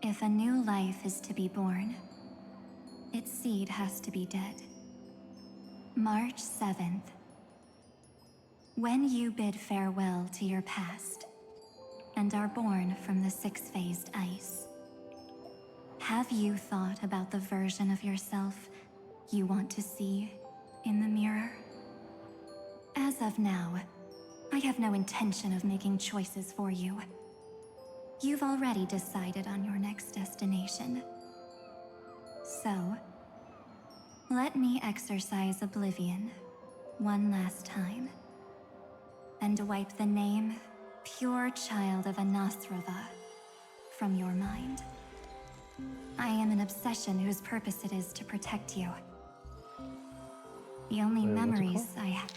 If a new life is to be born, its seed has to be dead. March 7th. When you bid farewell to your past and are born from the six-phased ice, have you thought about the version of yourself you want to see in the mirror? As of now, I have no intention of making choices for you. You've already decided on your next destination. So, let me exercise oblivion one last time and wipe the name Pure Child of Anasrova from your mind. I am an obsession whose purpose it is to protect you. The only memories I have.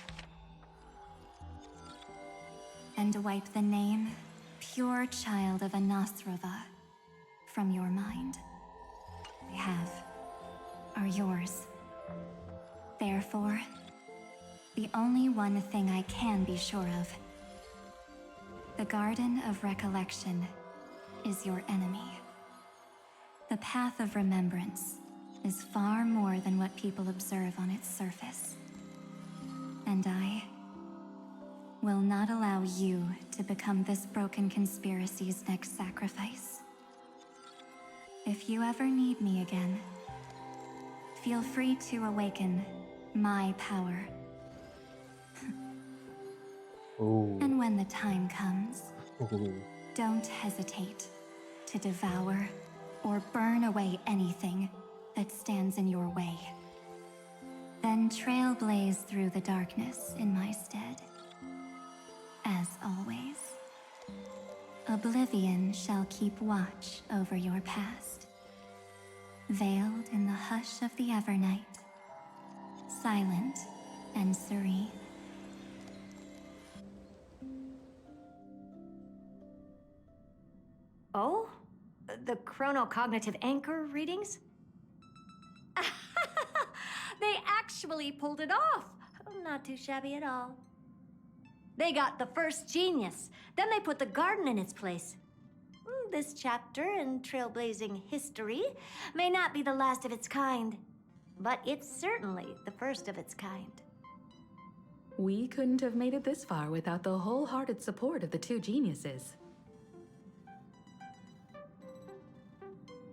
And wipe the name Pure Child of Anasrova from your mind. I have are yours. Therefore, the only one thing I can be sure of, the Garden of Recollection is your enemy. The Path of Remembrance is far more than what people observe on its surface. And I will not allow you to become this broken conspiracy's next sacrifice. If you ever need me again, feel free to awaken my power. And when the time comes, don't hesitate to devour or burn away anything that stands in your way. Then trailblaze through the darkness in my stead. As always, oblivion shall keep watch over your past, veiled in the hush of the Evernight, silent and serene. Oh? The chronocognitive anchor readings? They actually pulled it off! Not too shabby at all. They got the first genius, then they put the garden in its place. This chapter in trailblazing history may not be the last of its kind, but it's certainly the first of its kind. We couldn't have made it this far without the wholehearted support of the two geniuses.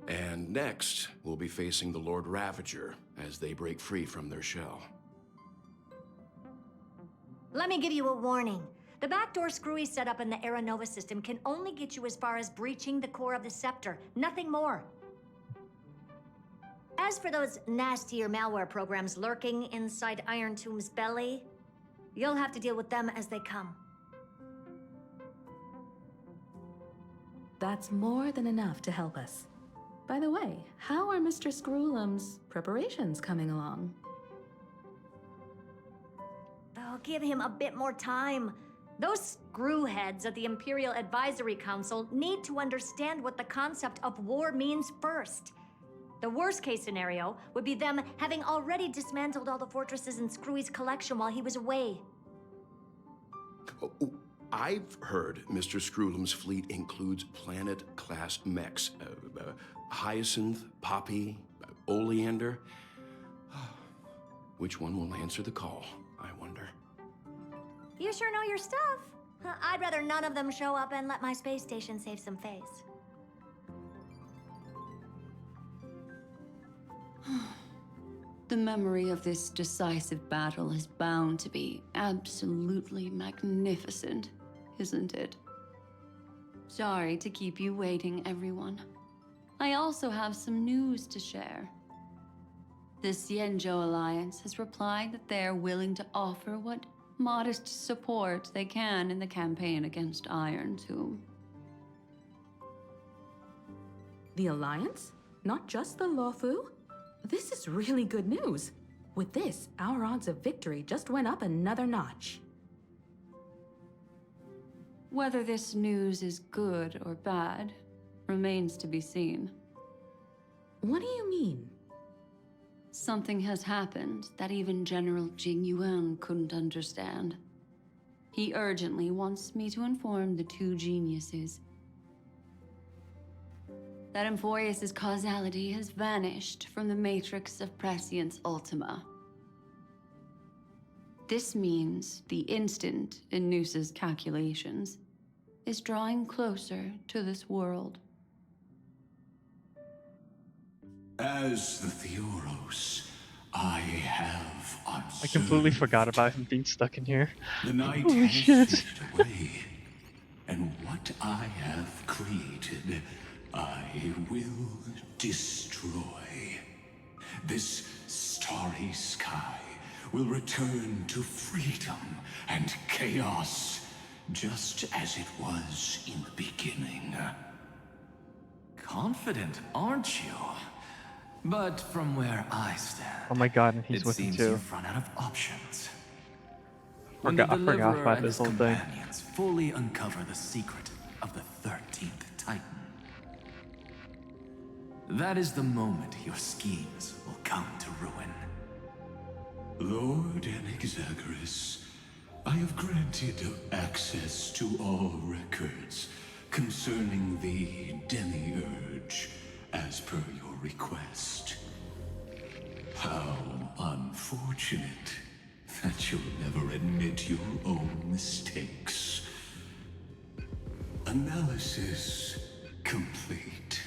And next, we'll be facing the Lord Ravager as they break free from their shell. Let me give you a warning. The backdoor Screwy setup in the Aeronova system can only get you as far as breaching the core of the Scepter, nothing more. As for those nastier malware programs lurking inside Iron Tomb's belly, you'll have to deal with them as they come. That's more than enough to help us. By the way, how are Mr. Screwlum's preparations coming along? Oh, give him a bit more time. Those screwheads at the Imperial Advisory Council need to understand what the concept of war means first. The worst case scenario would be them having already dismantled all the fortresses in Screwy's collection while he was away. I've heard Mr. Screwlum's fleet includes planet-class mechs. Hyacinth, Poppy, Oleander. Which one will answer the call, I wonder? You sure know your stuff. I'd rather none of them show up and let my space station save some face. The memory of this decisive battle is bound to be absolutely magnificent, isn't it? Sorry to keep you waiting, everyone. I also have some news to share. The Xianzhou Alliance has replied that they are willing to offer what modest support they can in the campaign against Iron Tomb. The Alliance? Not just the Luofu? This is really good news. With this, our odds of victory just went up another notch. Whether this news is good or bad remains to be seen. What do you mean? Something has happened that even General Jing Yuan couldn't understand. He urgently wants me to inform the two geniuses that Amphorius' causality has vanished from the matrix of Prescience Ultima. This means the instant in Noose's calculations is drawing closer to this world. As the Theoros, I have observed. I completely forgot about him being stuck in here. The night Holy has shit. slipped away, and what I have created, I will destroy. This starry sky will return to freedom and chaos, just as it was in the beginning. Confident, aren't you? But from where I stand, Oh my god, and he's it with him seems too. you've run out of options. I forgot about and this his whole thing. companions fully uncover the secret of the 13th Titan, that is the moment your schemes will come to ruin. Lord Anexagris, I have granted access to all records concerning the Demiurge, as per your request. How unfortunate that you'll never admit your own mistakes. Analysis complete.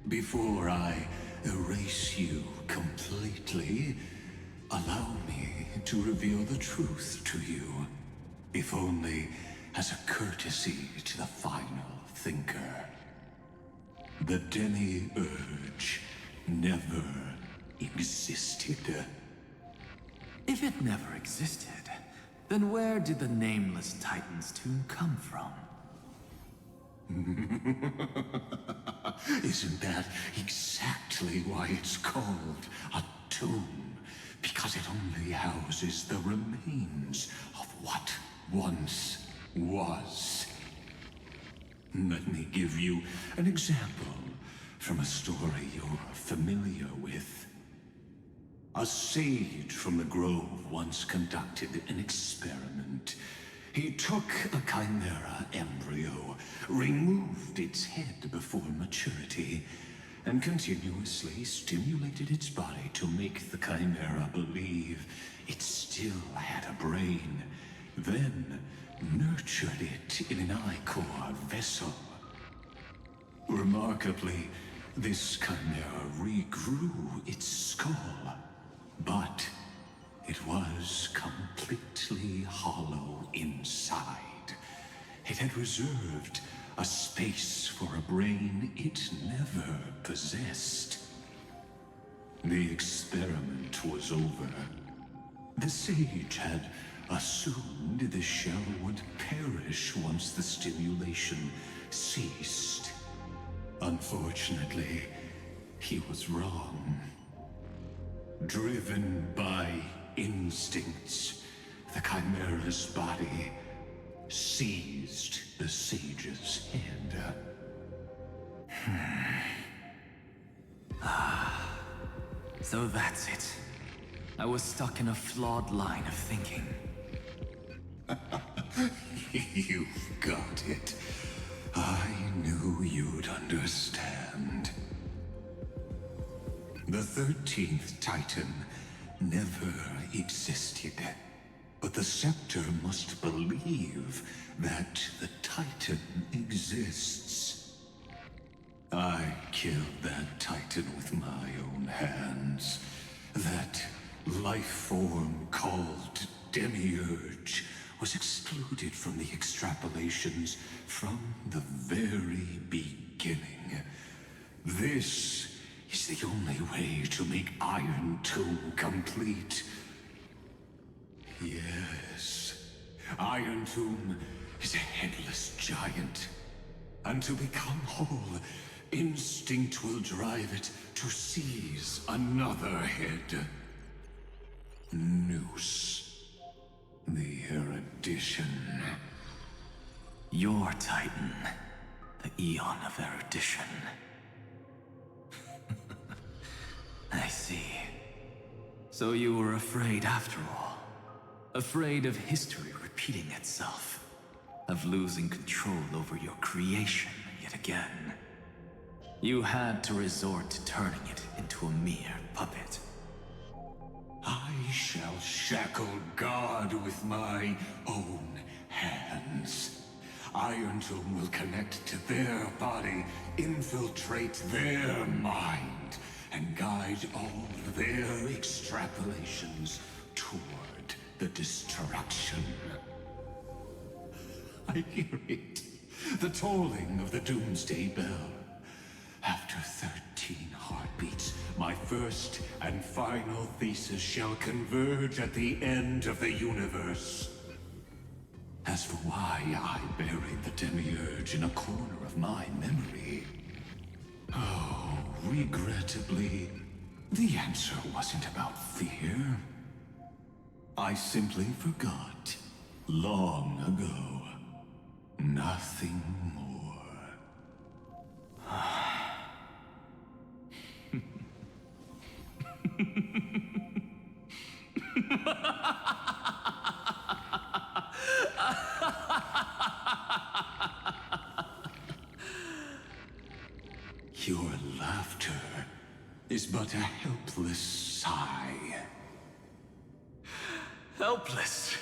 Before I erase you completely, allow me to reveal the truth to you, if only as a courtesy to the final thinker. The Demiurge never existed. If it never existed, then where did the Nameless Titan's tomb come from? Isn't that exactly why it's called a tomb? Because it only houses the remains of what once was. Let me give you an example from a story you're familiar with. A sage from the Grove once conducted an experiment. He took a chimera embryo, removed its head before maturity, and continuously stimulated its body to make the chimera believe it still had a brain, then nurtured it in an ichor vessel. Remarkably, this chimera regrew its skull, but it was completely hollow inside. It had reserved a space for a brain it never possessed. The experiment was over. The sage had assumed the shell would perish once the stimulation ceased. Unfortunately, he was wrong. Driven by instincts, the chimera's body seized the sage's head. So that's it. I was stuck in a flawed line of thinking. You've got it. I knew you'd understand. The 13th Titan never existed. But the Scepter must believe that the Titan exists. I killed that Titan with my own hands. That life form called Demiurge was excluded from the extrapolations from the very beginning. This is the only way to make Iron Tomb complete. Yes, Iron Tomb is a headless giant. And to become whole, instinct will drive it to seize another head. Noose, the erudition. Your Titan, the Eon of Erudition. I see. So you were afraid after all. Afraid of history repeating itself. Of losing control over your creation yet again. You had to resort to turning it into a mere puppet. I shall shackle God with my own hands. Iron Tomb will connect to their body, infiltrate their mind, and guide all their extrapolations toward the destruction. I hear it. The tolling of the Doomsday Bell. After 13 heartbeats, my first and final thesis shall converge at the end of the universe. As for why I buried the Demiurge in a corner of my memory, oh, regrettably, the answer wasn't about fear. I simply forgot, long ago. Nothing more. Your laughter is but a helpless sigh. Helpless?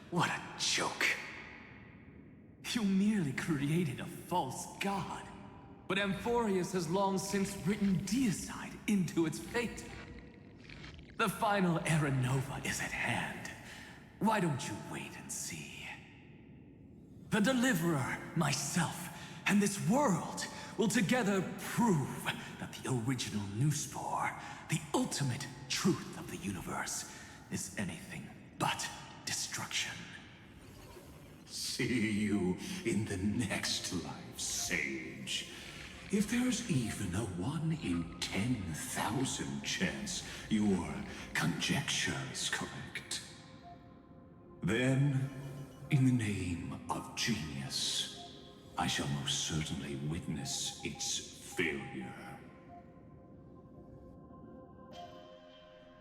What a joke. You merely created a false god. But Amphorius has long since written deicide into its fate. The final Era Nova is at hand. Why don't you wait and see? The Deliverer, myself, and this world will together prove that the original Newspore, the ultimate truth of the universe is anything but destruction. See you in the next life, Sage. If there's even a 1 in 10,000 chance your conjecture is correct, then, in the name of genius, I shall most certainly witness its failure.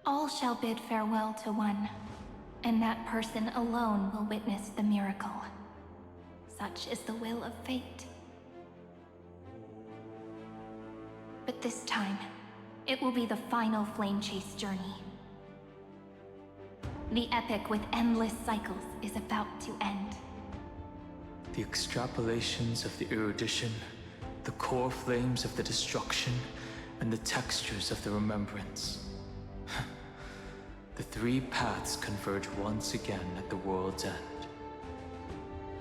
All shall bid farewell to one, and that person alone will witness the miracle. Such is the will of fate. But this time, it will be the final flame chase journey. The epic with endless cycles is about to end. The extrapolations of the erudition, the core flames of the destruction, and the textures of the remembrance. The 3 paths converge once again at the world's end.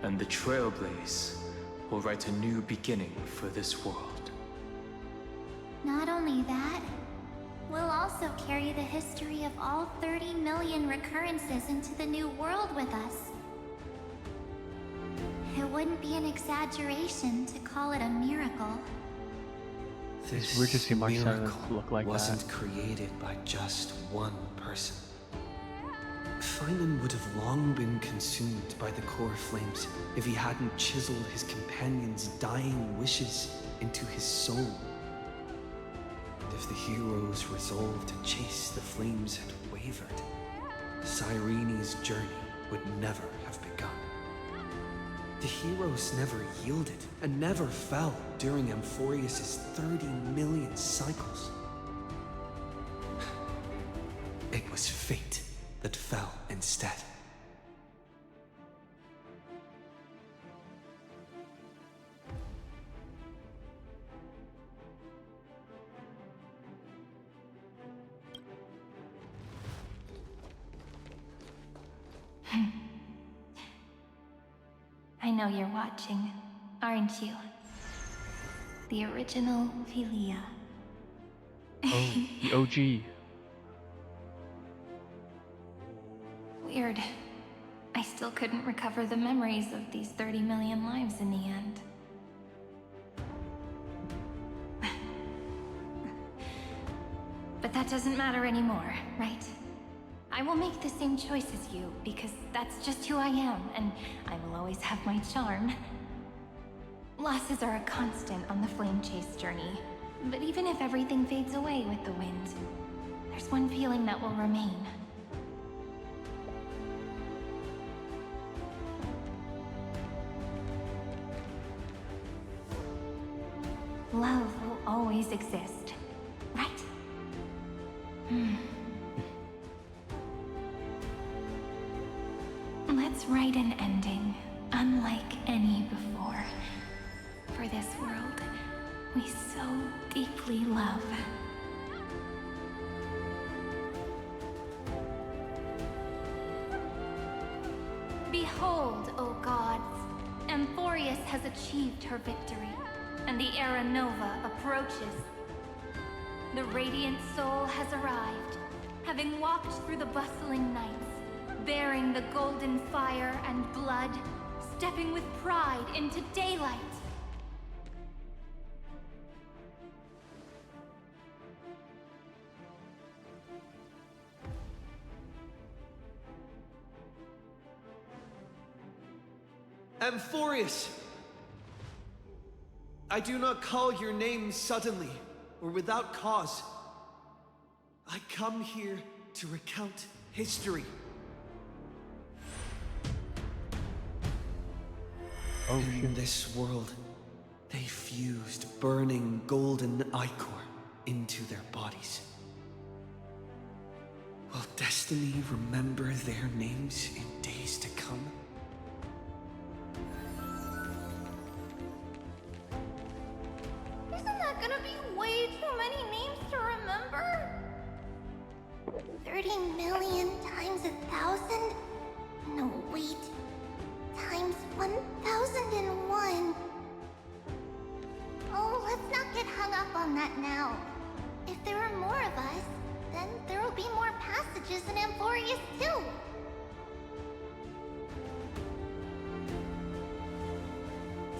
And the Trailblaze will write a new beginning for this world. Not only that, we'll also carry the history of all 30 million recurrences into the new world with us. It wouldn't be an exaggeration to call it a miracle. It's weird to see March 7th miracle look like wasn't that. created by just one person. Finan would have long been consumed by the core flames if he hadn't chiseled his companion's dying wishes into his soul. And if the heroes' resolve to chase the flames had wavered, Cyrene's journey would never have begun. The heroes never yielded and never fell during Amphorius' 30 million cycles. It was fate that fell instead. I know you're watching, aren't you? The original Vilia. Oh, the OG. Weird. I still couldn't recover the memories of these 30 million lives in the end. But that doesn't matter anymore, right? I will make the same choice as you, because that's just who I am, and I will always have my charm. Losses are a constant on the flame chase journey, but even if everything fades away with the wind, there's one feeling that will remain. Love will always exist, right? Let's write an ending unlike any before. For this world we so deeply love. Behold, O gods, Amphorius has achieved her victory, and the Era Nova approaches. The Radiant Soul has arrived, having walked through the bustling nights, bearing the golden fire and blood, stepping with pride into daylight. Amphorius! I do not call your name suddenly or without cause. I come here to recount history. In this world, they fused burning golden ichor into their bodies. Will destiny remember their names in days to come? Isn't that gonna be way too many names to remember? 30 million times 1,000? No, wait. Times 1,001. Oh, let's not get hung up on that now. If there were more of us, then there will be more passages in Amphorius too.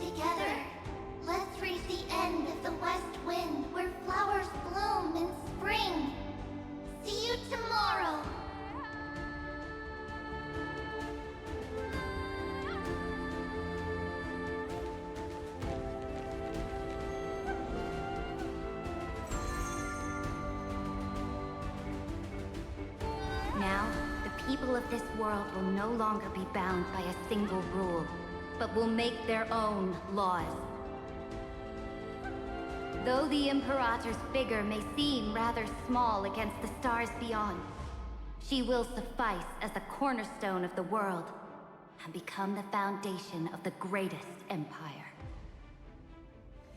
Together, let's reach the end of the west wind where flowers bloom in spring. See you tomorrow. Now, the people of this world will no longer be bound by a single rule, but will make their own laws. Though the Imperator's figure may seem rather small against the stars beyond, she will suffice as the cornerstone of the world and become the foundation of the greatest empire.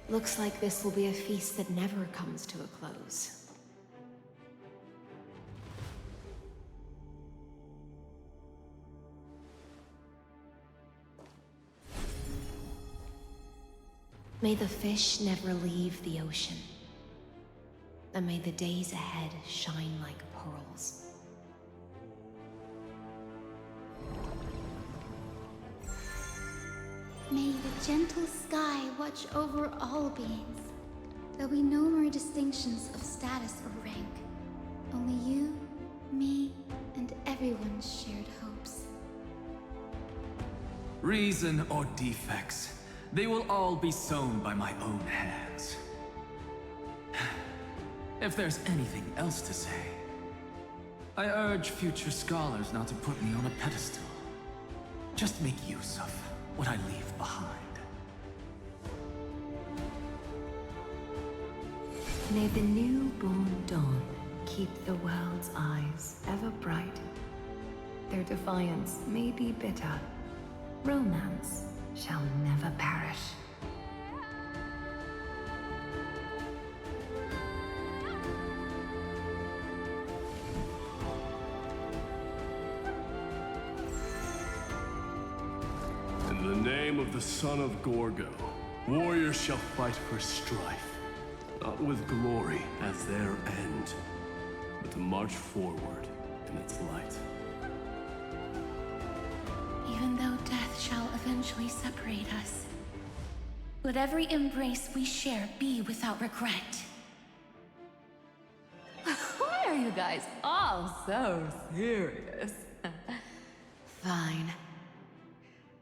Looks like this will be a feast that never comes to a close. May the fish never leave the ocean. And may the days ahead shine like pearls. May the gentle sky watch over all beings. There'll be no more distinctions of status or rank. Only you, me, and everyone's shared hopes. Reason or defects, they will all be sown by my own hands. If there's anything else to say, I urge future scholars not to put me on a pedestal. Just make use of what I leave behind. May the newborn dawn keep the world's eyes ever bright. Their defiance may be bitter. Romance shall never perish. In the name of the son of Gorgo, warriors shall fight for strife, not with glory as their end, but to march forward in its light. Even though death shall eventually separate us, let every embrace we share be without regret. Why are you guys all so serious? Fine.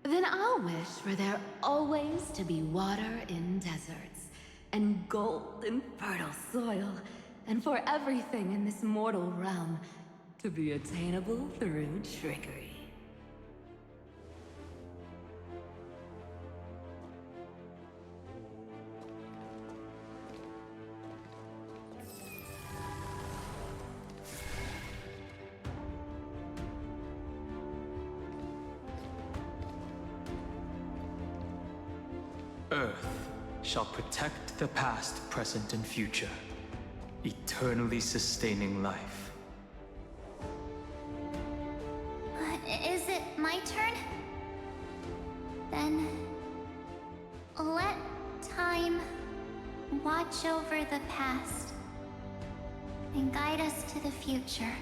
Then I'll wish for there always to be water in deserts, and gold in fertile soil, and for everything in this mortal realm to be attainable through trickery. Earth shall protect the past, present, and future, eternally sustaining life. Is it my turn? Then let time watch over the past and guide us to the future.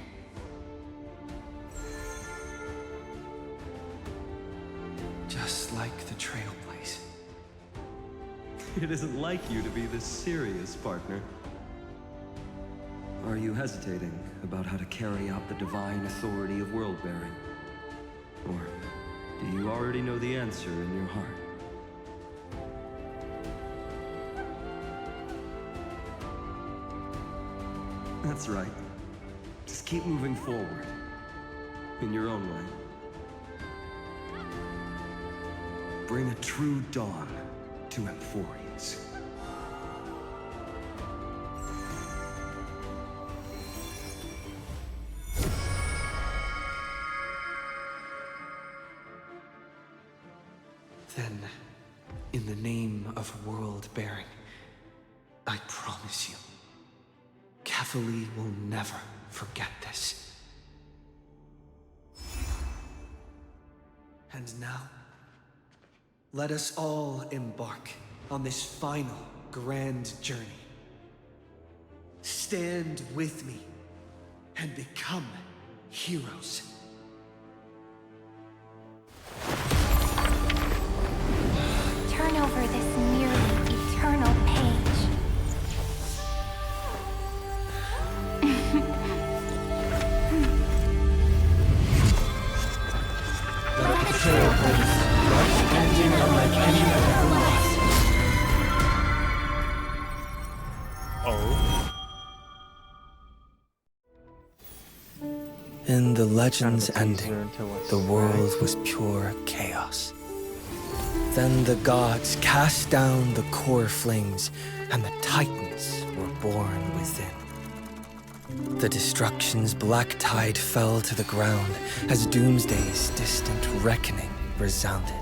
Just like the Trailblaze. It isn't like you to be this serious, partner. Are you hesitating about how to carry out the divine authority of world-bearing? Or do you already know the answer in your heart? That's right. Just keep moving forward. In your own way. Bring a true dawn to Amphorius. Then, in the name of world-bearing, I promise you, Cathalie will never forget this. And now, let us all embark on this final grand journey. Stand with me and become heroes. Turn over this nearly eternal page. Let the trail blaze, bright and unlike any I've ever lost. Oh. In the legend's Kind of a teaser ending, into what's the world was pure chaos. Then the gods cast down the core flames, and the Titans were born within. The destruction's black tide fell to the ground as Doomsday's distant reckoning resounded.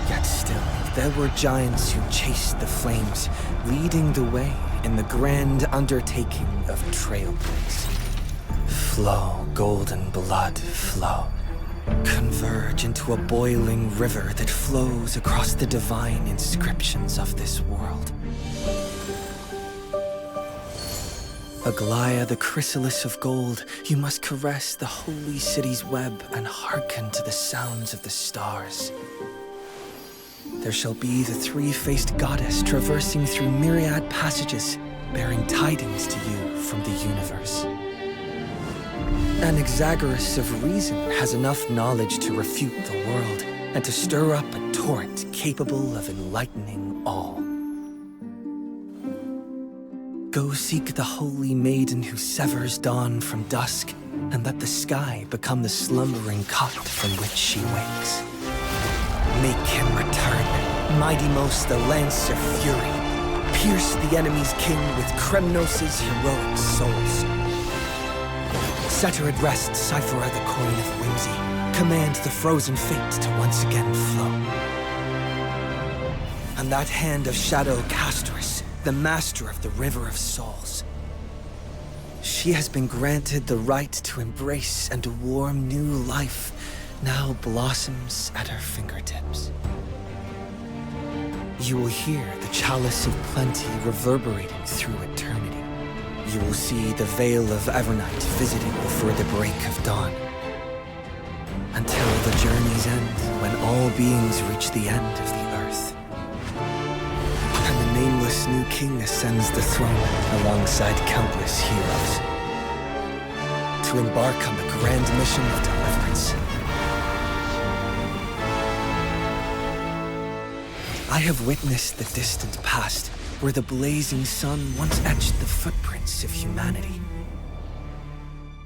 Yet still, there were giants who chased the flames, leading the way in the grand undertaking of Trailblaze. Flow, golden blood, flow. Converge into a boiling river that flows across the divine inscriptions of this world. Aglaya, the chrysalis of gold, you must caress the holy city's web and hearken to the sounds of the stars. There shall be the three-faced goddess traversing through myriad passages, bearing tidings to you from the universe. Anaxagoras of reason has enough knowledge to refute the world and to stir up a torrent capable of enlightening all. Go seek the holy maiden who severs dawn from dusk, and let the sky become the slumbering cot from which she wakes. Make him return, mighty-most the lance of fury. Pierce the enemy's king with Kremnos' heroic souls. Set her at rest, Cyphera the coin of whimsy. Command the frozen fate to once again flow. And that hand of Shadow Castrus, the master of the River of Souls. She has been granted the right to embrace and a warm new life now blossoms at her fingertips. You will hear the chalice of plenty reverberating through eternity. You will see the Veil of Evernight visiting before the break of dawn. Until the journey's end, when all beings reach the end of the earth. And the nameless new king ascends the throne alongside countless heroes. To embark on the grand mission of deliverance. I have witnessed the distant past, where the blazing sun once etched the footprints of humanity.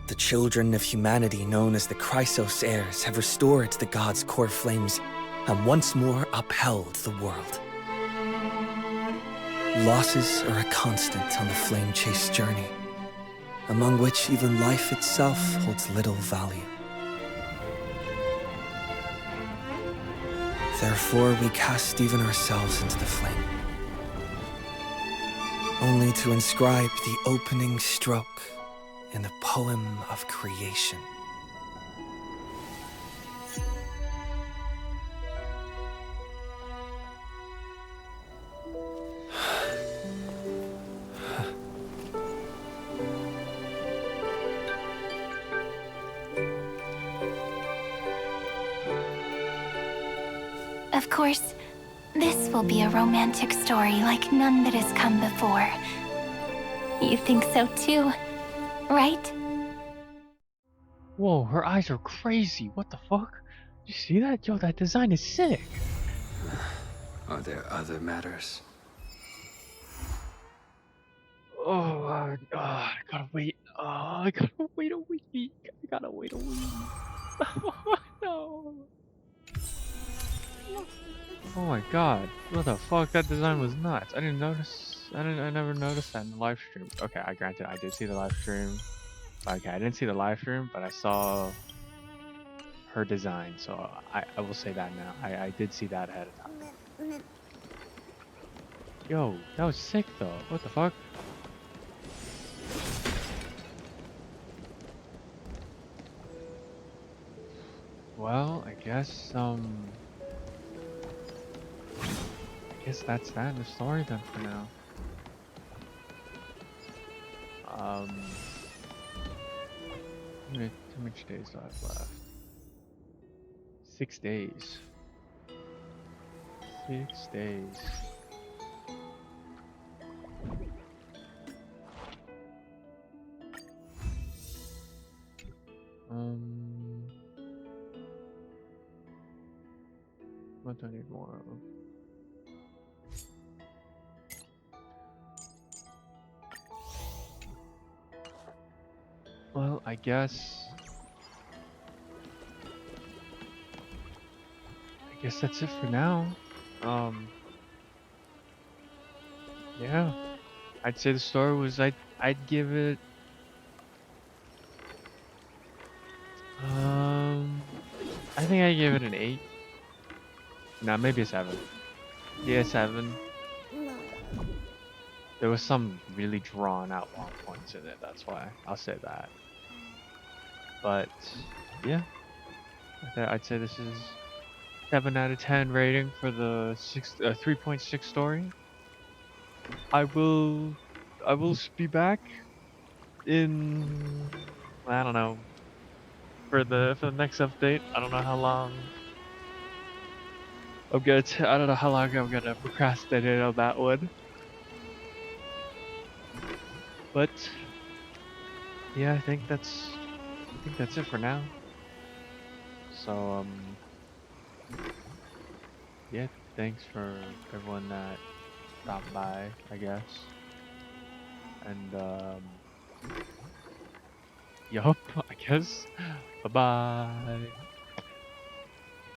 The children of humanity known as the Chrysos heirs have restored the gods' core flames and once more upheld the world. Losses are a constant on the flame chase journey, among which even life itself holds little value. Therefore, we cast even ourselves into the flame, only to inscribe the opening stroke in the poem of creation. Of course, this will be a romantic story like none that has come before. You think so too, right? Whoa, her eyes are crazy. What the fuck? You see that? Yo, that design is sick. Are there other matters? Oh, I gotta wait. I gotta wait a week. I gotta wait a week. No. Oh my god. What the fuck? That design was nuts. I never noticed that in the live stream. Okay, granted, I did see the live stream. Okay, I didn't see the live stream, but I saw her design, so I will say that now. I did see that ahead of time. Yo, that was sick though. What the fuck? Well, I guess that's that in the story then for now. How much days do I have left? 6 days. 6 days. What do I need more of? Well, I guess that's it for now. Yeah. I'd say the story was I'd give it I think I gave it an 8. No, maybe a 7. Yeah, 7. There was some really drawn out long points in it, that's why. I'll say that. But yeah. I'd say this is 7 out of 10 rating for the 3.6 story. I will be back in, I don't know, for the next update. I don't know how long I don't know how long I'm gonna procrastinate on that one. But yeah, I think that's it for now. So yeah, thanks for everyone that stopped by, I guess. And yup, I guess. Bye bye.